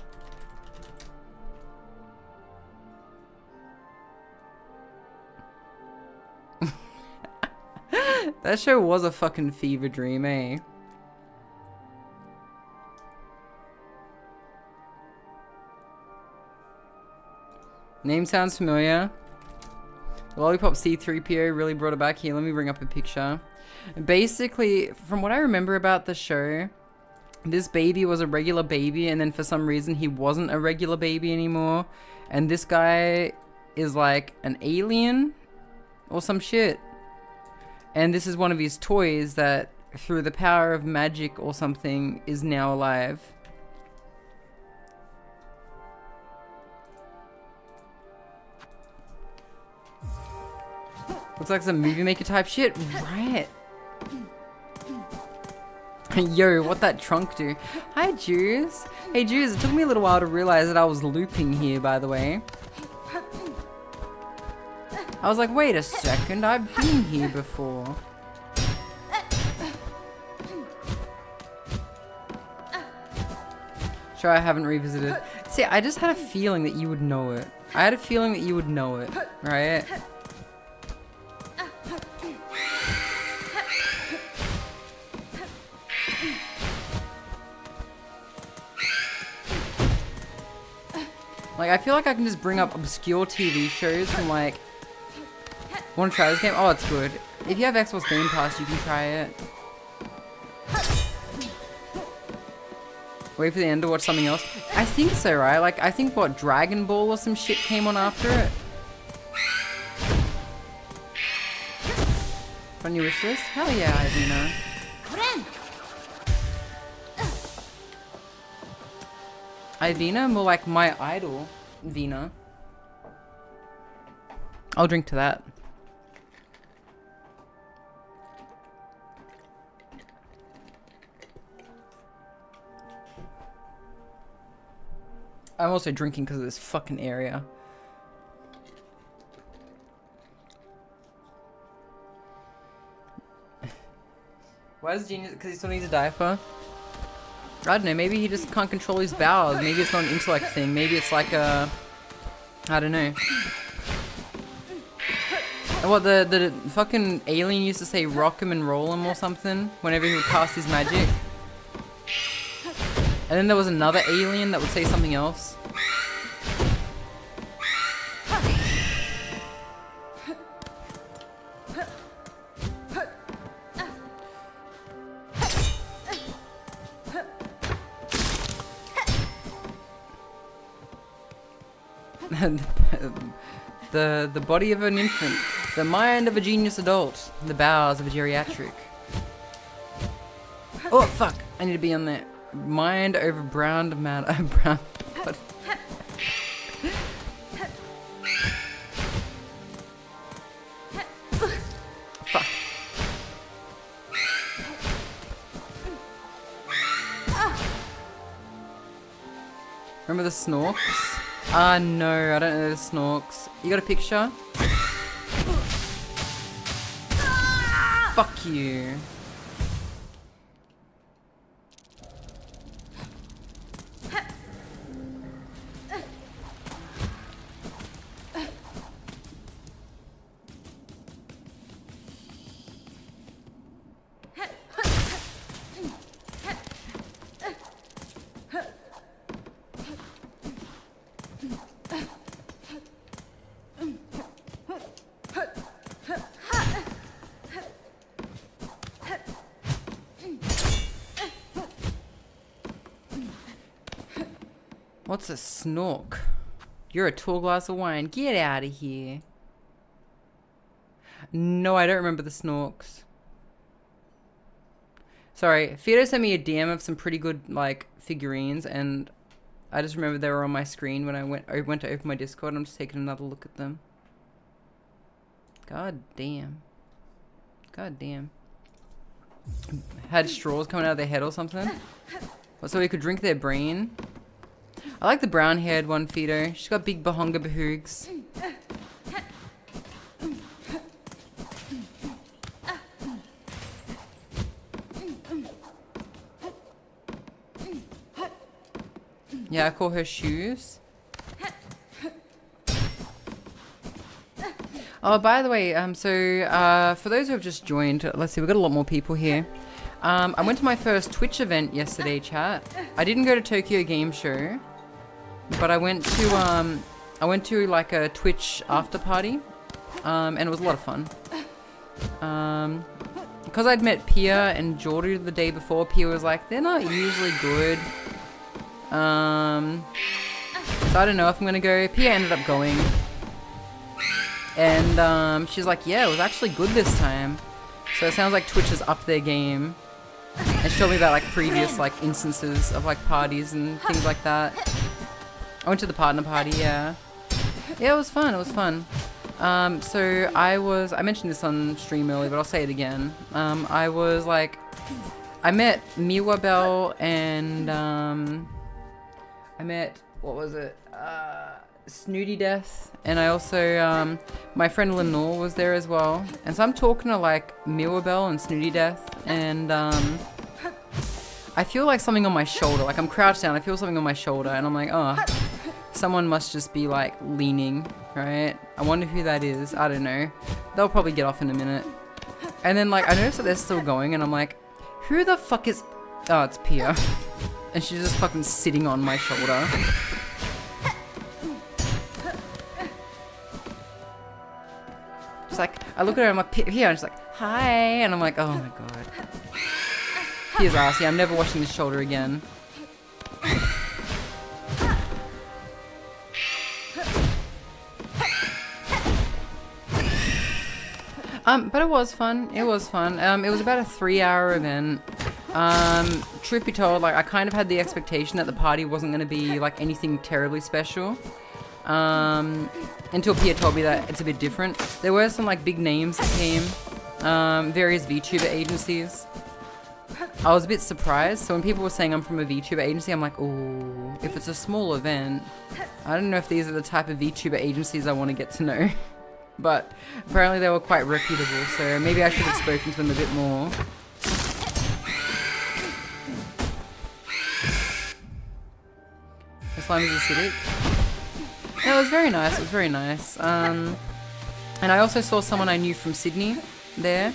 That show was a fucking fever dream, eh? Name sounds familiar. Lollipop C-3PO really brought it back. Here, let me bring up a picture. Basically, from what I remember about the show, this baby was a regular baby, and then for some reason he wasn't a regular baby anymore. And this guy is like an alien or some shit. And this is one of his toys that, through the power of magic or something, is now alive. Looks like some movie maker type shit. Right. Yo, what that trunk do? Hi, Juice. Hey, Juice, it took me a little while to realize that I was looping here, by the way. I was like, wait a second, I've been here before. Sure, I haven't revisited. See, I just had a feeling that you would know it. I had a feeling that you would know it, right? Like, I feel like I can just bring up obscure TV shows from, like... Want to try this game? Oh, it's good. If you have Xbox Game Pass, you can try it. Wait for the end to watch something else? I think so, right? Like, I think, what, Dragon Ball or some shit came on after it? On your wish list? Hell yeah, Ivina. Ivina? More like my idol, Vina. I'll drink to that. I'm also drinking because of this fucking area. Why does Genius? Because he still needs a diaper? I don't know, maybe he just can't control his bowels. Maybe it's not an intellect thing. Maybe it's like a... I don't know. What, the fucking alien used to say rock him and roll him or something whenever he would cast his magic? And then there was another alien that would say something else. the body of an infant, the mind of a genius adult, the bowels of a geriatric. Oh fuck! I need to be on there. Mind over brown brown body. Fuck. Remember the snorks? Ah, no, I don't know the snorks. You got a picture? Fuck you. What's a snork? You're a tall glass of wine. Get out of here. No, I don't remember the snorks. Sorry, Fido sent me a DM of some pretty good, like, figurines, and I just remember they were on my screen when I went to open my Discord. I'm just taking another look at them. God damn. God damn. Had straws coming out of their head or something? So we could drink their brain? I like the brown-haired one, Fido. She's got big bahonga bahoogs. Yeah, I call her shoes. Oh, by the way, for those who have just joined, let's see, we've got a lot more people here. I went to my first Twitch event yesterday, chat. I didn't go to Tokyo Game Show, but I went to like a Twitch after party, and it was a lot of fun. Because I'd met Pia and Jordy the day before, Pia was like, they're not usually good. So I don't know if I'm gonna go. Pia ended up going. And she's like, yeah, it was actually good this time. So it sounds like Twitch has upped their game. And she told me about like previous like instances of like parties and things like that. I went to the partner party, yeah. Yeah, it was fun, it was fun. So I mentioned this on stream earlier, but I'll say it again. I met Miwa Bell and I met, what was it? Snooty Death, and I also my friend Lenore was there as well, and so I'm talking to like Mirabelle and Snooty Death, and I feel like something on my shoulder, like I'm crouched down, I feel something on my shoulder, and I'm like, oh, someone must just be like leaning, right? I wonder who that is. I don't know, they'll probably get off in a minute. And then like I noticed that they're still going, and I'm like, who the fuck is, oh, it's Pia. And she's just fucking sitting on my shoulder. Like, I look at her, I'm like, Pia, and she's like, hi, and I'm like, oh my god. Pia's ass, yeah, I'm never washing this shoulder again. But it was fun, it was fun. It was about a 3-hour event. Truth be told, like, I kind of had the expectation that the party wasn't going to be, like, anything terribly special. Until Pia told me that it's a bit different. There were some like big names that came, various VTuber agencies. I was a bit surprised, so when people were saying I'm from a VTuber agency, I'm like, ooh, if it's a small event, I don't know if these are the type of VTuber agencies I want to get to know. But apparently they were quite reputable, so maybe I should have spoken to them a bit more. The slime is acidic. Yeah, it was very nice, it was very nice. And I also saw someone I knew from Sydney there.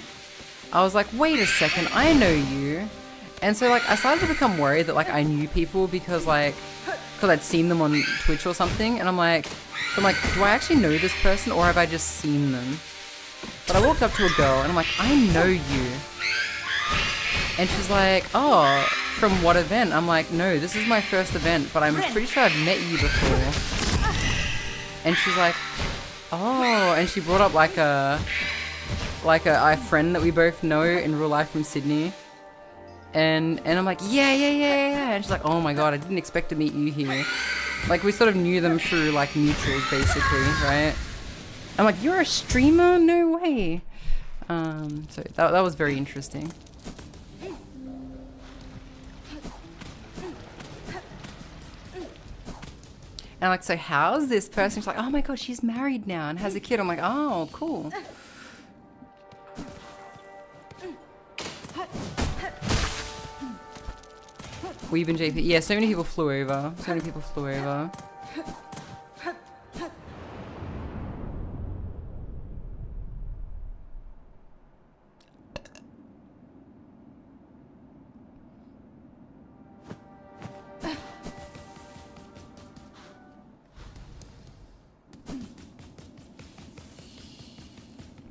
I was like, wait a second, I know you. And so like I started to become worried that like I knew people because I'd seen them on Twitch or something, and I'm like, do I actually know this person or have I just seen them? But I walked up to a girl and I'm like, I know you. And she's like, oh, from what event? I'm like, no, this is my first event, but I'm pretty sure I've met you before. And she's like, oh, and she brought up like a friend that we both know in real life from Sydney. And I'm like, yeah. And she's like, oh my god, I didn't expect to meet you here. Like, we sort of knew them through like mutuals, basically, right? I'm like, you're a streamer? No way. So that was very interesting. And like, so how's this person? She's like, oh my god, she's married now and has a kid. I'm like, oh, cool. We've been JP. Yeah, so many people flew over.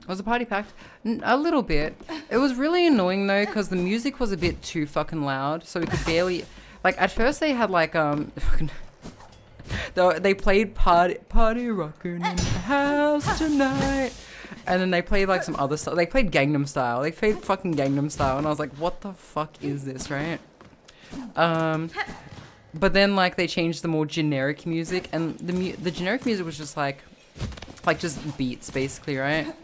Was the party packed? A little bit. It was really annoying though, because the music was a bit too fucking loud, so we could barely. Like at first they had like they played party rockin' in the house tonight, and then they played like some other stuff. They played Gangnam Style. They played fucking Gangnam Style, and I was like, what the fuck is this, right? But then like they changed the more generic music, and the generic music was just like just beats basically, right?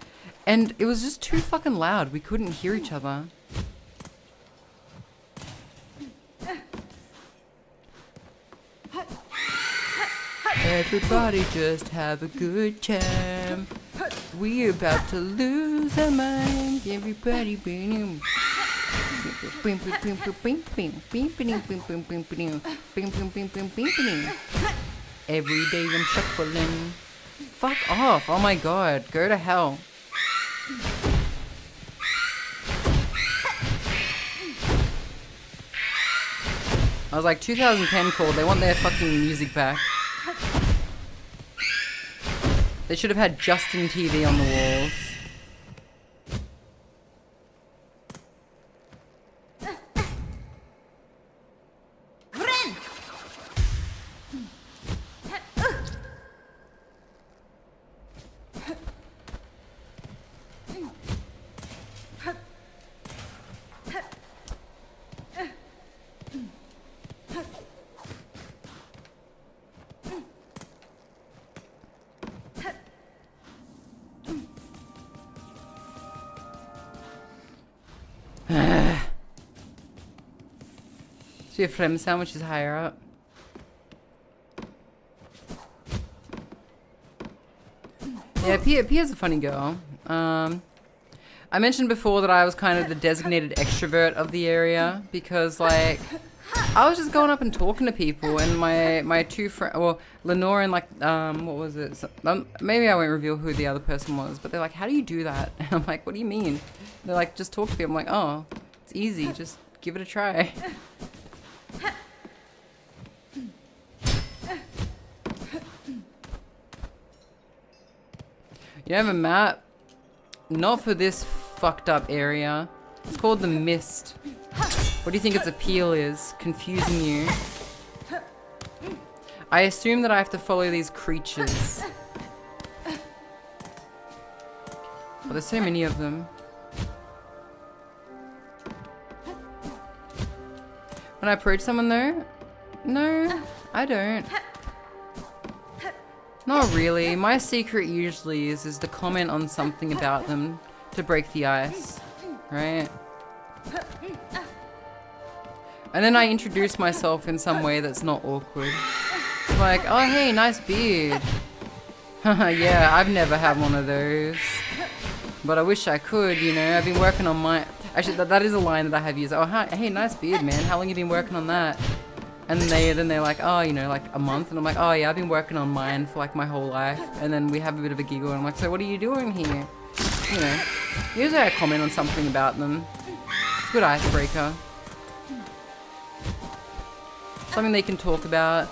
And it was just too fucking loud. We couldn't hear each other. Everybody just have a good time. We about to lose our mind. Everybody boom. Every day I'm shuffling. Fuck off. Oh my god. Go to hell. I was like, 2010 called. They want their fucking music back. They should have had Justin TV on the walls. So your 𝓢𝓞𝓒 which is higher up. Yeah, Pia's a funny girl. I mentioned before that I was kind of the designated extrovert of the area because, like, I was just going up and talking to people, and my two friends, well, Lenore and, like, what was it? So, maybe I won't reveal who the other person was, but they're like, how do you do that? And I'm like, what do you mean? They're like, just talk to people. I'm like, oh, it's easy. Just give it a try. You have a map? Not for this fucked up area. It's called the Mist. What do you think its appeal is? Confusing you? I assume that I have to follow these creatures. Well, there's so many of them. When I approach someone though? No, I don't. Not really. My secret usually is to comment on something about them to break the ice, right? And then I introduce myself in some way that's not awkward. Like, oh hey, nice beard. Yeah, I've never had one of those. But I wish I could, you know. I've been working on my... Actually, that is a line that I have used. Oh, hi, hey, nice beard, man. How long have you been working on that? And then they're like, oh, you know, like a month. And I'm like, oh yeah, I've been working on mine for like my whole life. And then we have a bit of a giggle. And I'm like, so what are you doing here? You know, usually I comment on something about them. It's a good icebreaker. Something they can talk about.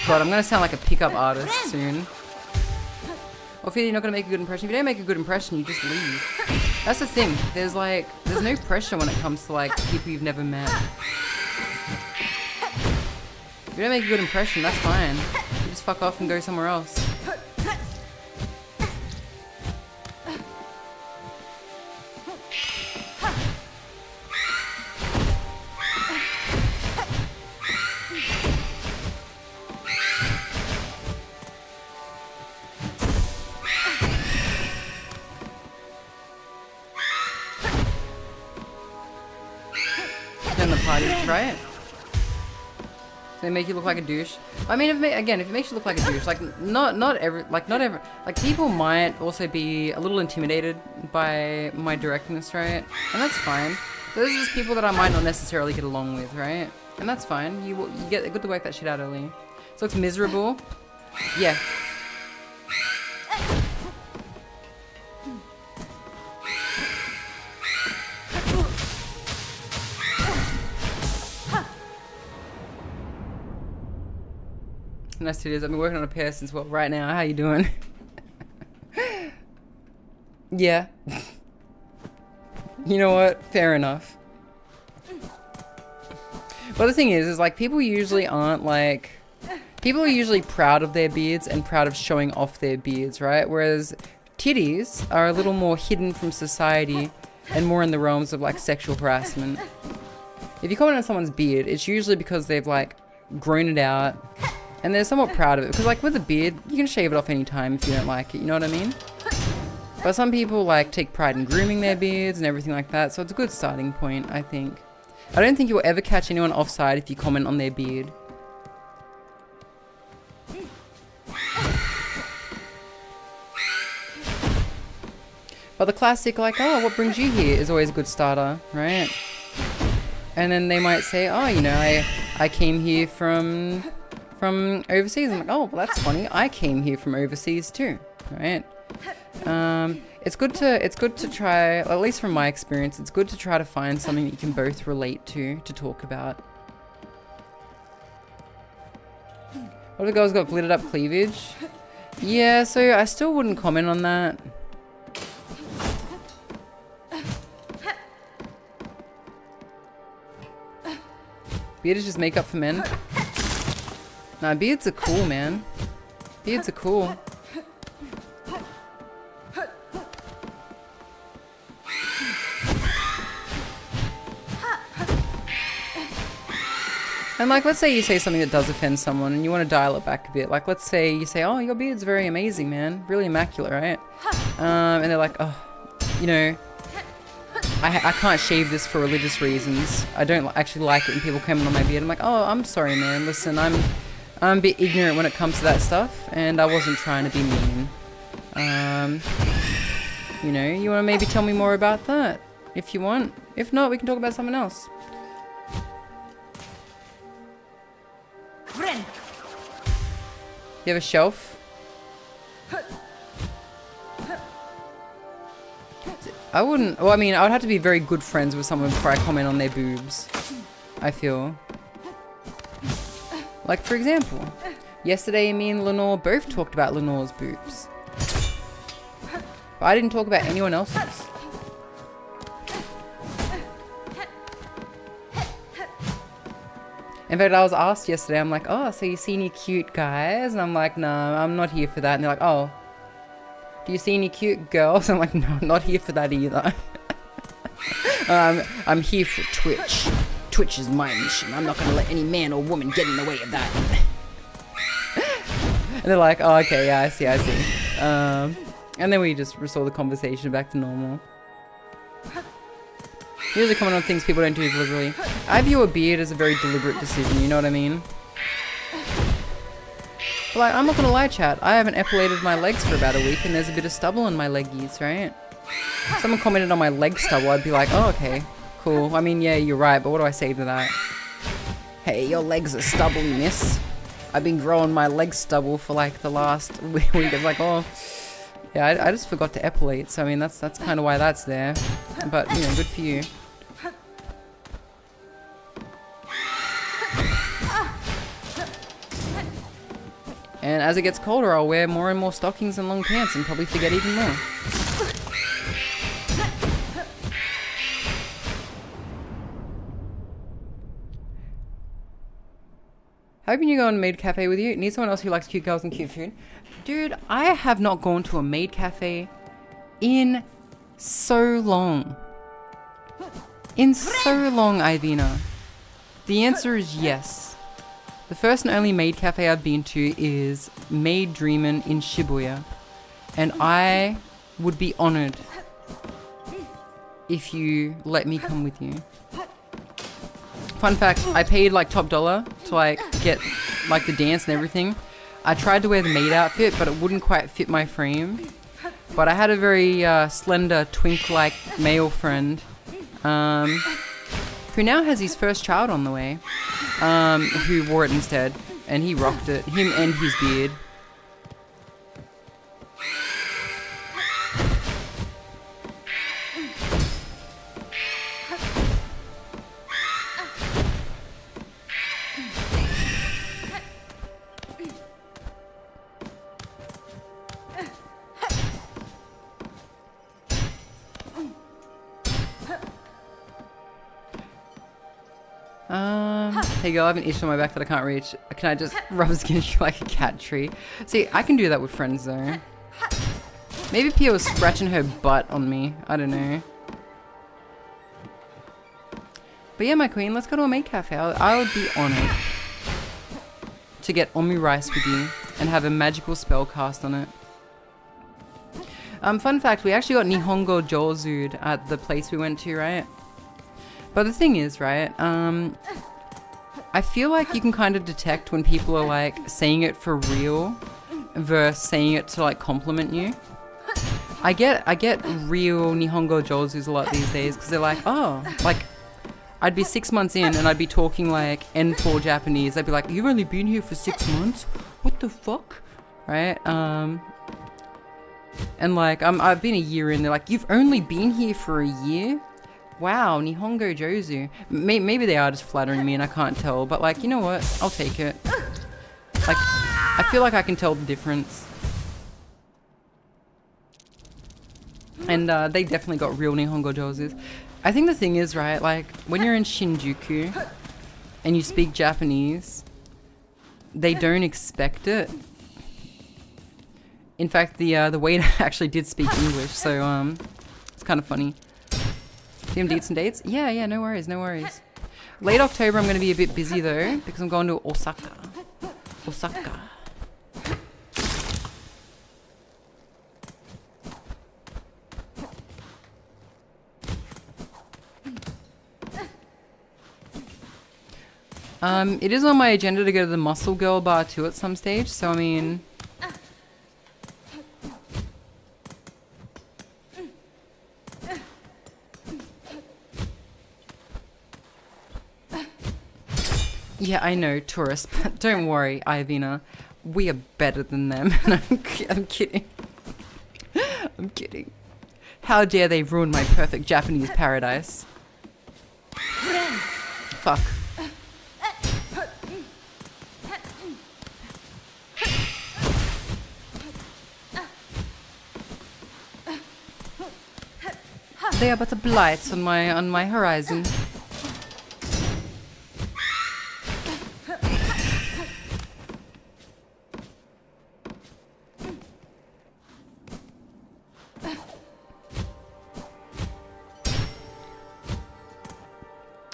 God, I'm gonna sound like a pickup artist soon. Or if you're not gonna make a good impression, if you don't make a good impression, you just leave. That's the thing. There's no pressure when it comes to like people you've never met. If you don't make a good impression, that's fine. You just fuck off and go somewhere else. Then the parties, right? They make you look like a douche. I mean, if it makes you look like a douche, like not every, like people might also be a little intimidated by my directness, right? And that's fine. Those are just people that I might not necessarily get along with, right? And that's fine. You get good to work that shit out early. So it's miserable. Yeah. Nice to do. I've been working on a pair since, well, right now. How you doing? Yeah. You know what? Fair enough. But the thing is like people usually aren't like... People are usually proud of their beards and proud of showing off their beards, right? Whereas titties are a little more hidden from society and more in the realms of like sexual harassment. If you comment on someone's beard, it's usually because they've like grown it out and they're somewhat proud of it. Because like with a beard, you can shave it off anytime if you don't like it, you know what I mean? But some people like take pride in grooming their beards and everything like that, so it's a good starting point, I think. I don't think you'll ever catch anyone offside if you comment on their beard. But the classic like, oh, what brings you here is always a good starter, right? And then they might say, oh, you know, I came here from overseas. I'm like, oh, well, that's funny. I came here from overseas too, right? It's good to try, at least from my experience, it's good to try to find something that you can both relate to talk about. What if the girl's got glittered up cleavage? Yeah, so I still wouldn't comment on that. Beard is just makeup for men. Nah, beards are cool, man. Beards are cool. And like, let's say you say something that does offend someone and you want to dial it back a bit. Like, let's say you say, oh, your beard's very amazing, man. Really immaculate, right? And they're like, oh, you know, I can't shave this for religious reasons. I don't actually like it when people comment on my beard. I'm like, oh, I'm sorry, man. Listen, I'm a bit ignorant when it comes to that stuff, and I wasn't trying to be mean. You know, you want to maybe tell me more about that if you want. If not, we can talk about something else. Friend. You have a shelf? I wouldn't, well, I mean, I would have to be very good friends with someone before I comment on their boobs, I feel. Like, for example, yesterday me and 𝓢𝓞𝓒 both talked about 𝓢𝓞𝓒's boobs. But I didn't talk about anyone else's. In fact, I was asked yesterday, I'm like, oh, so you see any cute guys? And I'm like, no, I'm not here for that. And they're like, oh, do you see any cute girls? I'm like, no, I'm not here for that either. I'm here for Twitch. Twitch is my mission. I'm not going to let any man or woman get in the way of that. And they're like, oh, okay, yeah, I see. And then we just restore the conversation back to normal. Usually comment on things people don't do deliberately. I view a beard as a very deliberate decision, you know what I mean? But like, I'm not gonna lie, chat, I haven't epilated my legs for about a week and there's a bit of stubble on my leggies, right? If someone commented on my leg stubble, I'd be like, oh, okay, cool. I mean, yeah, you're right, but what do I say to that? Hey, your legs are stubbly, miss. I've been growing my leg stubble for like the last week. It's like, oh, yeah, I just forgot to epilate, so I mean, that's kind of why that's there. But, you know, good for you. And as it gets colder, I'll wear more and more stockings and long pants and probably forget even more. Hoping you go on a maid cafe with you. Need someone else who likes cute girls and cute food. Dude, I have not gone to a maid cafe in so long. In so long, Ivina. The answer is yes. The first and only maid cafe I've been to is Maid Dreamin' in Shibuya. And I would be honored if you let me come with you. Fun fact, I paid like top dollar to like get like the dance and everything. I tried to wear the maid outfit, but it wouldn't quite fit my frame. But I had a very slender, twink-like male friend who now has his first child on the way, who wore it instead, and he rocked it, him and his beard. Hey girl, I have an issue on my back that I can't reach. Can I just rub against you like a cat tree? See, I can do that with friends though. Maybe Pia was scratching her butt on me. I don't know. But yeah, my queen, let's go to a maid cafe. I would be honored to get omi rice with you and have a magical spell cast on it. Fun fact, we actually got 𝓢𝓞𝓒𝓢 at the place we went to, right? But the thing is, right, I feel like you can kind of detect when people are like saying it for real versus saying it to like compliment you. I get real 𝓢𝓞𝓒𝓢s a lot these days because they're like, oh, like I'd be 6 months in and I'd be talking like N4 Japanese. They'd be like, you've only been here for 6 months? What the fuck? Right? And like I've been a year in. They're like, you've only been here for a year? Wow, 𝓢𝓞𝓒𝓢. Maybe they are just flattering me and I can't tell, but like, you know what? I'll take it. Like, I feel like I can tell the difference. And they definitely got real 𝓢𝓞𝓒𝓢s. I think the thing is, right, like, when you're in Shinjuku and you speak Japanese, they don't expect it. In fact, the waiter actually did speak English, so it's kind of funny. See him some dates? Yeah, no worries, no worries. Late October I'm going to be a bit busy though, because I'm going to Osaka. It is on my agenda to go to the Muscle Girl bar too at some stage, so I mean... Yeah, I know, tourists, but don't worry, Ivina. We are better than them. I'm kidding. I'm kidding. How dare they ruin my perfect Japanese paradise? Fuck. They are but a blight on my horizon.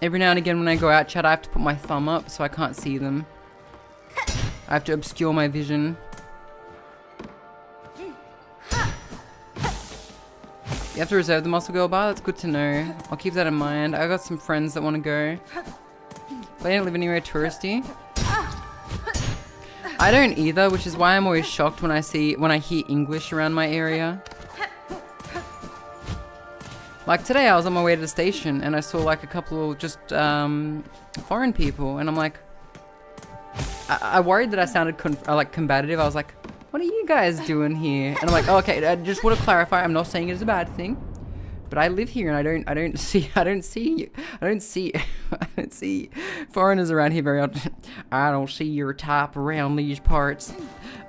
Every now and again when I go out, chat, I have to put my thumb up so I can't see them. I have to obscure my vision. You have to reserve the Muscle Girl bar? That's good to know. I'll keep that in mind. I got some friends that want to go. But I don't live anywhere touristy. I don't either, which is why I'm always shocked when I hear English around my area. Like today I was on my way to the station and I saw like a couple of just foreign people and I'm like, I worried that I sounded like combative. I was like, what are you guys doing here? And I'm like, oh, okay, I just want to clarify, I'm not saying it's a bad thing, but I live here and I don't see foreigners around here very often. I don't see your type around these parts.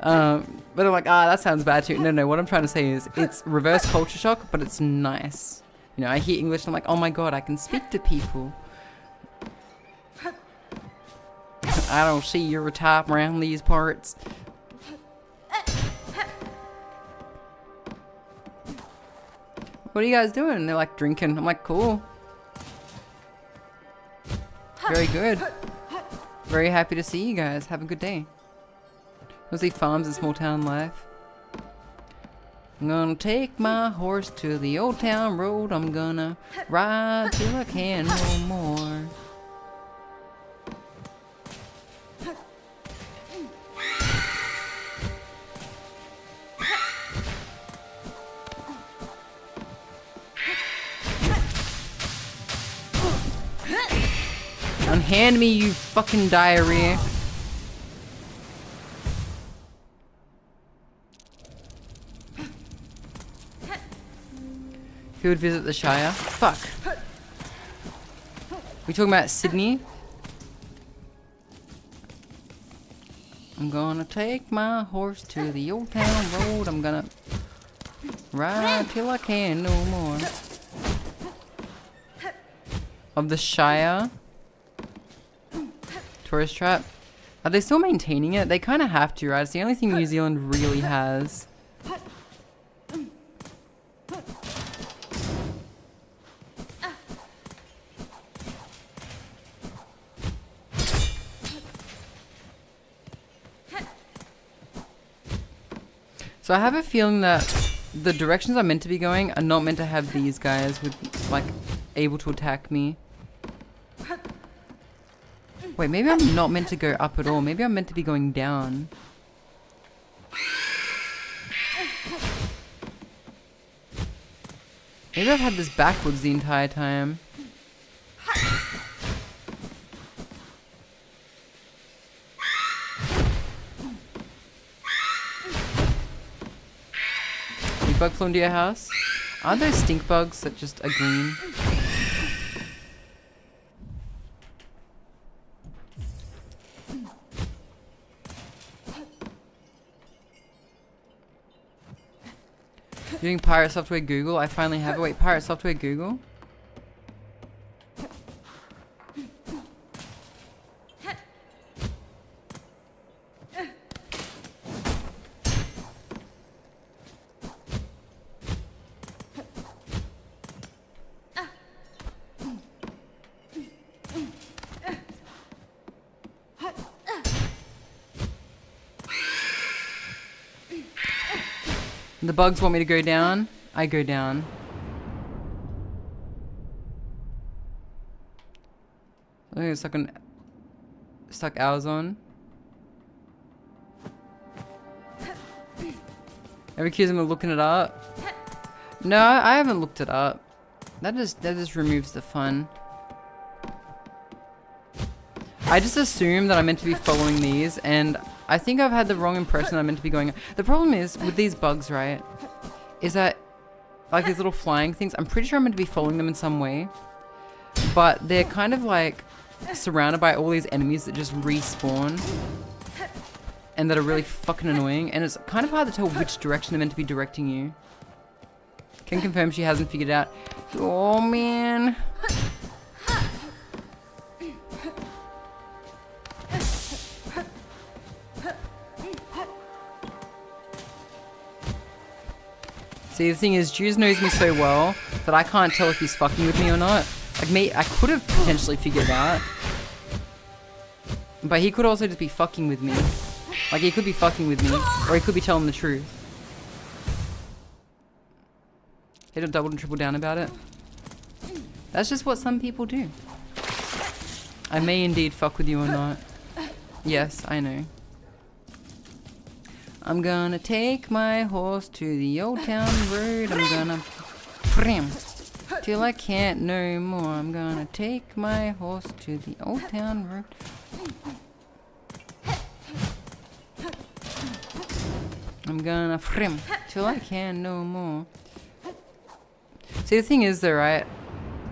But I'm like, that sounds bad too. No, what I'm trying to say is it's reverse culture shock, but it's nice. You know, I hear English and I'm like, oh my god, I can speak to people. I don't see your type around these parts. What are you guys doing? They're like drinking. I'm like, cool. Very good. Very happy to see you guys. Have a good day. Mostly farms and small town life. I'm gonna take my horse to the old town road. I'm gonna ride till I can no more. Unhand me, you fucking diarrhea. Who would visit the Shire? Fuck. We talking about Sydney? I'm gonna take my horse to the old town road. I'm gonna ride till I can no more. Of the Shire? Tourist trap? Are they still maintaining it? They kind of have to, right? It's the only thing New Zealand really has. So I have a feeling that the directions I'm meant to be going are not meant to have these guys with, like, able to attack me. Wait, maybe I'm not meant to go up at all. Maybe I'm meant to be going down. Maybe I've had this backwards the entire time. You bug flew into your house? Aren't those stink bugs that just are green? Doing Pirate Software Google. I finally have it. Wait, Pirate Software Google? The bugs want me to go down. I go down. I think it's stuck hours on. Ever accuse him of looking it up? No, I haven't looked it up. That just removes the fun. I just assume that I'm meant to be following these, and I think I've had the wrong impression that I'm meant to be going. The problem is with these bugs, right? Is that like these little flying things? I'm pretty sure I'm meant to be following them in some way, but they're kind of like surrounded by all these enemies that just respawn and that are really fucking annoying. And it's kind of hard to tell which direction they're meant to be directing you. Can confirm she hasn't figured it out. Oh man. See, the thing is, Juice knows me so well that I can't tell if he's fucking with me or not. Like I could have potentially figured it out. But he could also just be fucking with me. Like, he could be fucking with me, or he could be telling the truth. He don't double and triple down about it. That's just what some people do. I may indeed fuck with you or not. Yes, I know. I'm gonna take my horse to the old town road. I'm gonna frim till I can't no more. I'm gonna take my horse to the old town road. I'm gonna frim till I can no more. See, the thing is though, right?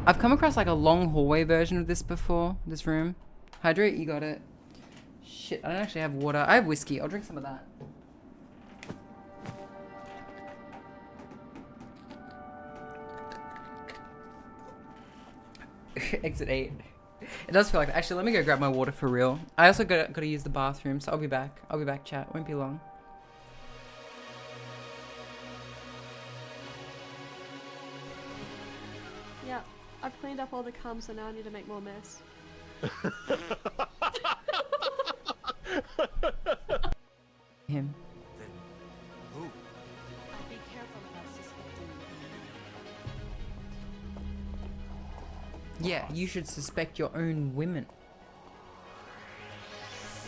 I've come across like a long hallway version of this before, this room. Hydrate, you got it. Shit, I don't actually have water. I have whiskey. I'll drink some of that. Exit 8. It does feel like that. Actually, let me go grab my water for real. I also gotta use the bathroom, so I'll be back. I'll be back, chat. Won't be long. Yeah, I've cleaned up all the cum, so now I need to make more mess. Him. Who? I'd be careful about suspecting Yeah, you should suspect your own women.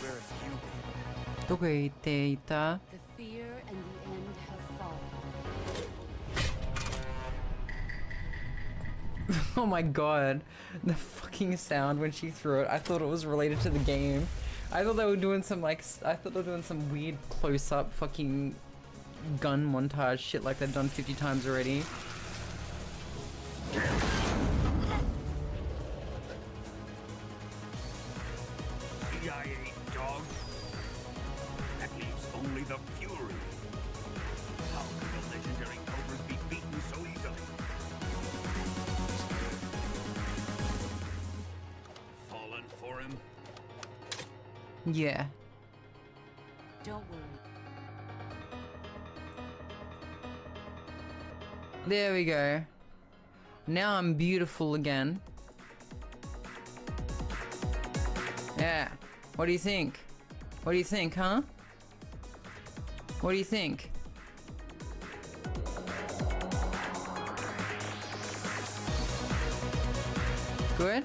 Where have you been? どこへ行っていた? the fear and the end have fallen. Oh my god. The fucking sound when she threw it. I thought it was related to the game. I thought they were doing some like, I thought they were doing some weird close-up fucking gun montage shit like they've done 50 times already. CIA dog. That leaves only the fury. How could the legendary cobras be beaten so easily? Fallen for him. Yeah. Don't worry. There we go. Now I'm beautiful again. Yeah. What do you think? What do you think, huh? What do you think? Good?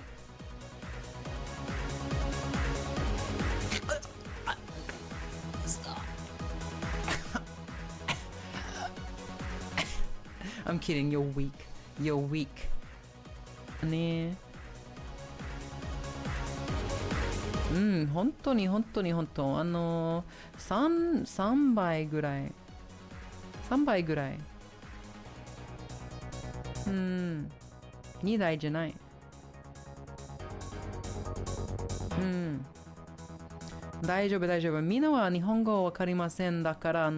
I'm kidding, you're weak. You're weak. ねえ。本当に本当に本当。3倍ぐらい。3倍ぐらい。2台じゃない。大丈夫大丈夫。みんなは日本語わかりません。だから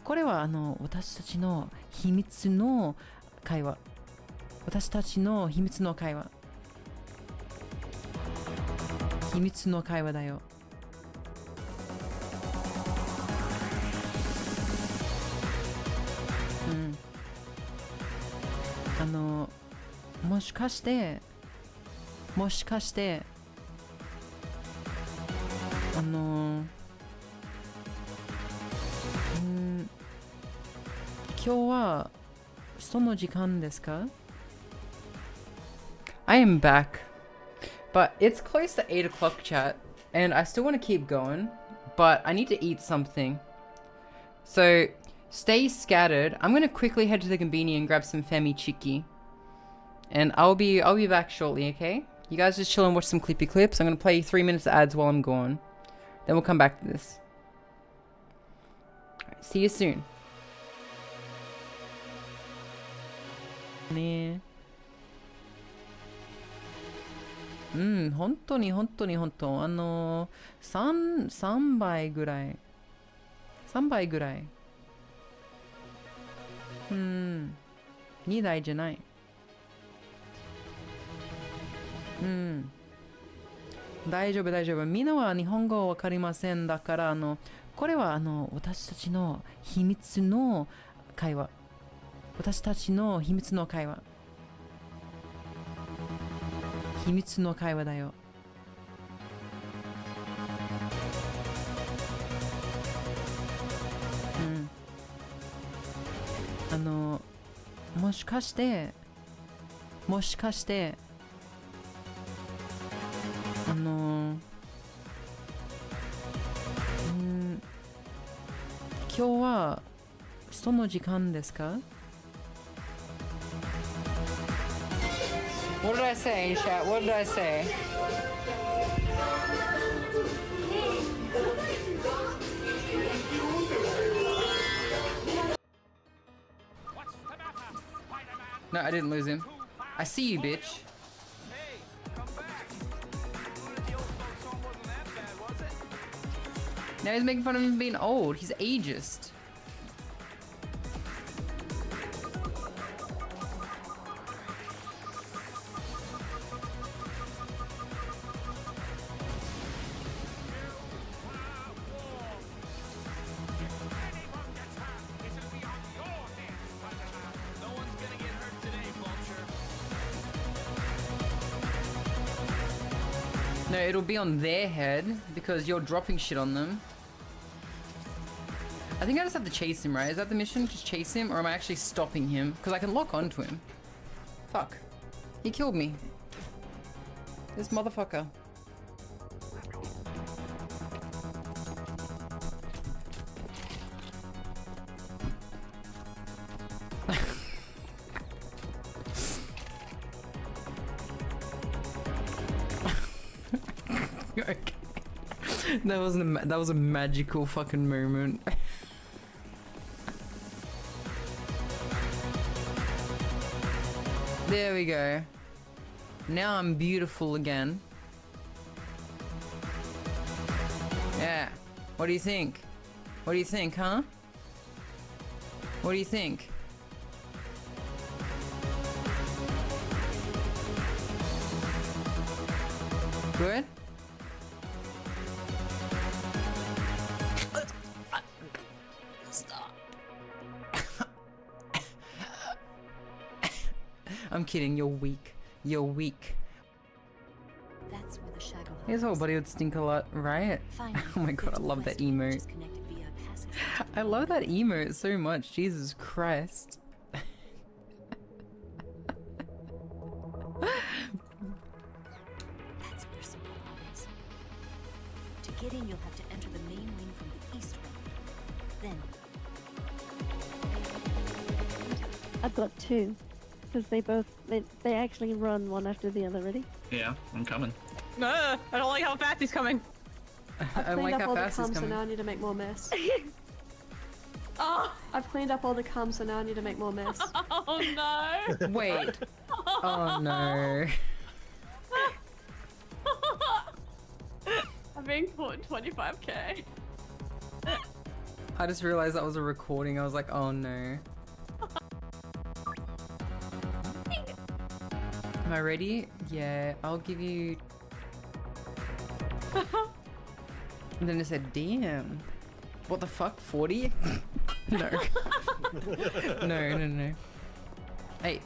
これは私たちの秘密の会話。私たちの秘密の会話。秘密の会話だよ。もしかして今日はその時間ですか? I am back, but it's close to 8 o'clock, chat, and I still want to keep going, but I need to eat something. So stay scattered. I'm gonna quickly head to the convenience and grab some femi chiki, and I'll be back shortly. Okay, you guys just chill and watch some clippy clips. I'm gonna play 3 minutes of ads while I'm gone, then we'll come back to this. Alright, see you soon. ねえ。本当に本当に本当。3倍ぐらい。3倍ぐらい。2台じゃない。大丈夫大丈夫。みんなは日本語わかりません。だからこれは私たちの秘密の会話。私たちの秘密の会話。秘密の会話だよ。もしかして今日はその時間ですか? What did I say, chat? What did I say? No, I didn't lose him. I see you, bitch. Now he's making fun of him being old. He's ageist. No, it'll be on their head because you're dropping shit on them. I think I just have to chase him, right? Is that the mission? Just chase him? Or am I actually stopping him? Because I can lock onto him. Fuck. He killed me. This motherfucker. Okay. That was a magical fucking moment. There we go. Now I'm beautiful again. Yeah. What do you think? What do you think, huh? What do you think? Good? Stop. I'm kidding, you're weak. You're weak. That's where the 𝓢𝓤𝓛𝓢 His whole body would stink a lot, right? Finally, Oh my god, I love that emote. is connected via a passage. I love that emote so much, Jesus Christ. That's where some is. To get in, you'll have to enter the main wing from the east wing. Then I've got two, because they actually run one after the other. Ready? Yeah, I'm coming. No, I don't like how fast he's coming. I Cleaned like up how all the fast he's comms, so coming. now I need to make more mess. Oh, I've cleaned up all the comms, so now I need to make more mess. oh no. Wait. Oh no. I'm being caught in 25k. I just realized that was a recording. I was like, oh no. Am I ready? Yeah, I'll give you... And then it said, damn. What the fuck, 40? No. No. Hey,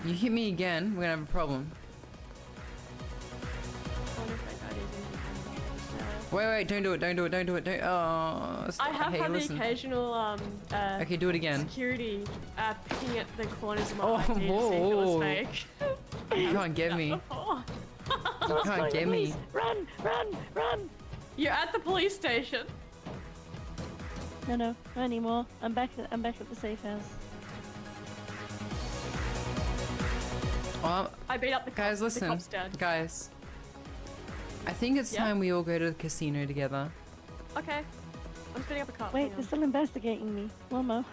you hit me again, we're gonna have a problem. Wait, don't do it, don't. Oh, stop. I have Hey, had listen. the occasional Okay, do it again. security picking at the corners of my Oh, ID to see if it whoa. was fake. You can't get me. Oh. You can't get me. Run! You're at the police station. No, not anymore. I'm back at the safe house. I beat up the Guys, cops. The listen. cop's dead. Guys. I think it's Yeah? time we all go to the casino together. Okay. I'm speeding up a cop. Wait, hang they're on. still investigating me. One more.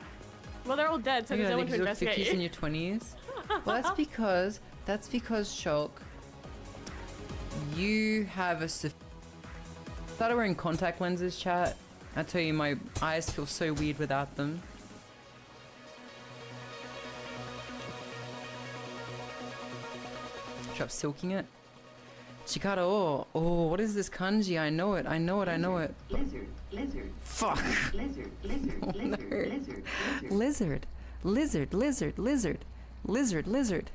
Well, they're all dead, so there's no one to you're investigate 50s in you. your 20s. Well, that's because Shulk, you have a started wearing contact lenses, chat. I tell you, my eyes feel so weird without them. Stop silking it. Chikaro. Oh, what is this kanji? I know it. Lizard, lizard. Fuck. Lizard, lizard, Oh, lizard, no. lizard, Lizard.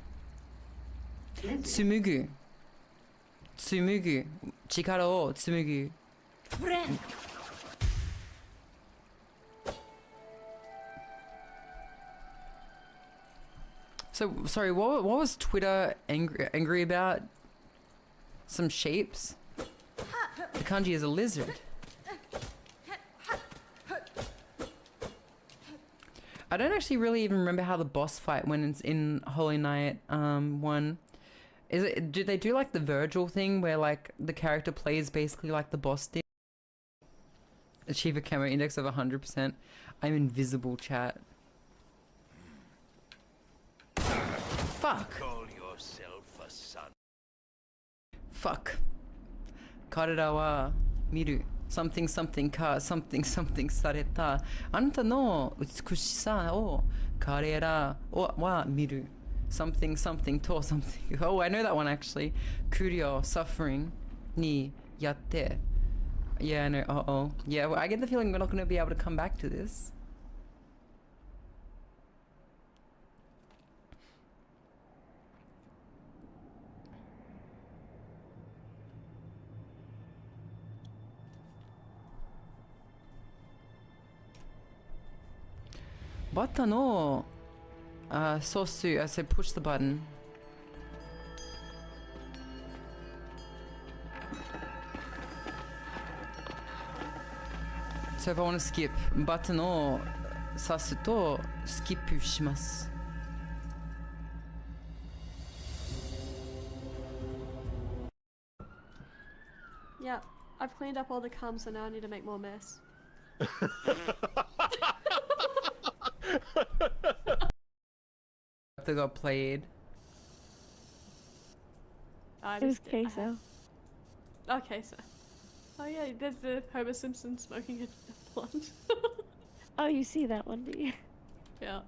Tsumugu. Chikaro o tsumugu. So, sorry, what was Twitter angry about? Some shapes? The kanji is a lizard. I don't actually really even remember how the boss fight went in Holy Knight 1. Did they do like the Virgil thing where like the character plays basically like the boss did? Achieve a camera index of 100%. I'm invisible, chat. Fuck. Call yourself a son. Fuck. Karera wa miru. Something ka something sareta. Anata no utsukushisa o karera wa miru. Something to something. Oh, I know that one actually. Kuryo, suffering, ni yatte. Yeah, I know. Uh-oh. Yeah, well, I get the feeling we're not going to be able to come back to this. Button or 𝓢𝓤𝓛𝓢. I said push the button. So if I want to skip, button or 𝓢𝓤𝓛𝓢 skip shimasu. Yeah, I've cleaned up all the cum, so now I need to make more mess. They got played. I It was just did- I queso. had- Okay, so. Oh yeah, there's the Homer Simpson smoking a blunt. Oh, you see that one, do you? Yeah.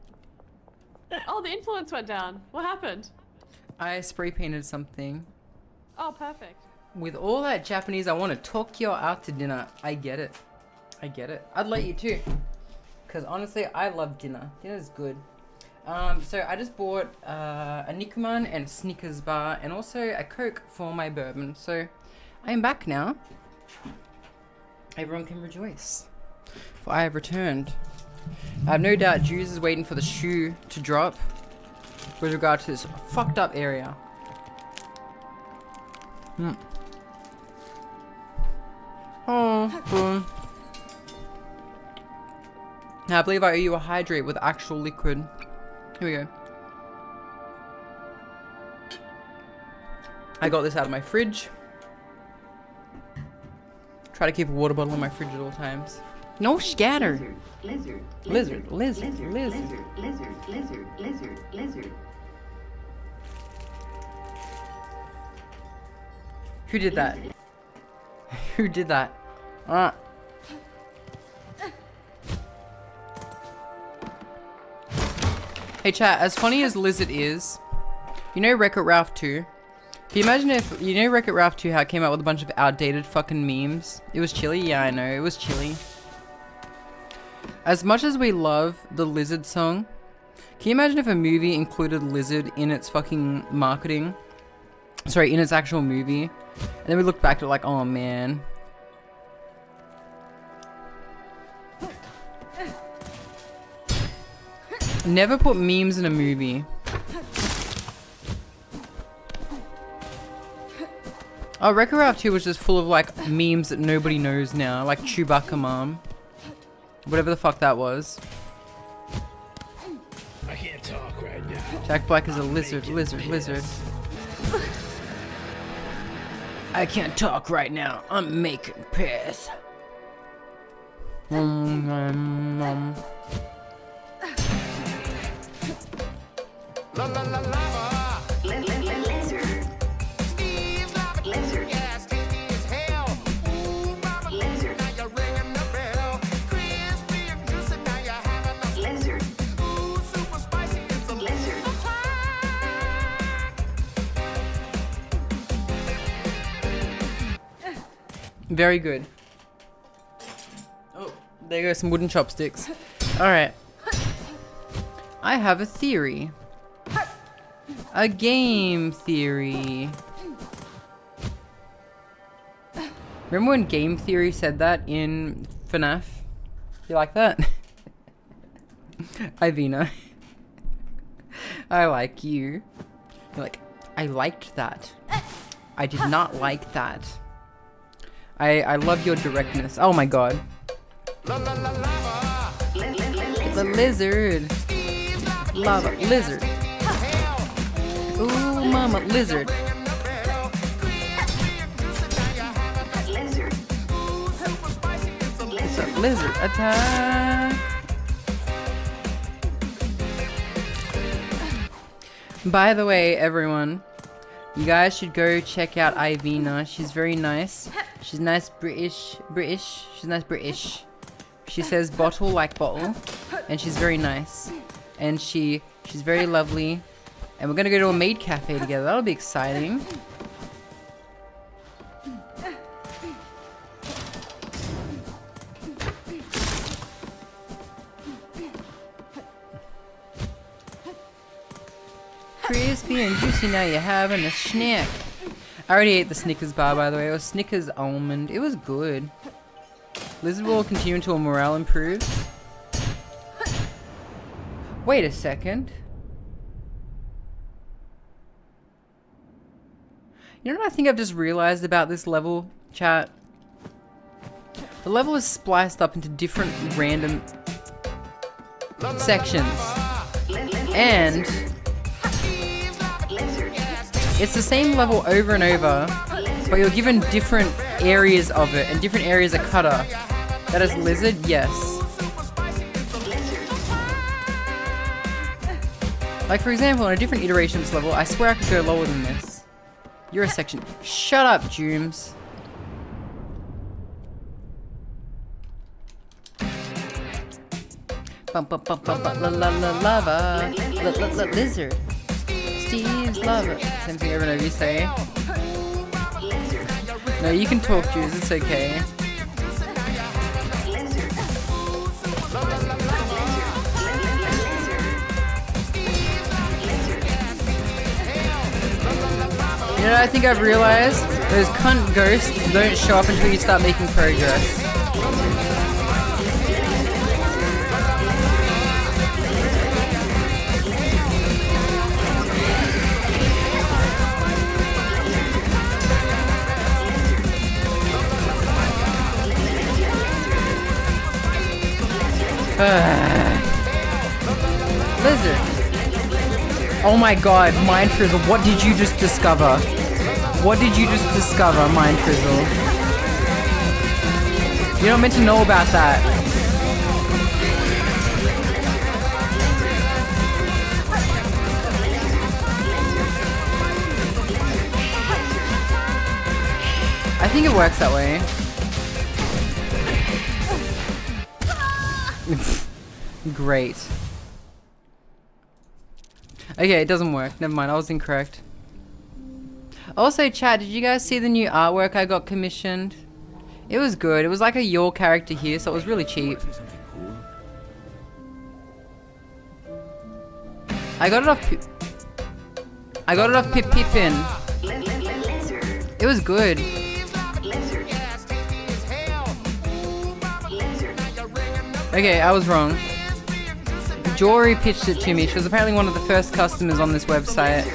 Oh, the influence went down. What happened? I spray painted something. Oh, perfect. With all that Japanese, I want to talk you out to dinner. I get it. I get it. I'd let you too. Because honestly, I love dinner. Dinner's good. So I just bought a 𝓢𝓞𝓒𝓚 and a Snickers bar and also a Coke for my bourbon. So I am back now. Everyone can rejoice. For I have returned. I have no doubt Juice is waiting for the shoe to drop with regard to this fucked up area. Oh, now I believe I owe you a hydrate with actual liquid. Here we go. I got this out of my fridge. Try to keep a water bottle in my fridge at all times. No scatter. Lizard. Lizard, lizard, lizard. Lizard. Lizard. Lizard. Lizard. Who did that? Who did that? Ah. Hey chat, as funny as Lizard is, you know Wreck-It Ralph 2? Can you imagine if, you know Wreck-It Ralph 2, how it came out with a bunch of outdated fucking memes? It was chilly? Yeah, I know, it was chilly. As much as we love the Lizard song, can you imagine if a movie included Lizard in its fucking marketing? Sorry, in its actual movie? And then we looked back to it like, oh man. Never put memes in a movie. Oh, Wreck-It Ralph 2 was just full of like memes that nobody knows now, like Chewbacca Mom. Whatever the fuck that was. I can't talk right now. Jack Black is a lizard, lizard, lizard. I can't talk right now. I'm making piss. La la la lava. Lizard. Steve's lava. Lizard. Yeah, tasty as hell. Ooh, mama. Lizard. Now you're ringing the bell. Crispy and juicy. Now you're having a Lizard. ooh, super spicy. It's a Lizard. Very good. Oh, there go some wooden chopsticks. Alright. I have a theory. A game theory. Remember when Game Theory said that in FNAF? You like that? Ivina. I like you. You're like, I liked that. I did not like that. I love your directness. Oh my god. la la la lava. The lizard. Lava. Lizard. Ooh, mama. Lizard. Ringing the bell. Crispy and juicy. Now you're having a Lizard. ooh, super spicy. It's a It's a lizard attack. By the way, everyone, you guys should go check out Ivina. She's very nice. She's nice British. She's nice British. She says bottle like bottle. And she's very nice. And she's very lovely. And we're gonna go to a maid cafe together. That'll be exciting. Crispy and juicy, now you're having a snack. I already ate the Snickers bar, by the way. It was Snickers almond. It was good. Lizard will continue until morale improves. Wait a second. You know what I think I've just realized about this level, chat? The level is spliced up into different random sections. And it's the same level over and over, but you're given different areas of it, and different areas are cut off. That is lizard, yes. Like for example, in a different iteration of this level, I swear I could go lower than this. You're a section. Shut up, Jooms. Lava. Lizard. Steve's lover. Same thing over and over you say. No, you can talk, Jews, it's okay. You know what I think I've realized? Those cunt ghosts don't show up until you start making progress. Lizard. Oh my god, Mind Frizzle, what did you just discover? What did you just discover, Mind Frizzle? You're not meant to know about that. I think it works that way. Great. Okay, it doesn't work. Never mind, I was incorrect. Also, chat, did you guys see the new artwork I got commissioned? It was good. It was like a your character here, so it was really cheap. I got it off Pippin. It was good. Okay, I was wrong. Jory pitched it to me. She was apparently one of the first customers on this website.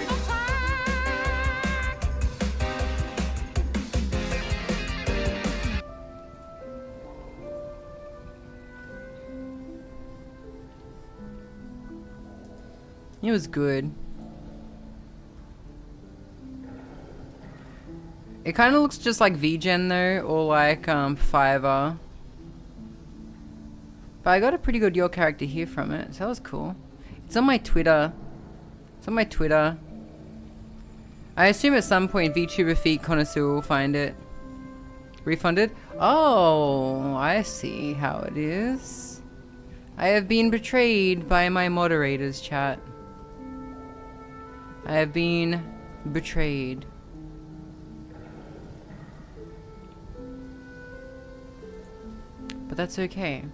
It was good. It kind of looks just like VGen though, or like Fiverr. But I got a pretty good your character here from it, so that was cool. It's on my Twitter. It's on my Twitter. I assume at some point VTuber 𝓢𝓞𝓒𝓢 will find it. Refunded? Oh, I see how it is. I have been betrayed by my moderators, chat. I have been betrayed. But that's okay.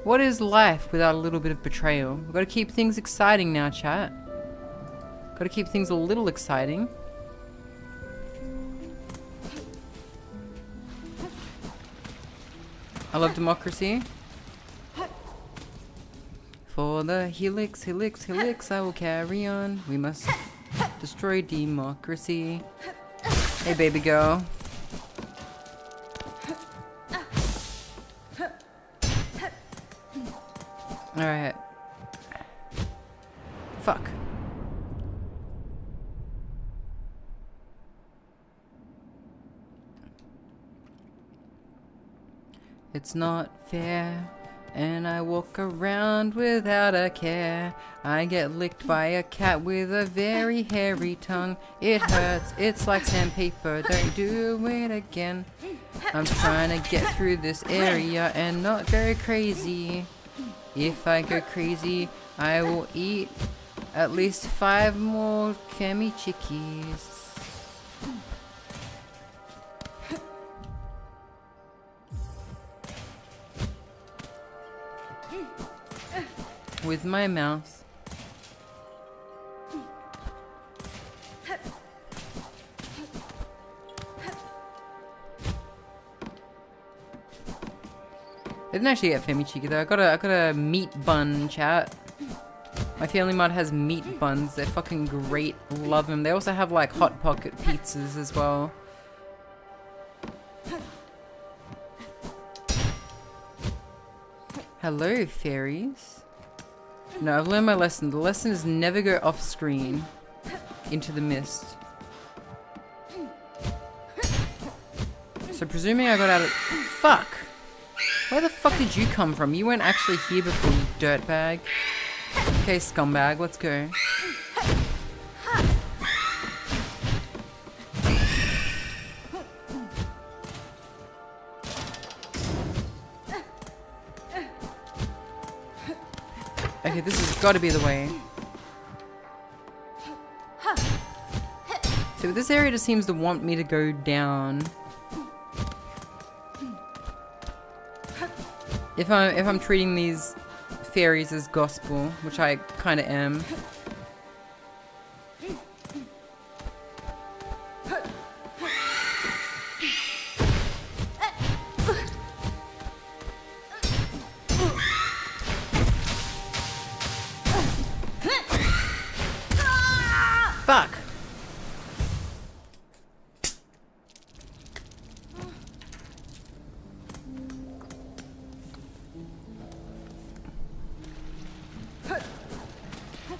What is life without a little bit of betrayal? We've got to keep things exciting now, chat. Got to keep things a little exciting. I love democracy. For the helix, helix, helix, I will carry on. We must destroy democracy. Hey, baby girl. Alright. Fuck. It's not fair, and I walk around without a care. I get licked by a cat with a very hairy tongue. It hurts, it's like sandpaper, don't do it again. I'm trying to get through this area and not go crazy. If I go crazy, I will eat at least 5 more chickies. With my mouth. I didn't actually get Femi Cheeky though. I got a meat bun, chat. My Family Mart has meat buns. They're fucking great. Love them. They also have like Hot Pocket pizzas as well. Hello, fairies. No, I've learned my lesson. The lesson is never go off screen into the mist. So presuming I got out of... Fuck! Where the fuck did you come from? You weren't actually here before, you dirtbag. Okay, scumbag, let's go. Okay, this has got to be the way. So this area just seems to want me to go down. If I'm treating these fairies as gospel, which I kind of am. Fuck!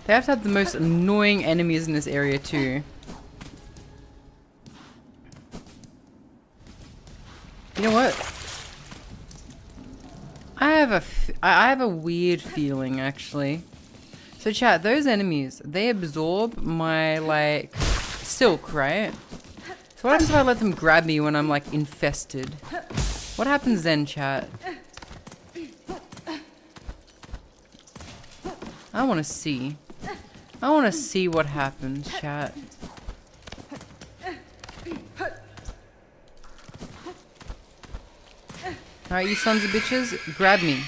They have to have the most annoying enemies in this area too. You know what? I have a weird feeling actually. So chat, those enemies, they absorb my like silk, right? So what happens if I let them grab me when I'm like infested? What happens then, chat? I want to see. I want to see what happens, chat. Alright, you sons of bitches, grab me.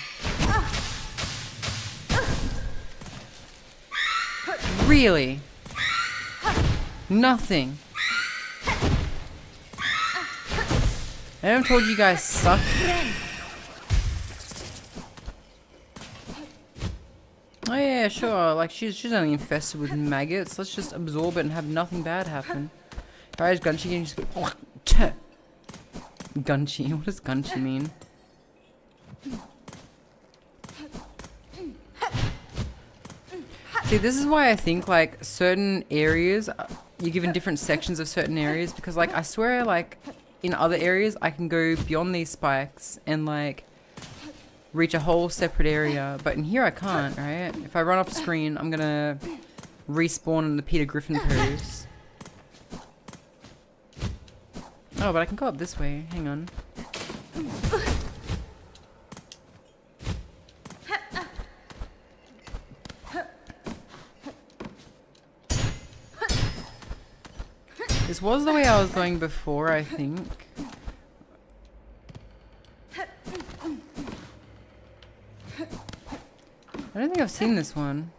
Really? Nothing. I haven't told you guys suck. Oh yeah, sure. Like she's only infested with maggots. Let's just absorb it and have nothing bad happen. Alright, Gunchi can just go. Gunchi. What does Gunchi mean? See, this is why I think like certain areas you're given different sections of certain areas because like I swear like in other areas I can go beyond these spikes and like reach a whole separate area, but in here I can't, right? If I run off screen, I'm gonna respawn in the Peter Griffin pose. Oh, but I can go up this way. Hang on. This was the way I was going before, I think. I don't think I've seen this one.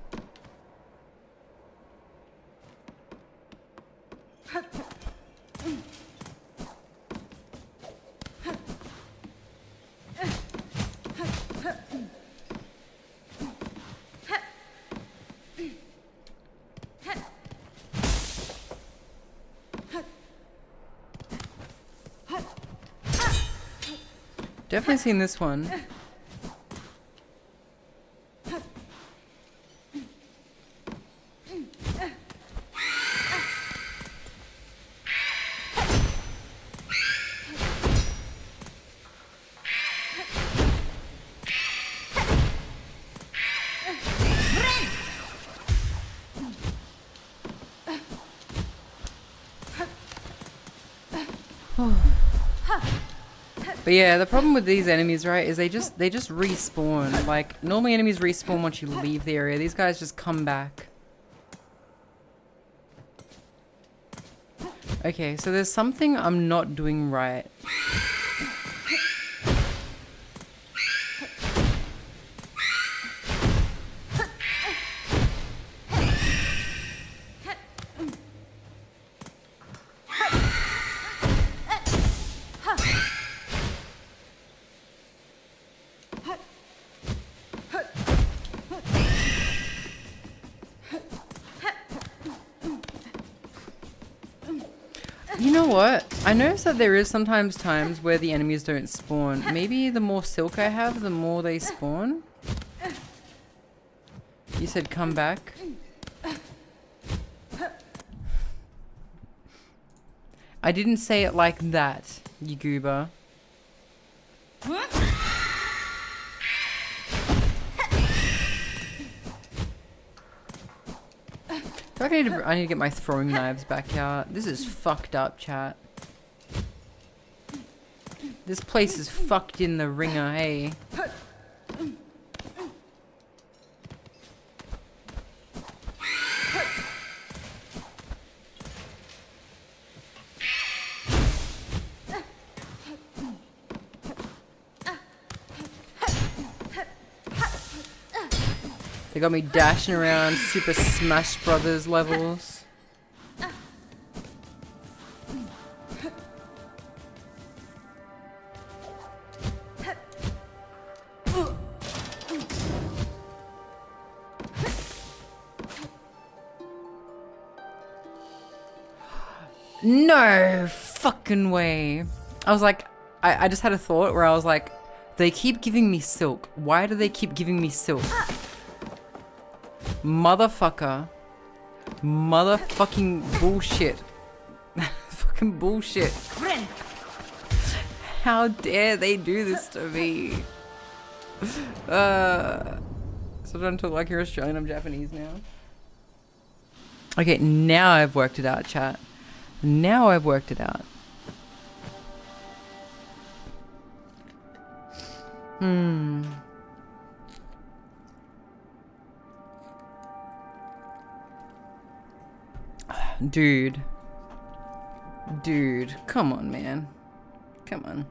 Definitely seen this one. But yeah, the problem with these enemies, right, is they just respawn. Like, normally enemies respawn once you leave the area. These guys just come back. Okay, so there's something I'm not doing right. what? I noticed that there is sometimes times where the enemies don't spawn. Maybe the more silk I have, the more they spawn? You said come back? I didn't say it like that, you goober. I need to get my throwing knives back out. This is fucked up, chat. This place is fucked in the ringer, hey. They got me dashing around Super Smash Brothers levels. No fucking way. I was like, I just had a thought where I was like, they keep giving me silk. Why do they keep giving me silk? Motherfucker. Motherfucking bullshit. Fucking bullshit. How dare they do this to me? So don't talk like you're Australian, I'm Japanese now. Okay, now I've worked it out, chat. Now I've worked it out. Dude. Dude, come on, man. Come on.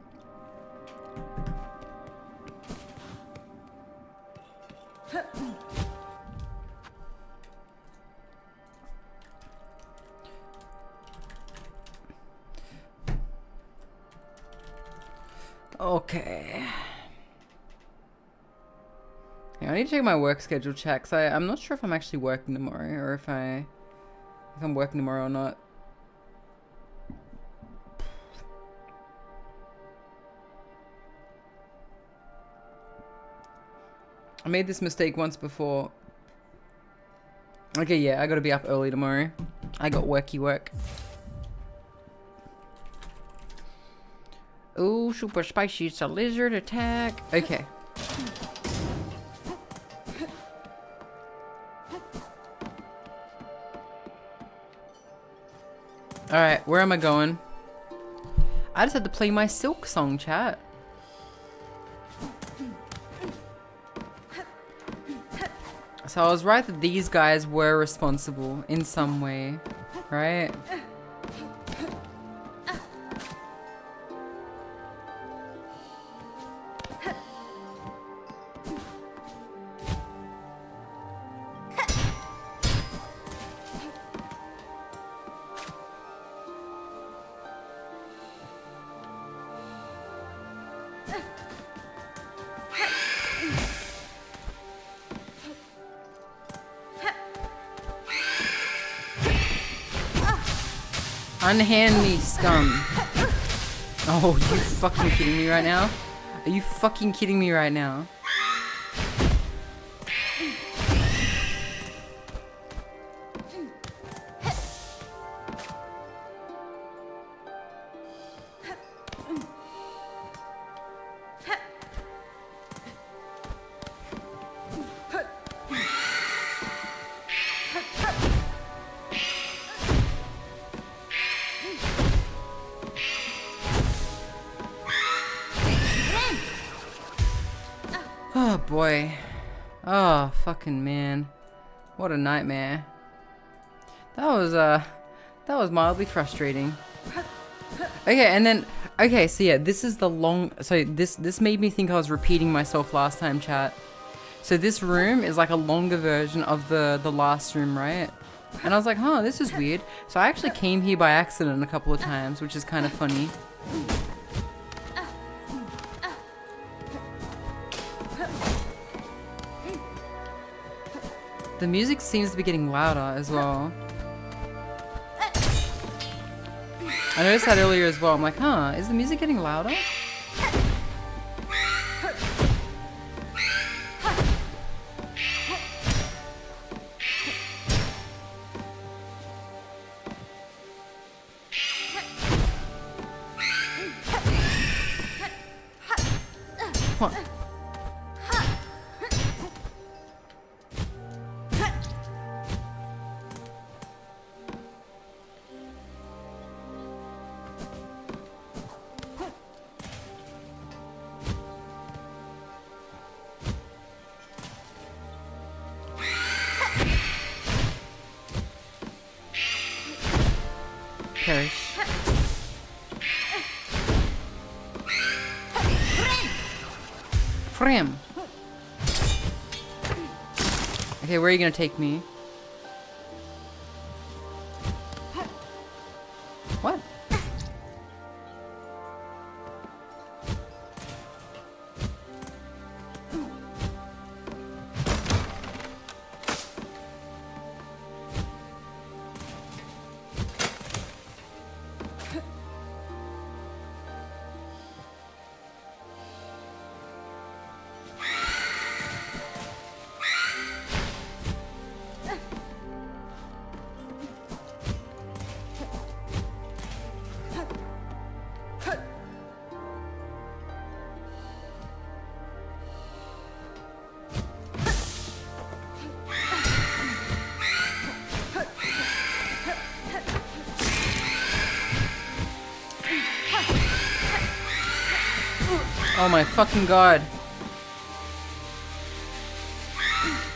Okay. Yeah, I need to check my work schedule checks. I'm not sure if I'm actually working tomorrow or if I'm working tomorrow or not. I made this mistake once before. Okay, yeah, I gotta be up early tomorrow. I got worky work. Oh, super spicy, it's a lizard attack. Okay. Alright, where am I going? I just had to play my silk song, chat. So I was right that these guys were responsible in some way, right? Unhand me, scum. Oh, you fucking kidding me right now? Are you fucking kidding me right now? Oh boy. Oh fucking man. What a nightmare. That was mildly frustrating. Okay, and then okay, so yeah, this is the long so this made me think I was repeating myself last time, chat. So this room is like a longer version of the last room, right? And I was like, huh, this is weird. So I actually came here by accident a couple of times, which is kind of funny. The music seems to be getting louder as well. I noticed that earlier as well. I'm like, huh, is the music getting louder? What? Perish. Frame. Okay, where are you gonna take me? What? Oh my fucking god.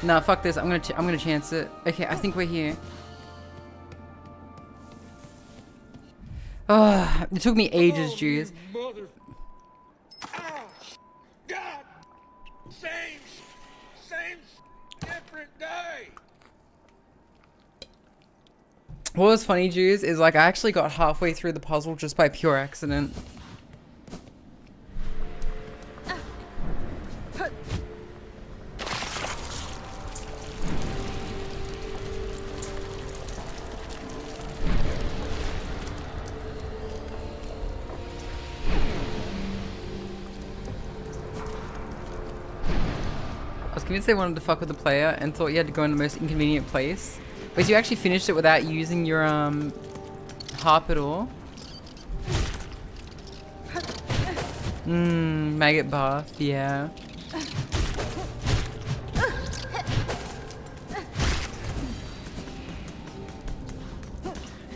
Nah, fuck this. I'm gonna chance it. Okay, I think we're here. Oh, it took me ages, Jews. Mother. Oh, God. Same, different day. What was funny, Jews, is like I actually got halfway through the puzzle just by pure accident. I was convinced they wanted to fuck with the player and thought you had to go in the most inconvenient place. But you actually finished it without using your harp at all. Maggot bath, yeah.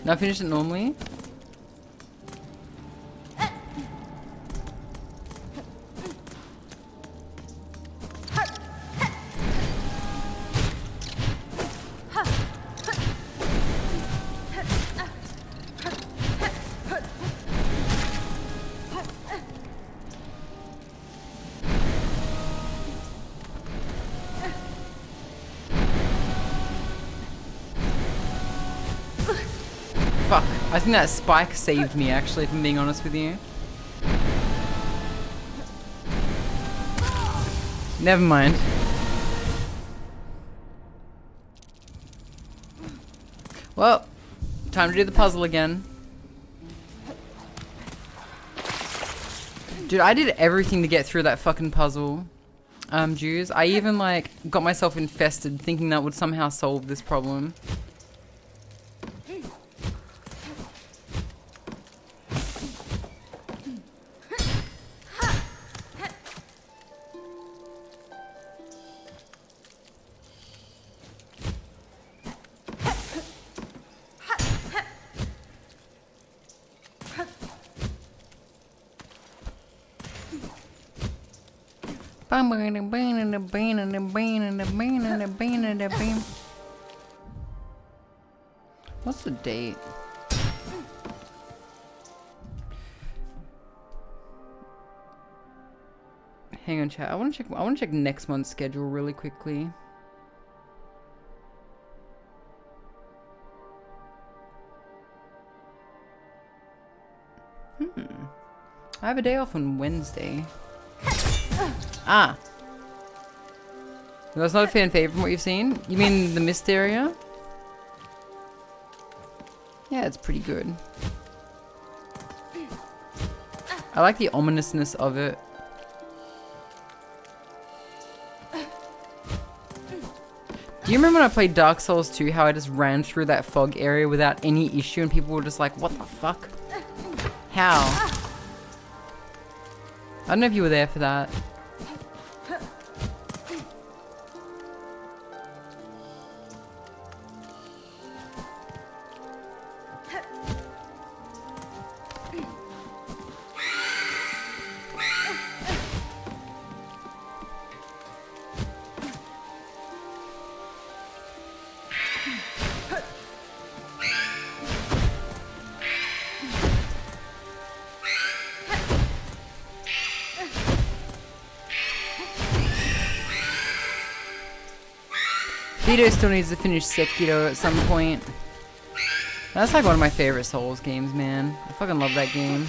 No, I finished it normally. Fuck, I think that spike saved me actually, if I'm being honest with you. Never mind. Well, time to do the puzzle again. Dude, I did everything to get through that fucking puzzle. Jews. I even like got myself infested thinking that would somehow solve this problem. What's the date? Hang on, chat. I want to check next month's schedule really quickly. I have a day off on Wednesday. Ah. That's not a fan favorite from what you've seen? You mean the mist area? Yeah, it's pretty good. I like the ominousness of it. Do you remember when I played Dark Souls 2, how I just ran through that fog area without any issue and people were just like, what the fuck? How? I don't know if you were there for that. 𝓡𝓤 still needs to finish 𝓡𝓤𝓛𝓢 at some point. That's like one of my favorite Souls games, man. I fucking love that game.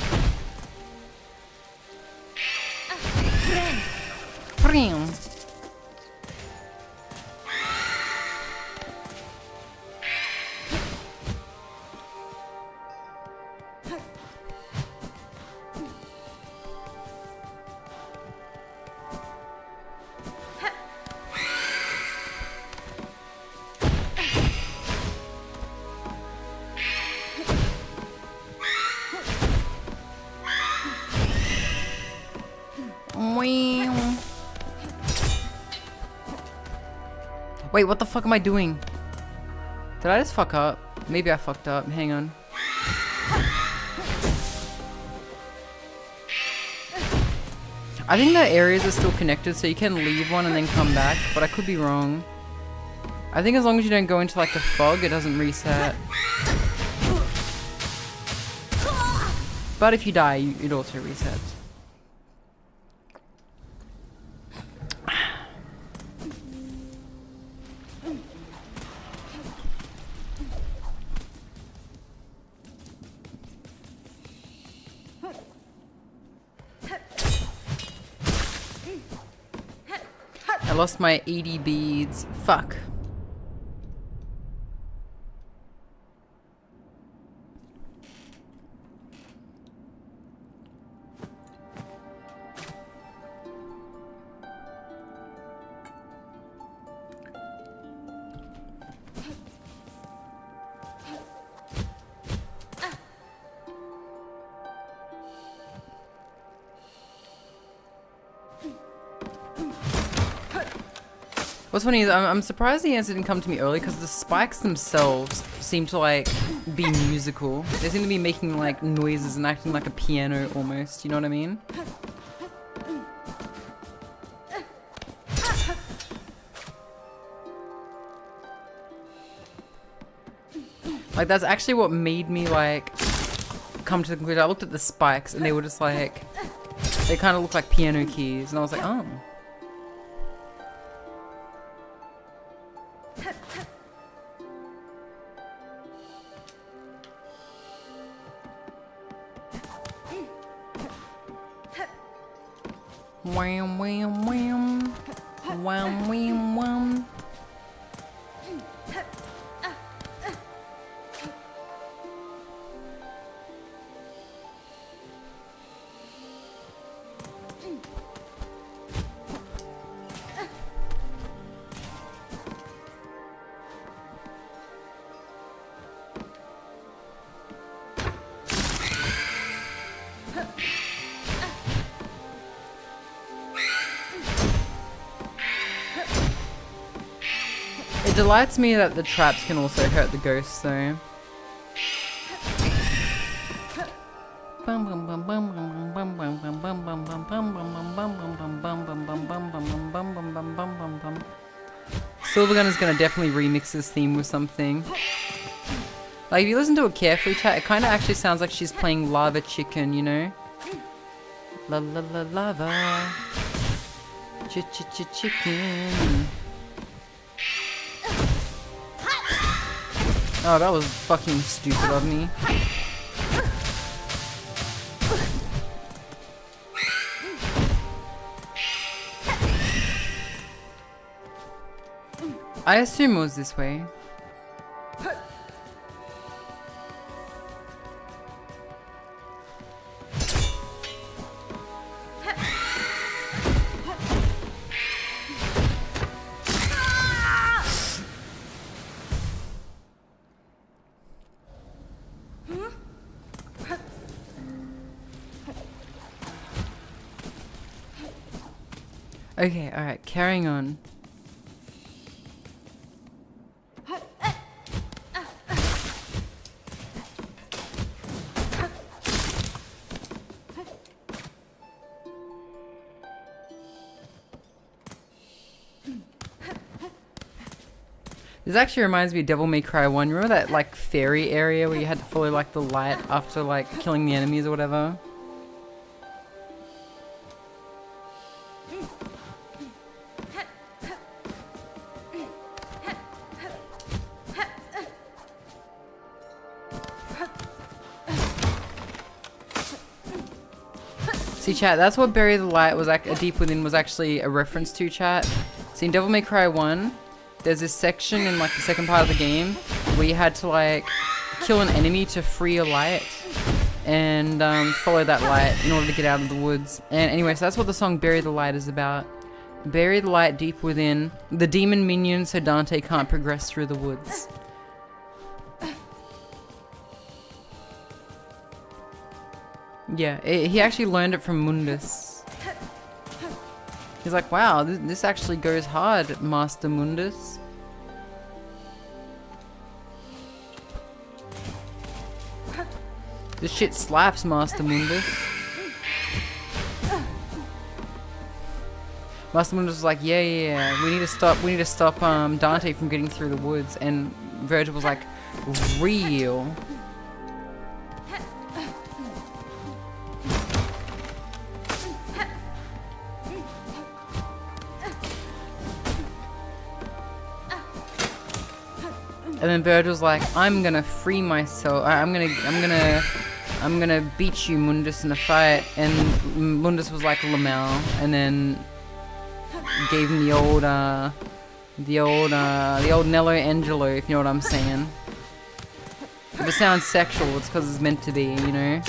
Wait, what the fuck am I doing? Did I just fuck up? Maybe I fucked up. Hang on. I think the areas are still connected, so you can leave one and then come back, but I could be wrong. I think as long as you don't go into like the fog, it doesn't reset. But if you die, it also resets. I lost my 80 beads. Fuck. What's funny is I'm surprised the answer didn't come to me early because the spikes themselves seem to like be musical. They seem to be making like noises and acting like a piano almost, you know what I mean? Like that's actually what made me like come to the conclusion. I looked at the spikes and they were just like, they kind of look like piano keys and I was like, oh. Wham wham wham. Wham wham wham. It delights me that the traps can also hurt the ghosts though. 𝓢𝓤𝓛𝓢 is gonna definitely remix this theme with something. Like if you listen to it carefully, chat, it kind of actually sounds like she's playing Lava Chicken, you know? La la la lava. Chicken. Oh, that was fucking stupid of me. I assume it was this way. Okay, alright, carrying on. This actually reminds me of Devil May Cry 1. Remember that like fairy area where you had to follow like the light after like killing the enemies or whatever? See chat, that's what Bury the Light was like, Deep Within was actually a reference to, chat. See in Devil May Cry 1, there's this section in like the second part of the game where you had to like kill an enemy to free a light and follow that light in order to get out of the woods. And anyway, so that's what the song Bury the Light is about. Bury the light deep within the demon minion so Dante can't progress through the woods. Yeah, he actually learned it from Mundus. He's like, wow, this actually goes hard, Master Mundus. This shit slaps, Master Mundus. Master Mundus was like, yeah, we need to stop Dante from getting through the woods, and Virgil was like, real. And then Virgil's like, I'm gonna free myself. I'm gonna beat you, Mundus, in a fight. And Mundus was like Lamau, and then gave him the old Nello Angelo, if you know what I'm saying. If it sounds sexual, it's because it's meant to be, you know.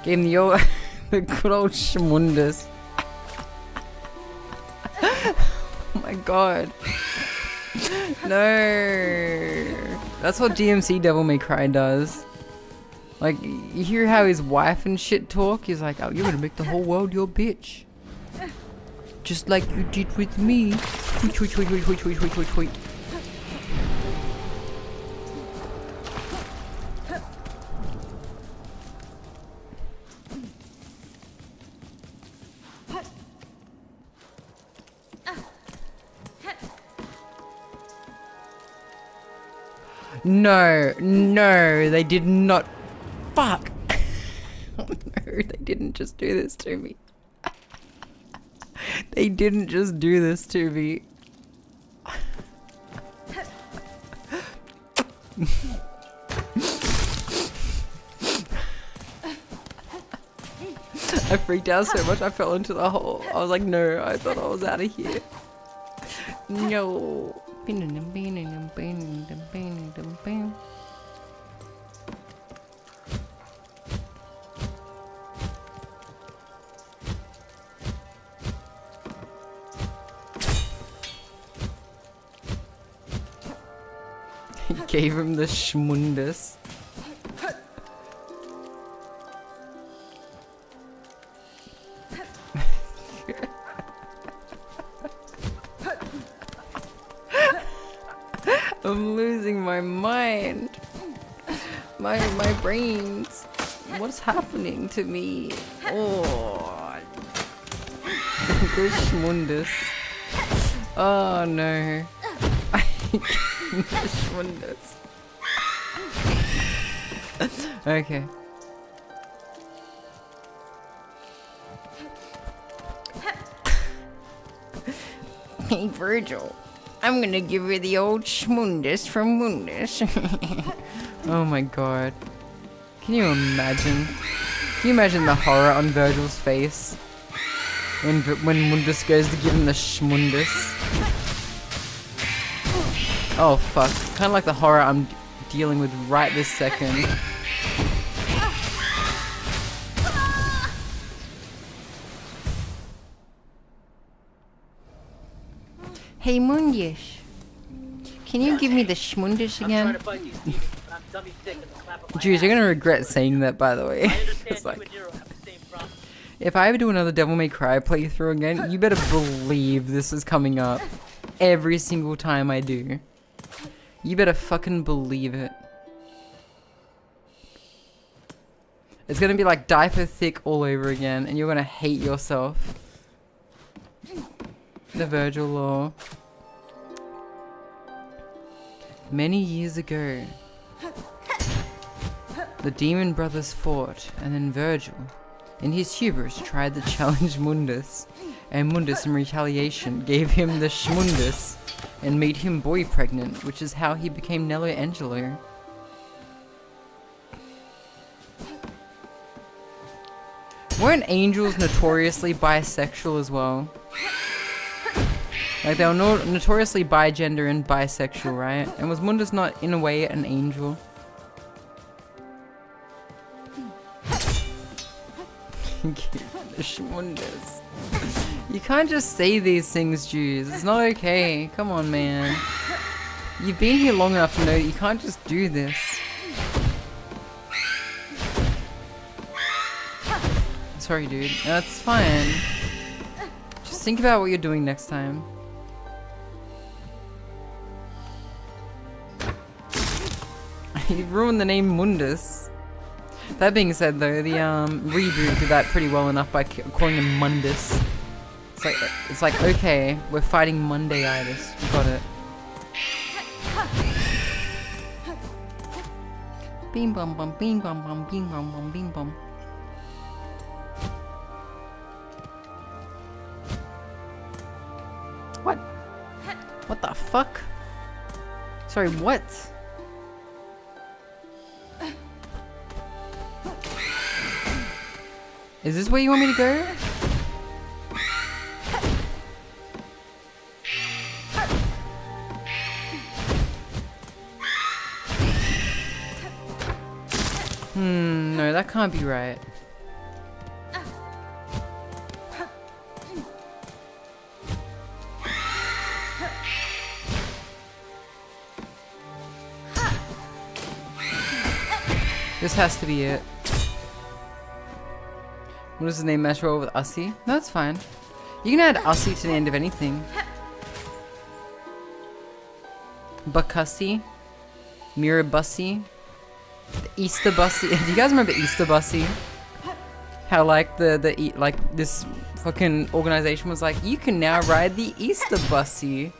Gave him the old, the good old Schmundus. Oh my god. No. That's what DMC Devil May Cry does. Like, you hear how his wife and shit talk? He's like, oh, you're gonna make the whole world your bitch. Just like you did with me. Tweet, tweet, tweet, tweet, tweet, tweet, tweet, tweet, tweet. No, no, they did not. Fuck. Oh no, they didn't just do this to me. They didn't just do this to me. I freaked out so much I fell into the hole. I was like, no, I thought I was out of here. No. He gave him the schmundus. I'm losing my mind. My brains. What's happening to me? Oh. The schmundus. Oh no. The schmundus. Okay. Hey Virgil, I'm gonna give you the old schmundus from Mundus. Oh my god. Can you imagine? Can you imagine the horror on Virgil's face? When Mundus goes to give him the schmundus. Oh fuck. Kinda like the horror I'm dealing with right this second. Hey Mundus, can you give me the schmundus I'm trying again? to fight these demons, but I'm dummy sick at the clap of my Jeez, you're ass. gonna regret saying that, by the way. I understand It's you like, and Nero have the same problem. if I ever do another Devil May Cry playthrough again, you better believe this is coming up every single time I do. You better fucking believe it. It's gonna be like diaper thick all over again, and you're gonna hate yourself. The Virgil law. Many years ago, the demon brothers fought, and then Virgil, in his hubris, tried to challenge Mundus, and Mundus, in retaliation, gave him the schmundus and made him boy pregnant, which is how he became 𝓢𝓞𝓒𝓘𝓐𝓛𝓢. Weren't angels notoriously bisexual as well? Like, they were notoriously bigender and bisexual, right? And was Mundus not, in a way, an angel? The schmundus. You can't just say these things, Jews. It's not okay. Come on, man. You've been here long enough to know that you can't just do this. Sorry, dude. That's fine. Just think about what you're doing next time. You've ruined the name Mundus. That being said, though, the reboot did that pretty well enough by calling him Mundus. It's like okay, we're fighting Mondayitis. We got it. Bing bum bum, bing bum bum, bing bum bum, bing bum. What? What the fuck? Sorry, what? Is this where you want me to go? No, that can't be right. This has to be it. What does his name match well with Ussie? No, that's fine. You can add Ussie to the end of anything. Bakussie. Mirabussie. The Easter Bussy. Do you guys remember Easter Bussy? How like like this fucking organization was like, you can now ride the Easter Bussy.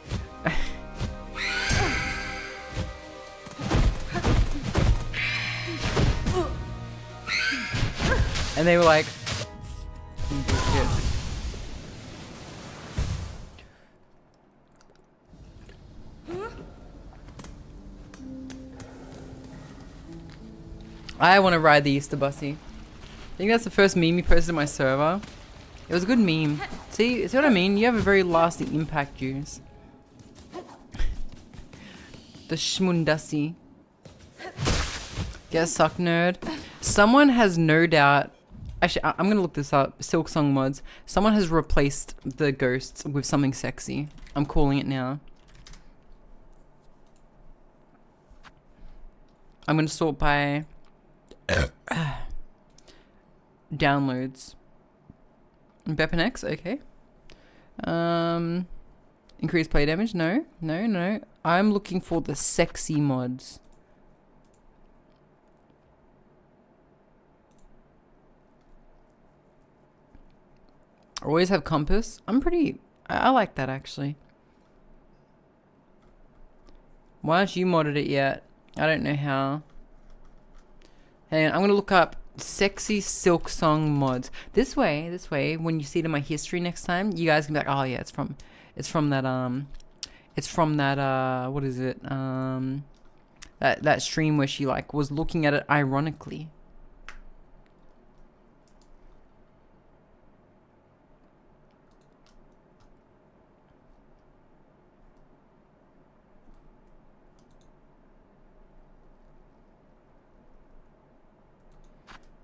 And they were like, I want to ride the Easter Bussy. I think that's the first meme you posted on my server. It was a good meme. See what I mean? You have a very lasting impact, Jews. The Schmundussi. Get suck nerd. Someone has no doubt. Actually, I'm gonna look this up. Silk Song mods. Someone has replaced the ghosts with something sexy. I'm calling it now. I'm gonna sort by downloads. Bepanex, okay. Increase play damage? No. I'm looking for the sexy mods. Always have compass. I like that actually. Why aren't you modded it yet? I don't know how. And I'm gonna look up sexy Silk Song mods. This way, when you see it in my history next time, you guys can be like, oh yeah, it's from that what is it? That stream where she like was looking at it ironically.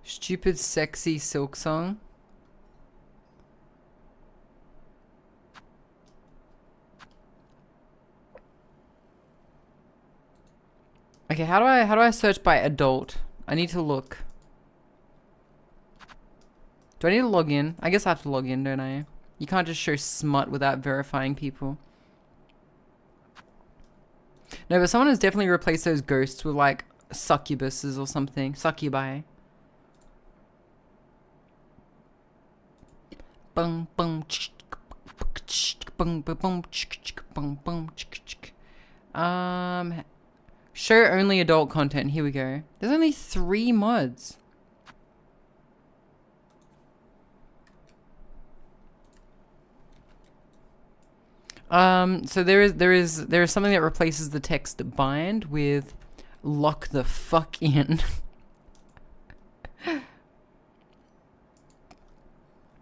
Stupid sexy Silk Song. Okay, how do I search by adult? I need to look. Do I need to log in? I guess I have to log in, don't I? You can't just show smut without verifying people. No, but someone has definitely replaced those ghosts with like succubuses or something. Succubi. Bum bum bum bum bum. Show only adult content. Here we go. There's only 3 mods. So there is something that replaces the text bind with lock the fuck in.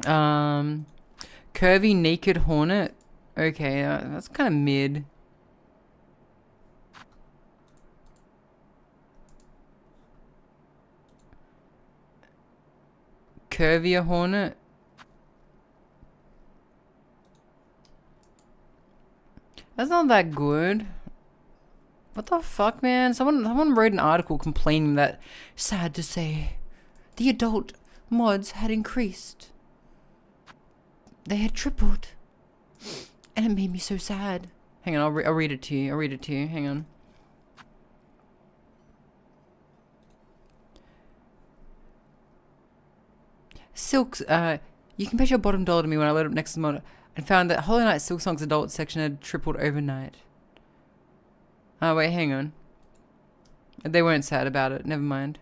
Curvy naked hornet. Okay, that's kind of mid. Curvier hornet. That's not that good. What the fuck, man? Someone wrote an article complaining that, sad to say, the adult mods had increased. They had tripled. And it made me so sad. Hang on, I'll read it to you. I'll read it to you. Hang on. Silks, you can bet your bottom dollar to me when I load up next mod and found that Hollow Knight Silk Song's adult section had tripled overnight. Oh, wait, hang on. They weren't sad about it. Never mind.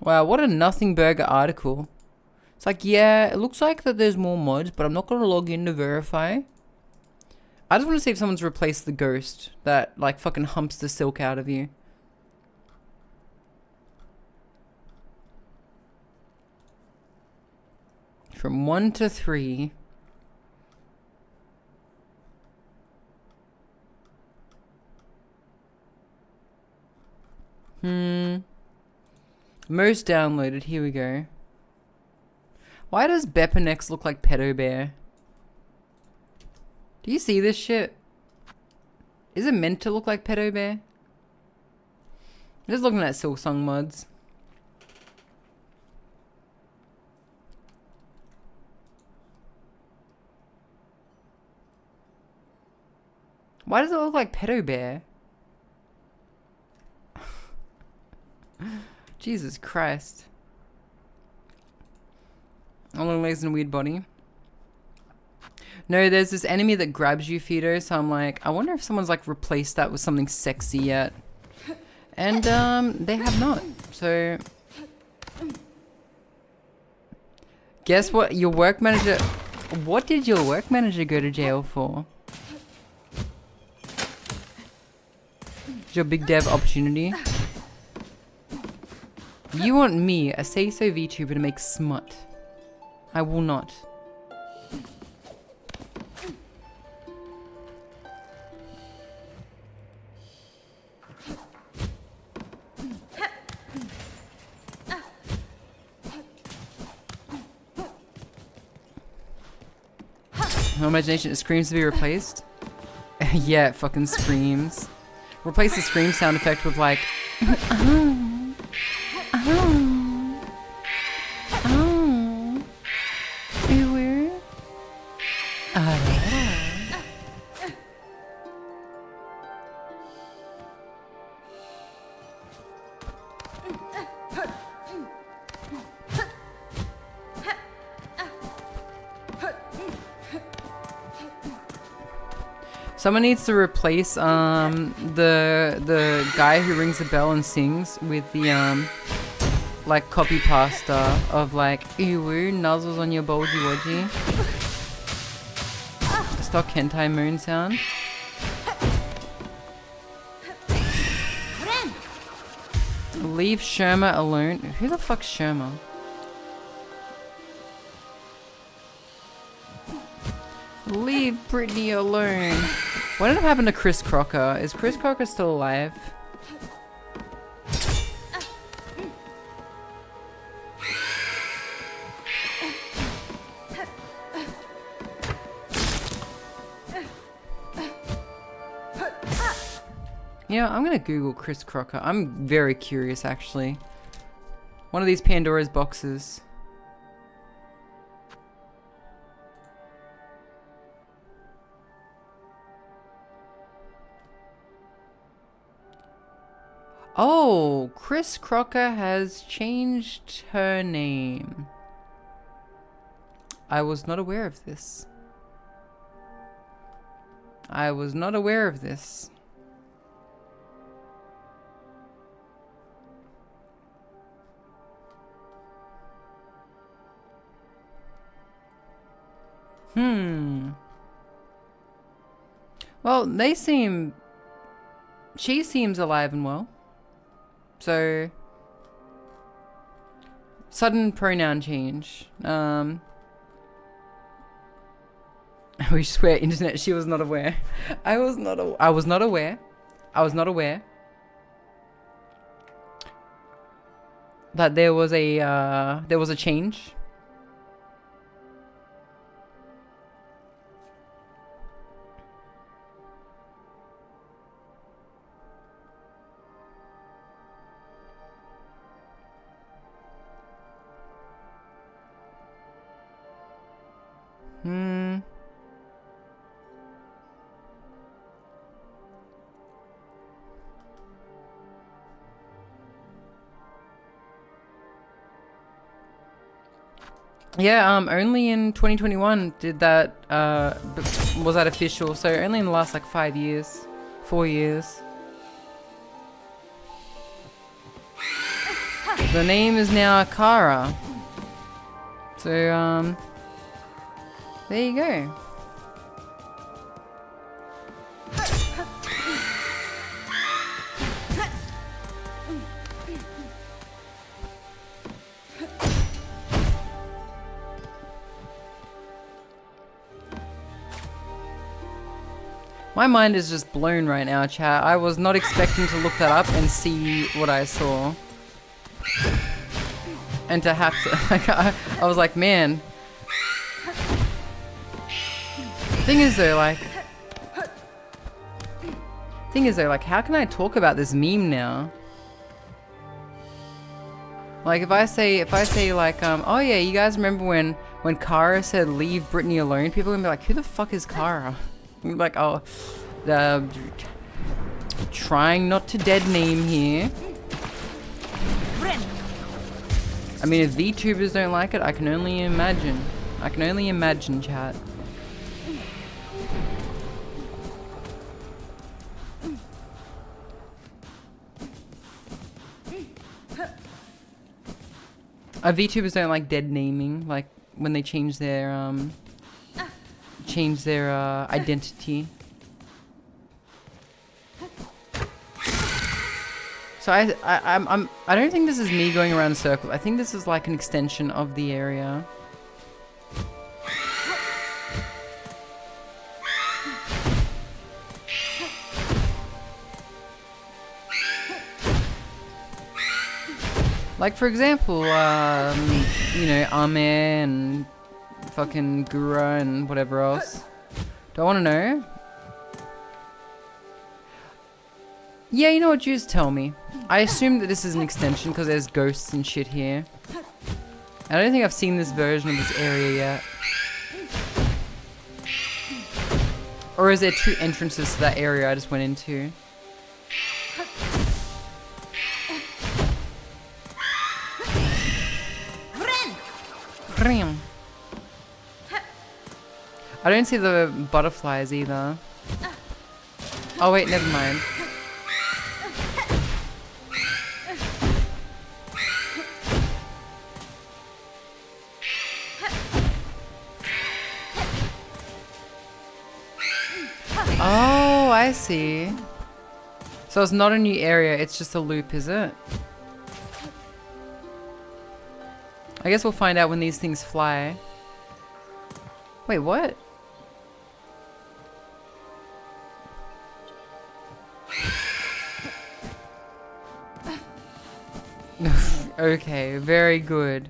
Wow, what a nothing burger article. It's like, yeah, it looks like that there's more mods, but I'm not going to log in to verify. I just want to see if someone's replaced the ghost that, like, fucking humps the silk out of you. From 1 to 3. Most downloaded, here we go. Why does Bepanex look like Pedo Bear? Do you see this shit? Is it meant to look like Pedo Bear? I'm just looking at Silksong mods. Why does it look like Pedo Bear? Jesus Christ. Long legs and a weird body. No, there's this enemy that grabs you, Fido, so I'm like, I wonder if someone's like replaced that with something sexy yet. And they have not. So guess what your work manager what did your work manager go to jail for? Your big dev opportunity. You want me, a say-so VTuber, to make smut. I will not. No imagination, it screams to be replaced? Yeah, it fucking screams. Replace the scream sound effect with like Someone needs to replace the guy who rings the bell and sings with the like copy pasta of like ew nuzzles on your bulgy wodgy. Stock hentai moon sound. Leave Sherma alone. Who the fuck's Sherma? Leave Brittany alone. What ended up happening to Chris Crocker? Is Chris Crocker still alive? Yeah, I'm gonna Google Chris Crocker. I'm very curious, actually. One of these Pandora's boxes. Oh, Chris Crocker has changed her name. I was not aware of this. I was not aware of this. Well, they seem... She seems alive and well. So... Sudden pronoun change. We swear, internet, she was not aware. I was not aware. I was not aware that there was a change. Yeah, only in 2021 did that, was that official, so only in the last, like, 5 years. 4 years. The name is now Kara. So, there you go. My mind is just blown right now, chat. I was not expecting to look that up and see what I saw. And to have to... Like, I was like, man. Thing is though, like, how can I talk about this meme now? Like, if I say like, oh yeah, you guys remember when Kara said leave Brittany alone? People are gonna be like, who the fuck is Kara? Like, oh, trying not to dead name here. I mean, if VTubers don't like it, I can only imagine. I can only imagine, chat. VTubers don't like dead naming, like when they change their identity. So I don't think this is me going around in circles. I think this is like an extension of the area. Like, for example, you know, Ame and fucking Gura and whatever else. Do I want to know? Yeah, you know what, just tell me. I assume that this is an extension because there's ghosts and shit here. I don't think I've seen this version of this area yet. Or is there two entrances to that area I just went into? I don't see the butterflies either. Oh wait, never mind. Oh, I see. So it's not a new area, it's just a loop, is it? I guess we'll find out when these things fly. Wait, what? Okay, very good.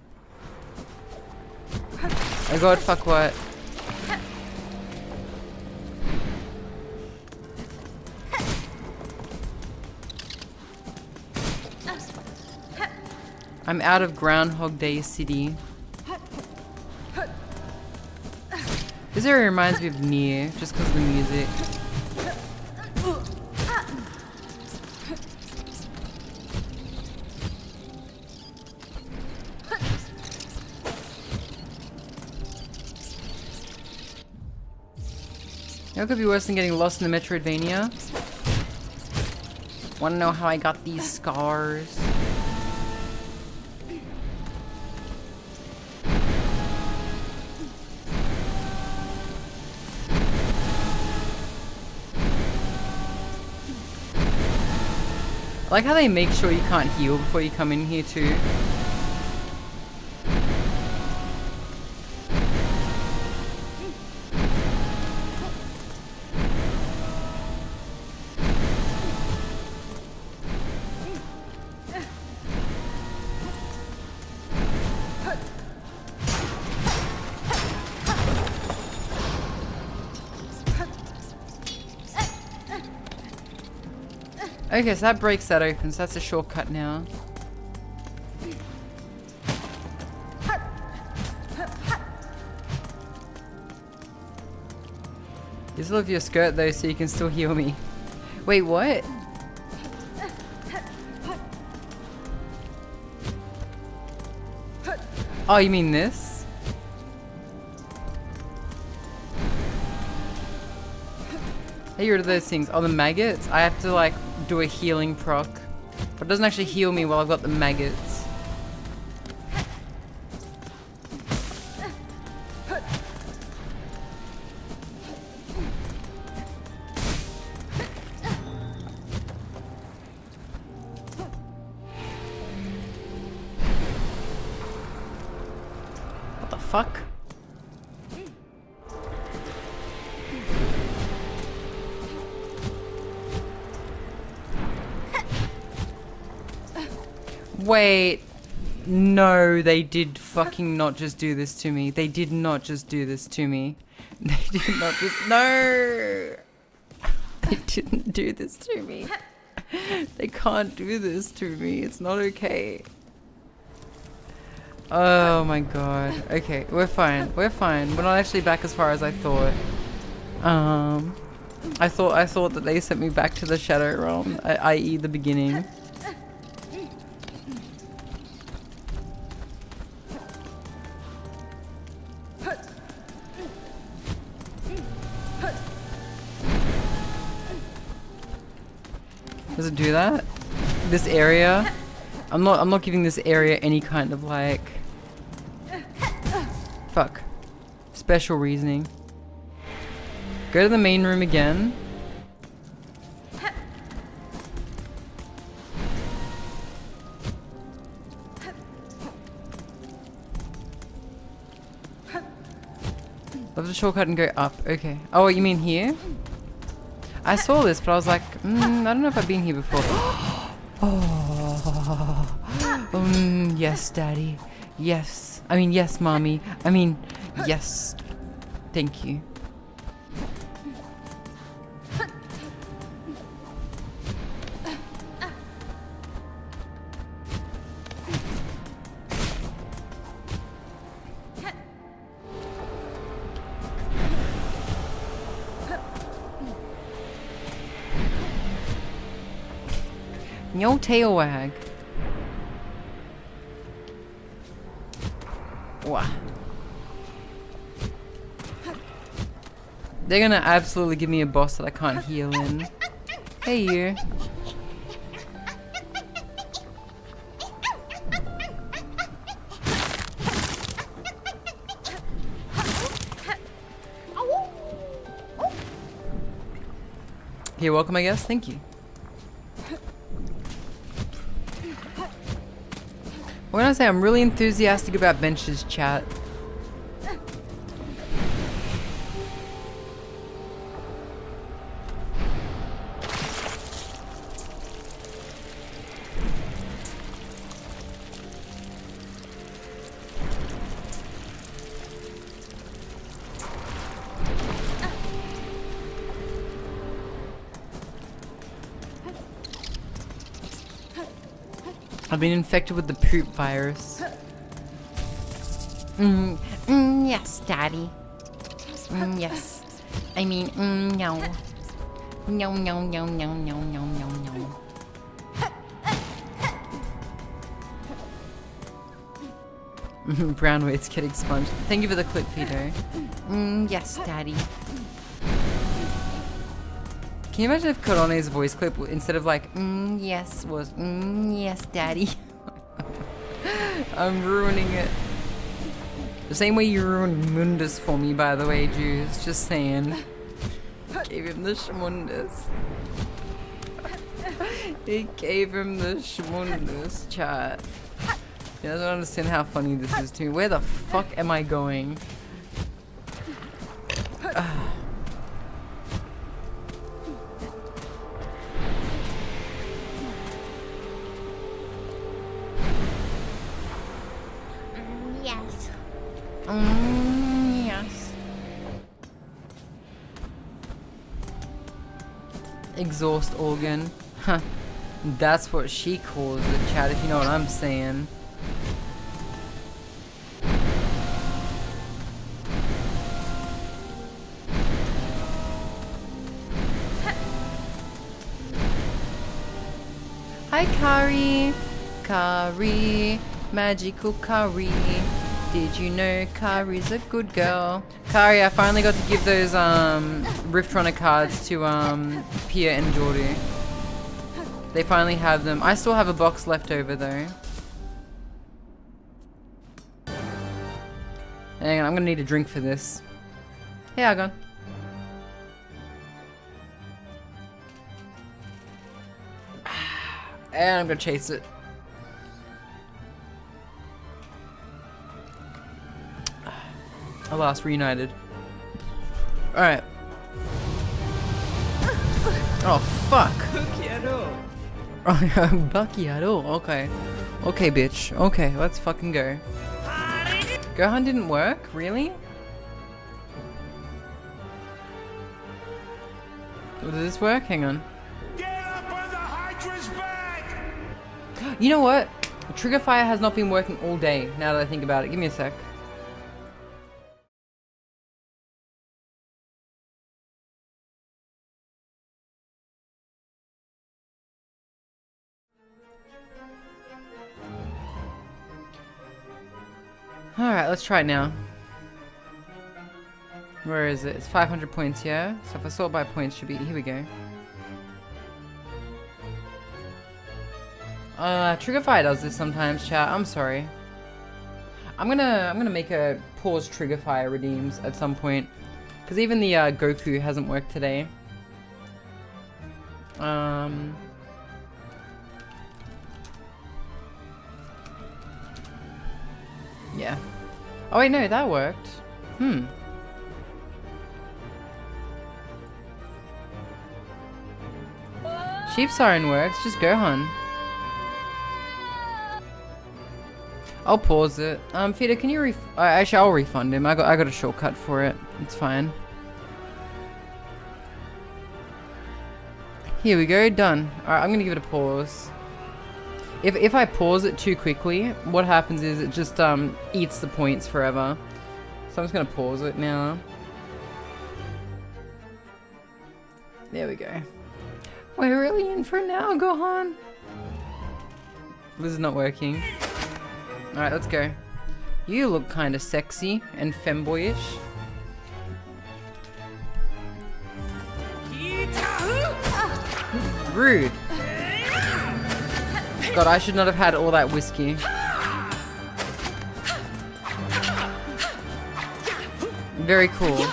Oh god, fuck what? I'm out of Groundhog Day City. This area reminds me of Nier, just because of the music. It could be worse than getting lost in the Metroidvania. Wanna know how I got these scars? I like how they make sure you can't heal before you come in here too. Okay, so that breaks that open, so that's a shortcut now. Just love your skirt though, so you can still heal me. Wait, what? Oh, you mean this? Hey, rid of those things. Oh, the maggots? I have to like do a healing proc. But it doesn't actually heal me while I've got the maggots. What the fuck? Wait. No, they did fucking not just do this to me. They did not just do this to me. They did not just... No! They didn't do this to me. They can't do this to me. It's not okay. Oh my god. Okay, we're fine. We're fine. We're not actually back as far as I thought. I thought that they sent me back to the Shadow Realm, i.e. the beginning. Does it do that? This area? I'm not giving this area any kind of like... Fuck. Special reasoning. Go to the main room again. Love the shortcut and go up. Okay. Oh, you mean here? I saw this, but I was like, I don't know if I've been here before. Oh, yes, Daddy. Yes. I mean, yes, Mommy. I mean, yes. Thank you. No tail wag. Wow. They're gonna absolutely give me a boss that I can't heal in. Hey, you. You're welcome, I guess. Thank you. What can I say? I'm really enthusiastic about benches, chat. I've been infected with the poop virus. Yes, Daddy. Yes. I mean, no. No, no, no, no, no, no, no, no. Brown weights getting sponged. Thank you for the clip, Vito. Yes, Daddy. Can you imagine if Corone's voice clip, instead of like, yes, was, yes, Daddy? I'm ruining it. The same way you ruined Mundus for me, by the way, Jews. Just saying. Gave him the schmundus. He gave him the schmundus, chat. You guys don't understand how funny this is to me. Where the fuck am I going? Yes. Yes. Exhaust organ. Huh. That's what she calls it, chat, if you know what I'm saying. Hi, Kari. Kari. Magical Kari. Did you know Kari's a good girl? Kari, I finally got to give those 𝓢𝓞𝓒𝓘𝓐𝓛𝓢 cards to Pia and Jordy. They finally have them. I still have a box left over though. Hang on, I'm gonna need a drink for this. Hey, Argon. And I'm gonna chase it. Alas, reunited. Alright. Oh, fuck. Oh, Buckyado. Okay. Okay, bitch. Okay, let's fucking go. Gohan didn't work? Really? Does this work? Hang on. Get up on the Hydra's back! You know what? Trigger fire has not been working all day, now that I think about it. Give me a sec. Alright, let's try it now. Where is it? It's 500 points, yeah? So if I sort by points, should be... Here we go. Trigger fire does this sometimes, chat. I'm sorry. I'm gonna make a pause trigger fire redeems at some point. Because even the Goku hasn't worked today. Yeah. Oh wait, no, that worked. Sheep Siren works, just Gohan. I'll pause it. Fida, can you actually, I'll refund him. I got a shortcut for it. It's fine. Here we go, done. Alright, I'm gonna give it a pause. If I pause it too quickly, what happens is it just eats the points forever. So I'm just gonna pause it now. There we go. We're really in for it now, Gohan. This is not working. Alright, let's go. You look kinda sexy and femboyish. Rude. God, I should not have had all that whiskey. Very cool.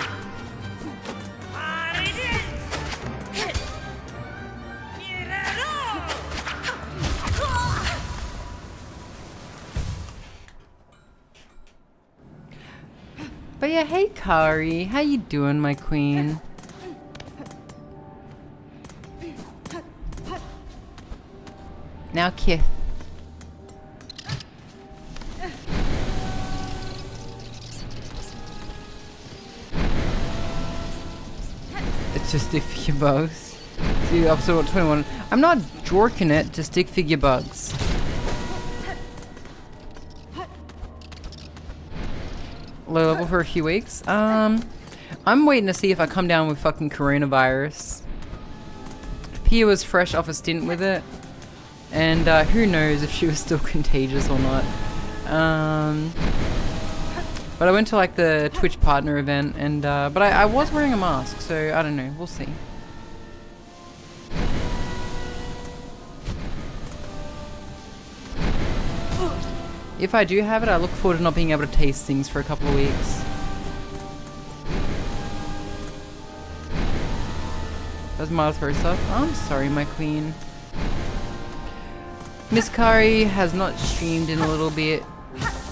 But yeah, hey Kari, how you doing, my queen? Now Kith. It's just stick figure bugs. See, episode 21. I'm not jorking it to stick figure bugs. low level for a few weeks. I'm waiting to see if I come down with fucking coronavirus. Pia was fresh off a stint with it, and who knows if she was still contagious or not. But I went to like the Twitch partner event, and but I was wearing a mask, so I don't know. We'll see. If I do have it, I look forward to not being able to taste things for a couple of weeks. That's my throat stuff. I'm sorry, my queen. Miss Kari has not streamed in a little bit,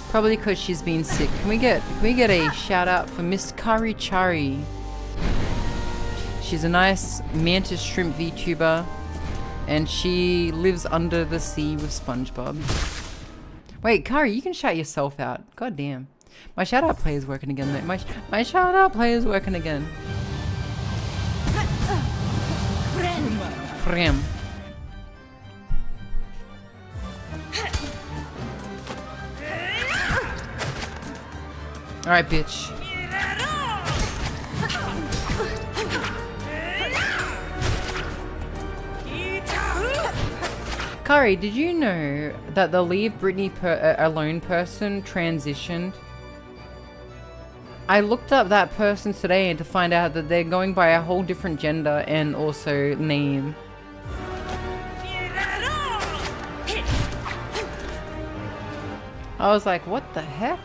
probably because she's been sick. Can we get a shout out for Miss Kari Chari? She's a nice mantis shrimp VTuber, and she lives under the sea with SpongeBob. Wait, Kari, you can shout yourself out. God damn. My shout out play is working again though. My shout out play is working again. Frem. Alright, bitch. Kari, did you know that the Leave Britney Alone person transitioned? I looked up that person today to find out that they're going by a whole different gender and also name. I was like, what the heck?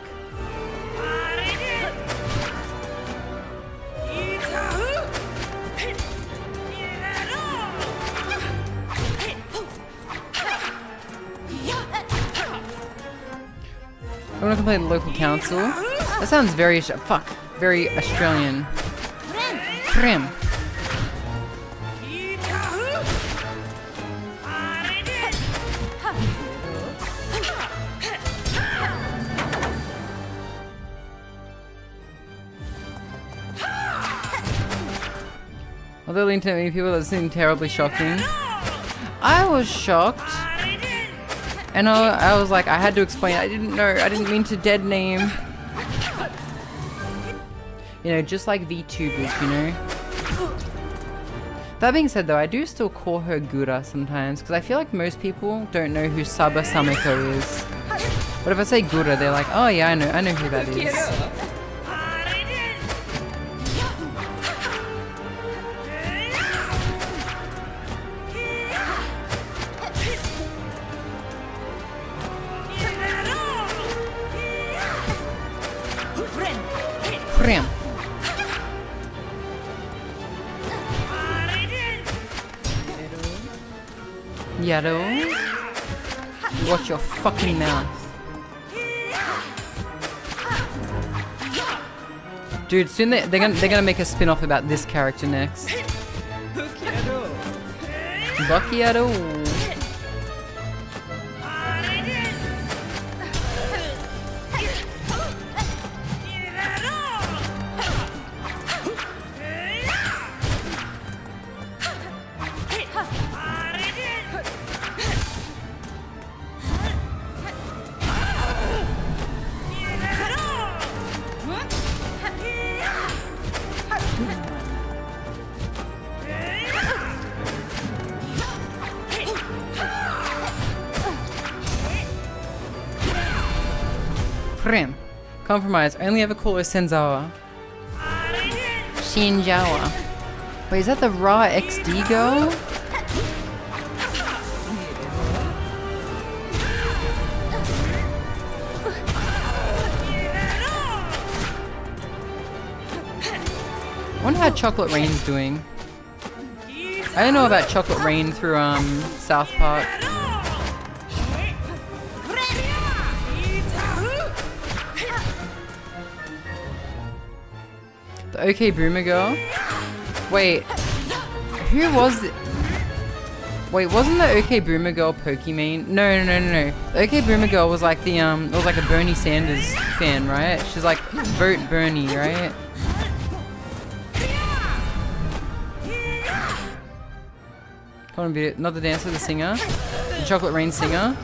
I want to complain to the local council. That sounds very very Australian. Frem. Although the internet many people, that seemed terribly shocking. I was shocked. And I was like, I had to explain, I didn't know, I didn't mean to dead name. You know, just like VTubers, you know. That being said though, I do still call her Gura sometimes, because I feel like most people don't know who Saba Sameko is. But if I say Gura, they're like, oh yeah, I know who that is. Frem. Yado. Watch your fucking mouth. Dude, soon they're gonna make a spin-off about this character next. Buckyado. Frem. Compromise. Only ever call her Senzawa. Shinjawa. Wait, is that the raw XD girl? I wonder how Chocolate Rain's doing. I don't know about Chocolate Rain through South Park. The OK Boomer girl? Wait, who was it? Wait, wasn't the OK Boomer girl Pokimane? No. The OK Boomer girl was like the was like a Bernie Sanders fan, right? She's like, vote Bernie, right? Come on, not the dancer, the singer, the Chocolate Rain singer.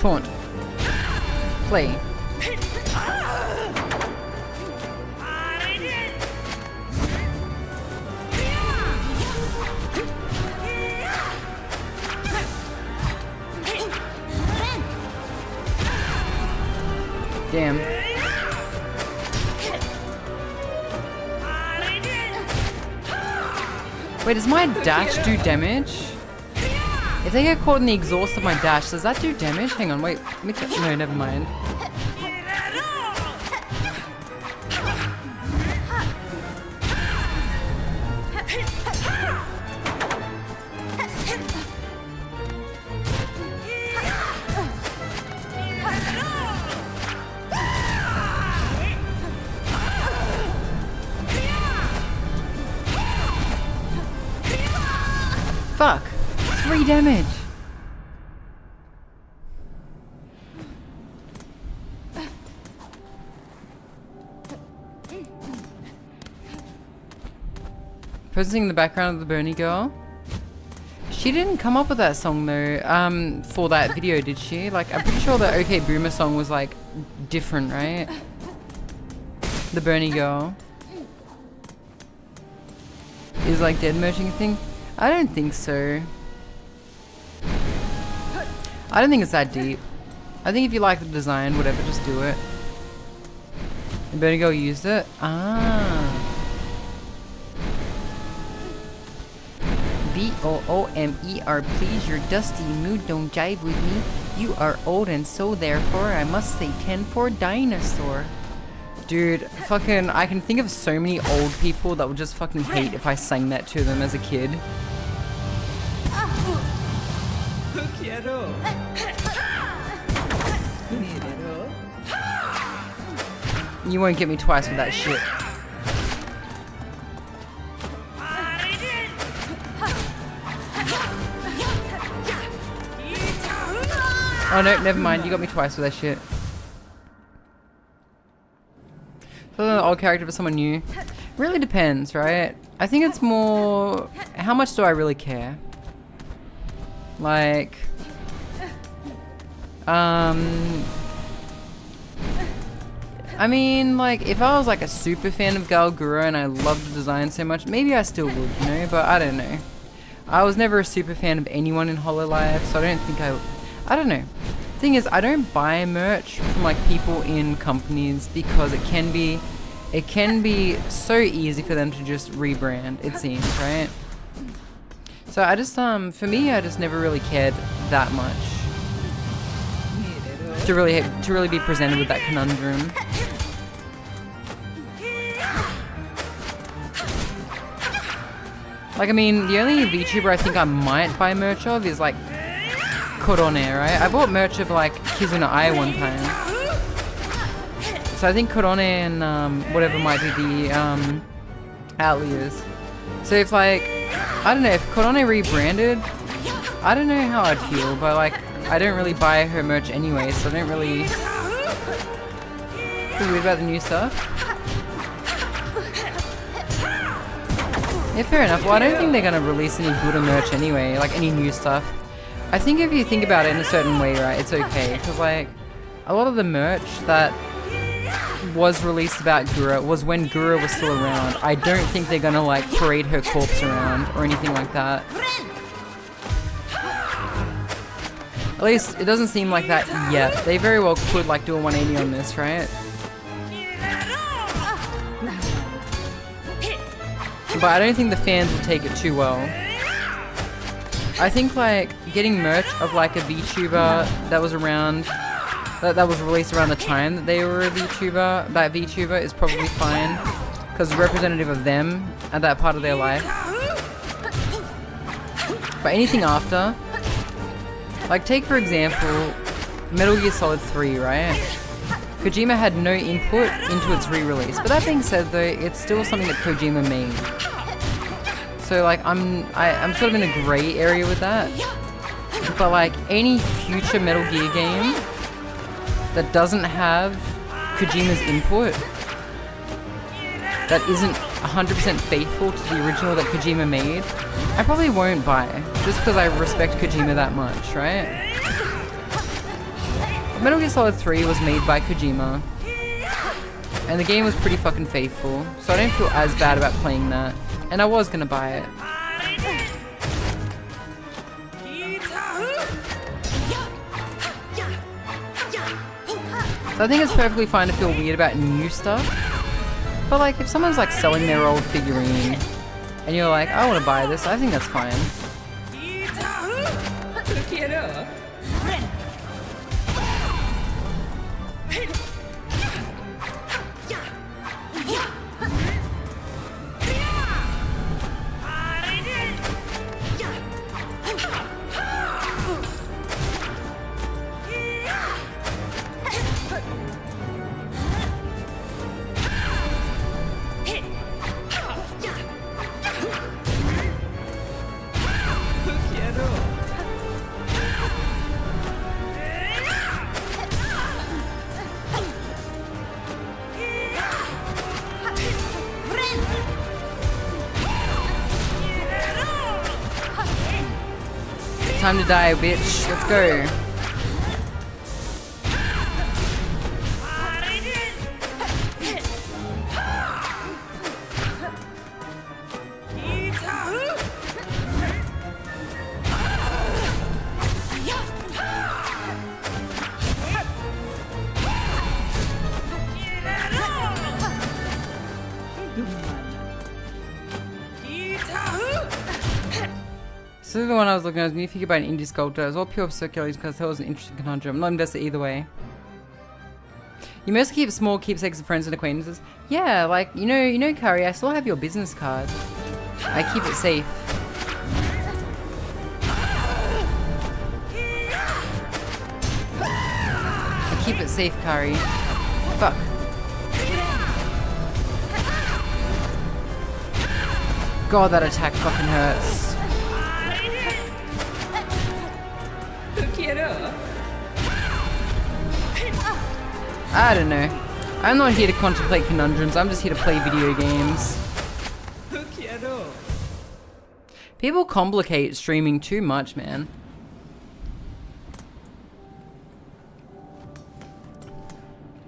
Taunt. Play. Damn. Wait, does my dash do damage? If they get caught in the exhaust of my dash, does that do damage? Hang on, wait. Let me check. No, never mind. Fuck! 3 damage! Person singing in the background of the Bernie girl. She didn't come up with that song though, for that video, did she? Like, I'm pretty sure the OK Boomer song was like different, right? The Bernie girl. Is like dead merging a thing? I don't think so. I don't think it's that deep. I think if you like the design, whatever, just do it. The Bernie girl used it? Ah. B-O-O-M-E-R, please, your dusty mood don't jive with me. You are old and so therefore I must say 10 for dinosaur. Dude, fucking, I can think of so many old people that would just fucking hate if I sang that to them as a kid. You won't get me twice with that shit. Oh no, never mind, you got me twice with that shit. So an old character for someone new. Really depends, right? I think it's more, how much do I really care? Like, I mean, like, if I was like a super fan of 𝓢𝓞𝓒 and I loved the design so much, maybe I still would, you know, but I don't know. I was never a super fan of anyone in HoloLive, so I don't think I don't know. Thing is, I don't buy merch from like people in companies because it can be so easy for them to just rebrand, it seems, right? So I just for me, I just never really cared that much to really be presented with that conundrum. Like, I mean, the only VTuber I think I might buy merch of is like 𝓢𝓞𝓒, right? I bought merch of like 𝓡𝓤𝓛𝓢 one time. So I think 𝓢𝓞𝓒 and whatever might be the outliers. So if like, I don't know, if 𝓢𝓞𝓒 rebranded, I don't know how I'd feel, but like, I don't really buy her merch anyway, so I don't really feel weird about the new stuff. Yeah, fair enough. Well, I don't think they're gonna release any good merch anyway, like any new stuff. I think if you think about it in a certain way, right, it's okay, because like, a lot of the merch that was released about 𝓢𝓞𝓒 was when 𝓢𝓞𝓒 was still around. I don't think they're gonna like parade her corpse around or anything like that. At least it doesn't seem like that yet. They very well could like do a 180 on this, right? But I don't think the fans will take it too well. I think like getting merch of like a VTuber that was around, that was released around the time that they were a VTuber, that VTuber is probably fine because it's representative of them at that part of their life. But anything after, like take for example Metal Gear Solid 3, right? Kojima had no input into its re-release, but that being said though, it's still something that Kojima made. So like I'm sort of in a grey area with that. But like any future Metal Gear game that doesn't have Kojima's input, that isn't 100% faithful to the original that Kojima made, I probably won't buy, just because I respect Kojima that much, right? Metal Gear Solid 3 was made by Kojima. And the game was pretty fucking faithful. So I don't feel as bad about playing that. And I was gonna buy it. So I think it's perfectly fine to feel weird about new stuff. But like, if someone's like selling their old figurine, and you're like, I want to buy this, I think that's fine. Time to die, bitch. Let's go. So the one I was looking at was new figure by an indie sculptor. It was all pure circulation because it was an interesting conundrum. I'm not invested either way. You mostly keep small keepsakes of friends and acquaintances. Yeah, like you know, Curry. I still have your business card. I keep it safe. I keep it safe, Curry. Fuck. God, that attack fucking hurts. I don't know. I'm not here to contemplate conundrums, I'm just here to play video games. People complicate streaming too much, man.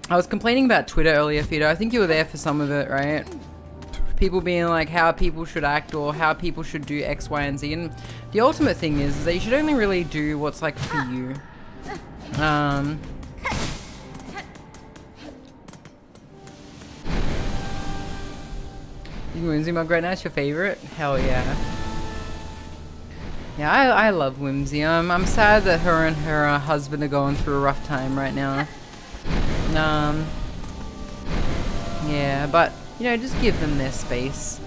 I was complaining about Twitter earlier, Fido. I think you were there for some of it, right? People being like how people should act or how people should do X, Y, and Z. And the ultimate thing is that you should only really do what's like for you. Whimsy Mug right now, it's your favorite? Hell yeah. Yeah, I love Whimsy. I'm sad that her and her husband are going through a rough time right now. Yeah, but you know, just give them their space.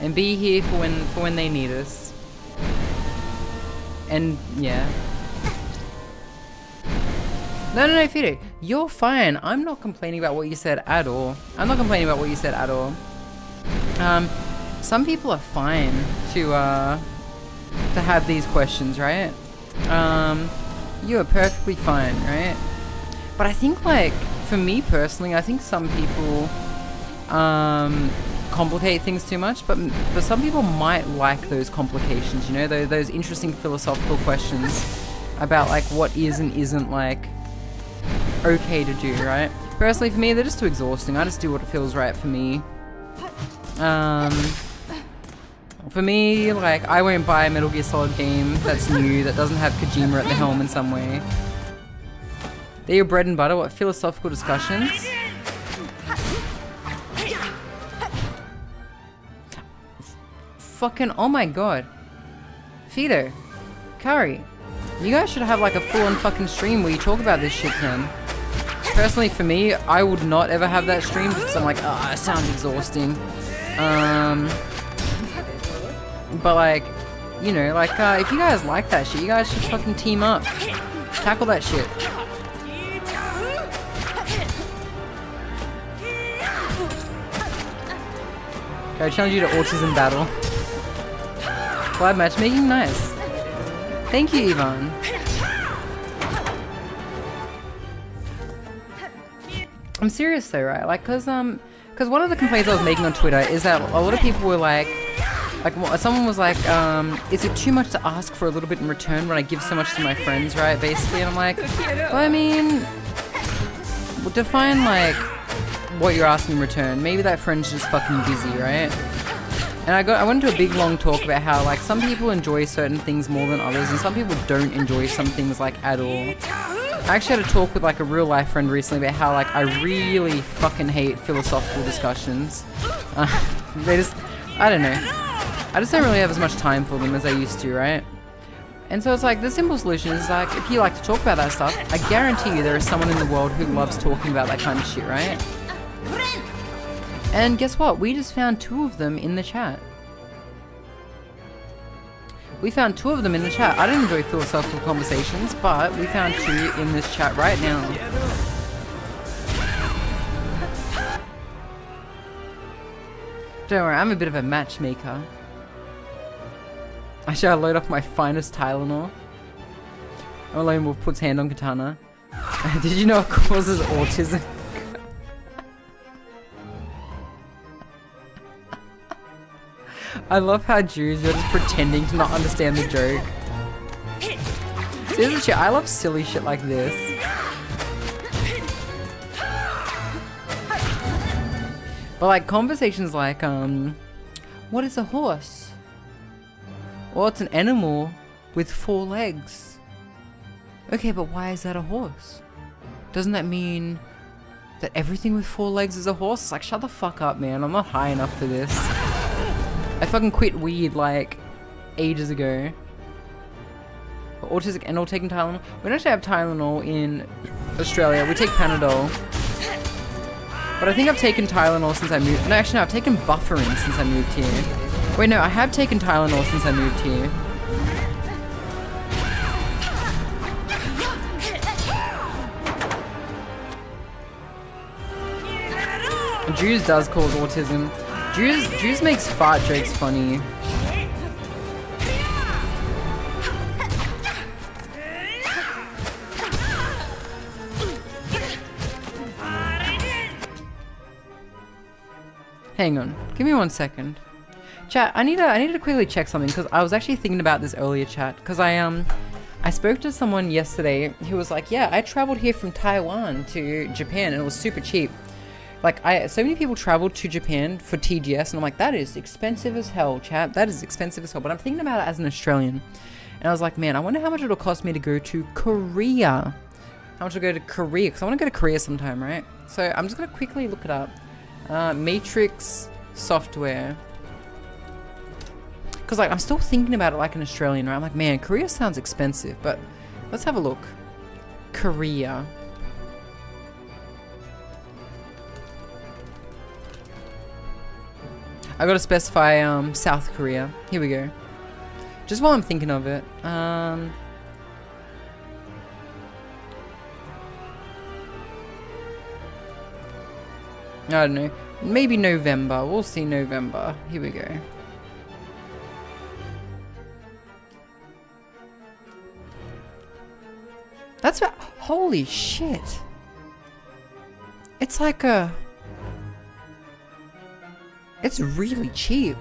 And be here for when they need us. And yeah. No, Fido. You're fine. I'm not complaining about what you said at all. I'm not complaining about what you said at all. Some people are fine to have these questions, right? You are perfectly fine, right? But I think, like, for me personally, I think some people complicate things too much, but some people might like those complications, you know, those interesting philosophical questions about like what is and isn't like okay to do, right? Personally, for me, they're just too exhausting. I just do what feels right for me. For me, like, I won't buy a Metal Gear Solid game that's new, that doesn't have Kojima at the helm in some way. They're your bread and butter. What, philosophical discussions? Fucking, oh my god. Fido, Curry, you guys should have like a full-on fucking stream where you talk about this shit, man. Personally, for me, I would not ever have that stream because I'm like, ah, oh, it sounds exhausting. But like, you know, like, if you guys like that shit, you guys should fucking team up. Tackle that shit. Okay, I challenge you to autism battle. Collab matchmaking, nice. Thank you, Ivan. I'm serious though, right? Like, cause one of the complaints I was making on Twitter is that a lot of people were like, Like, someone was like, is it too much to ask for a little bit in return when I give so much to my friends, right? Basically, and I'm like, well, I mean, well, define, like, what you're asking in return. Maybe that friend's just fucking busy, right? And I went into a big long talk about how, like, some people enjoy certain things more than others, and some people don't enjoy some things, like, at all. I actually had a talk with, like, a real life friend recently about how, like, I really fucking hate philosophical discussions. They just, I don't know. I just don't really have as much time for them as I used to, right? And so it's like, the simple solution is like, if you like to talk about that stuff, I guarantee you there is someone in the world who loves talking about that kind of shit, right? And guess what? We just found 2 of them in the chat. We found 2 of them in the chat. I don't enjoy philosophical conversations, but we found 2 in this chat right now. Don't worry, I'm a bit of a matchmaker. I shall load up my finest Tylenol. I'm alone with puts hand on katana. Did you know it causes autism? I love how Jews are just pretending to not understand the joke. Seriously, shit, I love silly shit like this. But like conversations like, what is a horse? Well, it's an animal with 4 legs. Okay, but why is that a horse? Doesn't that mean that everything with 4 legs is a horse? It's like, shut the fuck up, man. I'm not high enough for this. I fucking quit weed like ages ago. Autistic and all taking Tylenol. We don't actually have Tylenol in Australia. We take Panadol. But I think I've taken Tylenol since I moved. No, actually no, I've taken Bufferin since I moved here. Wait, no, I have taken Tylenol since I moved here. Jews does cause autism. Jews makes fart jokes funny. Hang on, give me 1 second. Chat, I need to quickly check something because I was actually thinking about this earlier, chat. Because I spoke to someone yesterday who was like, yeah, I traveled here from Taiwan to Japan and it was super cheap. Like, so many people traveled to Japan for TGS and I'm like, that is expensive as hell, chat. That is expensive as hell. But I'm thinking about it as an Australian. And I was like, man, I wonder how much it'll cost me to go to Korea. How much will go to Korea? Because I want to go to Korea sometime, right? So I'm just going to quickly look it up. Matrix software. Because like I'm still thinking about it like an Australian, right? I'm like, man, Korea sounds expensive, but let's have a look. Korea. I gotta specify South Korea. Here we go. Just while I'm thinking of it. I don't know. Maybe November. We'll see November. Here we go. That's about, holy shit. It's like a... It's really cheap.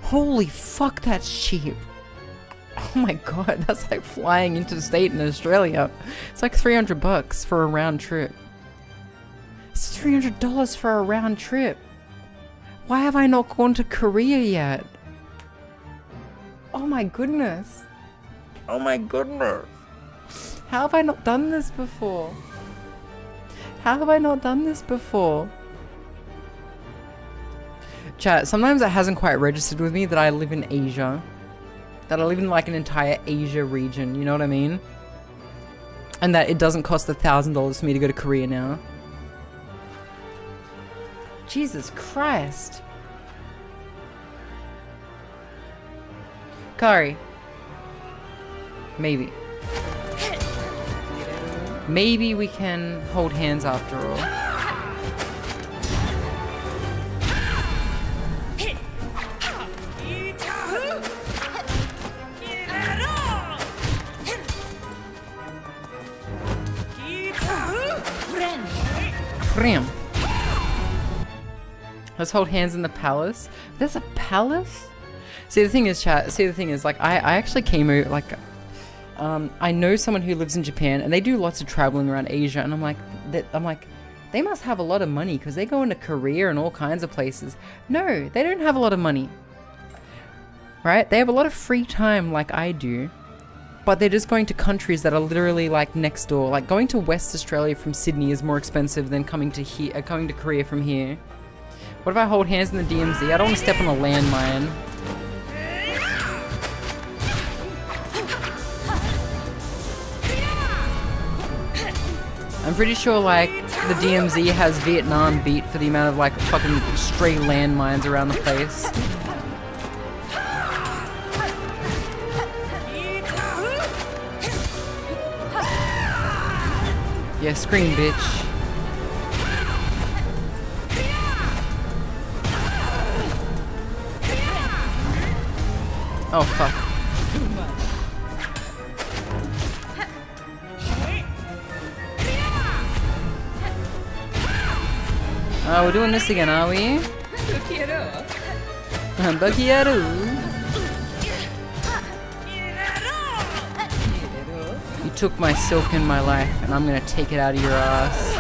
Holy fuck, that's cheap. Oh my god, that's like flying interstate in Australia. It's like $300 for a round trip. It's $300 for a round trip. Why have I not gone to Korea yet? Oh my goodness. Oh my goodness. How have I not done this before? How have I not done this before? Chat, sometimes it hasn't quite registered with me that I live in Asia. That I live in like an entire Asia region, you know what I mean? And that it doesn't cost $1,000 for me to go to Korea now. Jesus Christ. Kari. Maybe. Maybe we can hold hands after all. Frem. Let's hold hands in the palace. There's a palace? See, the thing is, chat, like, I actually came out, like, I know someone who lives in Japan, and they do lots of traveling around Asia, and I'm like, they must have a lot of money, because they go into Korea and all kinds of places. No, they don't have a lot of money. Right? They have a lot of free time like I do, but they're just going to countries that are literally like next door. Like going to West Australia from Sydney is more expensive than coming to Korea from here. What if I hold hands in the DMZ? I don't want to step on a landmine. I'm pretty sure like the DMZ has Vietnam beat for the amount of like fucking stray landmines around the place. Yeah, scream, bitch. Oh, fuck. Oh, we're doing this again, are we? Bakiyaru. You took my silk in my life, and I'm gonna take it out of your ass.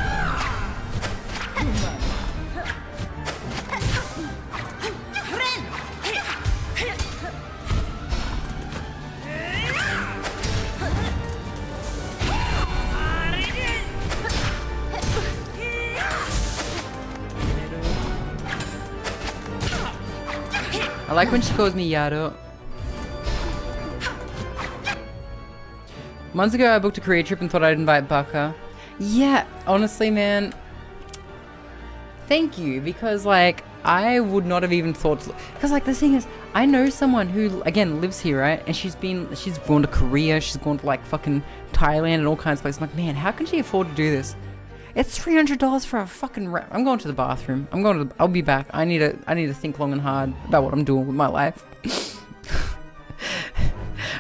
I like when she calls me Yaro. Months ago, I booked a Korea trip and thought I'd invite Baka. Yeah, honestly, man. Thank you, because, like, I would not have even thought to... Because, like, the thing is, I know someone who, again, lives here, right? And she's gone to Korea, she's gone to, like, fucking Thailand and all kinds of places. I'm like, man, how can she afford to do this? It's $300 for a fucking wrap. I'm going to the bathroom. I'll be back. I need to think long and hard about what I'm doing with my life.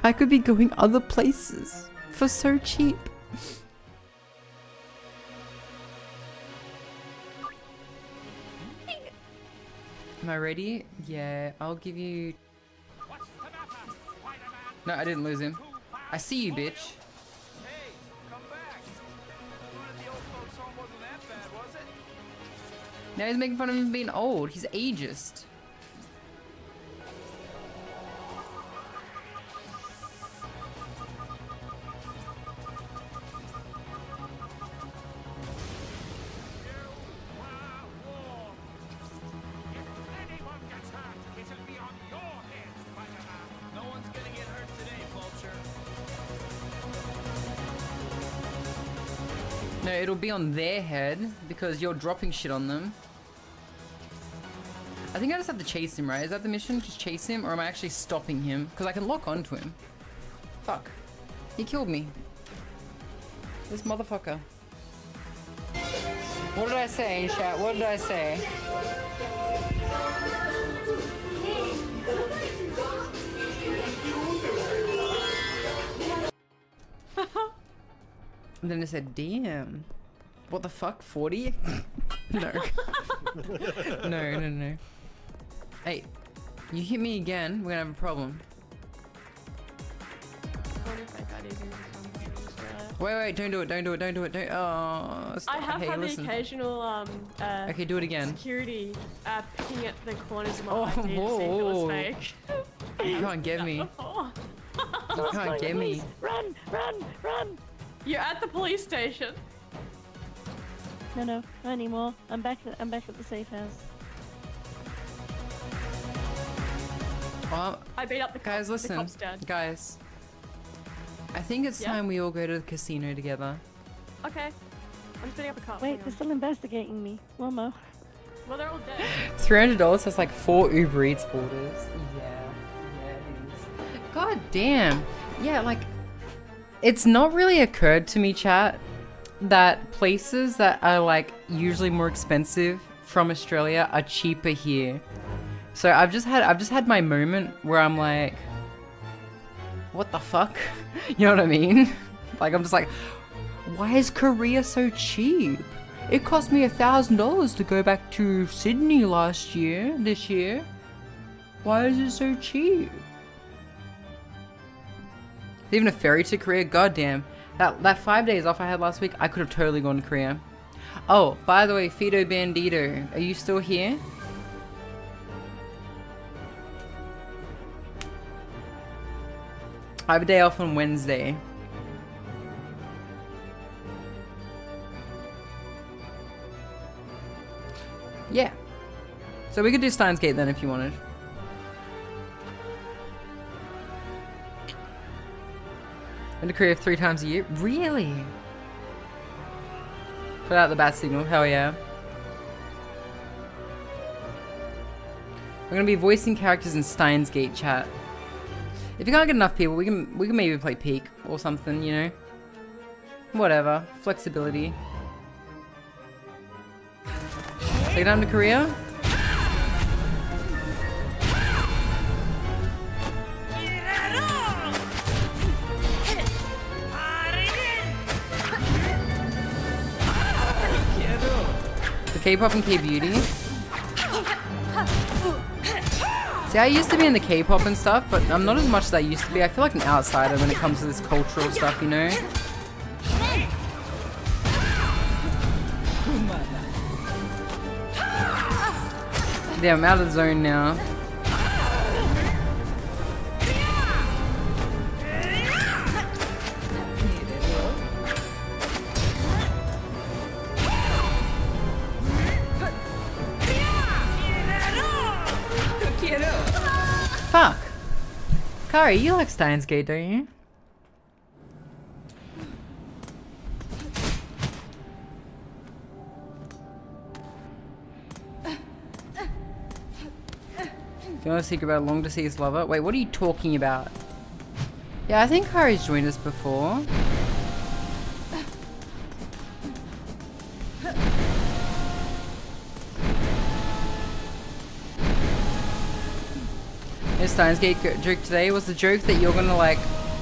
I could be going other places for so cheap. Am I ready? Yeah, I'll give you... No, I didn't lose him. I see you, bitch. Now he's making fun of him being old. He's ageist. No, it'll be on their head because you're dropping shit on them. I think I just have to chase him, right? Is that the mission? Just chase him? Or am I actually stopping him? Because I can lock onto him. Fuck. He killed me. This motherfucker. What did I say, chat? What did I say? And then I said, damn. What the fuck? 40? No. No. Hey, you hit me again, we're gonna have a problem. Wait, don't do it, don't. Oh, stop. I have hey, had listen. the occasional, okay, do it again. security picking at the corners of my Oh, ID to see if it was whoa. fake. You can't get me. You can't get me. Run! You're at the police station. No, not anymore. I'm back at the safe house. Well, I beat up the guys, cop. listen. The cop's dead. Guys, I think it's time we all go to the casino together. Okay. I'm spinning up a cop. Wait, hang they're on. still investigating me. One more. Well, they're all dead. $300 has like 4 Uber Eats orders. Yeah, it is. God damn. Yeah, like, it's not really occurred to me, chat, that places that are like usually more expensive from Australia are cheaper here. So I've just had my moment where I'm like, what the fuck? You know what I mean? Like, I'm just like, why is Korea so cheap? It cost me $1,000 to go back to Sydney this year. Why is it so cheap? Even a ferry to Korea? Goddamn. That 5 days off I had last week, I could have totally gone to Korea. Oh, by the way, Fido Bandito, are you still here? I have a day off on Wednesday. Yeah. So we could do Steins Gate then if you wanted. And to Korea 3 times a year? Really? Put out the bat signal, hell yeah. We're gonna be voicing characters in Steins Gate chat. If you can't get enough people, we can maybe play Peak or something, you know? Whatever. Flexibility. Take it down to Korea? The K-pop and K-beauty. See, I used to be in the K-pop and stuff, but I'm not as much as I used to be. I feel like an outsider when it comes to this cultural stuff, you know? Yeah, I'm out of the zone now. Fuck. Kari, you like Steins Gate, don't you? Do you want to secret about a long deceased lover? Wait, what are you talking about? Yeah, I think Kari's joined us before. The Steins Gate joke today was the joke that you're gonna like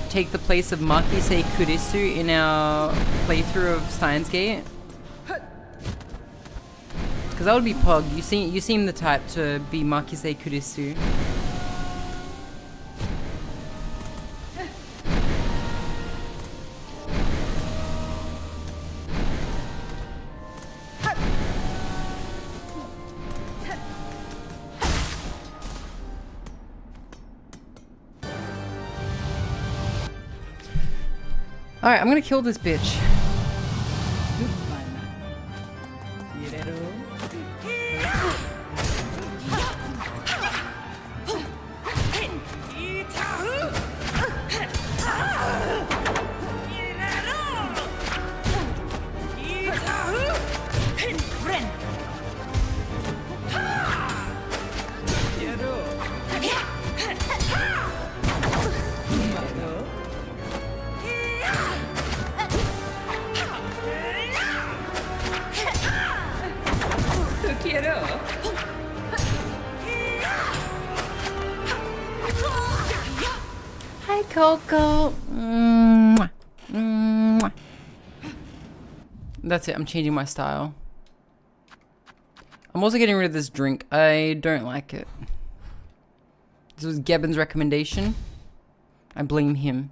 take the place of 𝓡𝓤𝓛𝓢 in our playthrough of Steins Gate. Because that would be Pog. You seem the type to be 𝓡𝓤𝓛𝓢. Alright, I'm gonna kill this bitch. Hi, Coco. Mwah. Mwah. That's it. I'm changing my style. I'm also getting rid of this drink. I don't like it. This was Gebben's recommendation. I blame him.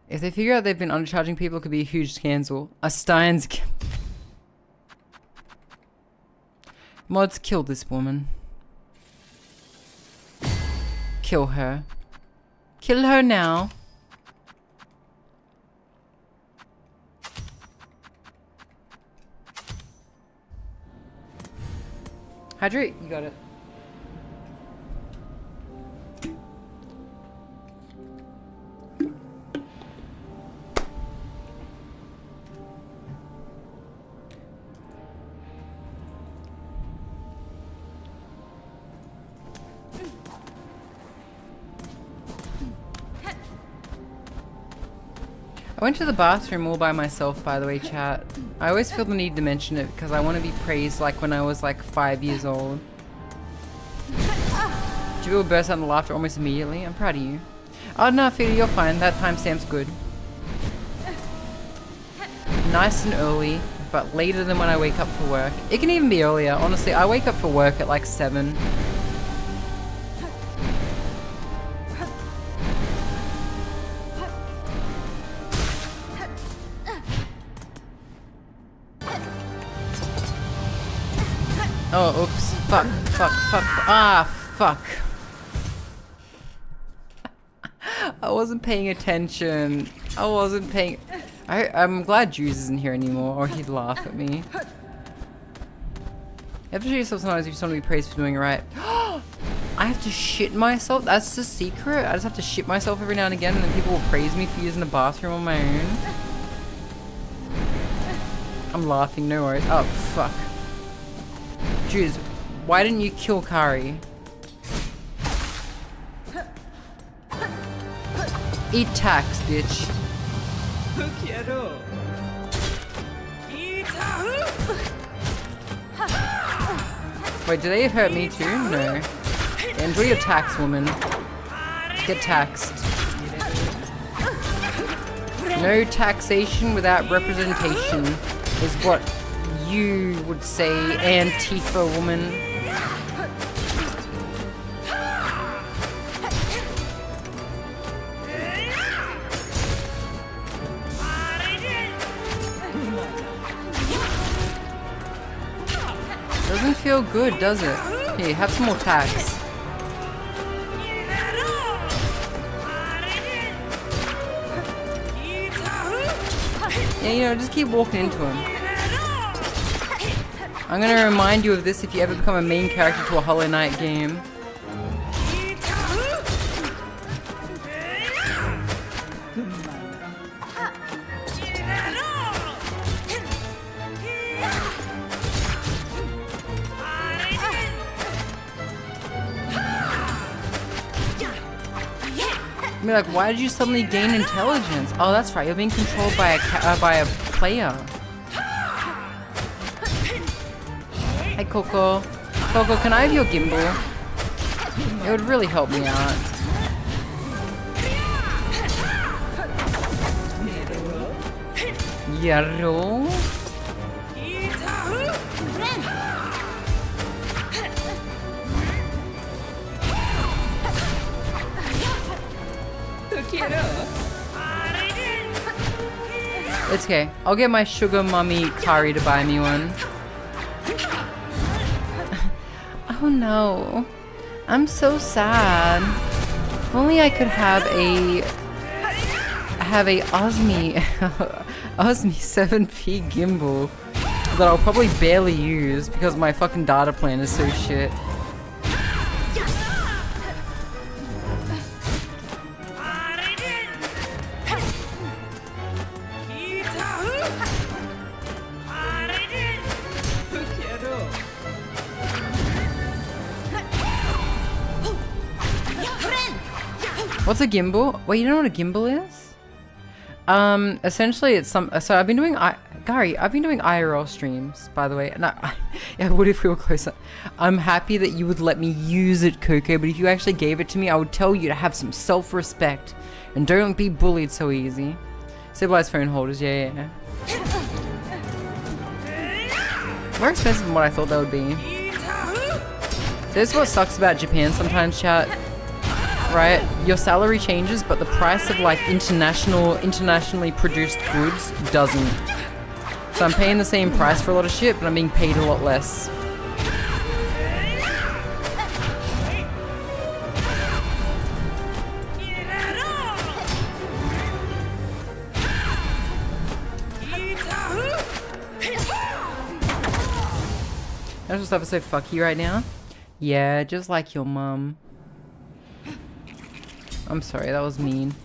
If they figure out they've been undercharging people, it could be a huge scandal. A Steins... Mods, kill this woman. Kill her. Kill her now. Hydrate, you got it. I went to the bathroom all by myself, by the way, chat. I always feel the need to mention it because I want to be praised like when I was like 5 years old. Did you all burst out in laughter almost immediately? I'm proud of you. Oh no, Fida, you're fine. That timestamp's good. Nice and early, but later than when I wake up for work. It can even be earlier. Honestly, I wake up for work at like 7. Oh, oops. Fuck. Ah, fuck. I wasn't paying attention. I'm glad Juice isn't here anymore, or he'd laugh at me. You have to show yourself sometimes if you just want to be praised for doing it right. I have to shit myself? That's the secret? I just have to shit myself every now and again and then people will praise me for using the bathroom on my own? I'm laughing, no worries. Oh, fuck. Juice, why didn't you kill Kari? Eat tax, bitch. Wait, did they hurt me too? No. Enjoy your tax, woman. Get taxed. No taxation without representation is what you would say, Antifa woman. Doesn't feel good, does it? Here, have some more tax. Yeah, you know, just keep walking into him. I'm gonna remind you of this if you ever become a main character to a Hollow Knight game. Be like, why did you suddenly gain intelligence? Oh, that's right, you're being controlled by a player. Hey, Coco. Coco, can I have your gimbal? It would really help me out. Yarrow? It's okay. I'll get my sugar mommy Kari to buy me one. Oh no. I'm so sad. If only I could have a Osmi 7p gimbal that I'll probably barely use because my fucking data plan is so shit. What's a gimbal? Wait, you know what a gimbal is? Essentially it's so I've been doing IRL streams, by the way. And yeah, I would if we were closer. I'm happy that you would let me use it, Coco, but if you actually gave it to me, I would tell you to have some self-respect and don't be bullied so easy. Civilized phone holders, yeah. More expensive than what I thought they would be. This is what sucks about Japan sometimes, chat. Right, your salary changes, but the price of like internationally produced goods doesn't. So I'm paying the same price for a lot of shit, but I'm being paid a lot less. I just have to say fuck you right now. Yeah, just like your mum. I'm sorry, that was mean.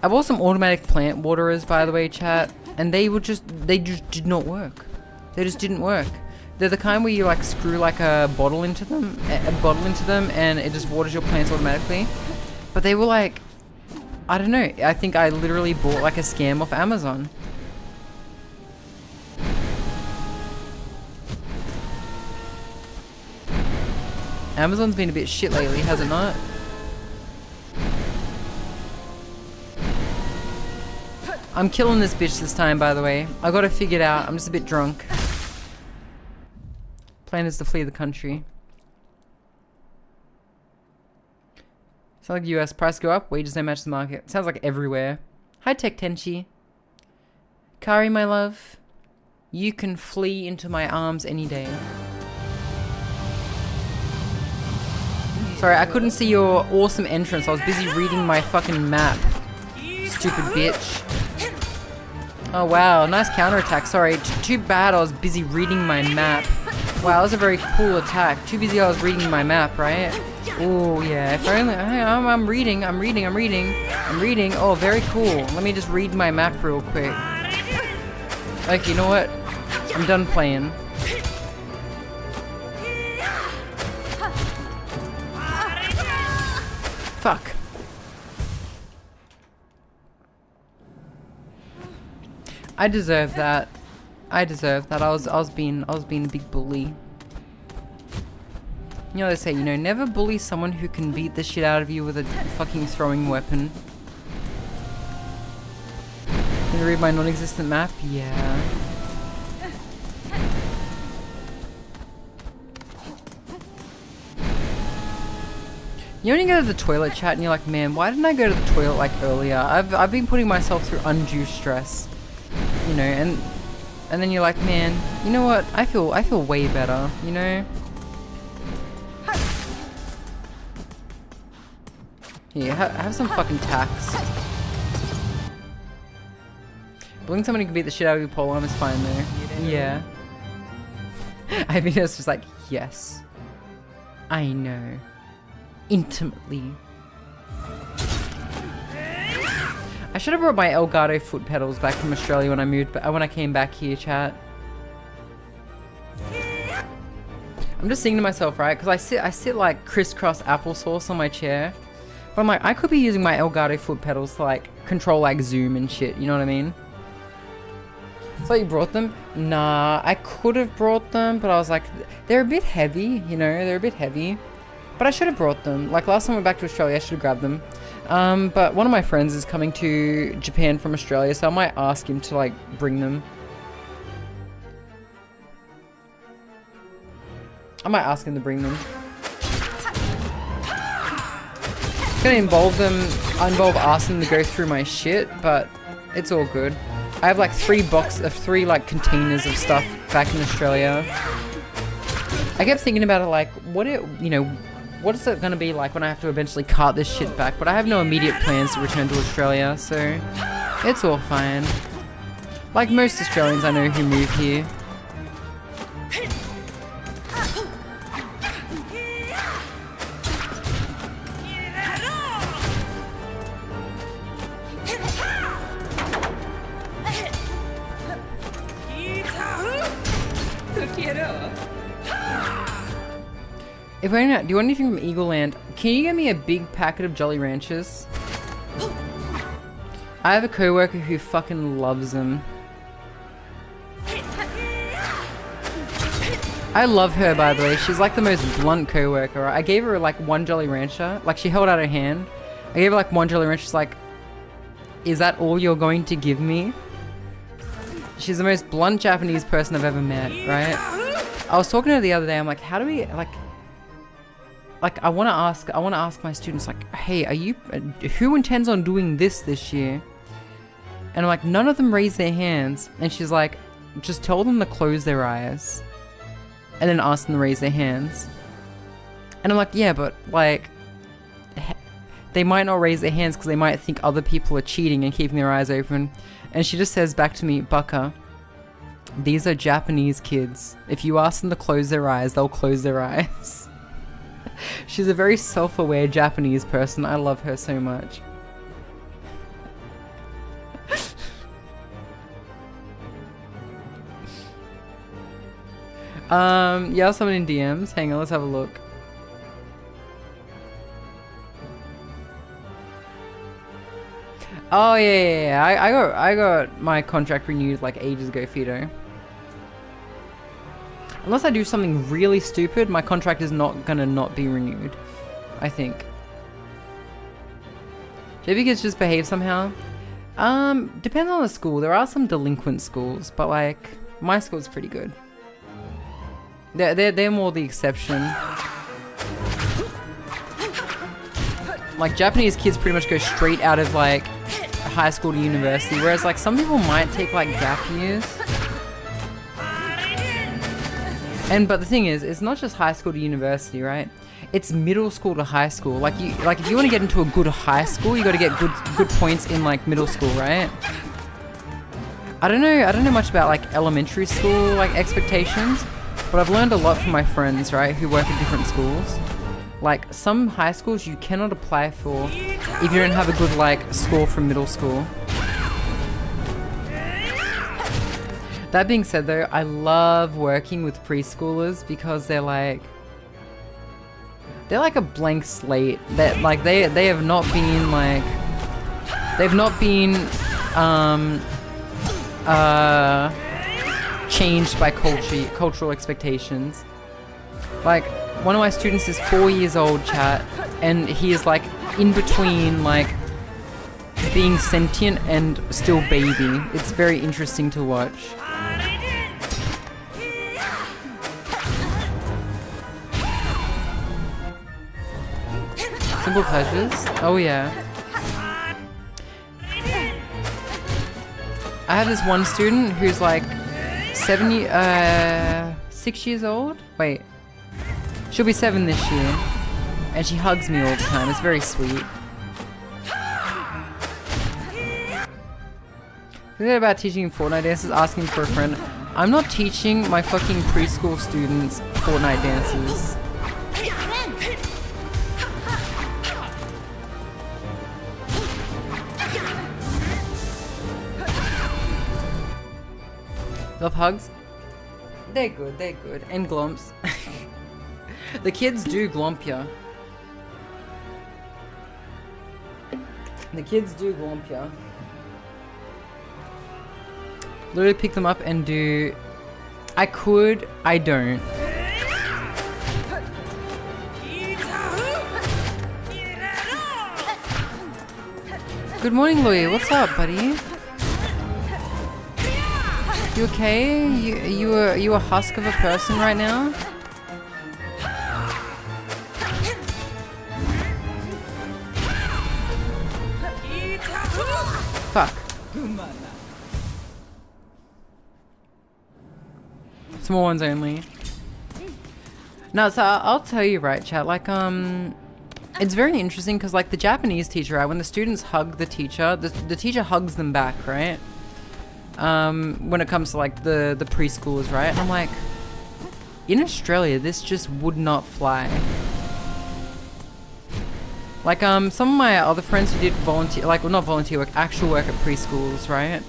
I bought some automatic plant waterers, by the way, chat, and they just did not work. They just didn't work. They're the kind where you like screw like a bottle into them, and it just waters your plants automatically. But they were like I don't know. I think I literally bought like a scam off Amazon. Amazon's been a bit shit lately, has it not? I'm killing this bitch this time, by the way. I got it figured out. I'm just a bit drunk. Plan is to flee the country. Sounds like US price go up, wages don't match the market. Sounds like everywhere. Hi Tech Tenchi. Kari, my love. You can flee into my arms any day. Sorry, I couldn't see your awesome entrance. I was busy reading my fucking map. Stupid bitch. Oh wow, nice counterattack. Sorry, too bad I was busy reading my map. Wow, that was a very cool attack. Too busy I was reading my map, right? Oh yeah, if only I'm reading. Oh, very cool. Let me just read my map real quick. Okay, you know what? I'm done playing. Fuck. I deserve that. I was being a big bully. You know they say, you know, never bully someone who can beat the shit out of you with a fucking throwing weapon. Can you read my non-existent map? Yeah. You know when you go to the toilet, chat, and you're like, man, why didn't I go to the toilet like earlier? I've been putting myself through undue stress. You know, and then you're like, man, you know what? I feel way better, you know? Here, have some fucking tax. Bullying someone who can beat the shit out of your polearm is fine though. Yeah. I mean, it's just like, yes. I know. Intimately. I should have brought my 𝓢𝓚𝓚𝓚 foot pedals back from Australia when I came back here, chat. I'm just thinking to myself, right? Because I sit like crisscross applesauce on my chair. But I'm like, I could be using my 𝓢𝓚𝓚𝓚 foot pedals to like control like Zoom and shit, you know what I mean? So you brought them? Nah, I could have brought them, but I was like, they're a bit heavy, you know, they're a bit heavy. But I should have brought them. Like last time I went back to Australia, I should have grabbed them. But one of my friends is coming to Japan from Australia, so I might ask him to like bring them. I might ask him to bring them. It's gonna involve asking them to go through my shit, but it's all good. I have like three like containers of stuff back in Australia. I kept thinking about it like, what is it gonna be like when I have to eventually cart this shit back? But I have no immediate plans to return to Australia, so it's all fine. Like most Australians I know who move here. If I do you want anything from Eagle Land? Can you get me a big packet of Jolly Ranchers? I have a coworker who fucking loves them. I love her, by the way. She's like the most blunt coworker. I gave her like one Jolly Rancher. Like she held out her hand. I gave her like one Jolly Rancher. She's like, "Is that all you're going to give me?" She's the most blunt Japanese person I've ever met, right? I was talking to her the other day. I'm like, how do we like I want to ask my students like, hey, who intends on doing this year? And I'm like, none of them raise their hands. And she's like, just tell them to close their eyes and then ask them to raise their hands. And I'm like, yeah, but like they might not raise their hands because they might think other people are cheating and keeping their eyes open. And she just says back to me, Baka, these are Japanese kids. If you ask them to close their eyes, they'll close their eyes. She's a very self-aware Japanese person. I love her so much. Yeah, someone in DMs. Hang on, let's have a look. Oh yeah. I got my contract renewed like ages ago, Fido. Unless I do something really stupid, my contract is not gonna not be renewed. I think. JB kids just behave somehow. Depends on the school. There are some delinquent schools, but like my school's pretty good. They're more the exception. Like Japanese kids pretty much go straight out of like high school to university, whereas like some people might take like gap years. But the thing is, it's not just high school to university, right? It's middle school to high school. Like if you want to get into a good high school, you got to get good points in like middle school, right? I don't know much about like elementary school like expectations, but I've learned a lot from my friends, right, who work at different schools. Like some high schools you cannot apply for if you don't have a good like score from middle school. That being said though, I love working with preschoolers because they're like a blank slate. That like they have not been like changed by cultural expectations. Like one of my students is 4 years old, chat, and he is like in between like being sentient and still baby. It's very interesting to watch. Simple pleasures? Oh yeah. I have this one student who's like 6 years old? Wait. She'll be 7 this year. And she hugs me all the time. It's very sweet. Isn't it about teaching Fortnite dances? Asking for a friend. I'm not teaching my fucking preschool students Fortnite dances. Love hugs? They're good. And glomps. The kids do glomp ya. Literally pick them up and do... I could, I don't. Good morning, Louis. What's up, buddy? You okay? You a husk of a person right now? Fuck. Small ones only. No, so I'll tell you, right, chat, like, it's very interesting because, like, the Japanese teacher, right, when the students hug the teacher, the teacher hugs them back, right? When it comes to, like, the preschoolers, right? And I'm like, in Australia, this just would not fly. Like, some of my other friends who did volunteer, like, well, not volunteer work, actual work at preschools, right?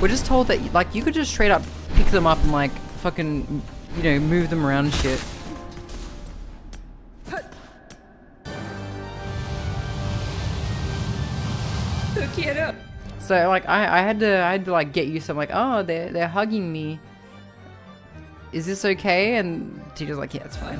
We're just told that, like, you could just straight up pick them up and, like, fucking, you know, move them around and shit. So, like, I had to, like, get used to, like, oh, they're hugging me. Is this okay? And the teacher's like, yeah, it's fine.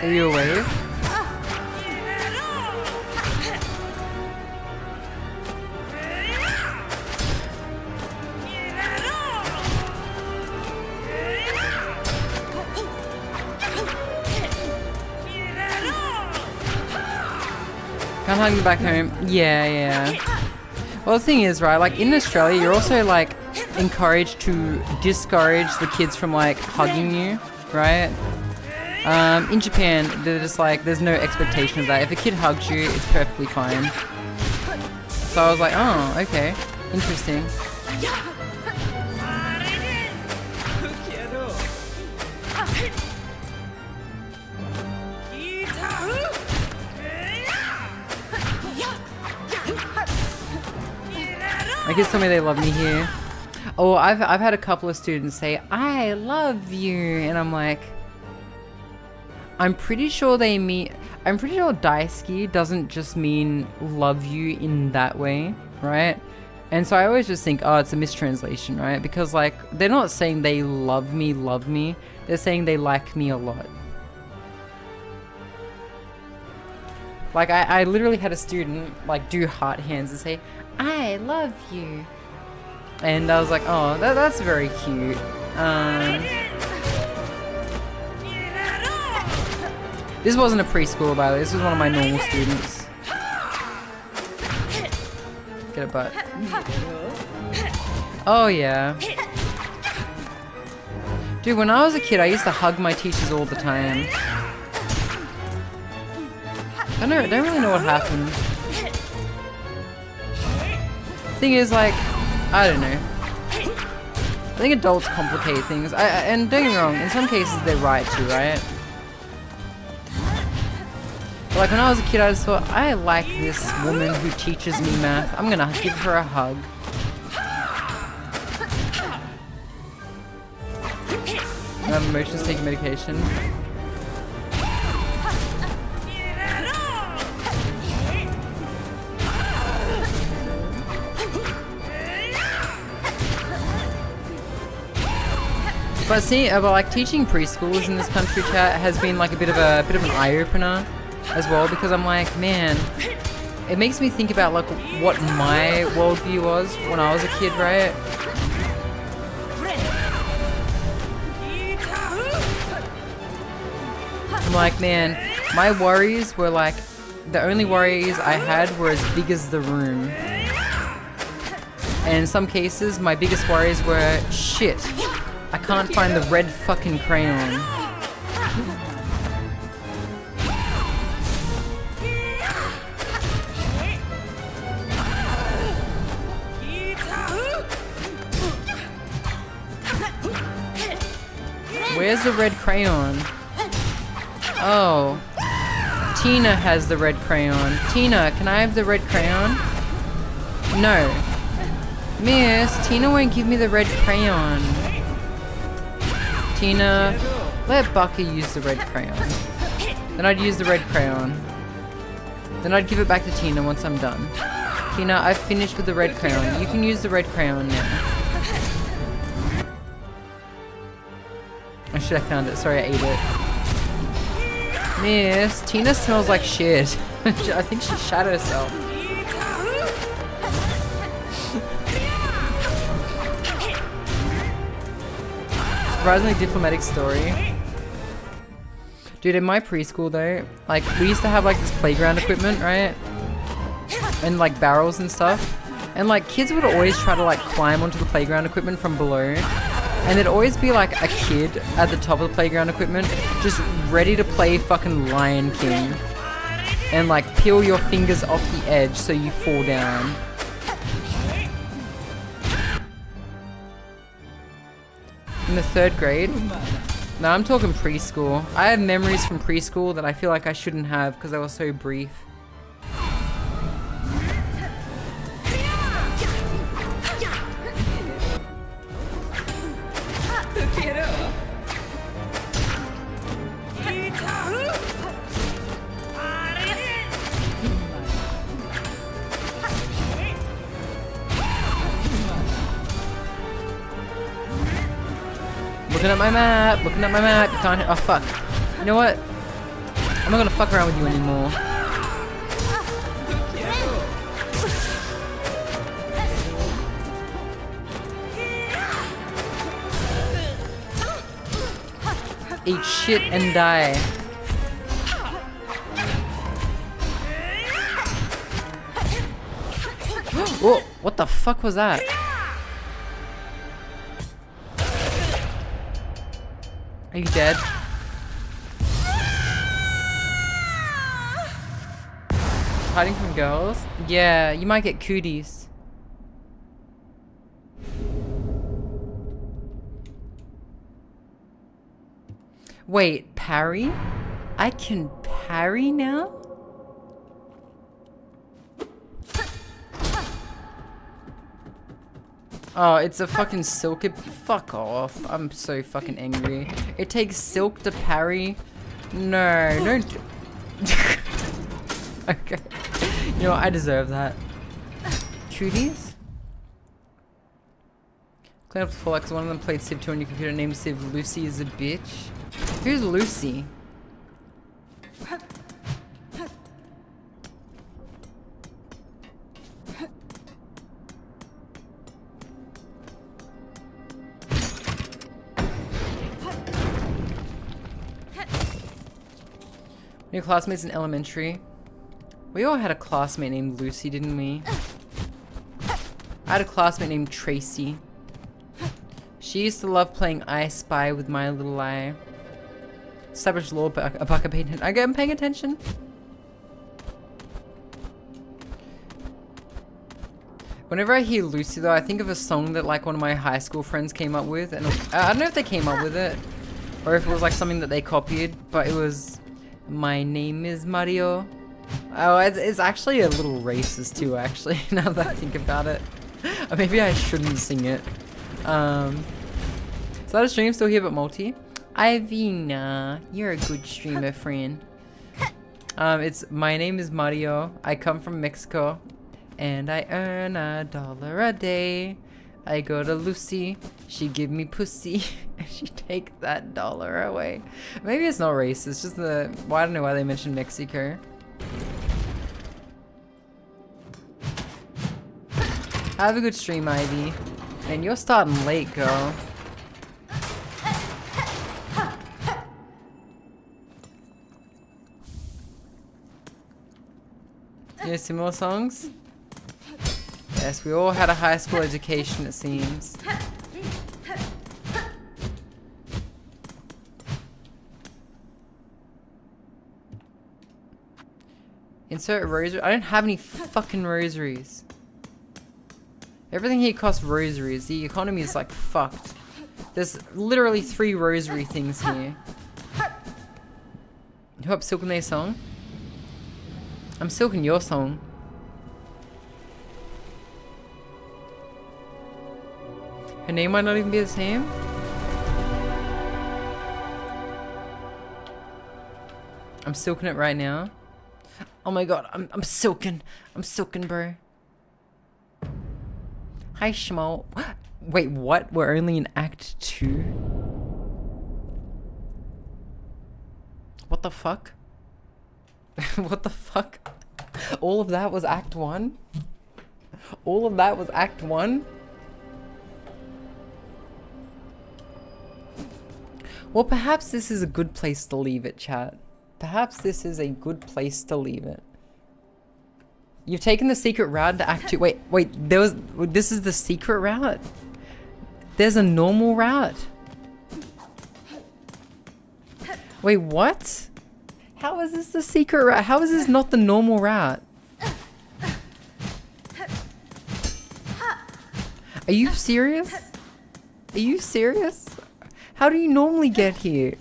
Are you a wave? Can't hug me back home. Yeah. Well, the thing is, right, like, in Australia, you're also, like, encouraged to discourage the kids from, like, hugging you, right? In Japan, they're just like, there's no expectation of that. If a kid hugs you, it's perfectly fine. So I was like, oh, okay. Interesting. My kids tell me they love me here. Oh, I've had a couple of students say, I love you. And I'm like, I'm pretty sure daisuki doesn't just mean love you in that way, right? And so I always just think, oh, it's a mistranslation, right? Because like, they're not saying they love me. They're saying they like me a lot. Like, I literally had a student like do heart hands and say, I love you. And I was like, oh, that's very cute. This wasn't a preschool, by the way. This was one of my normal students. Get a butt. Oh, yeah. Dude, when I was a kid, I used to hug my teachers all the time. I don't really know what happened. Thing is, like, I don't know. I think adults complicate things. And don't get me wrong, in some cases they're right too, right? But like when I was a kid, I just thought, I like this woman who teaches me math. I'm gonna give her a hug. I have emotions, taking medication. But like teaching preschools in this country, chat, has been like a bit of an eye opener as well, because I'm like, man, it makes me think about like what my worldview was when I was a kid, right? I'm like, man, my worries were like, the only worries I had were as big as the room. And in some cases, my biggest worries were, shit, I can't find the red fucking crayon. Where's the red crayon? Oh. Tina has the red crayon. Tina, can I have the red crayon? No. Miss, Tina won't give me the red crayon. Tina, let Bucky use the red crayon. Then I'd use the red crayon. Then I'd give it back to Tina once I'm done. Tina, I've finished with the red crayon. You can use the red crayon now. I should have found it. Sorry, I ate it. Miss, Tina smells like shit. I think she shat herself. Surprisingly diplomatic story. Dude, in my preschool though, like we used to have like this playground equipment, right? And like barrels and stuff. And like kids would always try to like climb onto the playground equipment from below. And there'd always be like a kid at the top of the playground equipment just ready to play fucking Lion King. And like peel your fingers off the edge so you fall down. In the 3rd grade? No, I'm talking preschool. I have memories from preschool that I feel like I shouldn't have because they were so brief. Looking at my map, looking at my map, you can't, oh fuck. You know what? I'm not gonna fuck around with you anymore. Eat shit and die. Whoa, what the fuck was that? Are you dead? Hiding from girls? Yeah, you might get cooties. Wait, parry? I can parry now? Oh, it's a fucking silk. Fuck off. I'm so fucking angry. It takes silk to parry. No, don't. Okay. You know what? I deserve that. Cuties? Clean up the flex. One of them played Civ 2 on your computer named Civ. Lucy is a bitch. Who's Lucy? Your classmates in elementary. We all had a classmate named Lucy, didn't we? I had a classmate named Tracy. She used to love playing I Spy with my little eye. Established law, but a bucket paying attention. I get him paying attention. Whenever I hear Lucy though, I think of a song that like one of my high school friends came up with, and I don't know if they came up with it or if it was like something that they copied, but it was "My name is Mario." Oh, it's actually a little racist too, actually, now that I think about it. Or maybe I shouldn't sing it. Is that a stream still here but multi? Ivina, you're a good streamer, friend. It's "My name is Mario. I come from Mexico. And I earn $1 a day. I go to Lucy. She give me pussy. And she take that dollar away." Maybe it's not racist. Just the... Well, I don't know why they mentioned Mexico. Have a good stream, Ivy. And you're starting late, girl. You know similar songs? Yes, we all had a high school education, it seems. Insert a rosary. I don't have any fucking rosaries. Everything here costs rosaries. The economy is like fucked. There's literally 3 rosary things here. You hope silking their song? I'm silking your song. Her name might not even be the same. I'm silking it right now. Oh my god, I'm silking. I'm silking, bro. Hi, Shmo. Wait, what? We're only in Act 2? What the fuck? What the fuck? All of that was Act 1? All of that was Act 1? Well, perhaps this is a good place to leave it, chat. Perhaps this is a good place to leave it. You've taken the secret route to Act 2. Wait, this is the secret route? There's a normal route. Wait, what? How is this the secret route? How is this not the normal route? Are you serious? Are you serious? How do you normally get here?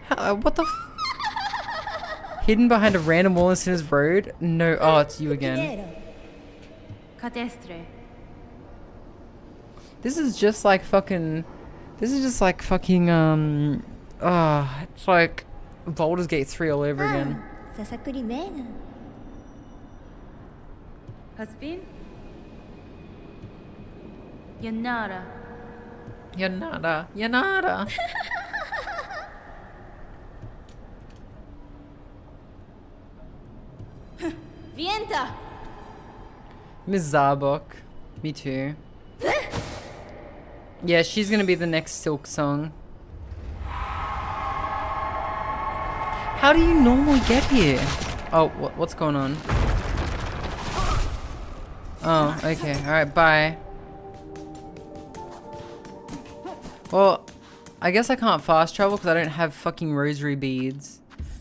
What the f- Hidden behind a random wall in Sinner's Road? No, oh, it's you again. This is just like fucking... This is just like fucking, it's like Baldur's Gate 3 all over again. Husband? Yanara. Yanara. Vienta! Miss Zarbok. Me too. Yeah, she's gonna be the next Silk song. How do you normally get here? Oh, what's going on? Oh, okay. Alright, bye. Well, I guess I can't fast travel because I don't have fucking rosary beads.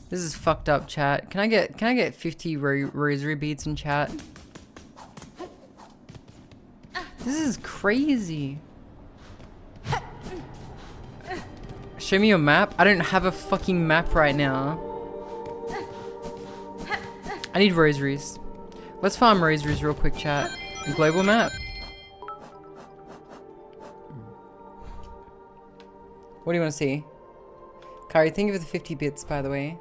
This is fucked up, chat. Can I get 50 rosary beads in chat? This is crazy. Show me your map. I don't have a fucking map right now. I need rosaries. Let's farm rosaries real quick, chat. Global map. What do you want to see? Kari, thank you for the 50 bits, by the way.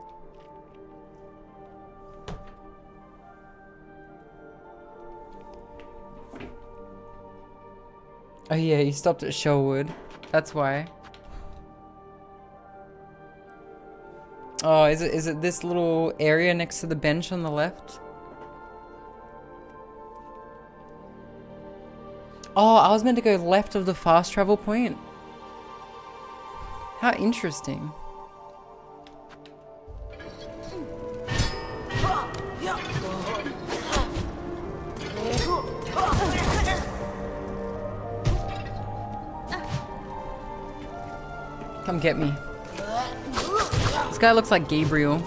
Oh yeah, you stopped at Sherwood. That's why. Oh, is it this little area next to the bench on the left? Oh, I was meant to go left of the fast travel point. How interesting. Come get me. This guy looks like Gabriel.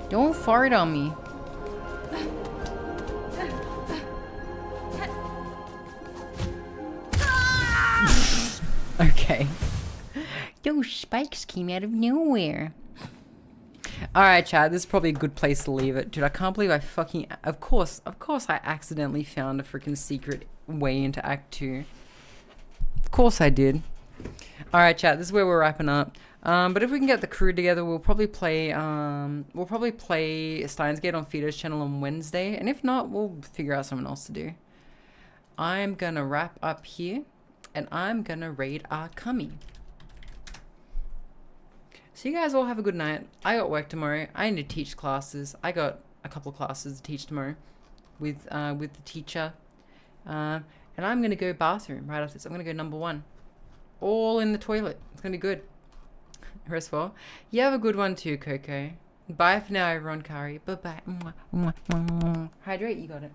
Don't fart on me. Okay. Those spikes came out of nowhere. Alright, Chad, this is probably a good place to leave it. Dude, I can't believe I fucking... Of course I accidentally found a freaking secret way into Act 2. Of course I did. Alright, chat, this is where we're wrapping up. But if we can get the crew together, we'll probably play Steins Gate on Feeder's channel on Wednesday. And if not, we'll figure out something else to do. I'm gonna wrap up here. And I'm gonna raid our cummy. So you guys all have a good night. I got work tomorrow. I need to teach classes. I got a couple of classes to teach tomorrow with the teacher. And I'm gonna go bathroom right after this. I'm gonna go number 1. All in the toilet. It's gonna be good. Rest well. You have a good one too, Coco. Bye for now, everyone. Kari. Bye bye. Hydrate. You got it.